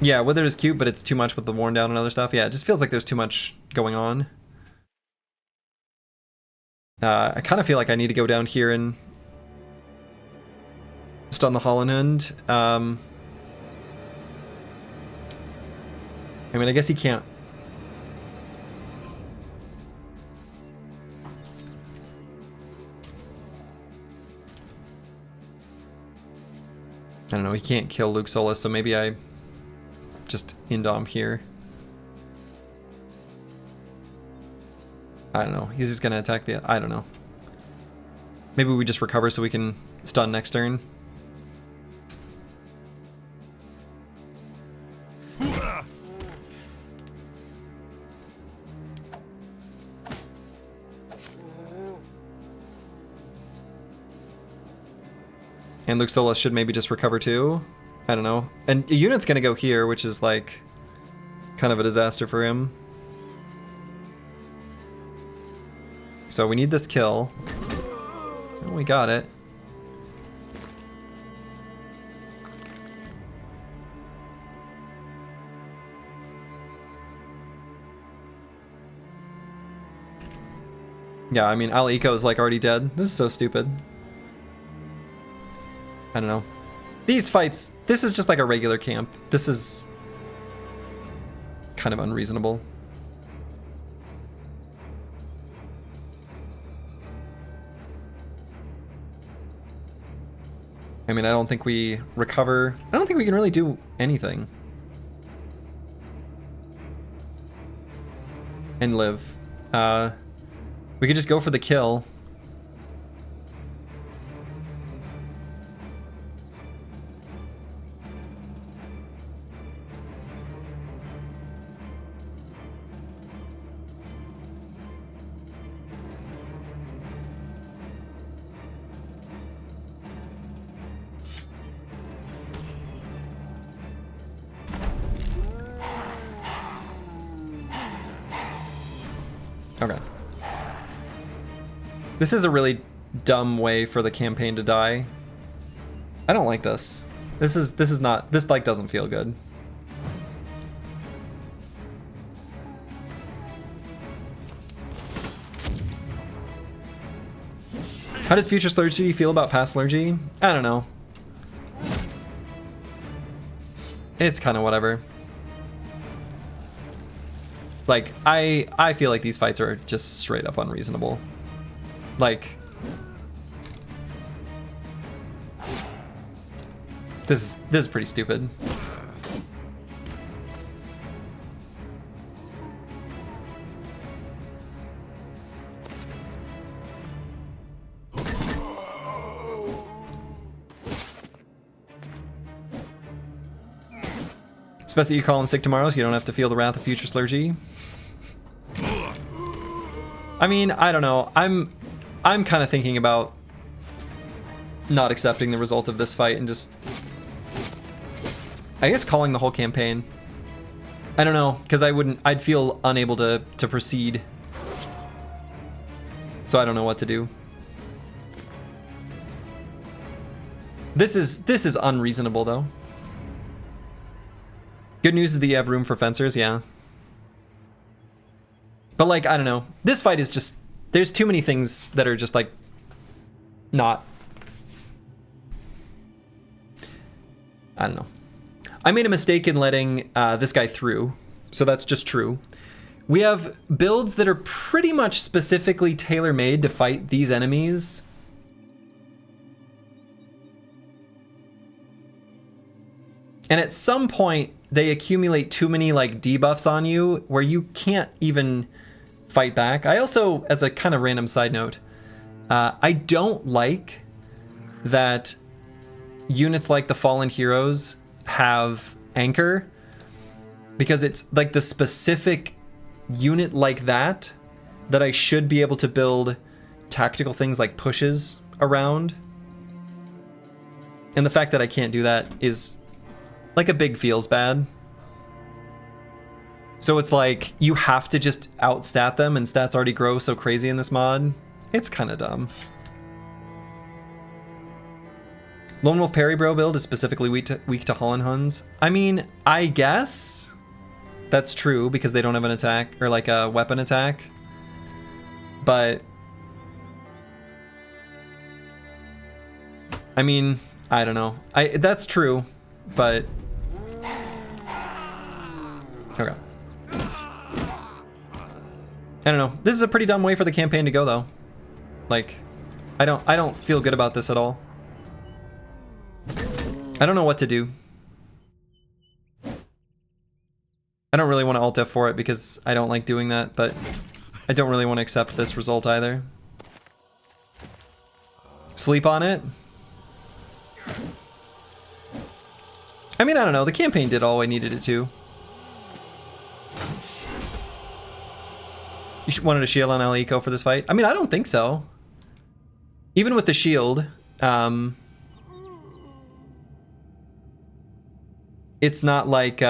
Yeah, Withered is cute, but it's too much with the worn down and other stuff. Yeah, it just feels like there's too much going on. I kind of feel like I need to go down here and stun the Hardened. I mean, I guess he can't. I don't know, he can't kill Luke Solus, so maybe I just indom here. I don't know, he's just gonna attack the... I don't know. Maybe we just recover so we can stun next turn. And Luxola should maybe just recover too. I don't know. And a unit's gonna go here, which is like kind of a disaster for him. So we need this kill. Oh, we got it. Yeah, I mean, Al Eco is like already dead. This is so stupid. I don't know. These fights, this is just like a regular camp. This is kind of unreasonable. I mean, I don't think we recover. I don't think we can really do anything. And live. We could just go for the kill. Okay. This is a really dumb way for the campaign to die. I don't like this. This like doesn't feel good. How does Future Slurgy feel about past Slurgy? I don't know. It's kind of whatever. Like, I feel like these fights are just straight up unreasonable. Like, this is pretty stupid. It's best that you call in sick tomorrow so you don't have to feel the wrath of Future Slurgy. I mean, I don't know. I'm kind of thinking about not accepting the result of this fight and just, I guess, calling the whole campaign. I don't know, because I'd feel unable to proceed. So I don't know what to do. This is unreasonable though. Good news is that you have room for fencers, yeah. But like, I don't know. This fight is just, there's too many things that are just like, not. I don't know. I made a mistake in letting this guy through, so that's just true. We have builds that are pretty much specifically tailor-made to fight these enemies. And at some point, they accumulate too many like debuffs on you where you can't even fight back. I also, as a kind of random side note, I don't like that units like the Fallen Heroes have Anchor, because it's like the specific unit like that I should be able to build tactical things like pushes around. And the fact that I can't do that is like a big feels bad. So it's like you have to just outstat them, and stats already grow so crazy in this mod. It's kind of dumb. Lone Wolf Parry Bro build is specifically weak to Holland Huns. I mean, I guess that's true because they don't have an attack or like a weapon attack. But I mean, I don't know. That's true, but okay. I don't know. This is a pretty dumb way for the campaign to go though. Like, I don't feel good about this at all. I don't know what to do. I don't really want to Alt F for it because I don't like doing that, but I don't really want to accept this result either. Sleep on it? I mean, I don't know. The campaign did all I needed it to. You wanted a shield on El Eco for this fight? I mean, I don't think so. Even with the shield, it's not like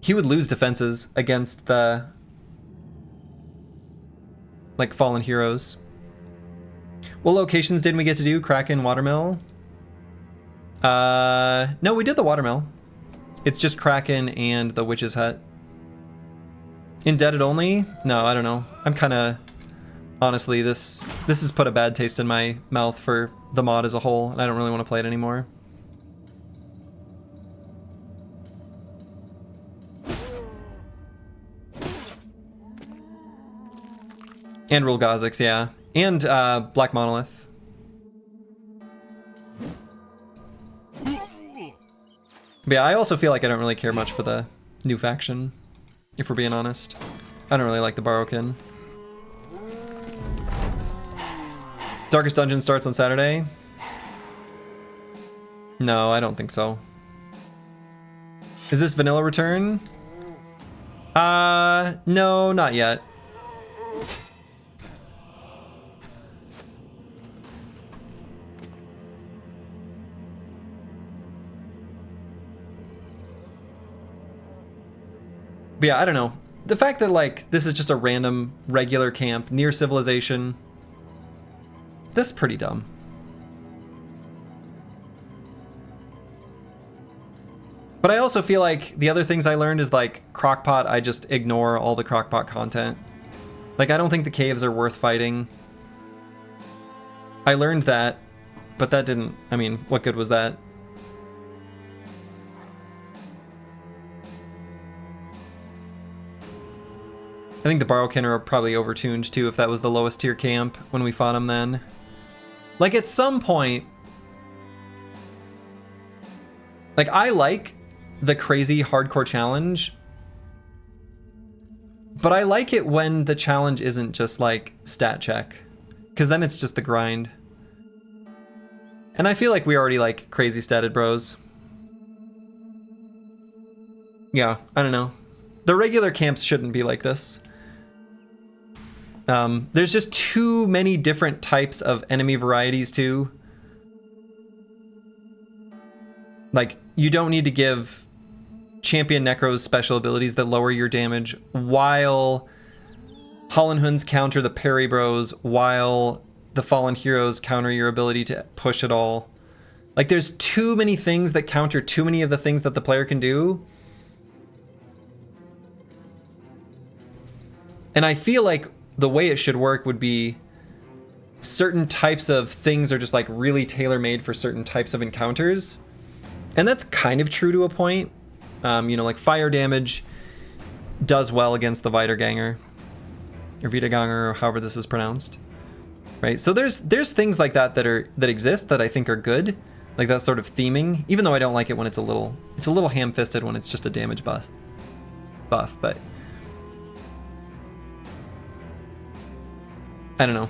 he would lose defenses against the like fallen heroes. What locations didn't we get to do? Kraken, Watermill? No, we did the Watermill. It's just Kraken and the Witch's Hut. Indebted only? No, I don't know. I'm kind of... Honestly, this has put a bad taste in my mouth for the mod as a whole, and I don't really want to play it anymore. And Rule Gozix, yeah. And Black Monolith. But yeah, I also feel like I don't really care much for the new faction, if we're being honest. I don't really like the Barokin. Darkest Dungeon starts on Saturday? No, I don't think so. Is this vanilla return? No, not yet. But yeah, I don't know. The fact that like this is just a random regular camp near civilization, that's pretty dumb. But I also feel like the other things I learned is like Crockpot, I just ignore all the Crockpot content. Like I don't think the caves are worth fighting. I learned that, but that didn't, I mean, what good was that? I think the Barokin are probably overtuned too if that was the lowest tier camp when we fought them then. Like at some point, like I like the crazy hardcore challenge, but I like it when the challenge isn't just like stat check, because then it's just the grind. And I feel like we already like crazy statted bros. Yeah, I don't know. The regular camps shouldn't be like this. There's just too many different types of enemy varieties too. Like, you don't need to give Champion Necros special abilities that lower your damage while Hollenhunds counter the parry bros, while the Fallen Heroes counter your ability to push it all. Like, there's too many things that counter too many of the things that the player can do. And I feel like the way it should work would be certain types of things are just like really tailor-made for certain types of encounters. And that's kind of true to a point. You know, like fire damage does well against the Wiederganger or Wiederganger, or however this is pronounced. Right? So there's things like that that exist that I think are good. Like that sort of theming, even though I don't like it when it's a little ham-fisted when it's just a damage buff, but I don't know.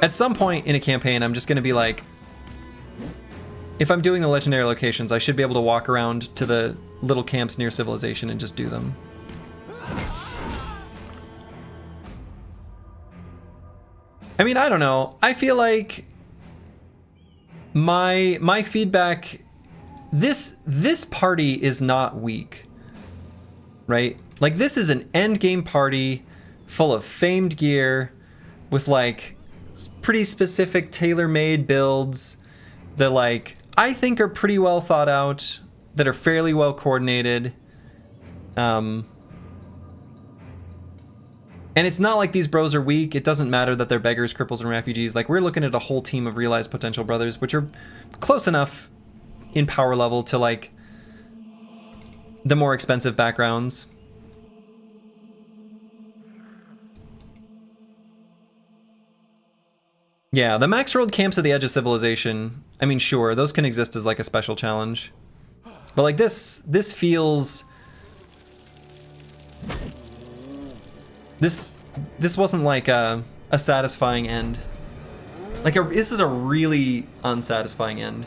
At some point in a campaign, I'm just going to be like, if I'm doing the legendary locations, I should be able to walk around to the little camps near civilization and just do them. I mean, I don't know. I feel like my feedback, this party is not weak, right? Like this is an end game party full of famed gear with like pretty specific tailor-made builds that like I think are pretty well thought out, that are fairly well coordinated. And it's not like these bros are weak. It doesn't matter that they're beggars, cripples, and refugees. Like we're looking at a whole team of realized potential brothers, which are close enough in power level to like the more expensive backgrounds. Yeah, the max rolled camps at the edge of civilization, I mean, sure, those can exist as like a special challenge. But like this feels... This wasn't like a satisfying end. Like this is a really unsatisfying end.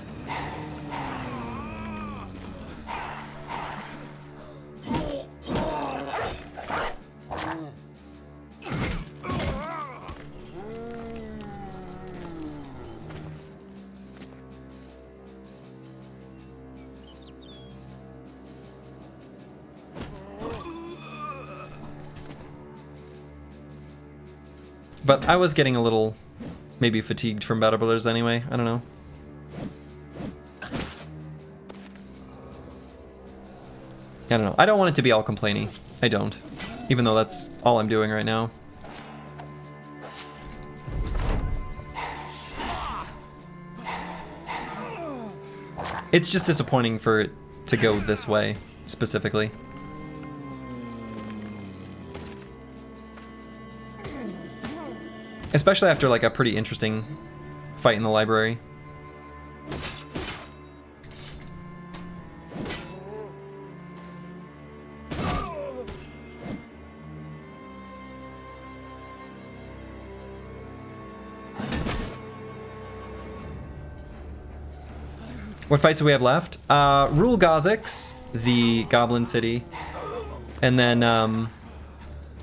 But I was getting a little, maybe fatigued from Battle Brothers anyway. I don't know. I don't know. I don't want it to be all complainy. I don't. Even though that's all I'm doing right now. It's just disappointing for it to go this way, specifically. Especially after like a pretty interesting fight in the library. What fights do we have left? Rule Gozix, the Goblin City, and then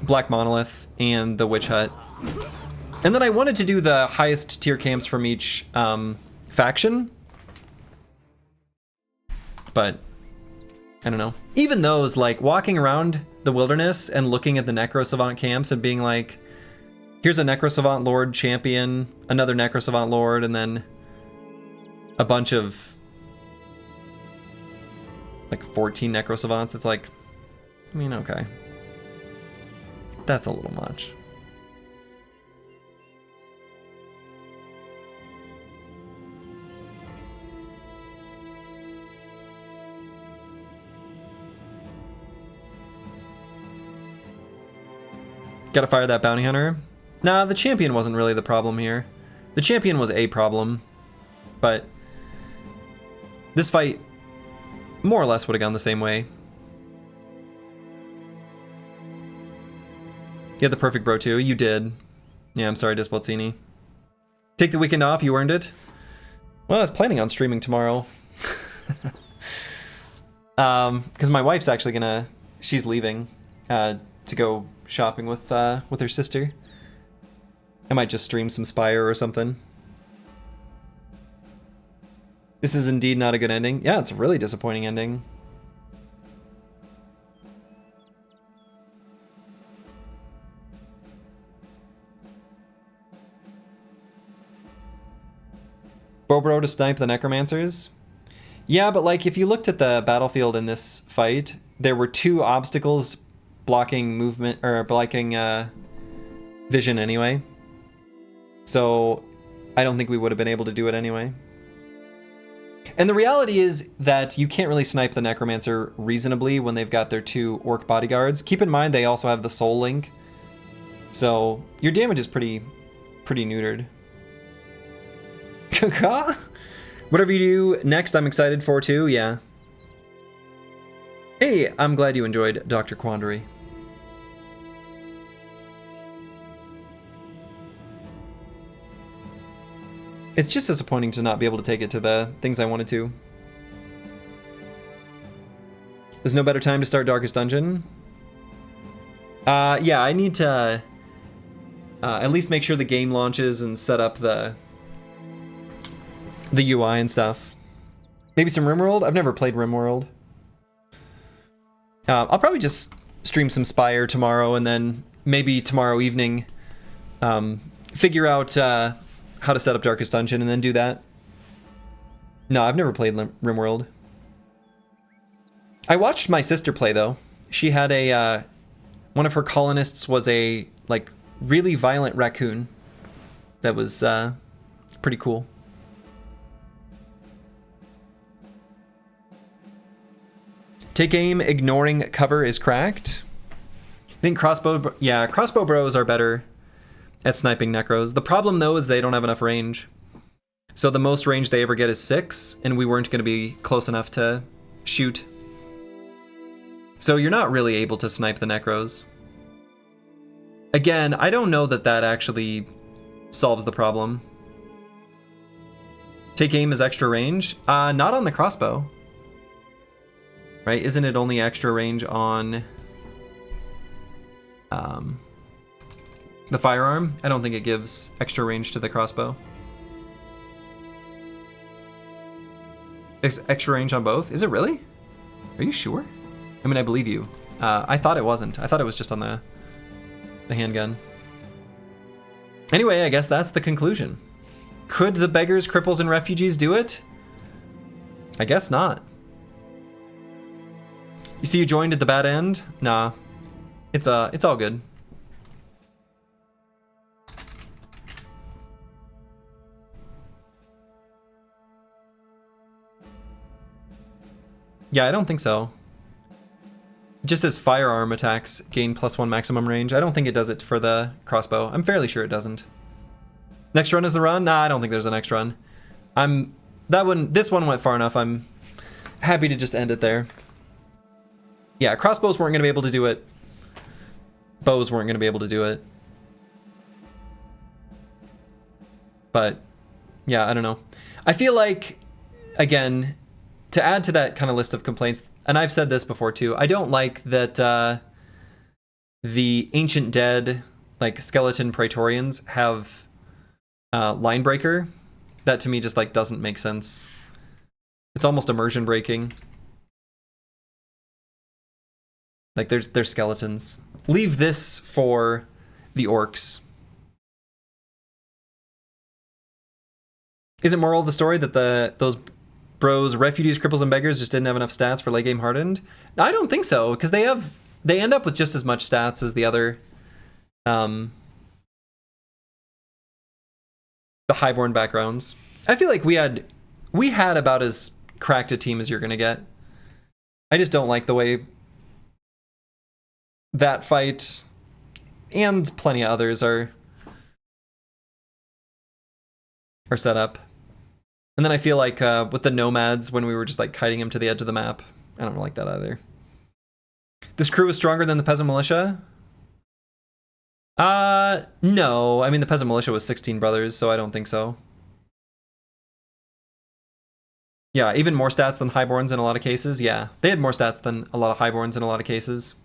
Black Monolith and the Witch Hut. And then I wanted to do the highest tier camps from each faction. But I don't know. Even those, like walking around the wilderness and looking at the Necro Savant camps and being like, here's a Necro Savant Lord champion, another Necro Savant Lord, and then a bunch of like 14 Necro Savants. It's like, I mean, okay. That's a little much. Gotta fire that bounty hunter. Nah, the champion wasn't really the problem here. The champion was a problem, but this fight more or less would have gone the same way. You had the perfect bro too. You did. Yeah, I'm sorry, Displazzini. Take the weekend off. You earned it. Well, I was planning on streaming tomorrow. Because my wife's actually gonna... She's leaving to go shopping with her sister. I might just stream some Spire or something. This is indeed not a good ending. Yeah, it's a really disappointing ending. Bobro to snipe the Necromancers? Yeah, but like if you looked at the battlefield in this fight, there were 2 obstacles blocking movement, or blocking vision anyway. So I don't think we would have been able to do it anyway. And the reality is that you can't really snipe the Necromancer reasonably when they've got their 2 Orc bodyguards. Keep in mind they also have the Soul Link. So your damage is pretty neutered. Whatever you do next, I'm excited for too, yeah. Hey, I'm glad you enjoyed Dr. Quandary. It's just disappointing to not be able to take it to the things I wanted to. There's no better time to start Darkest Dungeon. Yeah, I need to at least make sure the game launches and set up the UI and stuff. Maybe some RimWorld? I've never played RimWorld. I'll probably just stream some Spire tomorrow and then maybe tomorrow evening figure out how to set up Darkest Dungeon and then do that. No, I've never played RimWorld. I watched my sister play though. She had a one of her colonists was a like really violent raccoon that was pretty cool. Take aim, ignoring cover is cracked. I think crossbow bros are better at sniping necros. The problem though is they don't have enough range. So the most range they ever get is 6, and we weren't going to be close enough to shoot. So you're not really able to snipe the necros. Again, I don't know that that actually solves the problem. Take aim is extra range? Not on the crossbow. Right? Isn't it only extra range on the firearm? I don't think it gives extra range to the crossbow. Extra range on both? Is it really? Are you sure? I mean, I believe you. I thought it wasn't. I thought it was just on the handgun. Anyway, I guess that's the conclusion. Could the Beggars, Cripples, and Refugees do it? I guess not. You see you joined at the bad end? Nah. It's all good. Yeah, I don't think so. Just as firearm attacks gain +1 maximum range. I don't think it does it for the crossbow. I'm fairly sure it doesn't. Next run is the run? Nah, I don't think there's a next run. This one went far enough. I'm happy to just end it there. Yeah, crossbows weren't gonna be able to do it. Bows weren't gonna be able to do it. But yeah, I don't know. I feel like, again, to add to that kind of list of complaints, and I've said this before too, I don't like that the Ancient Dead, like skeleton Praetorians, have line breaker. That to me just like doesn't make sense. It's almost immersion breaking. Like they're skeletons. Leave this for the orcs. Is it moral of the story that those bros, refugees, cripples, and beggars just didn't have enough stats for late game hardened? No, I don't think so, because they end up with just as much stats as the other the highborn backgrounds. I feel like we had about as cracked a team as you're gonna get. I just don't like the way that fight and plenty of others are set up. And then I feel like with the nomads, when we were just like kiting him to the edge of the map, I don't like that either. This crew is stronger than the peasant militia? No. I mean, the peasant militia was 16 brothers, so I don't think so. Yeah, even more stats than highborns in a lot of cases. Yeah, they had more stats than a lot of highborns in a lot of cases.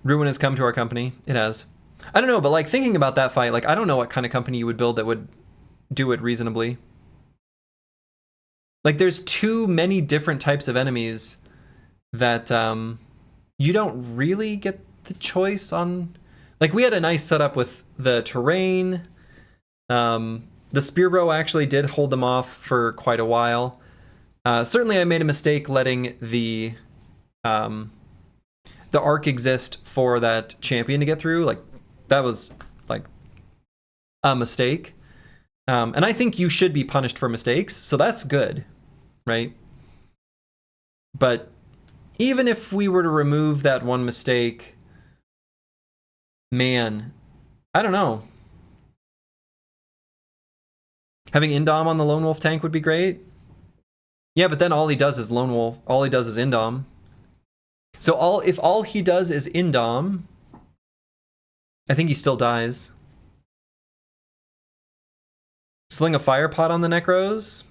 Ruin has come to our company. It has. I don't know, but like thinking about that fight, like I don't know what kind of company you would build that would do it reasonably. Like there's too many different types of enemies that you don't really get the choice on. Like we had a nice setup with the terrain. The spear bro actually did hold them off for quite a while. Certainly I made a mistake letting the arc exist for that champion to get through. Like that was like a mistake. And I think you should be punished for mistakes, so that's good, right? But even if we were to remove that one mistake, man, I don't know. Having Indom on the Lone Wolf tank would be great. Yeah, but then all he does is Lone Wolf. All he does is Indom. So if all he does is Indom, I think he still dies. Sling a fire pot on the Necros?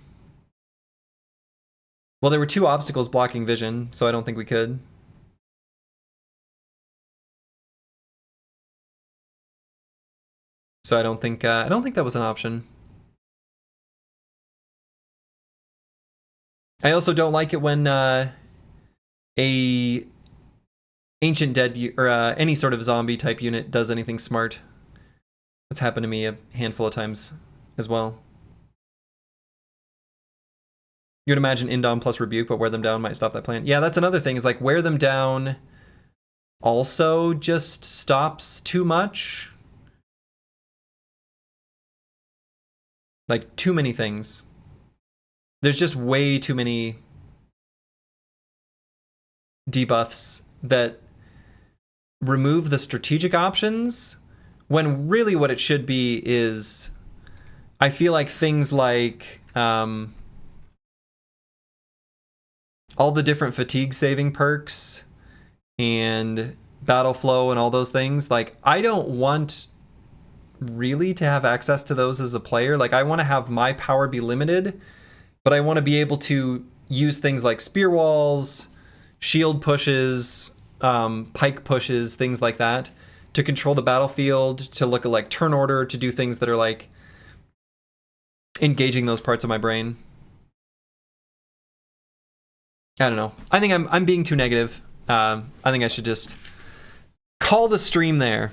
Well, there were 2 obstacles blocking vision, so I don't think we could. So I don't think that was an option. I also don't like it when a Ancient Dead or any sort of zombie type unit does anything smart. That's happened to me a handful of times as well. You would imagine Indom plus Rebuke, but wear them down might stop that plan. Yeah, that's another thing, is like wear them down also just stops too much. Like too many things. There's just way too many debuffs that remove the strategic options, when really what it should be is, I feel like things like all the different fatigue saving perks and battle flow and all those things. Like I don't want really to have access to those as a player. Like I want to have my power be limited, but I want to be able to use things like spear walls, shield pushes, pike pushes, things like that, to control the battlefield, to look at like turn order, to do things that are like engaging those parts of my brain. I don't know. I think I'm being too negative. I think I should just call the stream there.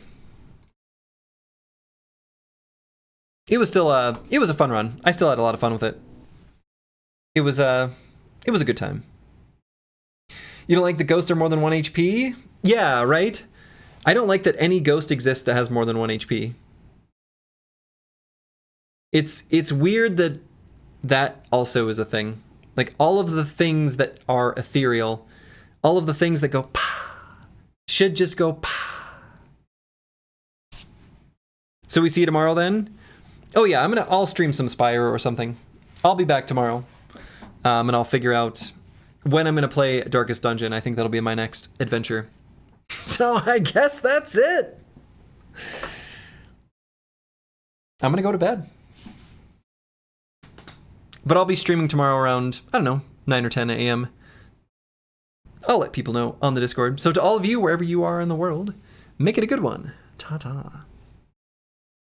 It was still it was a fun run. I still had a lot of fun with it. It was a good time. You don't like the ghosts are more than 1 HP? Yeah, right? I don't like that any ghost exists that has more than 1 HP. It's weird that that also is a thing. Like, all of the things that are ethereal, all of the things that go pah, should just go pah. So we see you tomorrow then? Oh yeah, I'll stream some Spire or something. I'll be back tomorrow. And I'll figure out when I'm gonna play Darkest Dungeon. I think that'll be my next adventure. So I guess that's it. I'm gonna go to bed. But I'll be streaming tomorrow around, I don't know, 9 or 10 a.m. I'll let people know on the Discord. So to all of you, wherever you are in the world, make it a good one. Ta-ta.